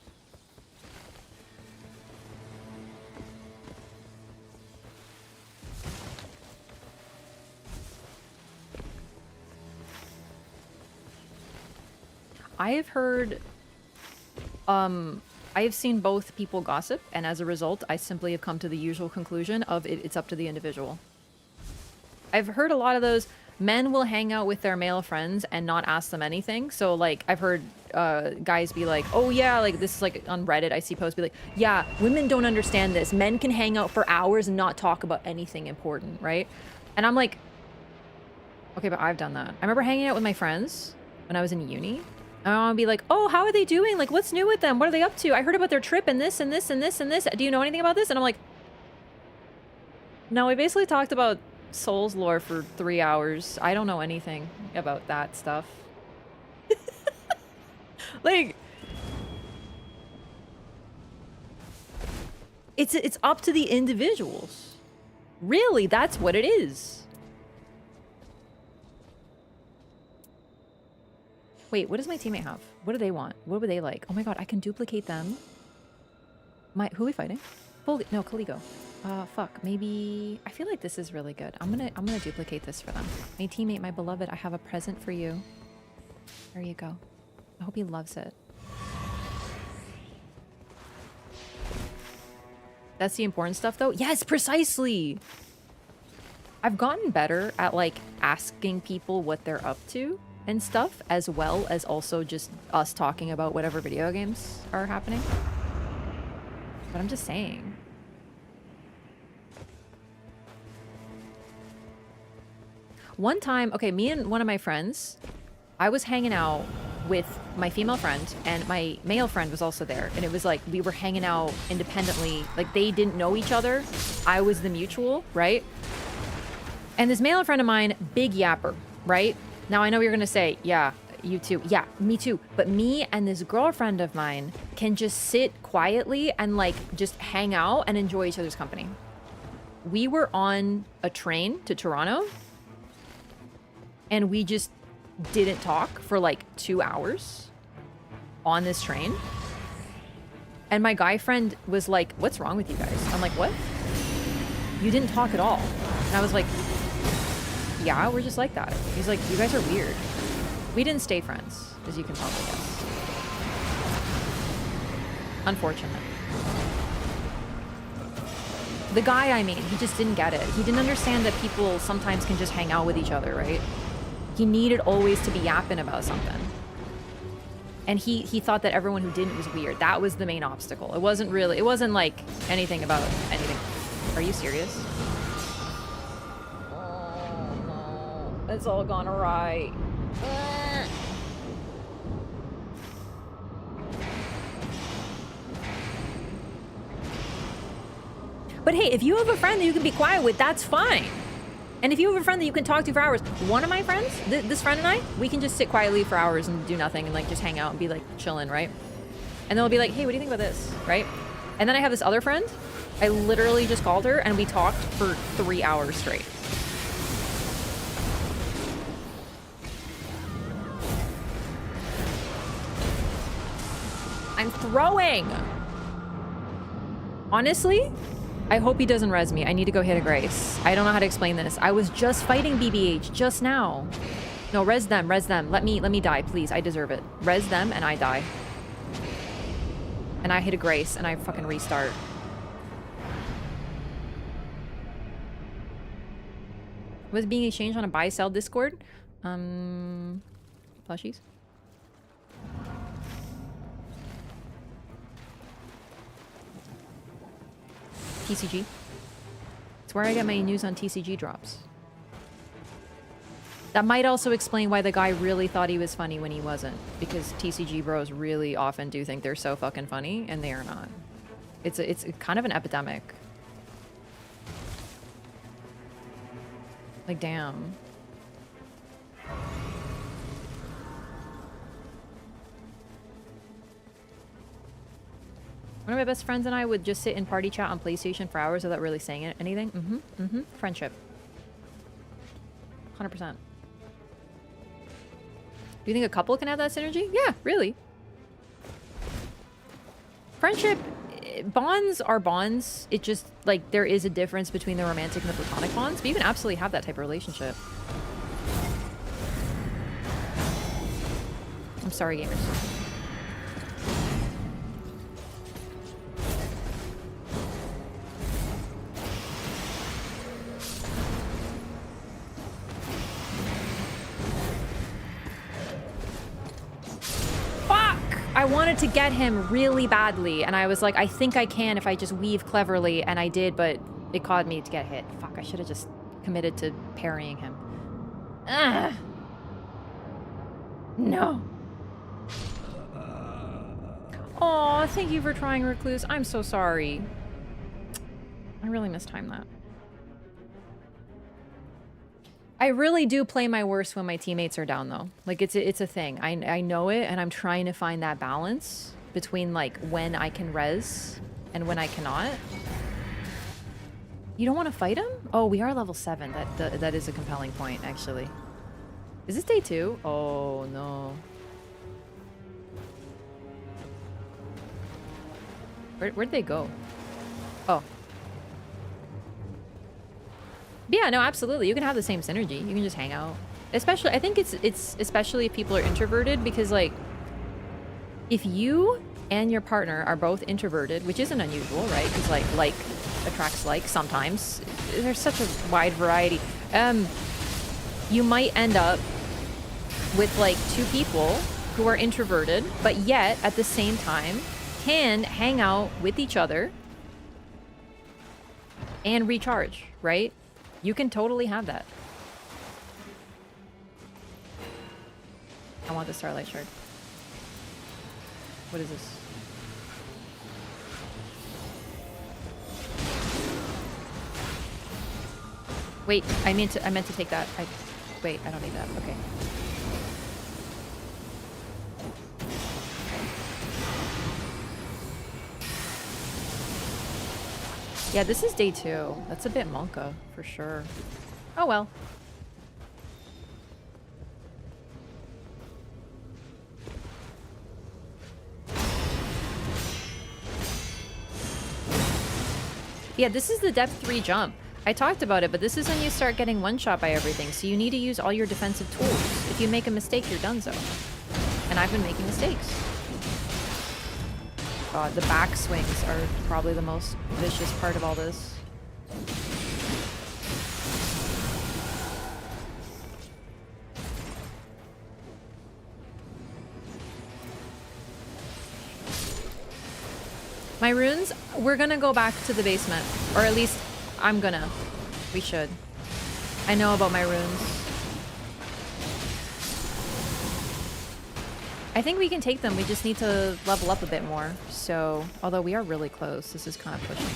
I have heard, I have seen both people gossip, and as a result, I simply have come to the usual conclusion of it's up to the individual. I've heard a lot of those. Men will hang out with their male friends and not ask them anything. So, like, I've heard guys be like, oh, yeah, like, this is, like, on Reddit, I see posts be like, yeah, women don't understand this. Men can hang out for hours and not talk about anything important, right? And I'm like, okay, but I've done that. I remember hanging out with my friends when I was in uni. And I'll be like, oh, how are they doing? Like, what's new with them? What are they up to? I heard about their trip and this and this and this and this. Do you know anything about this? And I'm like, no, we basically talked about Souls lore for 3 hours. I don't know anything about that stuff. Like, it's up to the individuals. Really, that's what it is. Wait, what does my teammate have? What do they want? What would they like? Oh my god, I can duplicate them. Who are we fighting? No, Caligo. Fuck. Maybe I feel like this is really good. I'm gonna duplicate this for them. My teammate, my beloved, I have a present for you. There you go. I hope he loves it. That's the important stuff, though. Yes, precisely. I've gotten better at like asking people what they're up to and stuff, as well as also just us talking about whatever video games are happening. But I'm just saying. One time, okay, me and one of my friends, I was hanging out with my female friend, and my male friend was also there. And it was like, we were hanging out independently. Like, they didn't know each other. I was the mutual, right? And this male friend of mine, big yapper, right? Now, I know you're gonna say, yeah, you too. Yeah, me too. But me and this girlfriend of mine can just sit quietly and, like, just hang out and enjoy each other's company. We were on a train to Toronto, and we just didn't talk for like 2 hours on this train. And my guy friend was like, what's wrong with you guys? I'm like, what? You didn't talk at all. And I was like, yeah, we're just like that. He's like, you guys are weird. We didn't stay friends, as you can probably guess. Unfortunate. The guy, I mean, he just didn't get it. He didn't understand that people sometimes can just hang out with each other, right? He needed always to be yapping about something. And he thought that everyone who didn't was weird. That was the main obstacle. It wasn't like anything about anything. Are you serious? Oh no. It's all gone awry. But hey, if you have a friend that you can be quiet with, that's fine. And if you have a friend that you can talk to for hours, one of my friends, this friend and I, we can just sit quietly for hours and do nothing and like just hang out and be like chilling, right? And then we'll be like, hey, what do you think about this, right? And then I have this other friend, I literally just called her and we talked for 3 hours straight. I'm throwing! Honestly, I hope he doesn't res me. I need to go hit a Grace. I don't know how to explain this. I was just fighting BBH just now. No, res them, res them. Let me die, please. I deserve it. Res them and I die. And I hit a Grace and I fucking restart. Was being exchanged on a buy-sell Discord? Plushies? TCG. It's where I get my news on TCG drops. That might also explain why the guy really thought he was funny when he wasn't. Because TCG bros really often do think they're so fucking funny, and they are not. It's kind of an epidemic. Like, damn. One of my best friends and I would just sit in party chat on PlayStation for hours without really saying anything. Friendship. 100%. Do you think a couple can have that synergy? Yeah, really. Friendship, bonds are bonds. It just, like, there is a difference between the romantic and the platonic bonds, but you can absolutely have that type of relationship. I'm sorry, gamers. I wanted to get him really badly, and I was like, I think I can if I just weave cleverly, and I did, but it caused me to get hit. Fuck, I should have just committed to parrying him. Ugh. No. Aw, thank you for trying, Recluse. I'm so sorry. I really mistimed that. I really do play my worst when my teammates are down, though. Like, it's a thing. I know it, and I'm trying to find that balance between, like, when I can res and when I cannot. You don't want to fight him? Oh, we are level 7. That is a compelling point, actually. Is this day 2? Oh, no. Where'd they go? Oh. Yeah, no, absolutely. You can have the same synergy. You can just hang out. Especially, I think it's especially if people are introverted, because, like, if you and your partner are both introverted, which isn't unusual, right? Because, like attracts like sometimes. There's such a wide variety. You might end up with, like, 2 people who are introverted, but yet, at the same time, can hang out with each other and recharge, right? You can totally have that. I want the Starlight Shard. What is this? Wait, I meant to take that. Wait, I don't need that. Okay. Yeah, this is day 2. That's a bit monka, for sure. Oh well. Yeah, this is the depth 3 jump. I talked about it, but this is when you start getting one-shot by everything, so you need to use all your defensive tools. If you make a mistake, you're donezo. And I've been making mistakes. God, the back swings are probably the most vicious part of all this. My runes, we're gonna go back to the basement. Or at least, I'm gonna. We should. I know about my runes. I think we can take them. We just need to level up a bit more. So, although we are really close, this is kind of pushing it.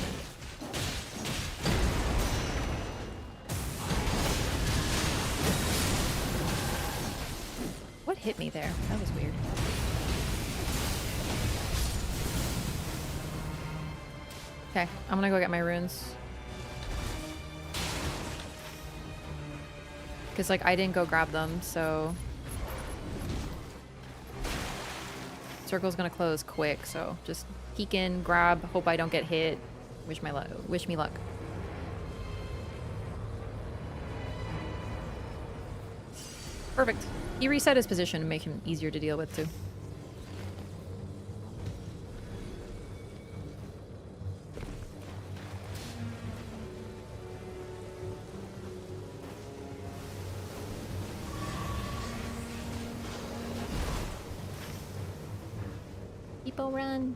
hit me there? That was weird. Okay, I'm gonna go get my runes. Because, like, I didn't go grab them, so... Circle's gonna close quick, so just peek in, grab, hope I don't get hit. Wish me luck. Perfect. He reset his position to make him easier to deal with, too. People run.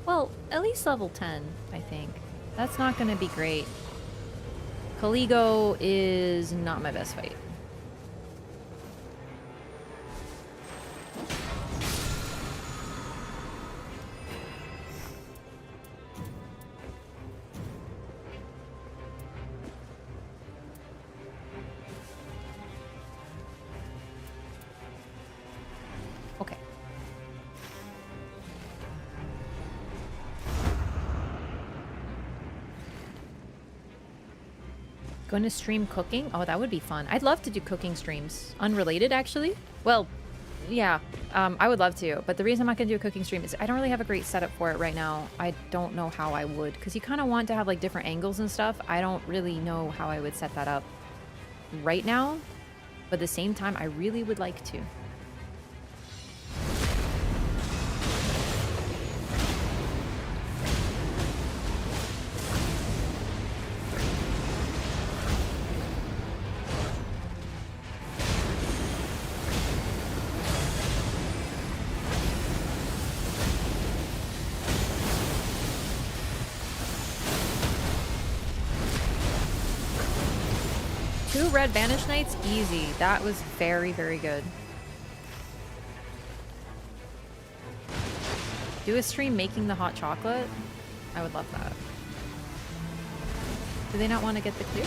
Well, at least level 10, I think. That's not gonna be great. Caligo is not my best fight. Okay. Going to stream cooking? Oh, that would be fun. I'd love to do cooking streams. Unrelated, actually. Well, yeah, I would love to. But the reason I'm not going to do a cooking stream is I don't really have a great setup for it right now. I don't know how I would. Because you kind of want to have, like, different angles and stuff. I don't really know how I would set that up right now. But at the same time, I really would like to. Red Banished Knights? Easy. That was very, very good. Do a stream making the hot chocolate? I would love that. Do they not want to get the clear?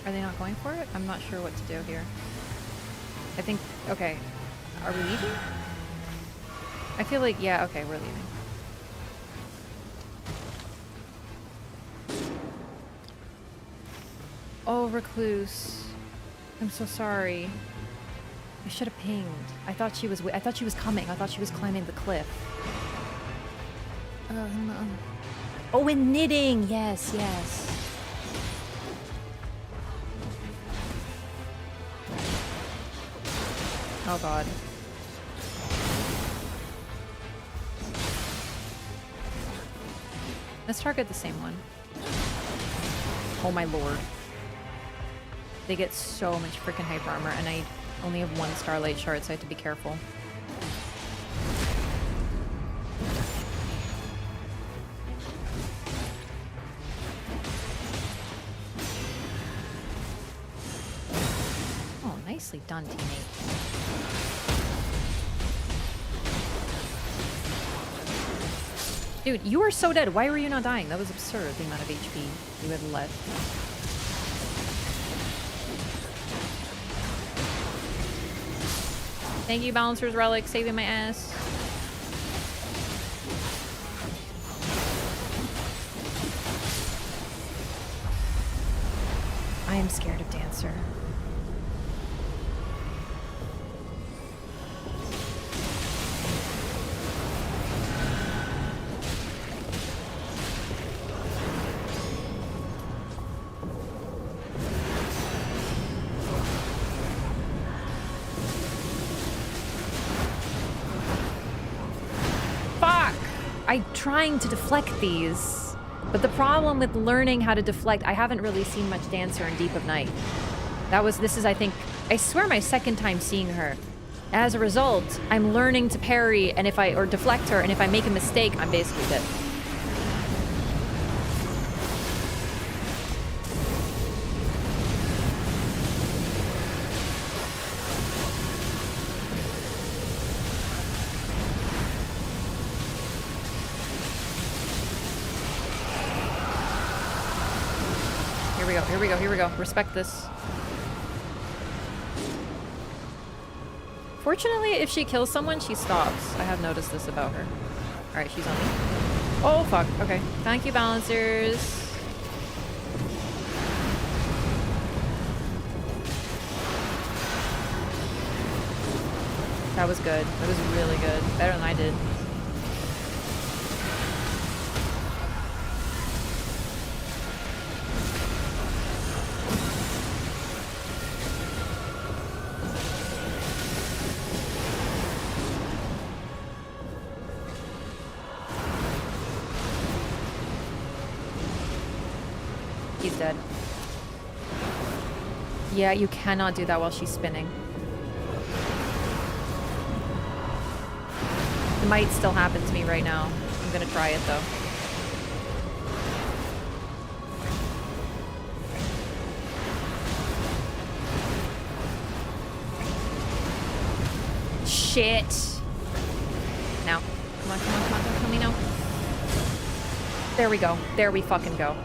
Are they not going for it? I'm not sure what to do here. I think... Okay. Are we leaving? I feel like... Yeah, okay, we're leaving. Oh, Recluse. I'm so sorry. I should have pinged. I thought she was coming. I thought she was climbing the cliff. No. Oh, and knitting. Yes, yes. Oh, God. Let's target the same one. Oh, my lord. They get so much freaking hyper armor, and I only have one Starlight Shard, so I have to be careful. Oh, nicely done, teammate. Dude, you are so dead. Why were you not dying? That was absurd, the amount of HP you had left. Thank you, Balancer's Relic, saving my ass. I am scared of Dancer. I'm trying to deflect these, but the problem with learning how to deflect, I haven't really seen much Dancer in Deep of Night. This is, I think, I swear my second time seeing her. As a result, I'm learning to parry and or deflect her, and if I make a mistake, I'm basically dead. we go, here we go, here we go. Respect this. Fortunately, if she kills someone, she stops. I have noticed this about her. Alright, she's on me. Oh, fuck. Okay. Thank you, balancers. That was good. That was really good. Better than I did. He's dead. Yeah, you cannot do that while she's spinning. It might still happen to me right now. I'm gonna try it though. Shit. Now. Come on, come on, come on, don't kill me now. There we go. There we fucking go.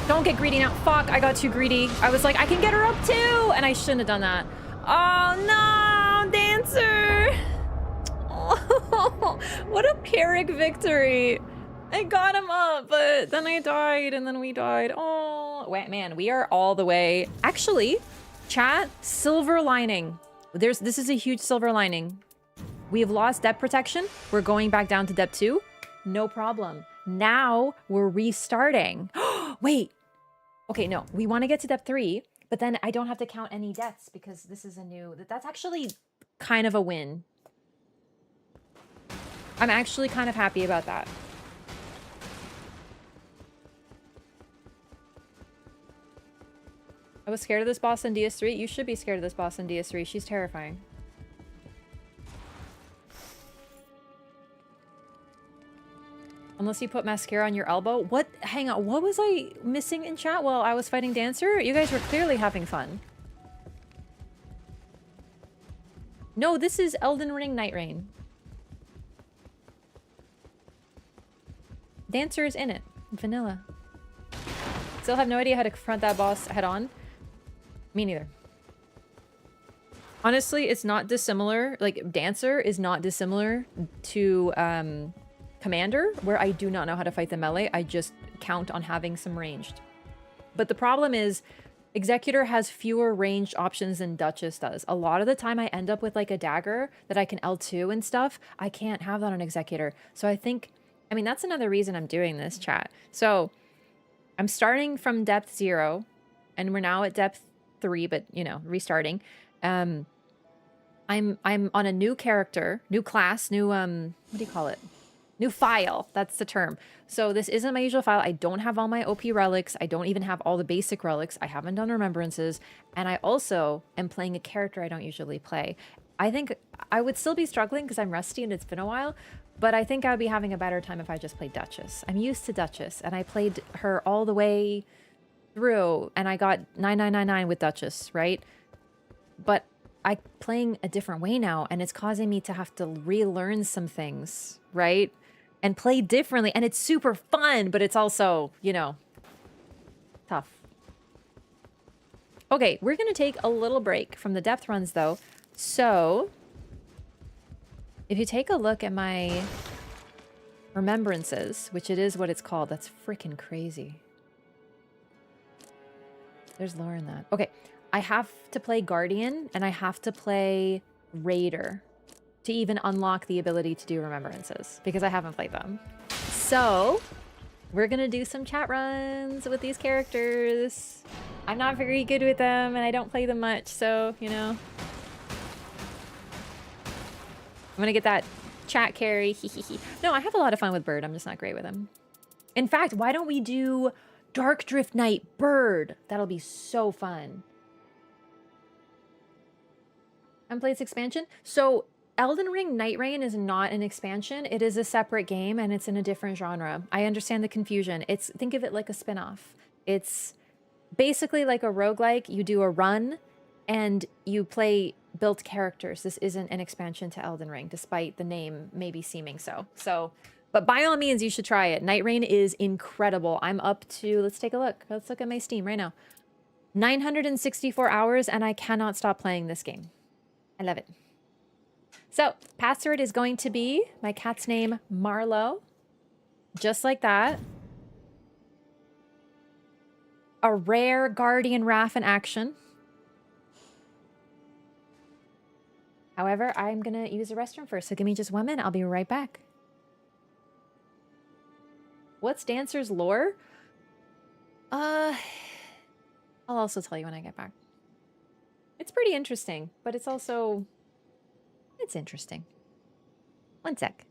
Don't get greedy now. Fuck, I got too greedy. I was like, I can get her up too! And I shouldn't have done that. Oh no, Dancer! Oh, what a Pyrrhic victory. I got him up, but then I died, and then we died. Oh, wait, man, we are all the way. Actually, chat, silver lining. This is a huge silver lining. We have lost depth protection. We're going back down to depth 2. No problem. Now we're restarting. Wait. Okay, no, we want to get to depth 3, but then I don't have to count any deaths because this is a new... That's actually kind of a win. I'm actually kind of happy about that. I was scared of this boss in DS3. You should be scared of this boss in DS3. She's terrifying. Unless you put mascara on your elbow. What? Hang on. What was I missing in chat while I was fighting Dancer? You guys were clearly having fun. No, this is Elden Ring Nightreign. Dancer is in it. Vanilla. Still have no idea how to confront that boss head on. Me neither. Honestly, it's not dissimilar. Like, Dancer is not dissimilar to, Commander, where I do not know how to fight the melee. I just count on having some ranged. But the problem is, Executor has fewer ranged options than Duchess does. A lot of the time I end up with like a dagger that I can L2 and stuff. I can't have that on Executor. So I think, I mean, that's another reason I'm doing this, chat. So I'm starting from depth 0 and we're now at depth 3, but you know, restarting. I'm on a new character, new class, new, what do you call it? New file, that's the term. So this isn't my usual file. I don't have all my OP relics. I don't even have all the basic relics. I haven't done remembrances. And I also am playing a character I don't usually play. I think I would still be struggling because I'm rusty and it's been a while, but I think I would be having a better time if I just played Duchess. I'm used to Duchess and I played her all the way through and I got 9999 with Duchess, right? But I'm playing a different way now and it's causing me to have to relearn some things, right? And play differently. And it's super fun, but it's also, you know, tough. Okay, we're going to take a little break from the depth runs, though. So, if you take a look at my remembrances, which it is what it's called. That's freaking crazy. There's lore in that. Okay, I have to play Guardian, and I have to play Raider to even unlock the ability to do remembrances, because I haven't played them. So, we're gonna do some chat runs with these characters. I'm not very good with them, and I don't play them much, so, you know. I'm gonna get that chat carry, No, I have a lot of fun with Bird, I'm just not great with him. In fact, why don't we do Dark Drift Knight Bird? That'll be so fun. Unplayed expansion? So, Elden Ring Nightreign is not an expansion. It is a separate game and it's in a different genre. I understand the confusion. Think of it like a spin-off. It's basically like a roguelike. You do a run and you play built characters. This isn't an expansion to Elden Ring, despite the name maybe seeming so. So But by all means, you should try it. Nightreign is incredible. I'm up to, let's take a look. Let's look at my Steam right now. 964 hours, and I cannot stop playing this game. I love it. So, password is going to be my cat's name, Marlo. Just like that. A rare Guardian Wraff in action. However, I'm going to use the restroom first, so give me just 1 minute. I'll be right back. What's Dancer's lore? I'll also tell you when I get back. It's pretty interesting, but it's also... It's interesting. 1 sec.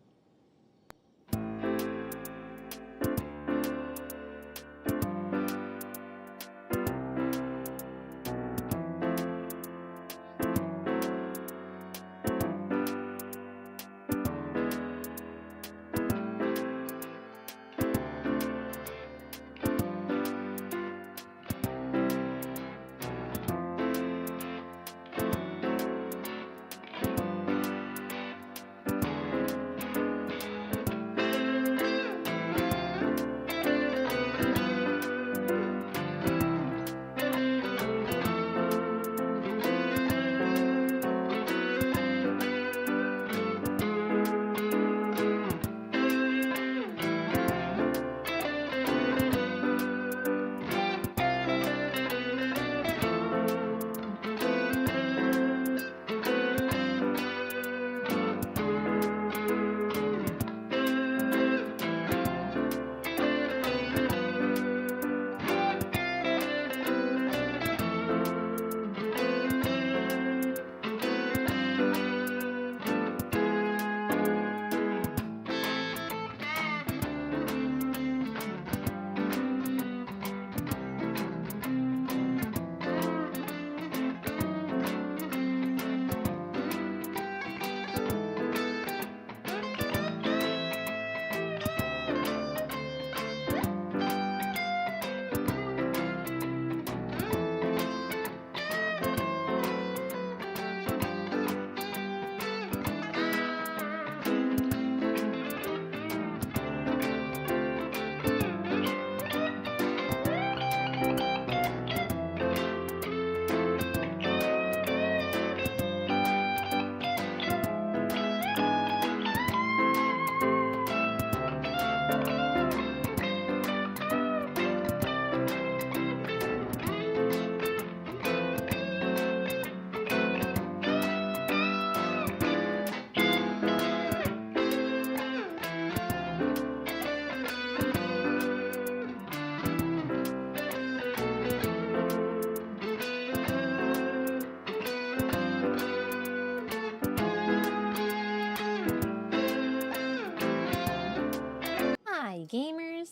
Gamers.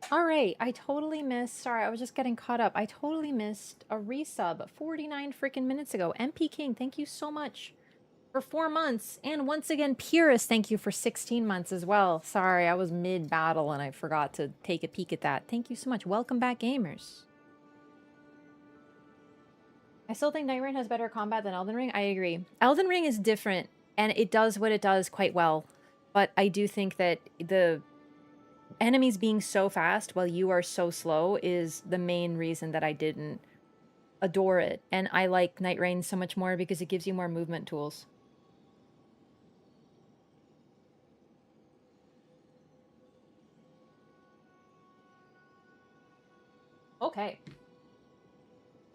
All right, I totally missed. Sorry, I was just getting caught up. I totally missed a resub 49 freaking minutes ago. MP King, thank you so much for 4 months. And once again, Purist, thank you for 16 months as well. Sorry, I was mid-battle and I forgot to take a peek at that. Thank you so much. Welcome back, gamers. I still think Nightreign has better combat than Elden Ring. I agree. Elden Ring is different, and it does what it does quite well. But I do think that the enemies being so fast while you are so slow is the main reason that I didn't adore it. And I like Nightreign so much more because it gives you more movement tools. Okay.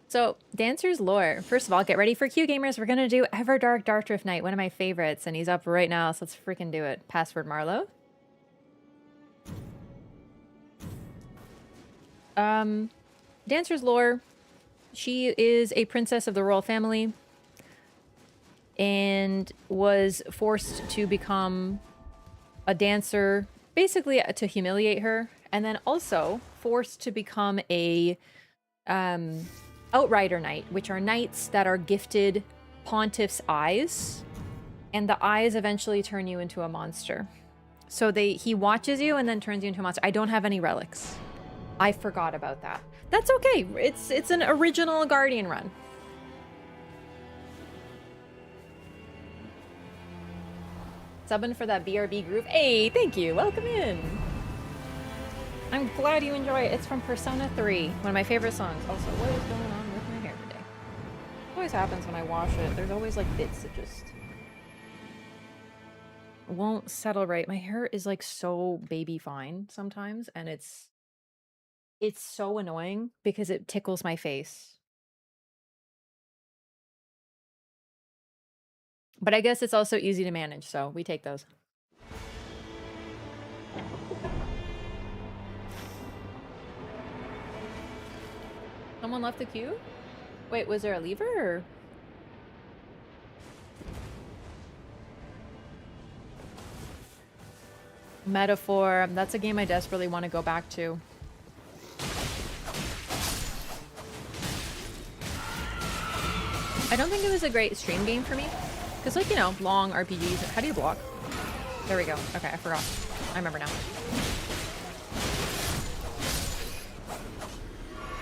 So, Dancer's lore. First of all, get ready for Q gamers. We're going to do Everdark Darkdrift Knight, one of my favorites, and he's up right now, so let's freaking do it. Password Marlo. Dancer's lore. She is a princess of the royal family and was forced to become a dancer, basically to humiliate her, and then also forced to become a Outrider Knight, which are knights that are gifted Pontiff's eyes, and the eyes eventually turn you into a monster. So he watches you and then turns you into a monster. I don't have any relics. I forgot about that. That's okay. It's an original Guardian run. Subbing for that BRB groove. Hey, thank you. Welcome in. I'm glad you enjoy it. It's from Persona 3, one of my favorite songs. Also, what is going on with my hair today? It always happens when I wash it. There's always like bits that just won't settle right. My hair is like so baby fine sometimes, and it's so annoying because it tickles my face. But I guess it's also easy to manage, so we take those. Someone left the queue? Wait, was there a lever or? Metaphor. That's a game I desperately want to go back to. I don't think it was a great stream game for me. Because, like, you know, long RPGs. How do you block? There we go. Okay, I forgot. I remember now.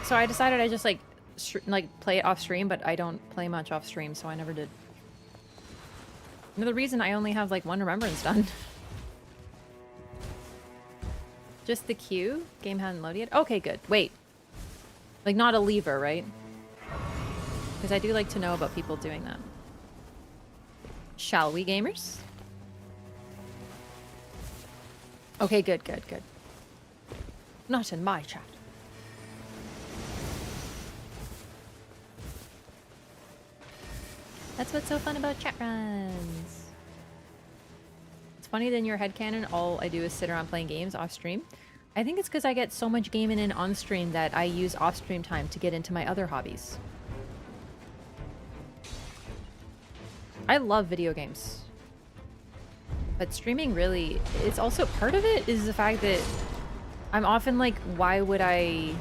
So I decided I just, like play it off stream, but I don't play much off stream, so I never did. Another reason I only have, like, one remembrance done. Just the queue? Game hadn't loaded yet? Okay, good. Wait. Like, not a lever, right? Because I do like to know about people doing that. Shall we, gamers? Okay, good, good, good. Not in my chat. That's what's so fun about chat runs. It's funny that in your headcanon, all I do is sit around playing games off stream. I think it's because I get so much gaming in on stream that I use off stream time to get into my other hobbies. I love video games. But streaming really, it's also part of it is the fact that I'm often like, why would I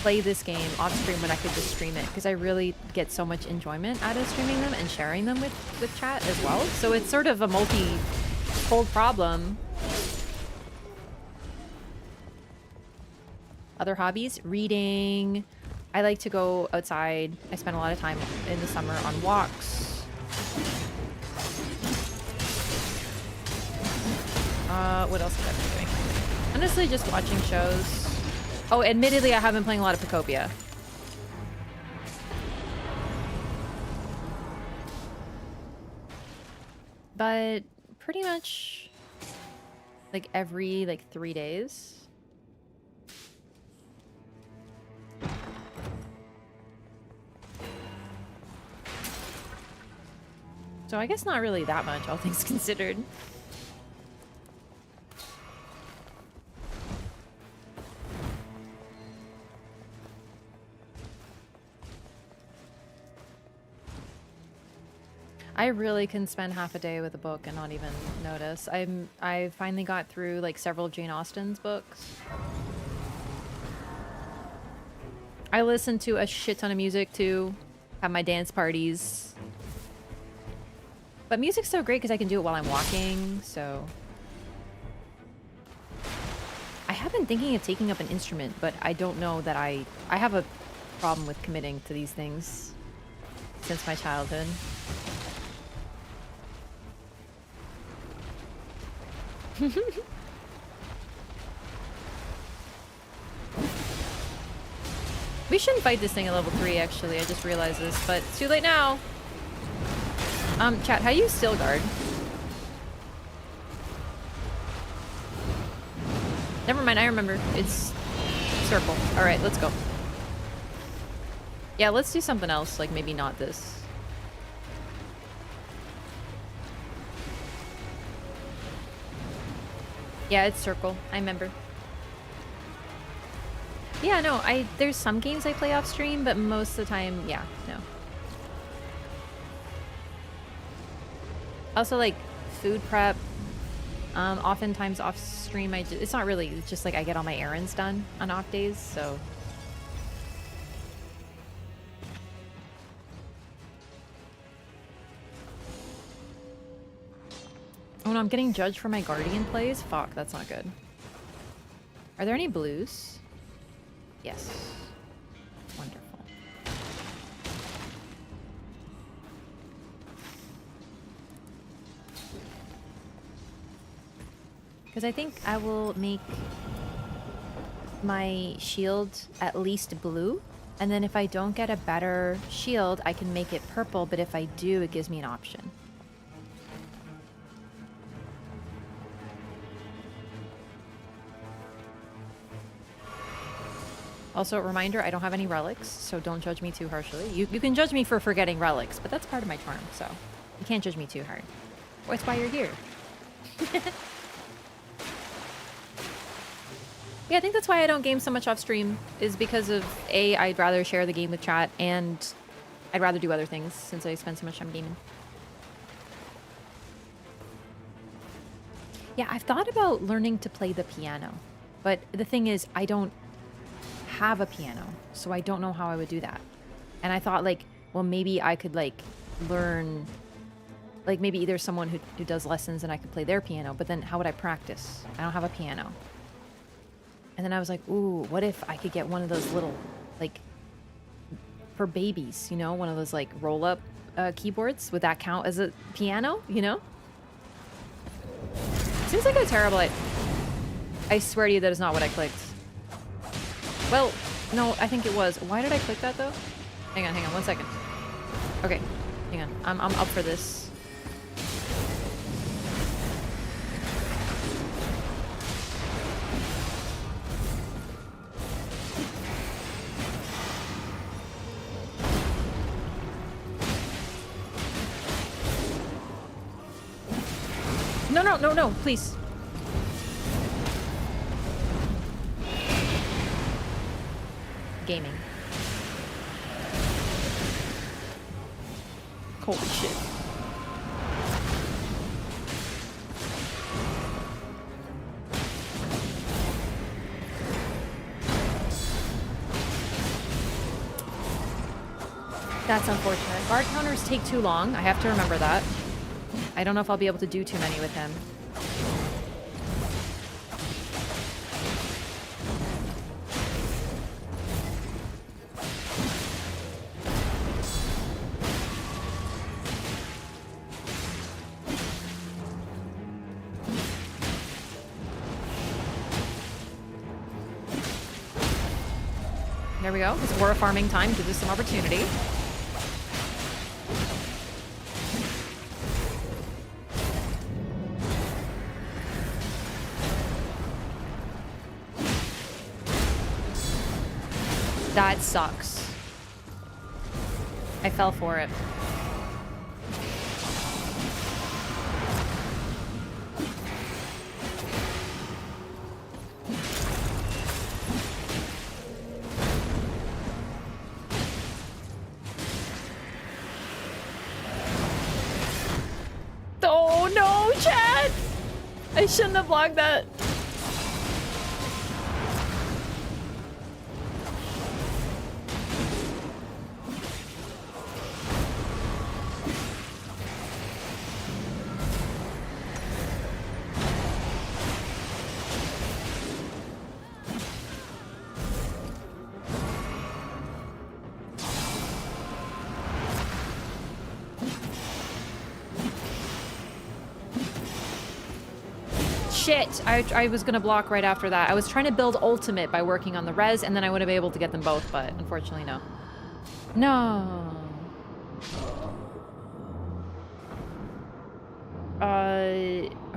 play this game off stream when I could just stream it? Because I really get so much enjoyment out of streaming them and sharing them with chat as well. So it's sort of a multi-fold problem. Other hobbies, reading. I like to go outside. I spend a lot of time in the summer on walks. What else have I been doing? Honestly, just watching shows. Oh, admittedly, I have been playing a lot of Pacopia. But pretty much like every 3 days. So I guess not really that much, all things considered. I really can spend half a day with a book and not even notice. I finally got through like several Jane Austen's books. I listen to a shit ton of music too. Have my dance parties. But music's so great because I can do it while I'm walking, so... I have been thinking of taking up an instrument, but I don't know that I have a problem with committing to these things since my childhood. We shouldn't fight this thing at level 3, actually. I just realized this, but it's too late now. Chat, how do you still guard? Never mind, I remember. It's circle. Alright, let's go. Yeah, let's do something else, like maybe not this. Yeah, it's circle. I remember. Yeah, no, there's some games I play off stream, but most of the time, yeah, no. Also, like, food prep. Oftentimes off stream, it's not really, it's just like I get all my errands done on off days, so. Oh no, I'm getting judged for my guardian plays? Fuck, that's not good. Are there any blues? Yes. Wonderful. Because I think I will make my shield at least blue. And then if I don't get a better shield, I can make it purple. But if I do, it gives me an option. Also, a reminder, I don't have any relics, so don't judge me too harshly. You can judge me for forgetting relics, but that's part of my charm, so you can't judge me too hard. Well, that's why you're here. Yeah, I think that's why I don't game so much off stream, is because of, A, I'd rather share the game with chat, and I'd rather do other things since I spend so much time gaming. Yeah, I've thought about learning to play the piano, but the thing is, I don't have a piano, so I don't know how I would do that. And I thought, like, well, maybe I could, like, learn, like, maybe there's someone who does lessons and I could play their piano, but then how would I practice? I don't have a piano. And then I was like, ooh, what if I could get one of those little, like, for babies, you know, one of those, like, roll-up keyboards? Would that count as a piano, you know? Seems like a terrible idea. I swear to you that is not what I clicked. Well, no, I think it was. Why did I click that, though? Hang on, 1 second. Okay, hang on. I'm up for this. No, please. Gaming. Holy shit. That's unfortunate. Guard counters take too long. I have to remember that. I don't know if I'll be able to do too many with him. There we go. It's Aura farming time. Gives us some opportunity. That sucks. I fell for it. Oh no, Chad! I shouldn't have blocked that. Shit! I was gonna block right after that. I was trying to build ultimate by working on the res, and then I would have been able to get them both, but unfortunately, no. No.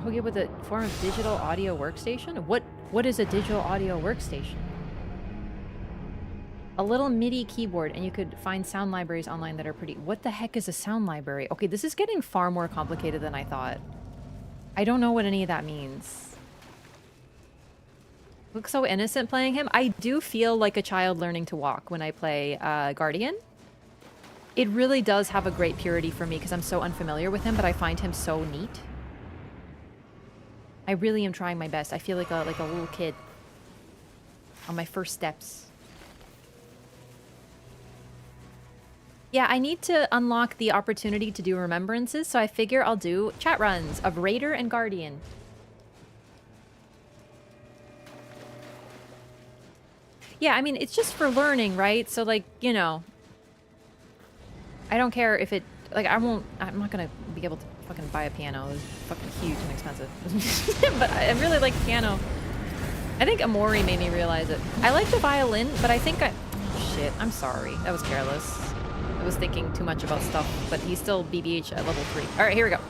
Hook it with a form of digital audio workstation? What is a digital audio workstation? A little MIDI keyboard, and you could find sound libraries online that are pretty... What the heck is a sound library? Okay, this is getting far more complicated than I thought. I don't know what any of that means. Looks so innocent playing him. I do feel like a child learning to walk when I play Guardian. It really does have a great purity for me because I'm so unfamiliar with him, but I find him so neat. I really am trying my best. I feel like a little kid on my first steps. Yeah, I need to unlock the opportunity to do remembrances, so I figure I'll do chat runs of Raider and Guardian. Yeah, I mean, it's just for learning, right? So, like, you know, I don't care if it like, I'm not gonna be able to fucking buy a piano. It's fucking huge and expensive. But I really like piano. I think Amori made me realize it. I like the violin, but I think oh, shit, I'm sorry. That was careless. I was thinking too much about stuff, but he's still BBH at level 3. All right, here we go.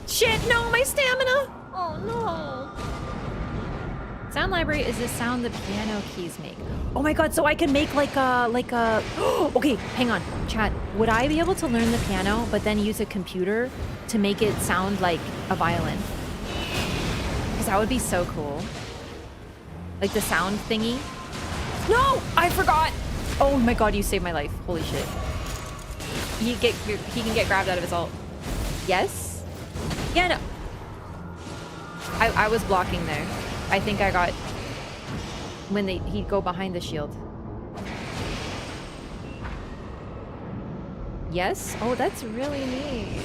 Shit, no, my stamina! Oh no. Sound library is the sound the piano keys make. Oh my god, so I can make like a okay, hang on, chat. Would I be able to learn the piano but then use a computer to make it sound like a violin? Because that would be so cool. Like the sound thingy. No, I forgot. Oh my god, you saved my life. Holy shit. He can get grabbed out of his ult. Yes? Yeah, no. I was blocking there. I think I got when he'd go behind the shield. Yes? Oh, that's really neat.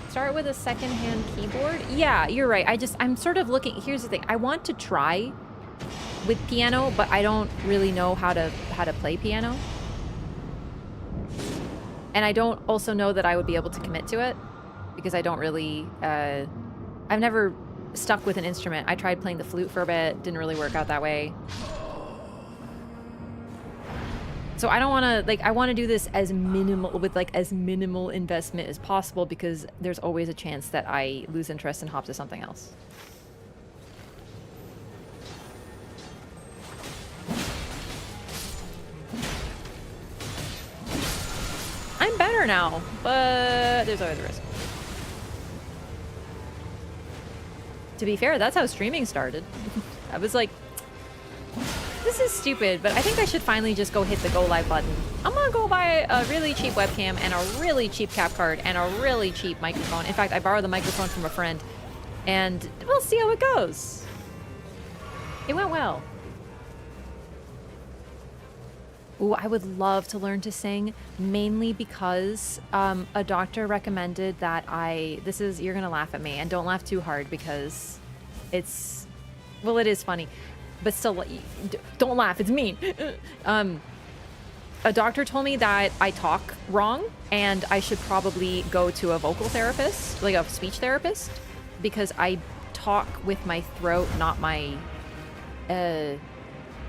Start with a second-hand keyboard? Yeah, you're right. I'm sort of looking. Here's the thing. I want to try with piano, but I don't really know how to play piano. And I don't also know that I would be able to commit to it because I don't really, I've never stuck with an instrument. I tried playing the flute for a bit, didn't really work out that way. So I don't want to, like, I want to do this as minimal investment as possible because there's always a chance that I lose interest and hop to something else. I'm better now, but there's always a risk. To be fair, that's how streaming started. I was like, this is stupid, but I think I should finally just go hit the go live button. I'm gonna go buy a really cheap webcam and a really cheap cap card and a really cheap microphone. In fact, I borrowed the microphone from a friend and we'll see how it goes. It went well. Ooh, I would love to learn to sing, mainly because a doctor recommended that you're gonna laugh at me, and don't laugh too hard because it's, well, it is funny, but still, don't laugh, it's mean. A doctor told me that I talk wrong, and I should probably go to a vocal therapist, like a speech therapist, because I talk with my throat, not my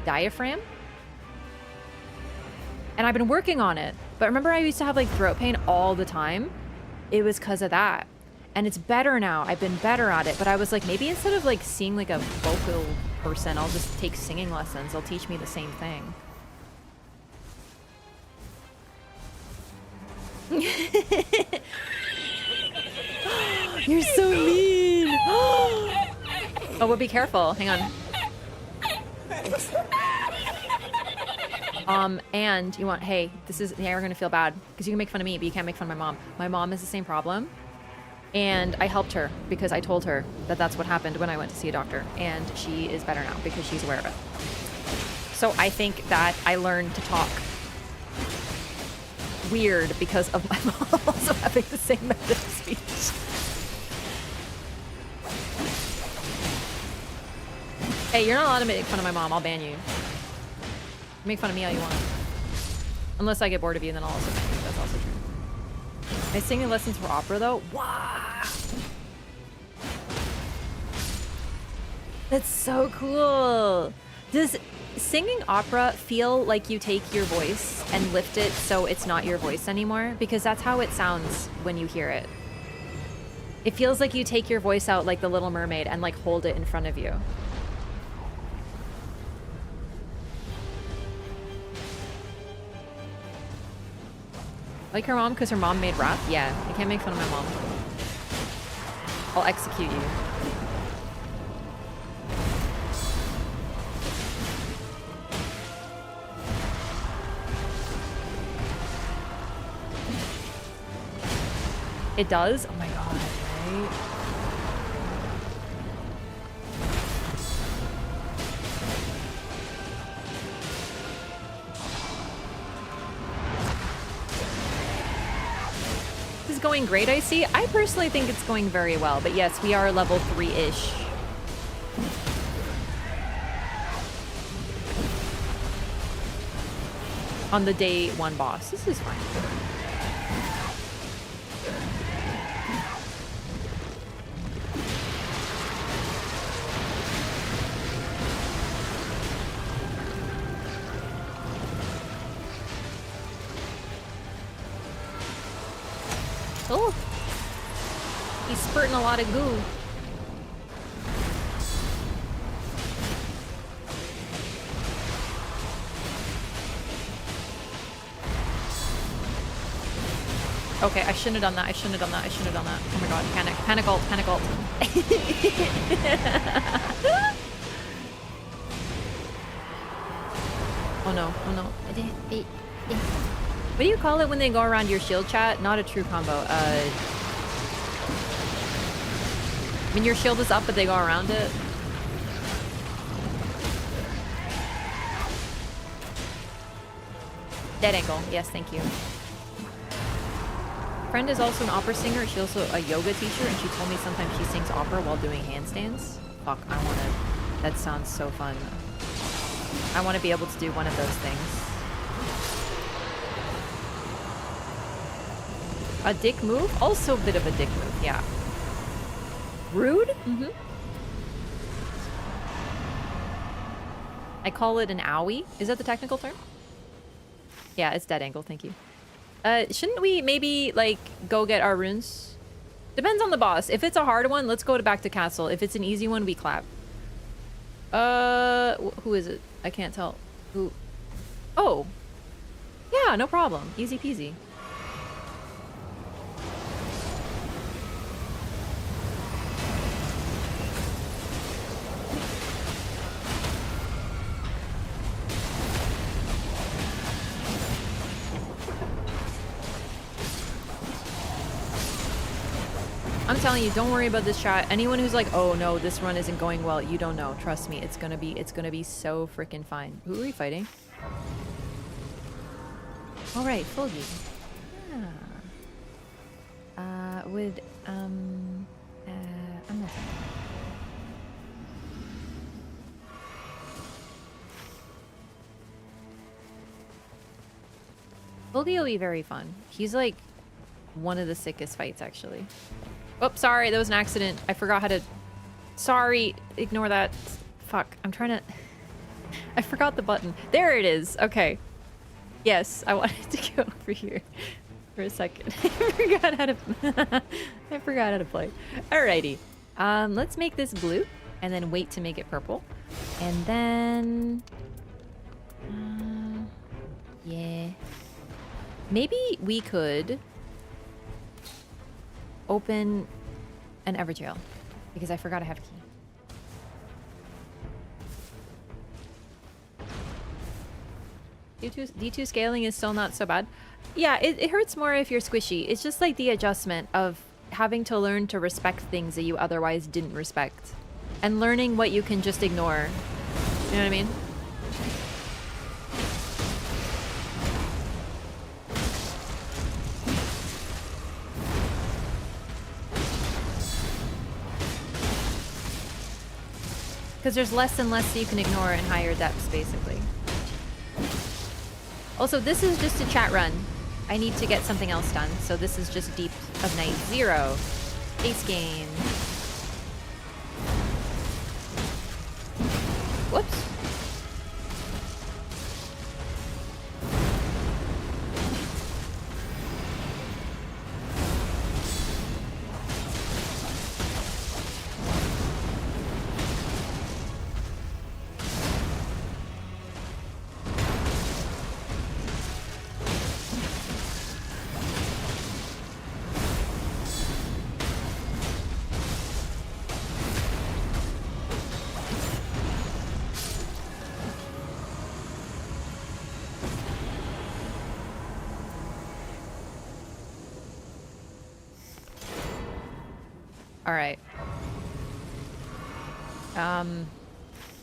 diaphragm. And I've been working on it. But remember I used to have like throat pain all the time? It was because of that. And it's better now. I've been better at it. But I was like, maybe instead of like seeing like a vocal person, I'll just take singing lessons. They'll teach me the same thing. You're so mean. Oh, but be careful. Hang on. And you want, hey, yeah, we're gonna feel bad because you can make fun of me, but you can't make fun of my mom. My mom has the same problem, and I helped her because I told her that that's what happened when I went to see a doctor, and she is better now because she's aware of it. So I think that I learned to talk weird because of my mom also having the same method of speech. Hey, you're not allowed to make fun of my mom. I'll ban you. Make fun of me all you want. Unless I get bored of you, then I'll also ban you. That's also true. My singing lessons for opera, though? Wow! That's so cool! Does singing opera feel like you take your voice and lift it so it's not your voice anymore? Because that's how it sounds when you hear it. It feels like you take your voice out like the Little Mermaid and like hold it in front of you. Like her mom because her mom made Wraff? Yeah, you can't make fun of my mom. I'll execute you. It does? Oh my god, right? This is going great, I see. I personally think it's going very well, but yes, we are level 3-ish. On the day 1 boss. This is fine. Oh, he's spurting a lot of goo. Okay, I shouldn't have done that. I shouldn't have done that. I shouldn't have done that. Oh my god, panic. Panic ult. Panic ult. Oh no. Oh no. What do you call it when they go around your shield, chat? Not a true combo. When your shield is up but they go around it. Dead angle. Yes, thank you. Friend is also an opera singer. She's also a yoga teacher, and she told me sometimes she sings opera while doing handstands. Fuck, I wanna... That sounds so fun. I want to be able to do one of those things. A dick move? Also a bit of a dick move, yeah. Rude? Mm-hmm. I call it an owie. Is that the technical term? Yeah, it's dead angle, thank you. Shouldn't we maybe, like, go get our runes? Depends on the boss. If it's a hard one, let's go back to castle. If it's an easy one, we clap. Who is it? I can't tell. Who? Oh. Yeah, no problem. Easy peasy. I'm telling you, don't worry about this chat. Anyone who's like, oh no, this run isn't going well, you don't know. Trust me, it's gonna be so freaking fine. Who are we fighting? All right, Fulgi. Yeah. I'm not. Fulgi will be very fun. He's like one of the sickest fights, actually. Oh, sorry, that was an accident. I forgot how to... Sorry, ignore that. Fuck, I'm trying to... I forgot the button. There it is. Okay. Yes, I wanted to go over here for a second. I forgot how to... I forgot how to play. Alrighty. Let's make this blue and then wait to make it purple. And then... yeah. Maybe we could... open an Evertrail because I forgot I have a key. D2 scaling is still not so bad. Yeah, it hurts more if you're squishy. It's just like the adjustment of having to learn to respect things that you otherwise didn't respect and learning what you can just ignore. You know what I mean? Because there's less and less that you can ignore in higher depths, basically. Also, this is just a chat run. I need to get something else done, so this is just Deep of Night 0. Ace gain. Whoops. All right.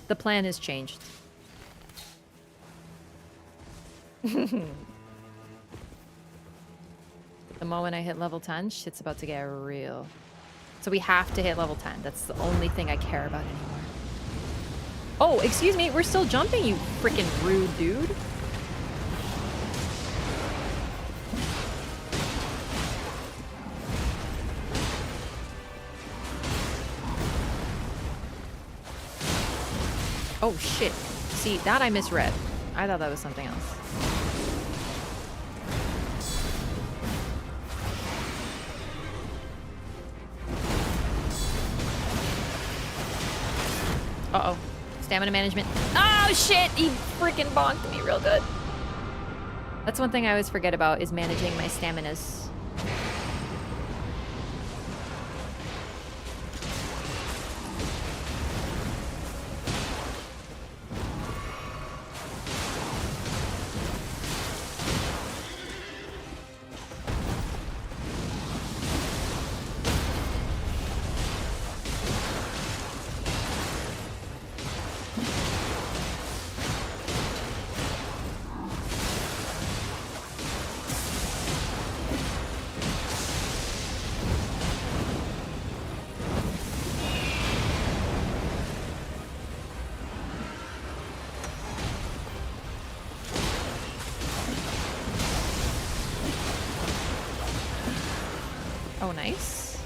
The plan has changed. The moment I hit level 10, shit's about to get real. So we have to hit level 10. That's the only thing I care about anymore. Oh, excuse me, we're still jumping, you freaking rude dude. Oh shit. See, that I misread. I thought that was something else. Uh-oh. Stamina management. Oh shit! He freaking bonked me real good. That's one thing I always forget about, is managing my staminas. Oh, nice.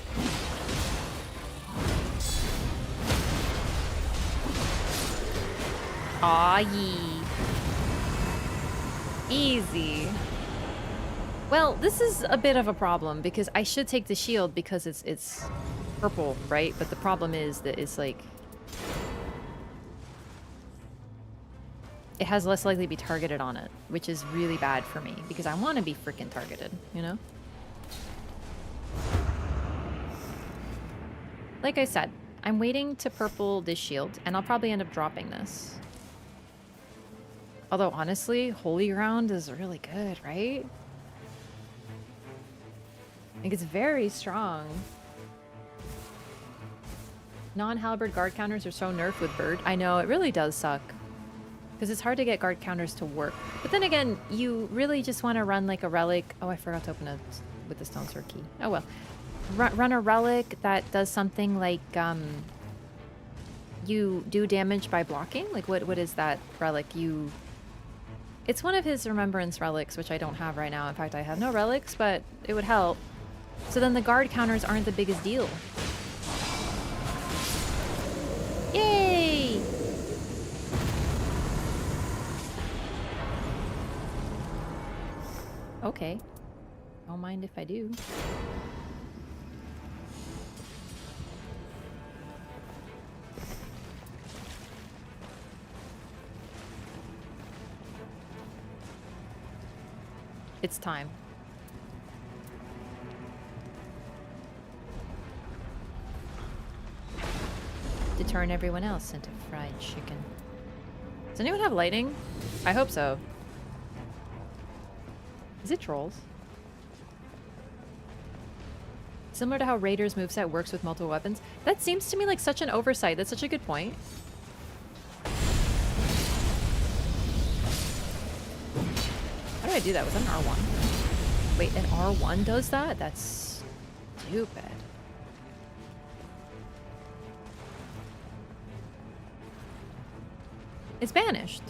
Aw, yee. Easy. Well, this is a bit of a problem because I should take the shield because it's purple, right? But the problem is that it's like... it has less likely to be targeted on it, which is really bad for me because I want to be freaking targeted, you know? Like I said, I'm waiting to purple this shield, and I'll probably end up dropping this. Although, honestly, Holy Ground is really good, right? Like, it's very strong. Non-halberd guard counters are so nerfed with Bird. I know, it really does suck. Because it's hard to get guard counters to work. But then again, you really just want to run like a relic. Oh, I forgot to open it with the stone sword key. Oh well. Run a relic that does something like you do damage by blocking. Like what is that relic? It's one of his remembrance relics, which I don't have right now. In fact, I have no relics, but it would help. So then the guard counters aren't the biggest deal. Yay! Okay. Don't mind if I do. It's time. To turn everyone else into fried chicken. Does anyone have lightning? I hope so. Is it trolls? Similar to how Raiders' moveset works with multiple weapons. That seems to me like such an oversight. That's such a good point. How do I do that? Was that an R1? Wait, an R1 does that? That's stupid. It's banished.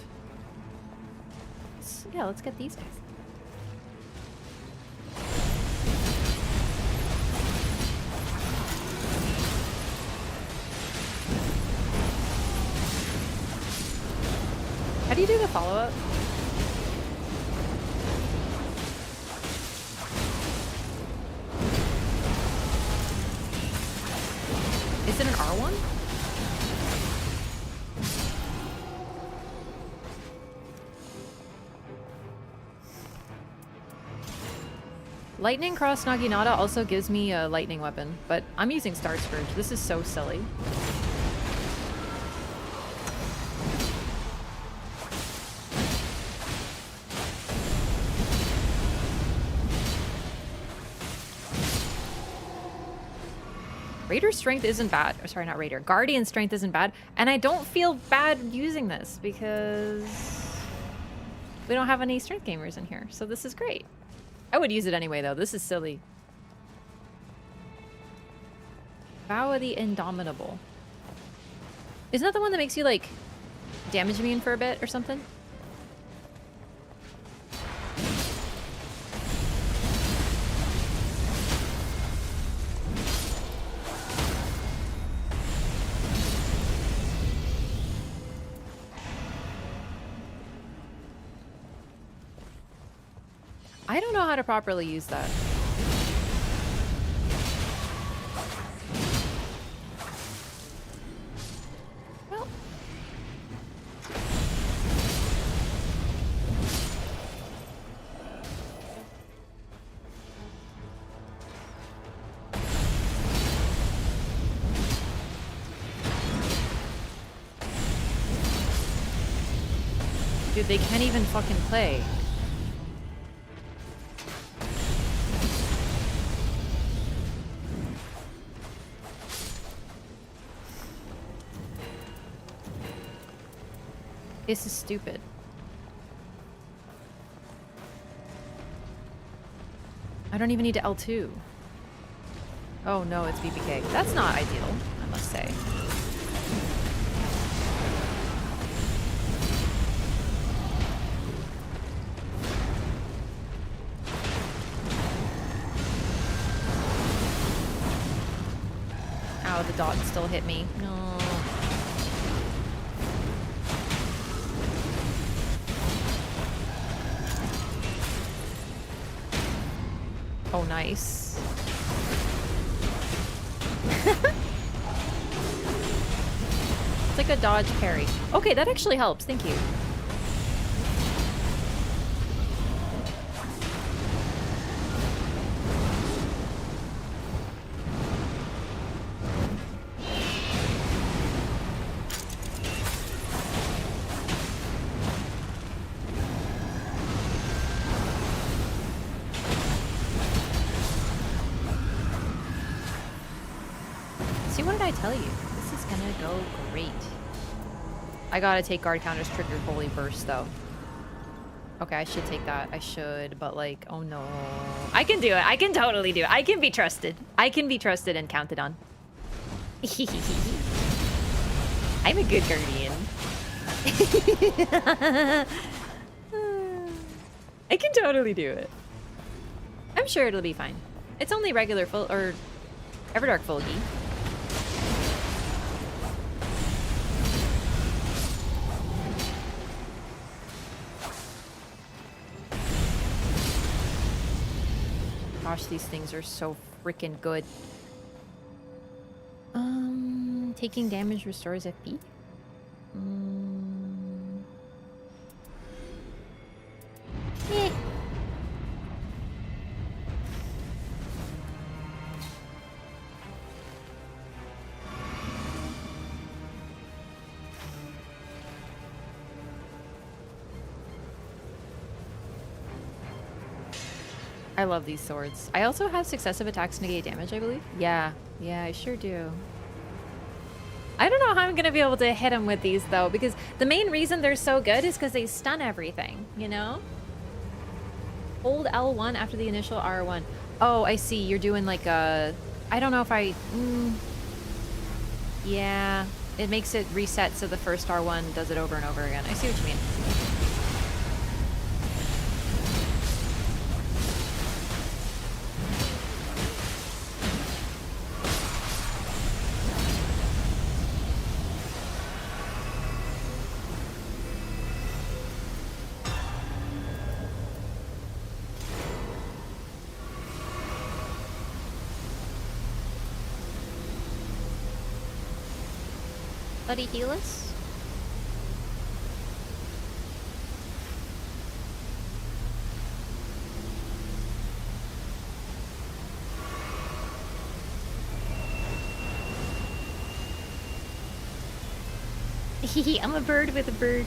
Yeah, let's get these guys. How do you do the follow-up? Is it an R1? Lightning Cross Naginata also gives me a lightning weapon, but I'm using Star Scourge. This is so silly. Raider strength isn't bad. Oh, sorry, not Raider. Guardian strength isn't bad. And I don't feel bad using this because we don't have any strength gamers in here. So this is great. I would use it anyway, though. This is silly. Vow of the Indomitable. Isn't that the one that makes you, like, damage immune for a bit or something? I don't know how to properly use that. Well. Dude, they can't even fucking play. This is stupid. I don't even need to L2. Oh no, it's BBK. That's not ideal, I must say. Ow, the dot still hit me. No. Oh, nice. It's like a dodge parry. Okay, that actually helps. Thank you. Tell you, this is gonna go great. I gotta take guard counters trigger holy burst though. Okay, I should take that. I should, but like, oh no. I can do it. I can totally do it. I can be trusted. I can be trusted and counted on. I'm a good guardian. I can totally do it. I'm sure it'll be fine. It's only regular full or Everdark Fulgi. Gosh, these things are so freaking good. Taking damage restores FP. Eh. I love these swords. I also have successive attacks negate damage, I believe. Yeah, I sure do. I don't know how I'm gonna be able to hit them with these though, because the main reason they're so good is because they stun everything, you know? Hold L1 after the initial R1. Oh, I see. You're doing like a... I don't know if I... Yeah, it makes it reset so the first R1 does it over and over again. I see what you mean. Buddy, heal us? I'm a bird with a bird.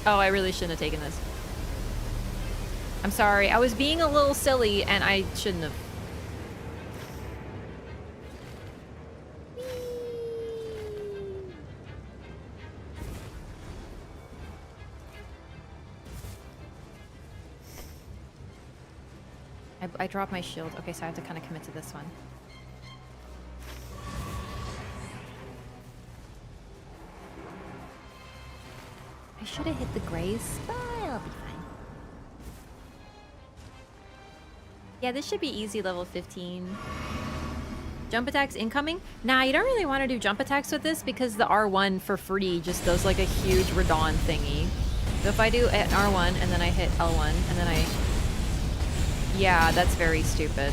Oh, I really shouldn't have taken this. I'm sorry. I was being a little silly and I shouldn't have. I dropped my shield. Okay, so I have to kind of commit to this one. I should have hit the grace, but I'll be fine. Yeah, this should be easy level 15. Jump attacks incoming? Nah, you don't really want to do jump attacks with this because the R1 for free just does like a huge Radon thingy. So if I do at R1 and then I hit L1 and then I... Yeah, that's very stupid.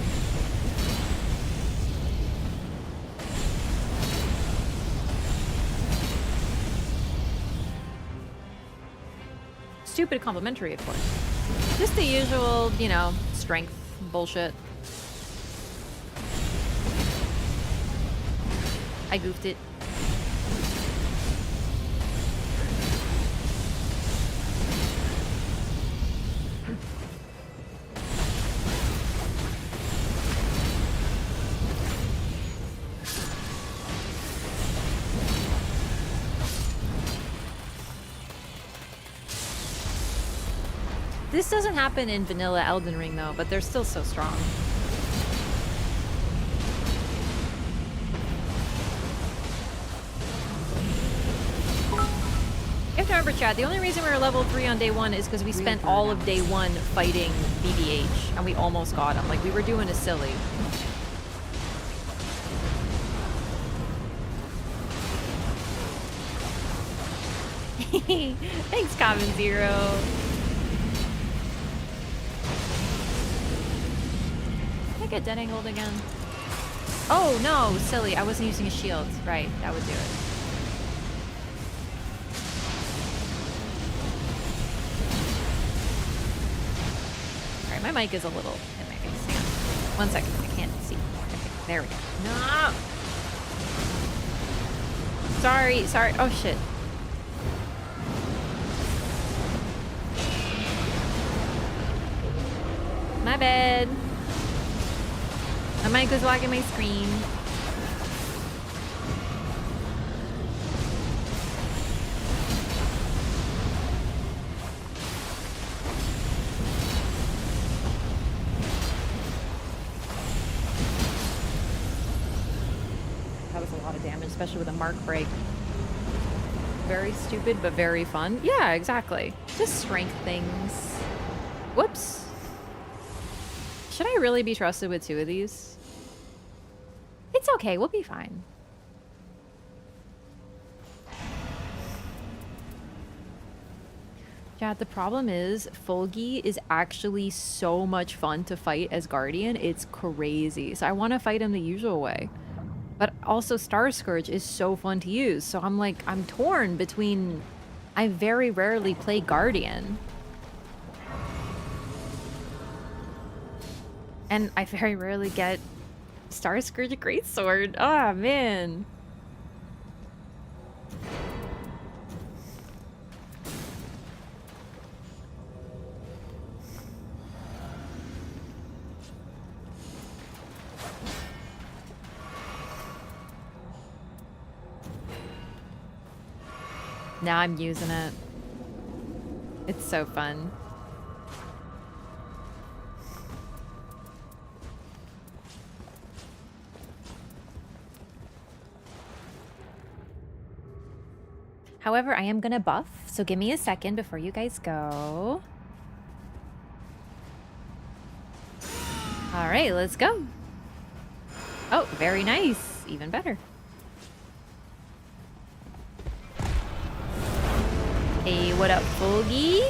Stupid complimentary, of course. Just the usual, you know, strength bullshit. I goofed it. This doesn't happen in vanilla Elden Ring though, but they're still so strong. You have to remember, Chad, the only reason we were level 3 on day 1 is because we spent all of day 1 fighting BBH, and we almost got him. Like, we were doing a silly. Thanks, Common Zero. Can I get dead angled again? Oh, no, silly. I wasn't using a shield. Right, that would do it. My mic is a little in my face. Hang on. 1 second. I can't see. Okay, there we go. No! Sorry. Oh, shit. My bad. My mic was blocking my screen. Especially with a mark break. Very stupid, but very fun. Yeah, exactly. Just strength things. Whoops. Should I really be trusted with 2 of these? It's okay, we'll be fine. Yeah, the problem is Fulgi is actually so much fun to fight as Guardian. It's crazy. So I want to fight him the usual way. But also Star Scourge is so fun to use, so I'm torn between... I very rarely play Guardian. And I very rarely get Star Scourge Greatsword. Oh, man. Now I'm using it. It's so fun. However, I am gonna buff, so give me a second before you guys go. All right, let's go. Oh, very nice. Even better. Hey, what up, Fulgi?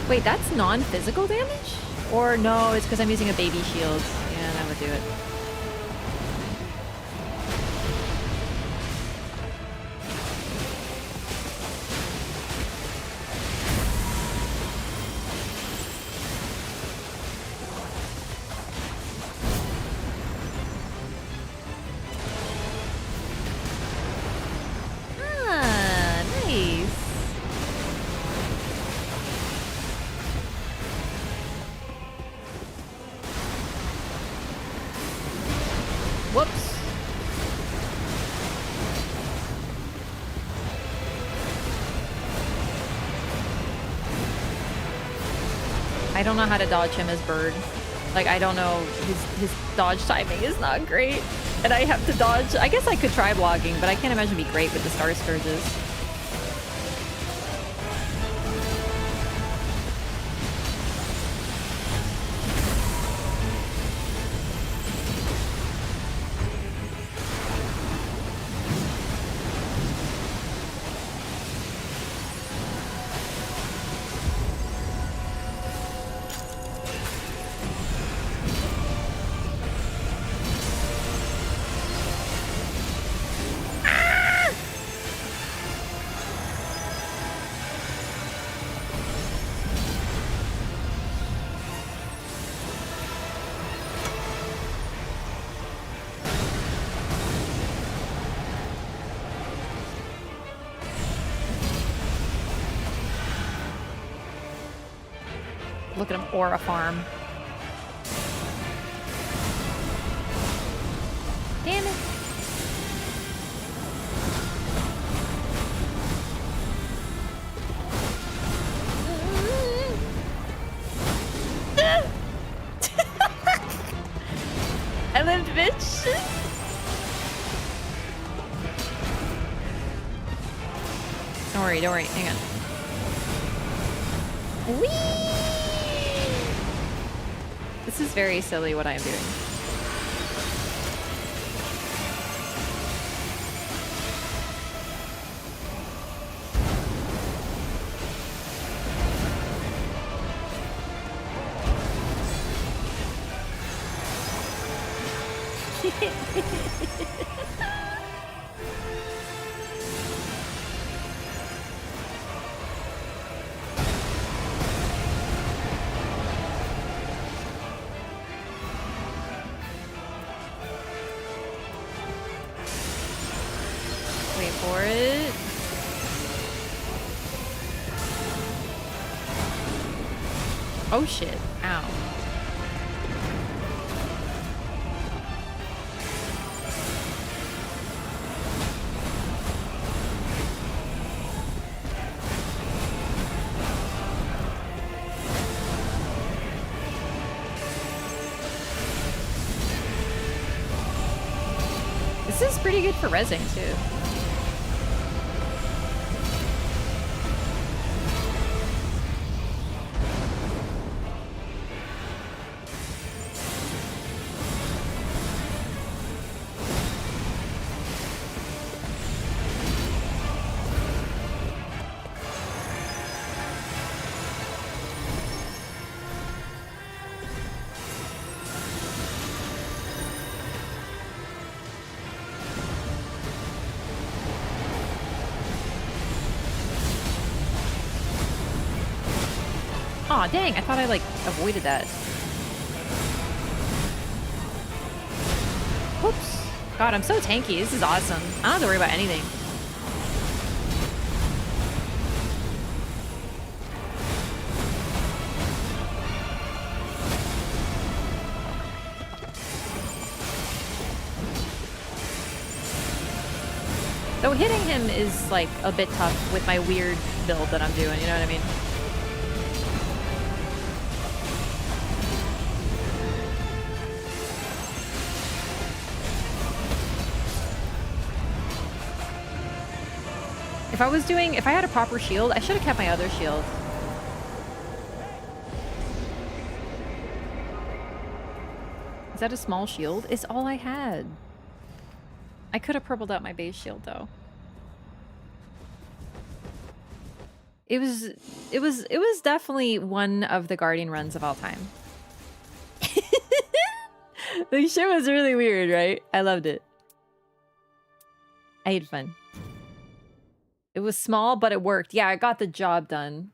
Wait, that's non-physical damage? Or no, it's because I'm using a baby shield. Yeah, that would do it. don't know how to dodge him as bird. Like, I don't know, his dodge timing is not great. And I have to dodge. I guess I could try blocking, but I can't imagine it'd be great with the Star Scourges. Look at him aura farm. Damn it. I lived, bitch. Don't worry, don't worry. Hang on. Whee! This is very silly what I am doing. Wait for it. Oh shit. Ow. This is pretty good for rezzing too. Aw, dang, I thought I, like, avoided that. Oops. God, I'm so tanky. This is awesome. I don't have to worry about anything. Though hitting him is, like, a bit tough with my weird build that I'm doing, you know what I mean? If I had a proper shield, I should have kept my other shield. Is that a small shield? It's all I had. I could have purpled out my base shield though. It was definitely one of the Guardian runs of all time. The shit was really weird, right? I loved it. I had fun. It was small, but it worked. Yeah, I got the job done.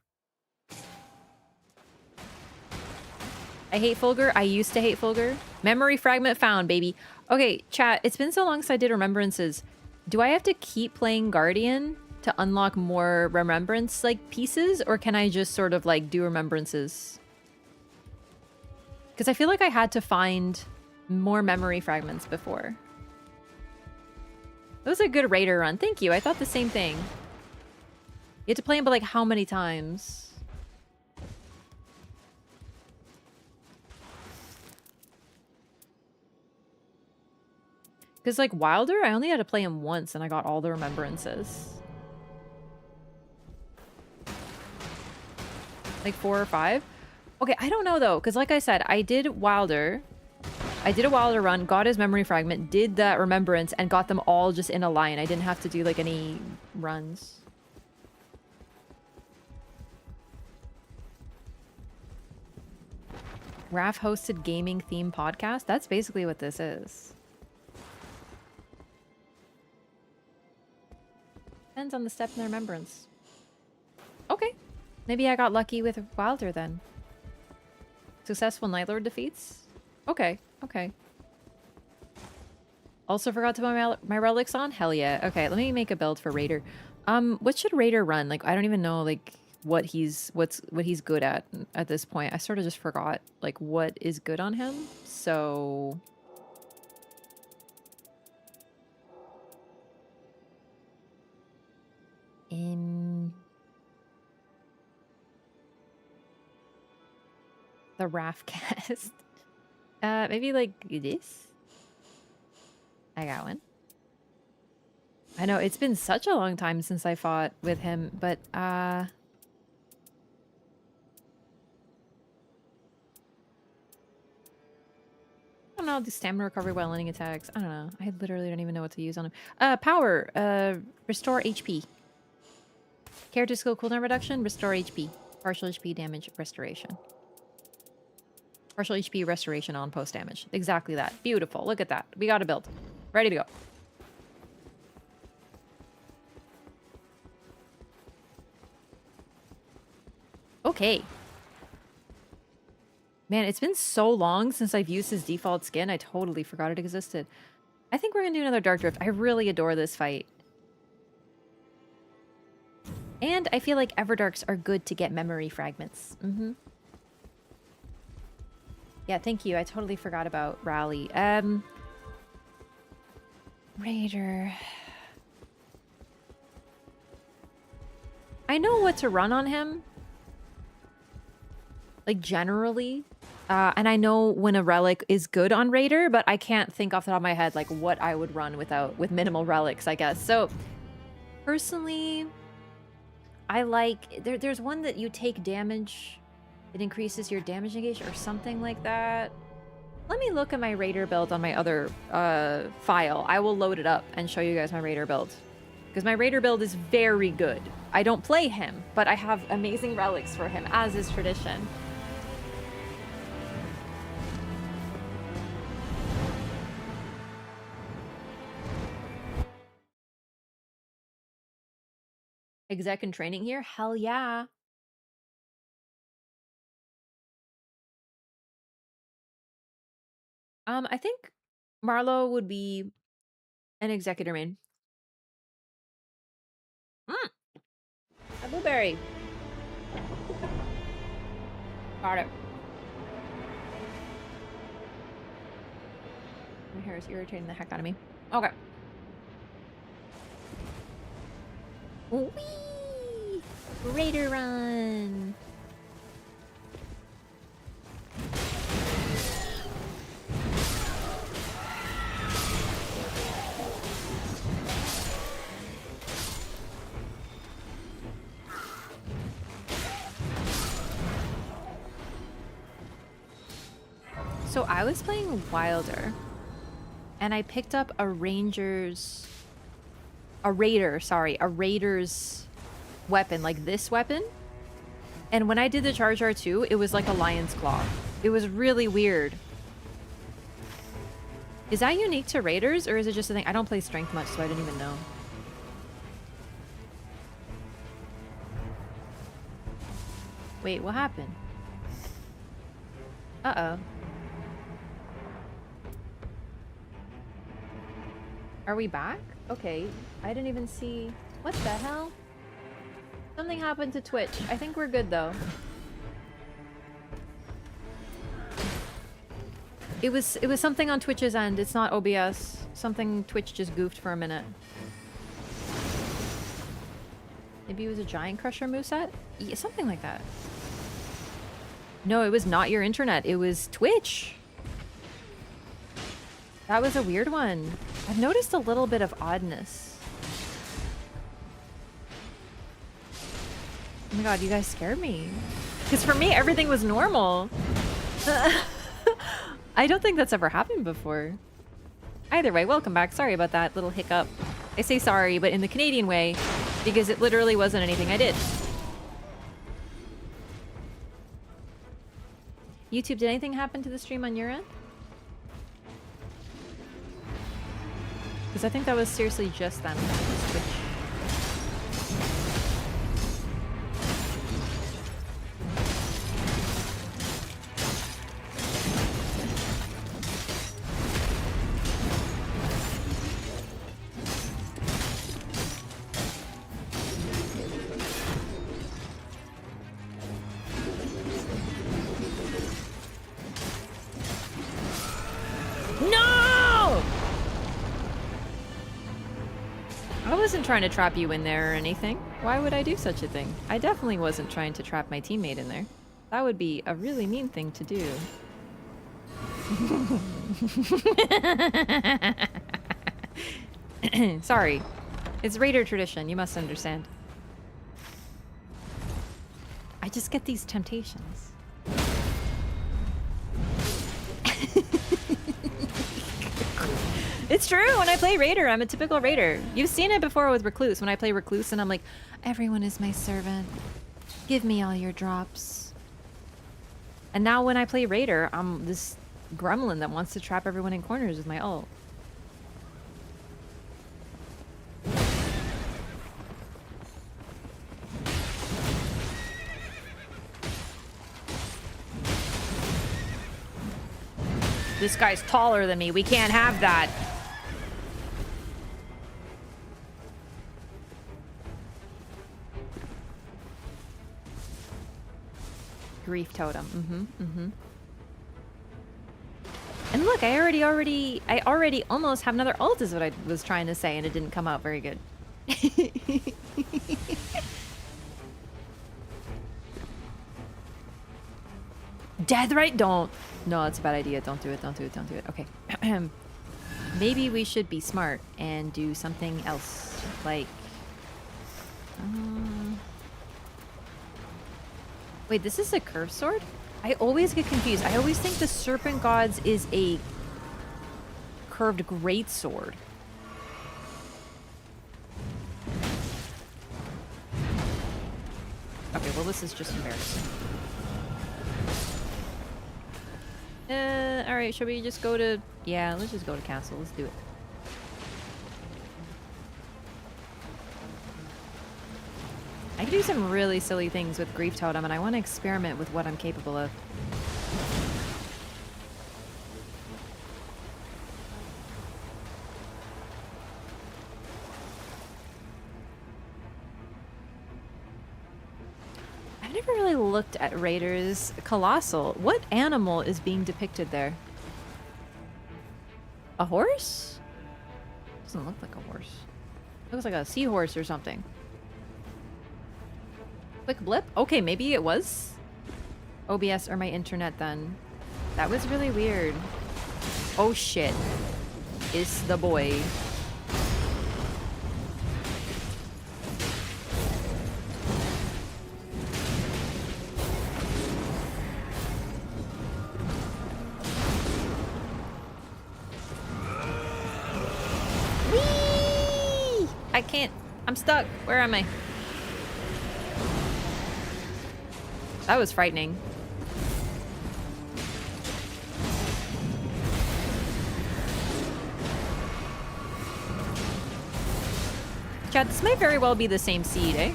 I hate Fulgur. I used to hate Fulgur. Memory fragment found, baby. Okay, chat. It's been so long since I did Remembrances. Do I have to keep playing Guardian to unlock more Remembrance, like, pieces? Or can I just sort of, like, do Remembrances? Because I feel like I had to find more memory fragments before. That was a good Raider run. Thank you. I thought the same thing. You had to play him, but like how many times? Because, like, Wilder, I only had to play him once and I got all the remembrances. Like 4 or 5? Okay, I don't know, though. Because, like I said, I did Wilder. I did a Wilder run, got his memory fragment, did that remembrance, and got them all just in a line. I didn't have to do, like, any runs. Wraff hosted gaming theme podcast? That's basically what this is. Depends on the step in the remembrance. Okay. Maybe I got lucky with Wilder then. Successful Nightlord defeats? Okay, okay. Also forgot to put my relics on? Hell yeah. Okay, let me make a build for Raider. What should Raider run? Like, I don't even know, like, what he's good at this point. I sort of just forgot, like, what is good on him. So... the Wraff cast. Maybe like this? I got one. I know, it's been such a long time since I fought with him, but I don't know, the stamina recovery while landing attacks. I don't know. I literally don't even know what to use on him. Power. Restore HP. Character skill cooldown reduction. Restore HP. Partial HP damage restoration. Partial HP restoration on post damage. Exactly that. Beautiful. Look at that. We got a build. Ready to go. Okay. Man, it's been so long since I've used his default skin. I totally forgot it existed. I think we're going to do another Dark Drift. I really adore this fight. And I feel like Everdarks are good to get memory fragments. Yeah, thank you. I totally forgot about Rally. Raider. I know what to run on him. Like, generally. And I know when a relic is good on Raider, but I can't think off the top of my head, like, what I would run with minimal relics, I guess. So, personally, I like... There's one that you take damage... It increases your damage negation or something like that. Let me look at my Raider build on my other file. I will load it up and show you guys my Raider build. Because my Raider build is very good. I don't play him, but I have amazing relics for him, as is tradition. Exec in training here? Hell yeah. I think Marlowe would be an executor main. A blueberry. Got it. My hair is irritating the heck out of me. Okay. Whee! Raider run! So I was playing Wilder, and I picked up a Raider's weapon, like this weapon. And when I did the Charge R2, it was like a lion's claw. It was really weird. Is that unique to Raiders, or is it just a thing? I don't play strength much, so I didn't even know. Wait, what happened? Uh-oh. Are we back? Okay. I didn't even see... What the hell? Something happened to Twitch. I think we're good, though. It was something on Twitch's end. It's not OBS. Something Twitch just goofed for a minute. Maybe it was a Giant Crusher moveset? Yeah, something like that. No, it was not your internet. It was Twitch. That was a weird one. I've noticed a little bit of oddness. Oh my god, you guys scared me. Because for me, everything was normal. I don't think that's ever happened before. Either way, welcome back. Sorry about that little hiccup. I say sorry, but in the Canadian way, because it literally wasn't anything I did. YouTube, did anything happen to the stream on your end? Because I think that was seriously just them. Switch. Trying to trap you in there or anything. Why would I do such a thing? I definitely wasn't trying to trap my teammate in there. That would be a really mean thing to do. Sorry. It's raider tradition, you must understand. I just get these temptations. It's true. When I play Raider, I'm a typical Raider. You've seen it before with Recluse. When I play Recluse and I'm like, everyone is my servant. Give me all your drops. And now when I play Raider, I'm this gremlin that wants to trap everyone in corners with my ult. This guy's taller than me. We can't have that. Grief totem. And look, I already almost have another ult is what I was trying to say, and it didn't come out very good. Deathright, don't. No, that's a bad idea. Don't do it. Don't do it. Don't do it. Okay. Maybe we should be smart and do something else, like. Wait, this is a curved sword? I always get confused. I always think the Serpent Gods is a curved greatsword. Okay, well this is just embarrassing. Alright, should we just go to... Yeah, let's just go to castle. Let's do it. I can do some really silly things with Grief Totem, and I want to experiment with what I'm capable of. I've never really looked at Raiders Colossal. What animal is being depicted there? A horse? Doesn't look like a horse. Looks like a seahorse or something. Quick blip? Okay, maybe it was OBS or my internet then. That was really weird. Oh shit. It's the boy. Whee! I can't. I'm stuck. Where am I? That was frightening. Chat, this might very well be the same seed, eh?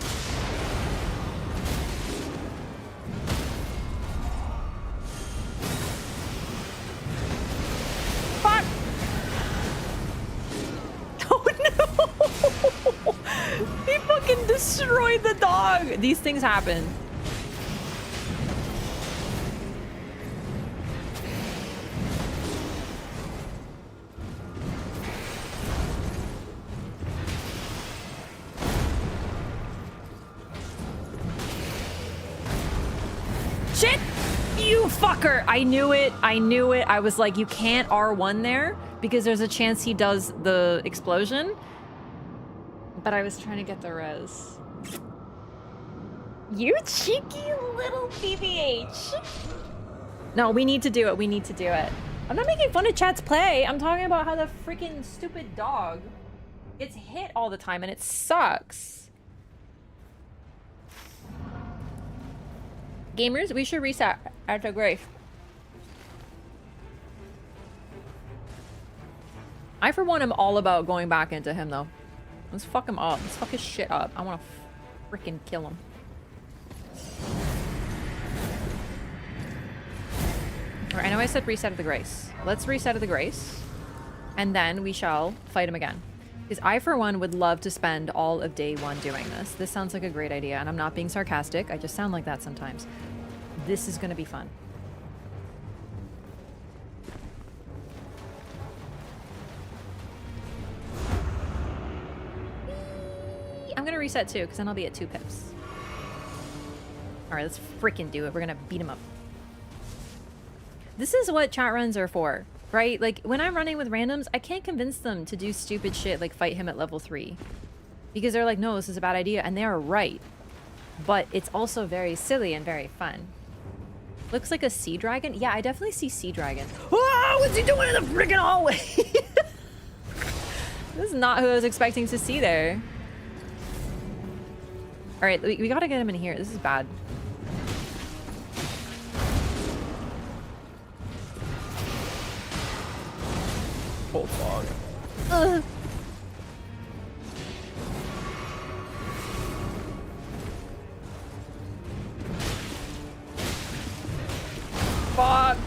Fuck! Oh no! He fucking destroyed the dog! These things happen. Shit! You You fucker! I knew it. I knew it. I was like, you can't R1 there because there's a chance he does the explosion. But I was trying to get the res. You cheeky little BBH. No, we need to do it. We need to do it. I'm not making fun of chat's play. I'm talking about how the freaking stupid dog gets hit all the time and it sucks. Gamers, we should reset after Grace. I, for one, am all about going back into him, though. Let's fuck him up. Let's fuck his shit up. I want to freaking kill him. Alright, I know I said reset of the Grace. Let's reset of the Grace. And then we shall fight him again. Because I, for one, would love to spend all of day one doing this. This sounds like a great idea, and I'm not being sarcastic. I just sound like that sometimes. This is going to be fun. I'm going to reset too, because then I'll be at 2 pips. Alright, let's freaking do it. We're going to beat him up. This is what chat runs are for, right? Like, when I'm running with randoms, I can't convince them to do stupid shit like fight him at level 3. Because they're like, no, this is a bad idea, and they are right. But it's also very silly and very fun. Looks like a sea dragon? Yeah, I definitely see sea dragon. Whoa, what's he doing in the freaking hallway? This is not who I was expecting to see there. Alright, we gotta get him in here. This is bad. Oh, fuck. Ugh. Fuck.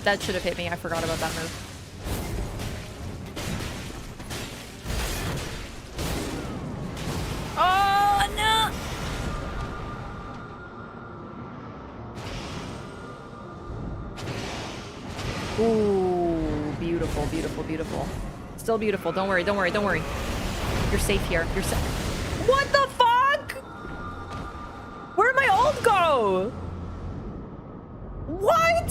That should have hit me. I forgot about that move. Oh, no! Ooh, beautiful, beautiful, beautiful. Still beautiful. Don't worry, don't worry, don't worry. You're safe here. You're safe. What the fuck? Where'd my ult go? What?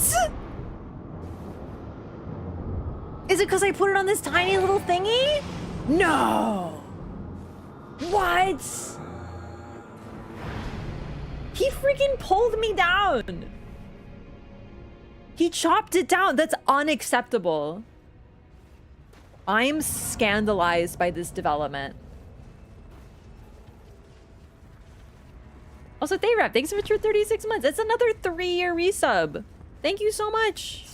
Is it because I put it on this tiny little thingy? No. What? He freaking pulled me down. He chopped it down. That's unacceptable. I'm scandalized by this development. Also, Thayrap, thanks so much for 36 months. That's another 3-year resub. Thank you so much.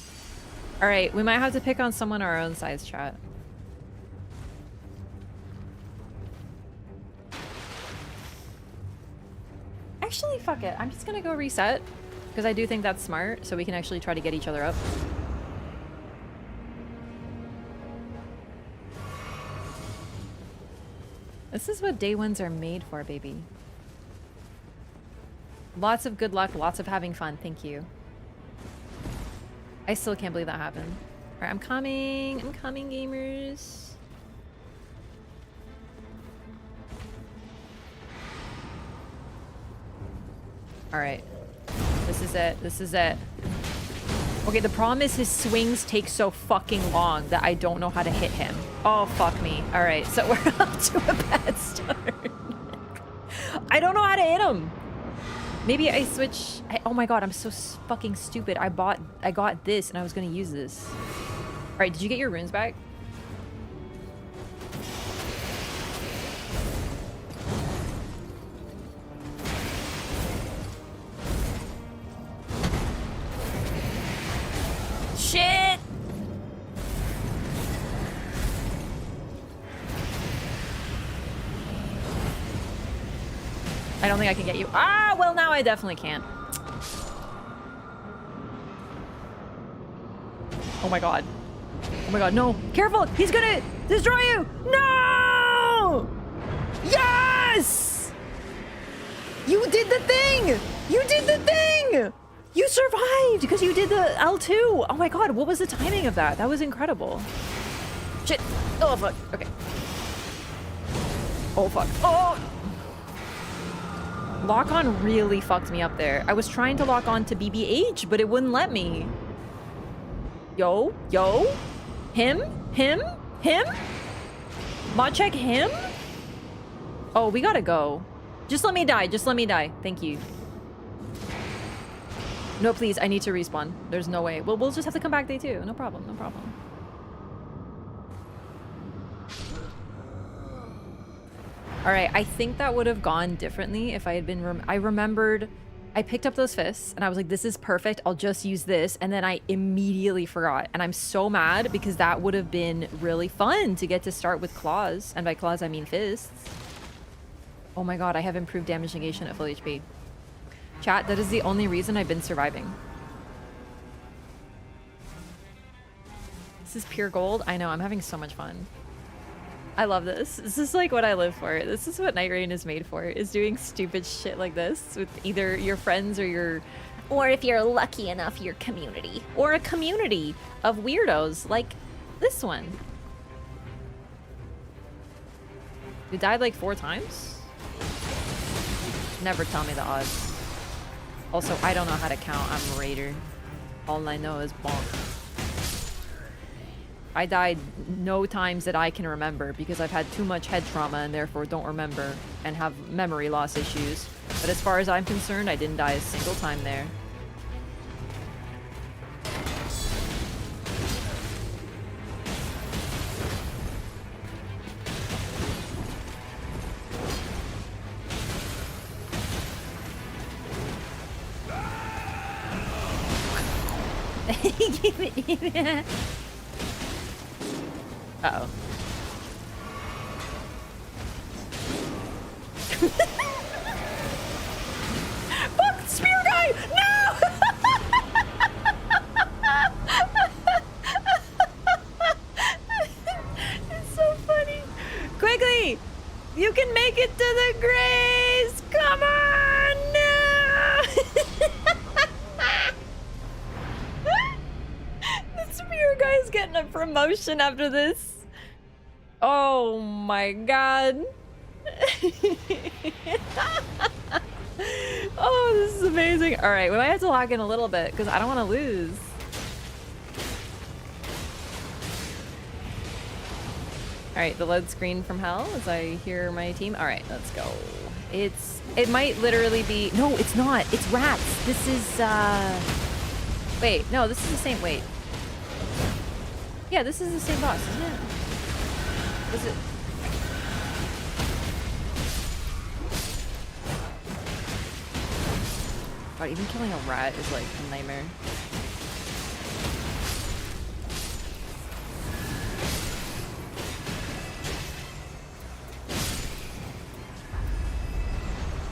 All right, we might have to pick on someone our own size, chat. Actually, fuck it. I'm just gonna go reset because I do think that's smart, so we can actually try to get each other up. This is what day ones are made for, baby. Lots of good luck, lots of having fun. Thank you. I still can't believe that happened. All right, I'm coming. I'm coming, gamers. All right. This is it. This is it. Okay, the problem is his swings take so fucking long that I don't know how to hit him. Oh, fuck me. All right, so we're up to a bad start. I don't know how to hit him. Maybe I switch. Oh my god, I'm so fucking stupid. I got this and I was gonna use this. All right, did you get your runes back? Shit! I don't think I can get you. Ah, well, now I definitely can't. Oh my god. Oh my god, no. Careful! He's gonna destroy you! No! Yes! You did the thing! You did the thing! You survived because you did the L2! Oh my god, what was the timing of that? That was incredible. Shit. Oh, fuck. Okay. Oh, fuck. Oh! Lock on really fucked me up there. I was trying to lock on to BBH, but it wouldn't let me. Yo, yo. Him? Him? Him? Mod check him? Oh, we gotta go. Just let me die. Just let me die. Thank you. No, please. I need to respawn. There's no way. Well, we'll just have to come back day 2. No problem. No problem. All right. I think that would have gone differently if I had been... I remembered... I picked up those fists and I was like, this is perfect. I'll just use this. And then I immediately forgot. And I'm so mad because that would have been really fun to get to start with claws. And by claws, I mean fists. Oh my god, I have improved damage negation at full HP. Chat, that is the only reason I've been surviving. This is pure gold. I know, I'm having so much fun. I love this. This is like what I live for. This is what Nightreign is made for, is doing stupid shit like this with either your friends or your... Or if you're lucky enough, your community. Or a community of weirdos like this one. You died like 4 times? Never tell me the odds. Also, I don't know how to count. I'm a raider. All I know is bonk. I died no times that I can remember because I've had too much head trauma and therefore don't remember and have memory loss issues. But as far as I'm concerned, I didn't die a single time there. Uh-oh. Fuck! Spear guy! No! It's so funny. Quickly! You can make it to the grace! Come on! No! The spear guy's getting a promotion after this. Oh my god. Oh, this is amazing. All right, we might have to lock in a little bit because I don't want to lose. All right, the load screen from hell as I hear my team. All right, let's go. It might literally be... No, it's not. It's rats. This is, Wait, no, this is the same... Wait. Yeah, this is the same boss, isn't it? Was it? God, even killing a rat is like a nightmare.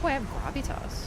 Oh, I have gravitas.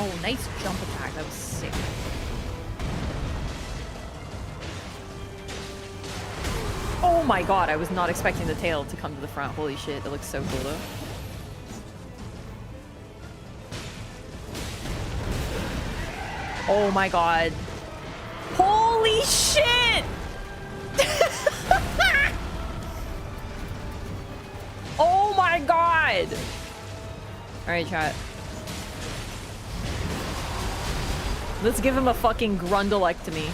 Oh, nice jump attack. That was sick. Oh my god, I was not expecting the tail to come to the front. Holy shit, that looks so cool though. Oh my god. Holy shit! Oh my god! Alright, chat. Let's give him a fucking grundalectomy.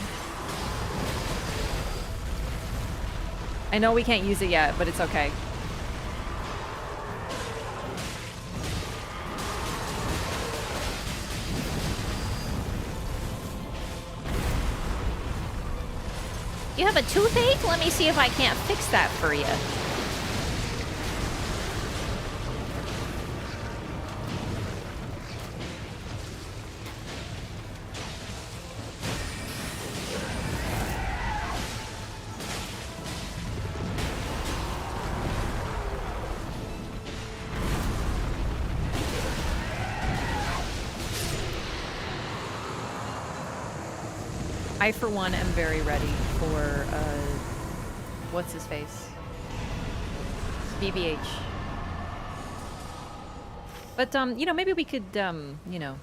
I know we can't use it yet, but it's okay. You have a toothache? Let me see if I can't fix that for you. I, for one, am very ready for, what's his face? BBH. But, you know, maybe we could, you know...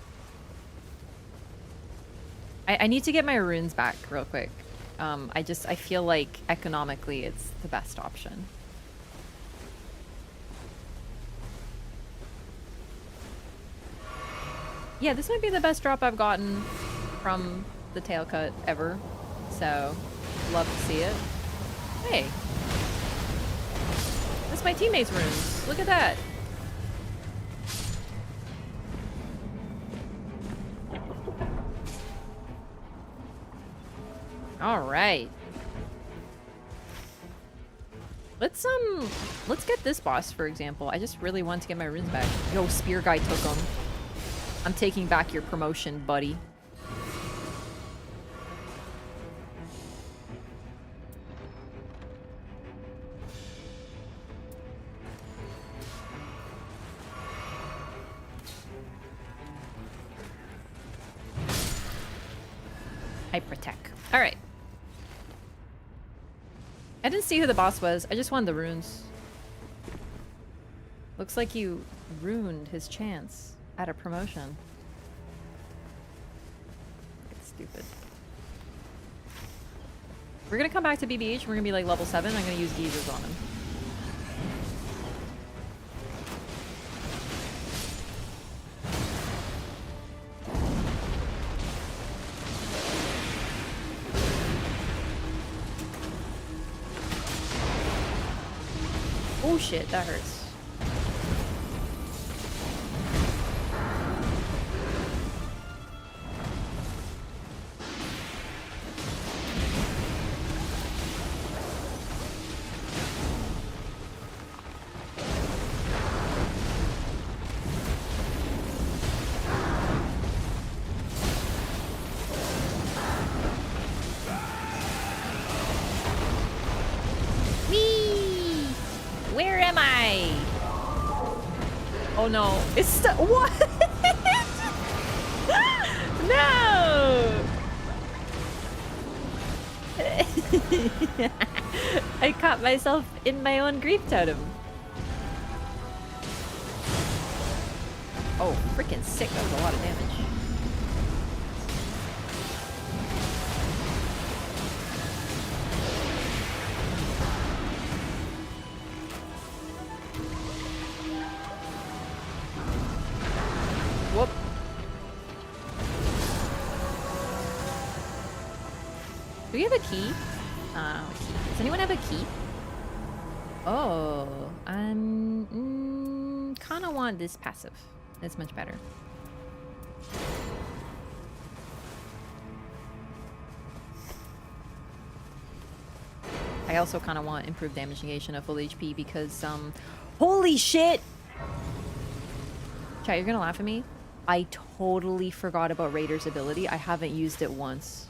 I need to get my runes back real quick. I feel like economically it's the best option. Yeah, this might be the best drop I've gotten from the tail cut ever. So, love to see it. Hey. That's my teammates' runes. Look at that. All right. Let's get this boss, for example. I just really want to get my runes back. Yo, spear guy took them. I'm taking back your promotion, buddy. Hypertech. All right. I didn't see who the boss was. I just wanted the runes. Looks like you ruined his chance at a promotion. It's stupid. We're gonna come back to BBH. We're gonna be like level 7. I'm gonna use geezers on him. Oh shit, that hurts. Oh no, it's stuck. What? No! I caught myself in my own grief totem. Oh, freaking sick. That was a lot of damage. Whoop. Do we have a key? A key. Does anyone have a key? Oh, kind of want this passive. It's much better. I also kind of want improved damage negation of full HP because, holy shit! Chat, you're gonna laugh at me? I totally forgot about Raider's ability. I haven't used it once.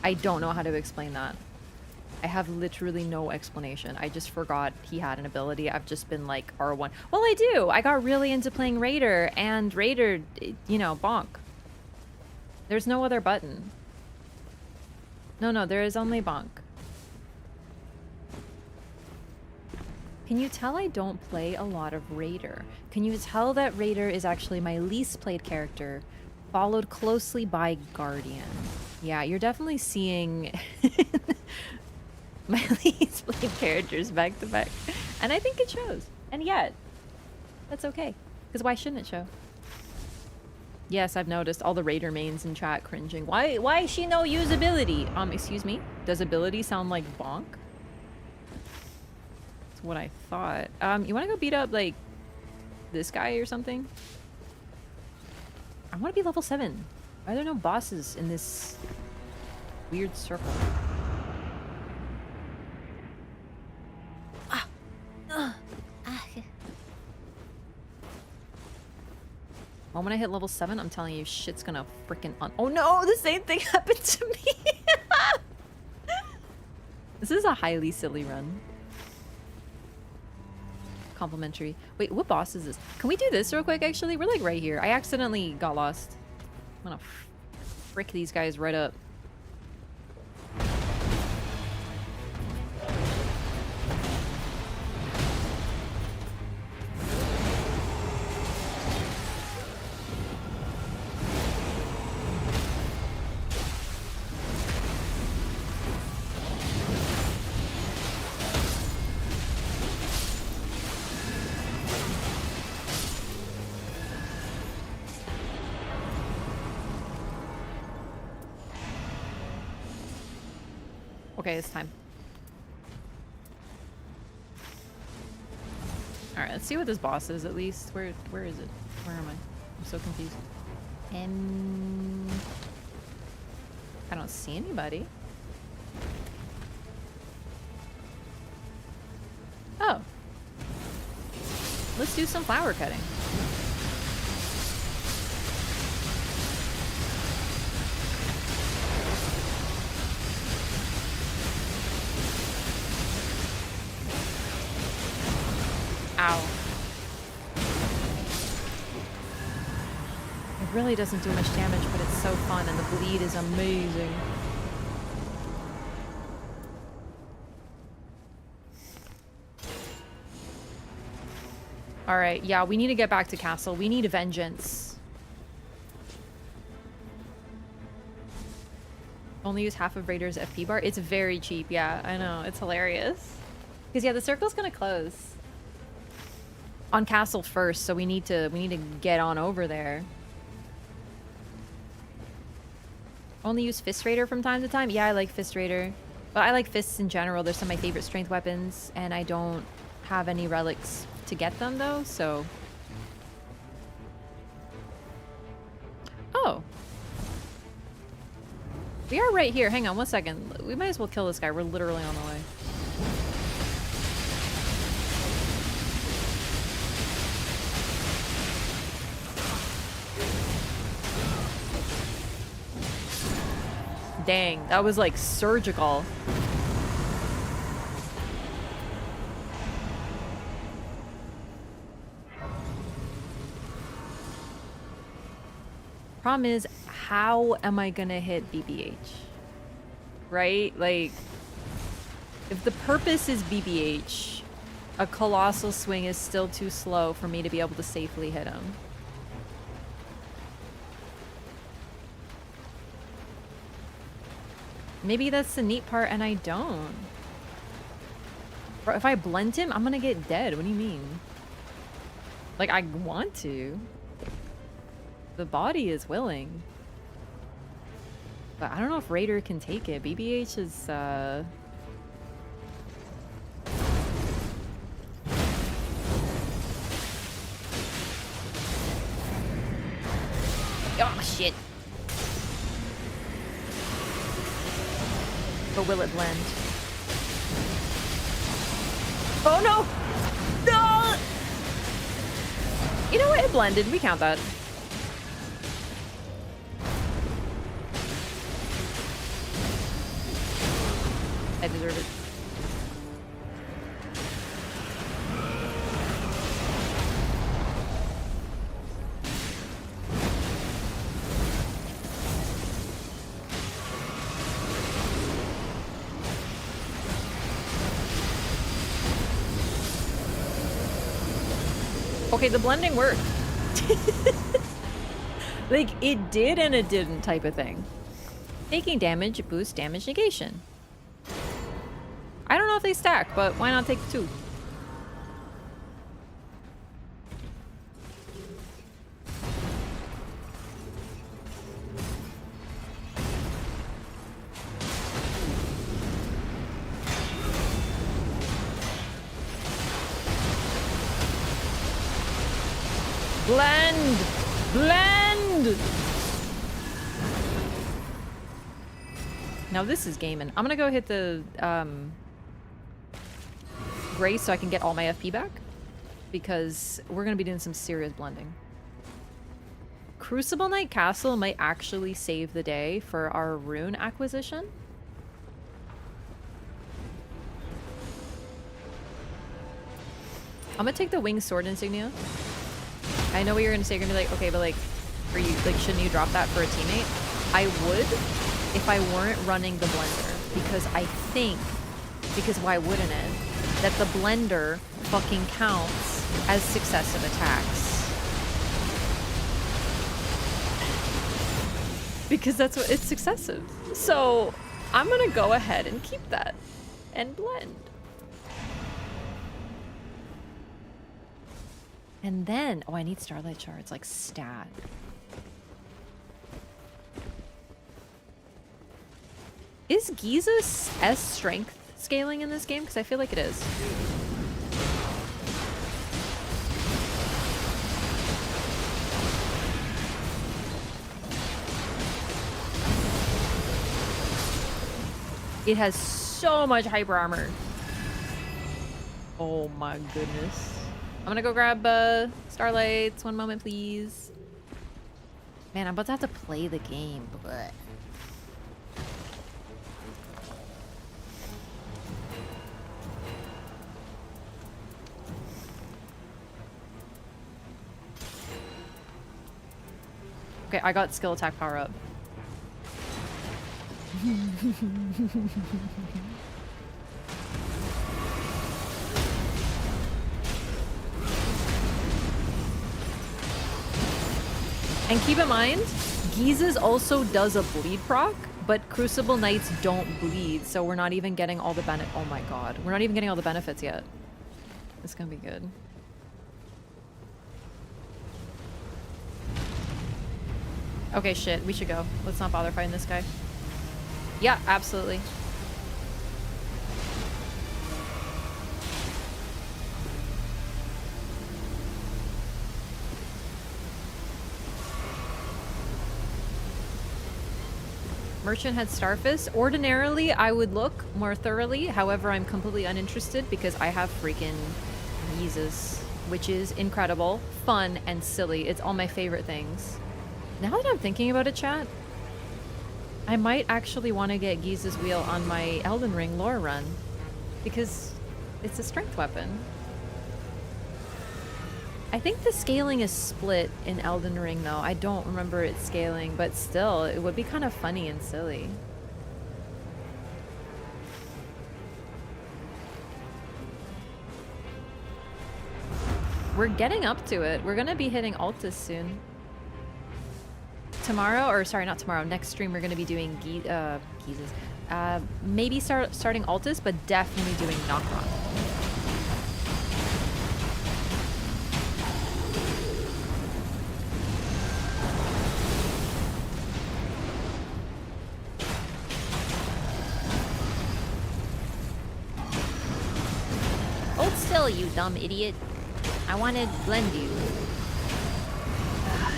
I don't know how to explain that. I have literally no explanation. I just forgot he had an ability. I've just been like R1. Well, I do. I got really into playing Raider, and Raider, you know, bonk. There's no other button. No, there is only bonk. Can you tell I don't play a lot of Raider? Can you tell that Raider is actually my least played character, followed closely by Guardian? Yeah, you're definitely seeing my least played characters back to back. And I think it shows. And yet, that's okay. Because why shouldn't it show? Yes, I've noticed all the Raider mains in chat cringing. Why she no usability? Excuse me? Does ability sound like bonk? That's what I thought. You wanna go beat up like this guy or something? I wanna be level 7. Why are there no bosses in this weird circle? Well, when I hit level 7, I'm telling you, shit's gonna freaking oh no, the same thing happened to me! This is a highly silly run. Complimentary. Wait, what boss is this? Can we do this real quick, actually? We're like right here. I accidentally got lost. I'm gonna frick these guys right up. Okay, it's time. Alright, let's see what this boss is at least. Where is it? Where am I? I'm so confused. I don't see anybody. Oh. Let's do some flower cutting. Ow. It really doesn't do much damage, but it's so fun and the bleed is amazing. Alright, yeah, we need to get back to castle. We need vengeance. Only use half of Raider's FP bar. It's very cheap, yeah, I know. It's hilarious. Because yeah, the circle's gonna close on castle first, so we need to get on over there. Only use Fist Raider from time to time? Yeah, I like Fist Raider. But I like fists in general. They're some of my favorite strength weapons, and I don't have any relics to get them though, so. Oh. We are right here. Hang on one second. We might as well kill this guy. We're literally on the way. Dang, that was like surgical. Problem is, how am I gonna hit BBH? Right? Like, if the purpose is BBH, a colossal swing is still too slow for me to be able to safely hit him. Maybe that's the neat part and I don't. Bro, if I blend him, I'm gonna get dead. What do you mean? Like, I want to. The body is willing. But I don't know if Raider can take it. BBH is, oh, shit. But will it blend? Oh, no! No! You know what? It blended. We count that. I deserve it. Okay, the blending worked. Like, it did and it didn't type of thing. Taking damage boosts damage negation. I don't know if they stack, but why not take two? Blend! Blend! Now this is gaming. I'm gonna go hit the Grace so I can get all my FP back, because we're gonna be doing some serious blending. Crucible Knight Castle might actually save the day for our rune acquisition. I'm gonna take the winged sword insignia. I know what you're gonna say. You're gonna be like, okay, but like, are you like, shouldn't you drop that for a teammate? I would if I weren't running the blender, because I think, because why wouldn't it? That the blender fucking counts as successive attacks. Because that's what it's successive. So I'm gonna go ahead and keep that and blend. And then, oh, I need Starlight Shards, like stat. Is Giza's S strength scaling in this game? Because I feel like it is. It has so much hyper armor. Oh my goodness. I'm gonna go grab Starlights. One moment, please. Man, I'm about to have to play the game. But okay, I got skill attack power up. And keep in mind, Giza's also does a bleed proc, but Crucible Knights don't bleed, so we're not even getting all the oh my god. We're not even getting all the benefits yet. It's gonna be good. Okay, shit, we should go. Let's not bother fighting this guy. Yeah, absolutely. Merchant had Starfist. Ordinarily, I would look more thoroughly. However, I'm completely uninterested because I have freaking Jesus, which is incredible, fun, and silly. It's all my favorite things. Now that I'm thinking about it, chat, I might actually want to get Giza's Wheel on my Elden Ring lore run because it's a strength weapon. I think the scaling is split in Elden Ring though. I don't remember it scaling, but still, it would be kind of funny and silly. We're getting up to it. We're gonna be hitting Altus soon. Tomorrow, or sorry, not tomorrow, next stream we're gonna be doing Giza's. Maybe starting Altus, but definitely doing Knockrock. Hold still, you dumb idiot. I want to blend you.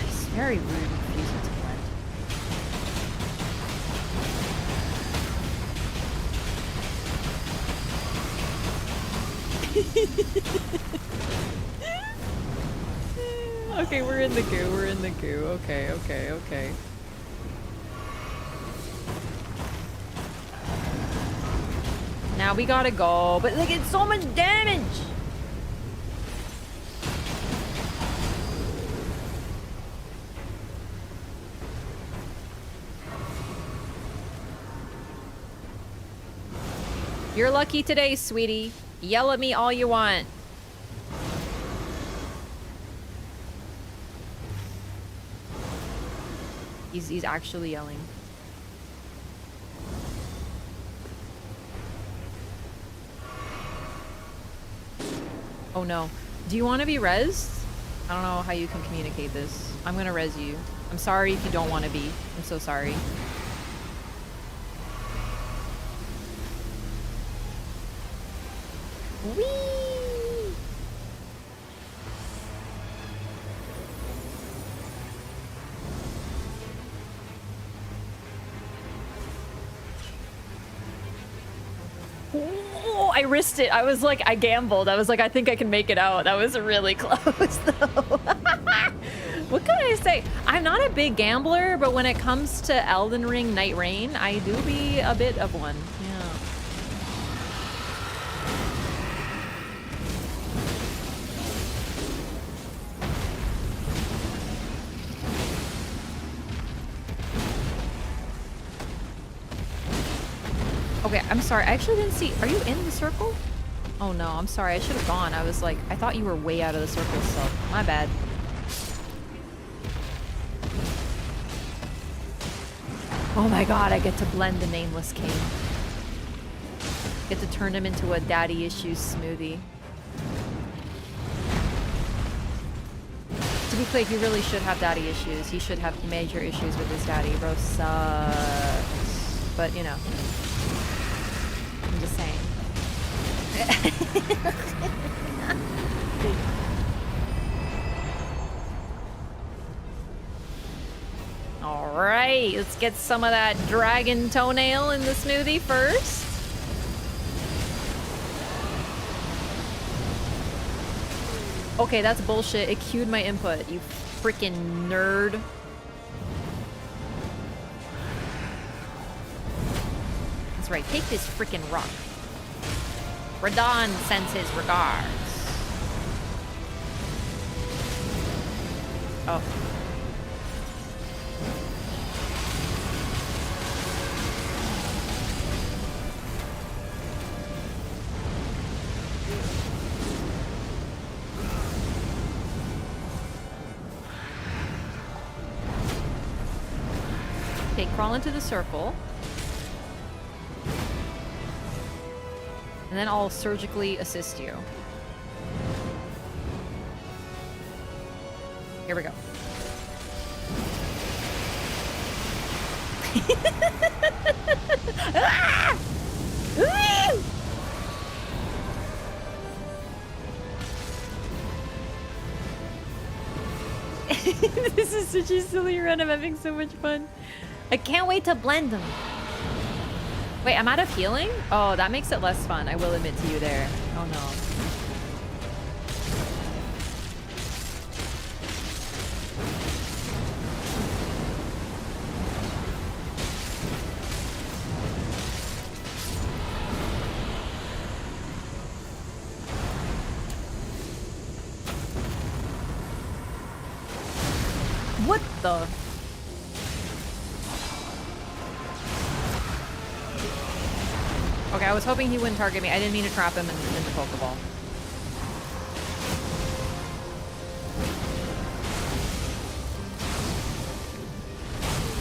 It's very rude refusing to blend. Okay, we're in the goo, we're in the goo. Okay, okay, okay. Now we gotta go, but look, it's so much damage! You're lucky today, sweetie. Yell at me all you want. He's actually yelling. Oh no. Do you want to be rezzed? I don't know how you can communicate this. I'm gonna res you. I'm sorry if you don't want to be. I'm so sorry. Whee! Oh, I risked it. I was like, I gambled. I was like, I think I can make it out. That was really close, though. What can I say? I'm not a big gambler, but when it comes to Elden Ring Nightreign, I do be a bit of one. Yeah. Okay, I'm sorry. I actually didn't see. Are you in the circle? Oh no, I'm sorry. I should have gone. I was like, I thought you were way out of the circle, so my bad. Oh my god, I get to blend the Nameless King. Get to turn him into a daddy issues smoothie. To be clear, he really should have daddy issues. He should have major issues with his daddy. Bro sucks. but you know. I'm just saying. Alright, let's get some of that dragon toenail in the smoothie first. Okay, that's bullshit. It queued my input, you freaking nerd. That's right, take this freaking rock. Radon sends his regards. Oh. Okay, crawl into the circle. And then I'll surgically assist you. Here we go. Ah! This is such a silly run. I'm having so much fun. I can't wait to blend them. Wait, I'm out of healing? Oh, that makes it less fun. I will admit to you there. Oh no. What the? Okay, I was hoping he wouldn't target me. I didn't mean to trap him in the Pokeball.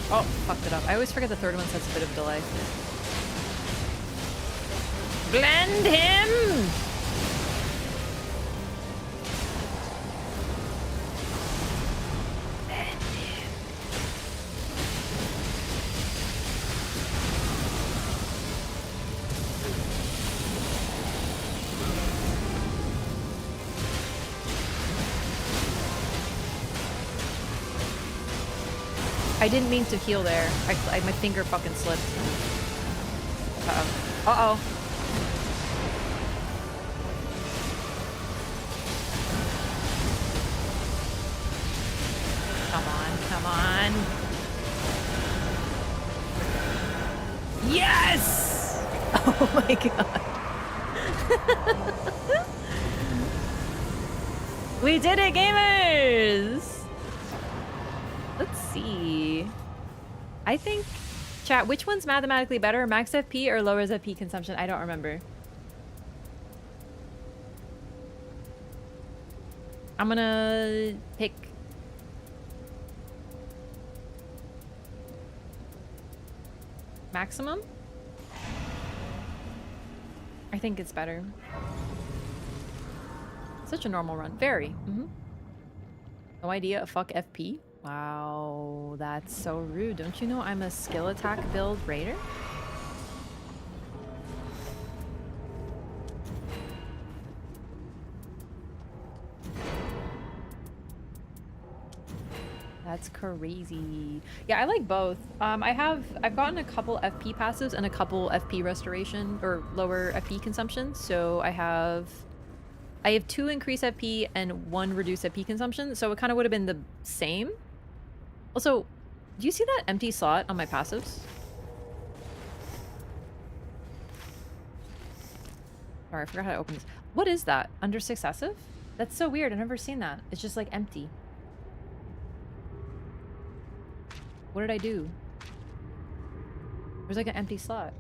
Oh, fucked it up. I always forget the third one has a bit of delay. Blend him! I didn't mean to heal there. My finger fucking slipped. Uh-oh. Uh-oh. Come on, come on. Yes! Oh my god. We did it, gamers! Let's see. I think, chat, which one's mathematically better? Max FP or lowers FP consumption? I don't remember. I'm gonna pick maximum. I think it's better. Such a normal run. Very. No idea. Fuck FP. Wow, that's so rude. Don't you know I'm a skill attack build raider? That's crazy. Yeah, I like both. I've gotten a couple FP passives and a couple FP restoration or lower FP consumption. So I have 2 increased FP and 1 reduced FP consumption. So it kind of would have been the same. Also, do you see that empty slot on my passives? Sorry, I forgot how to open this. What is that? Under successive? That's so weird. I've never seen that. It's just like empty. What did I do? There's like an empty slot.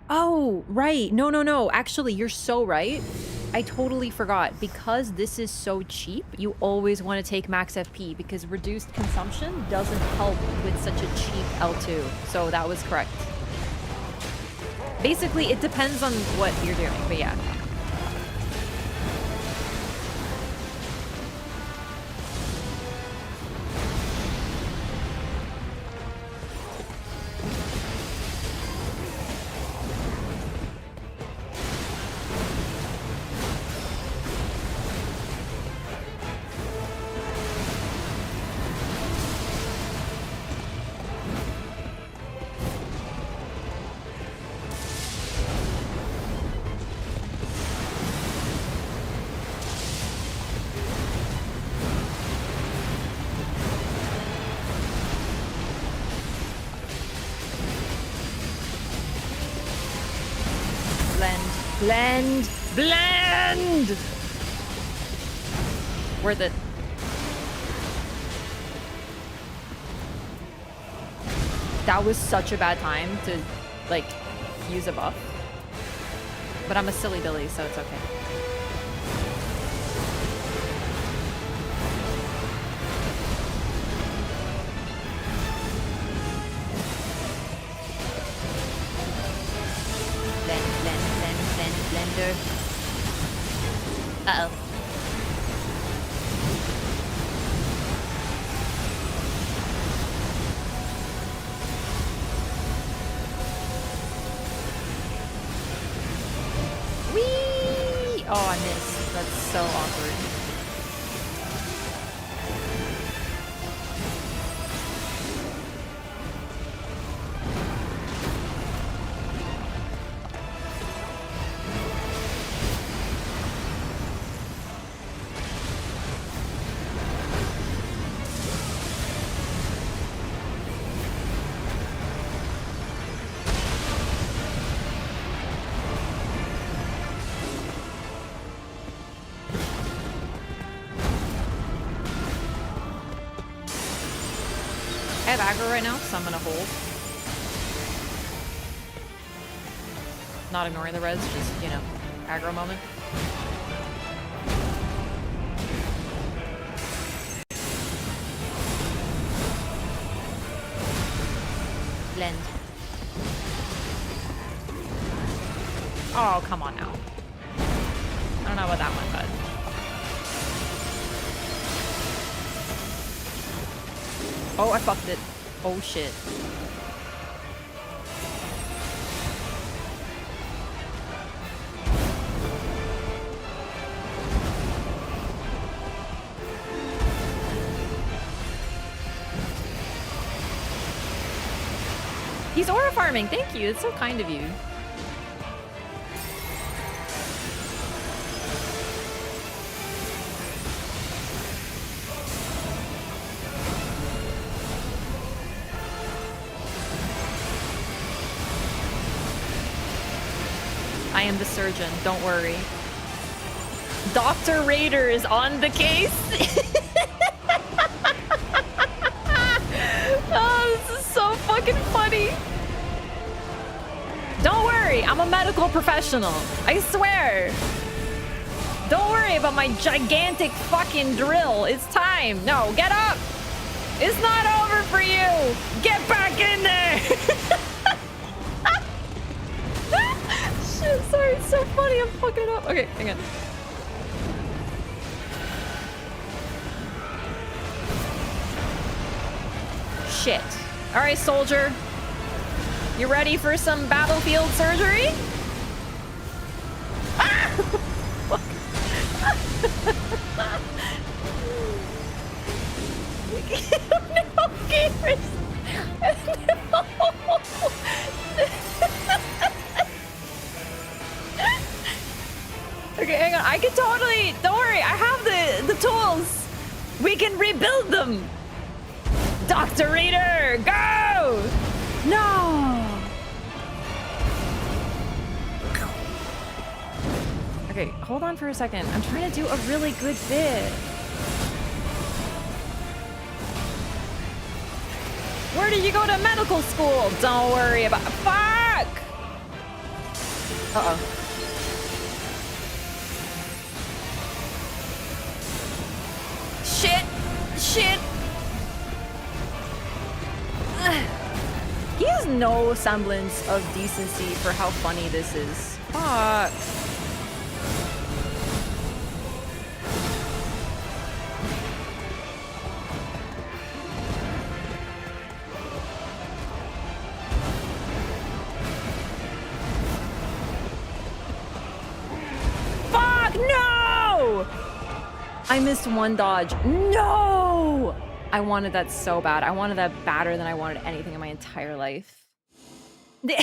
Oh, right. No. Actually, you're so right. I totally forgot. Because this is so cheap, you always want to take max FP because reduced consumption doesn't help with such a cheap L2. So that was correct. Basically, it depends on what you're doing, but yeah. Blend! Blend! Worth it. That was such a bad time to, like, use a buff. But I'm a silly Billy, so it's okay. Blender. Uh-oh. Whee! Oh, I missed. That's so awkward. I have aggro right now, so I'm gonna hold. Not ignoring the res, just, you know, aggro moment. Blend. Oh, come on now. I don't know about that one, but... Oh, I fucked it. Oh, shit. He's aura farming. Thank you. It's so kind of you. I am the surgeon, don't worry. Dr. Raider is on the case. Oh, this is so fucking funny. Don't worry, I'm a medical professional. I swear. Don't worry about my gigantic fucking drill. It's time. No, get up. It's not over for you. Get back in there. Shit, sorry, it's so funny. I'm fucking it up. Okay, hang on. Shit. All right, soldier. You ready for some battlefield surgery? Ah! Fuck. No, gamers. No. Okay, hang on. I can totally... Don't worry. I have the tools. We can rebuild them. Dr. Reader, go! No! Okay, hold on for a second. I'm trying to do a really good bit. Where did you go to medical school? Don't worry about... Fuck! Uh-oh. Shit! Shit! He has no semblance of decency for how funny this is. Fuck. Fuck, no! I missed one dodge. No! I wanted that so bad. I wanted that badder than I wanted anything in my entire life. I'm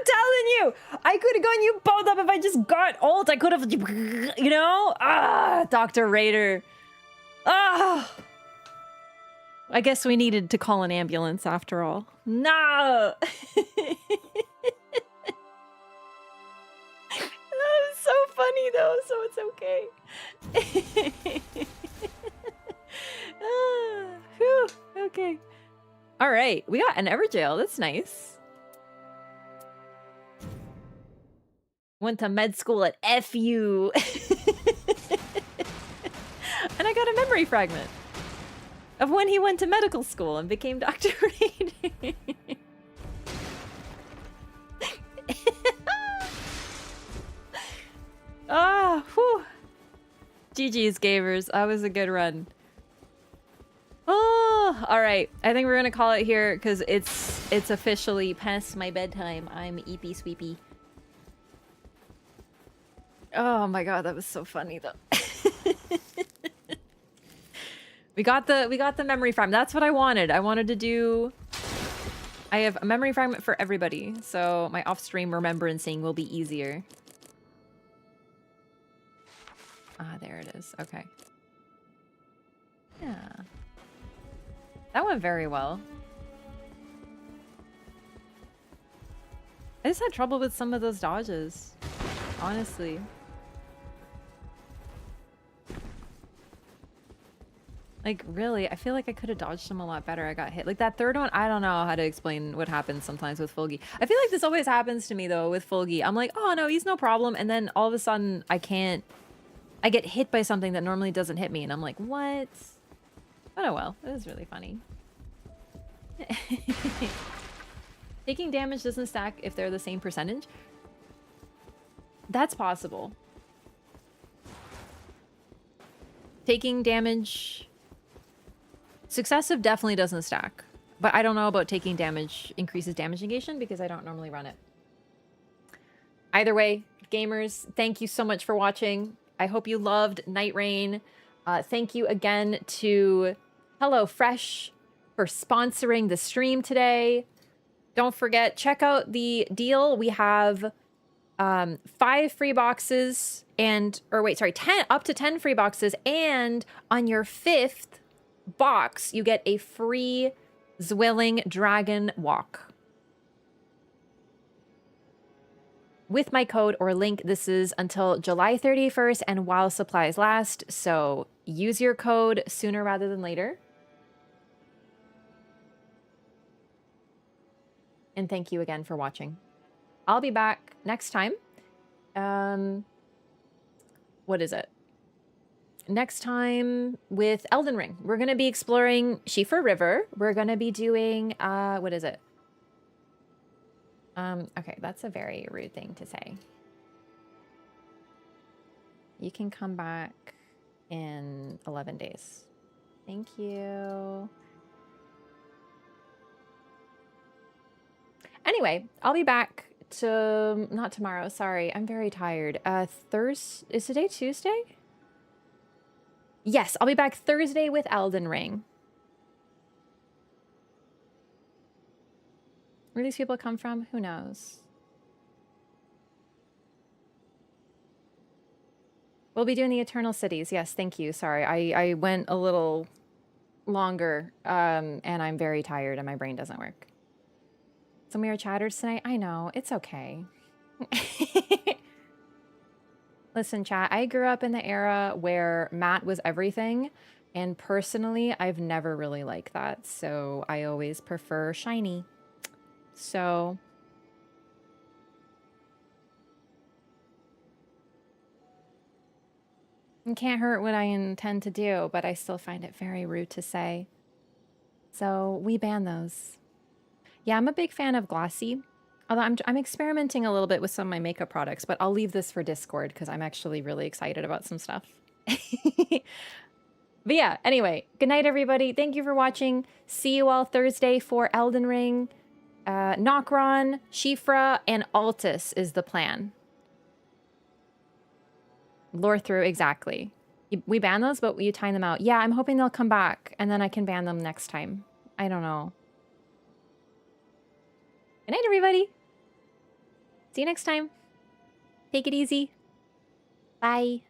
telling you, I could have gone you both up if I just got ult. I could have, you know? Ah, Dr. Raider. Ah. I guess we needed to call an ambulance after all. No. so funny though, so it's okay. Whew, okay. All right, we got an Everjail. That's nice. Went to med school at FU. And I got a memory fragment of when he went to medical school and became Dr. Reed. Ah, whew. GG's, gamers. That was a good run. Oh, all right. I think we're gonna call it here because it's officially past my bedtime. I'm eepy sweepy. Oh my god, that was so funny though. we got the memory fragment. That's what I wanted. I wanted to do. I have a memory fragment for everybody, so my off-stream remembrancing will be easier. Ah, there it is. Okay. Yeah. That went very well. I just had trouble with some of those dodges, honestly. Like, really, I feel like I could have dodged them a lot better. I got hit. Like, that third one, I don't know how to explain what happens sometimes with Fulgi. I feel like this always happens to me, though, with Fulgi. I'm like, oh, no, he's no problem. And then all of a sudden, I get hit by something that normally doesn't hit me. And I'm like, what? But oh well, it was really funny. Taking damage doesn't stack if they're the same percentage. That's possible. Taking damage... Successive definitely doesn't stack. But I don't know about taking damage increases damage negation because I don't normally run it. Either way, gamers, thank you so much for watching. I hope you loved Nightreign. Thank you again to HelloFresh for sponsoring the stream today. Don't forget, check out the deal. We have 5 free boxes and, or wait, sorry, 10, up to 10 free boxes. And on your 5th box, you get a free Zwilling Dragon Walk. With my code or link, this is until July 31st and while supplies last. So use your code sooner rather than later. And thank you again for watching. I'll be back next time. What is it? Next time with Elden Ring. We're going to be exploring Shifa River. We're going to be doing, what is it? Okay, that's a very rude thing to say. You can come back in 11 days. Thank you. Anyway, I'll be back to, not tomorrow, sorry. I'm very tired. Thursday, is today Tuesday? Yes, I'll be back Thursday with Elden Ring. Where these people come from? Who knows? We'll be doing the Eternal Cities. Yes, thank you. Sorry, I went a little longer, and I'm very tired and my brain doesn't work. Some weird chatters tonight? I know. It's okay. Listen, chat, I grew up in the era where matte was everything, and personally, I've never really liked that, so I always prefer shiny. So... it can't hurt what I intend to do, but I still find it very rude to say. So we ban those. Yeah, I'm a big fan of glossy. Although I'm experimenting a little bit with some of my makeup products, but I'll leave this for Discord because I'm actually really excited about some stuff. But yeah, anyway, good night, everybody. Thank you for watching. See you all Thursday for Elden Ring. Nokron, Shifra, and Altus is the plan. Lore through, exactly. We ban those, but you time them out. Yeah, I'm hoping they'll come back, and then I can ban them next time. I don't know. Good night, everybody. See you next time. Take it easy. Bye.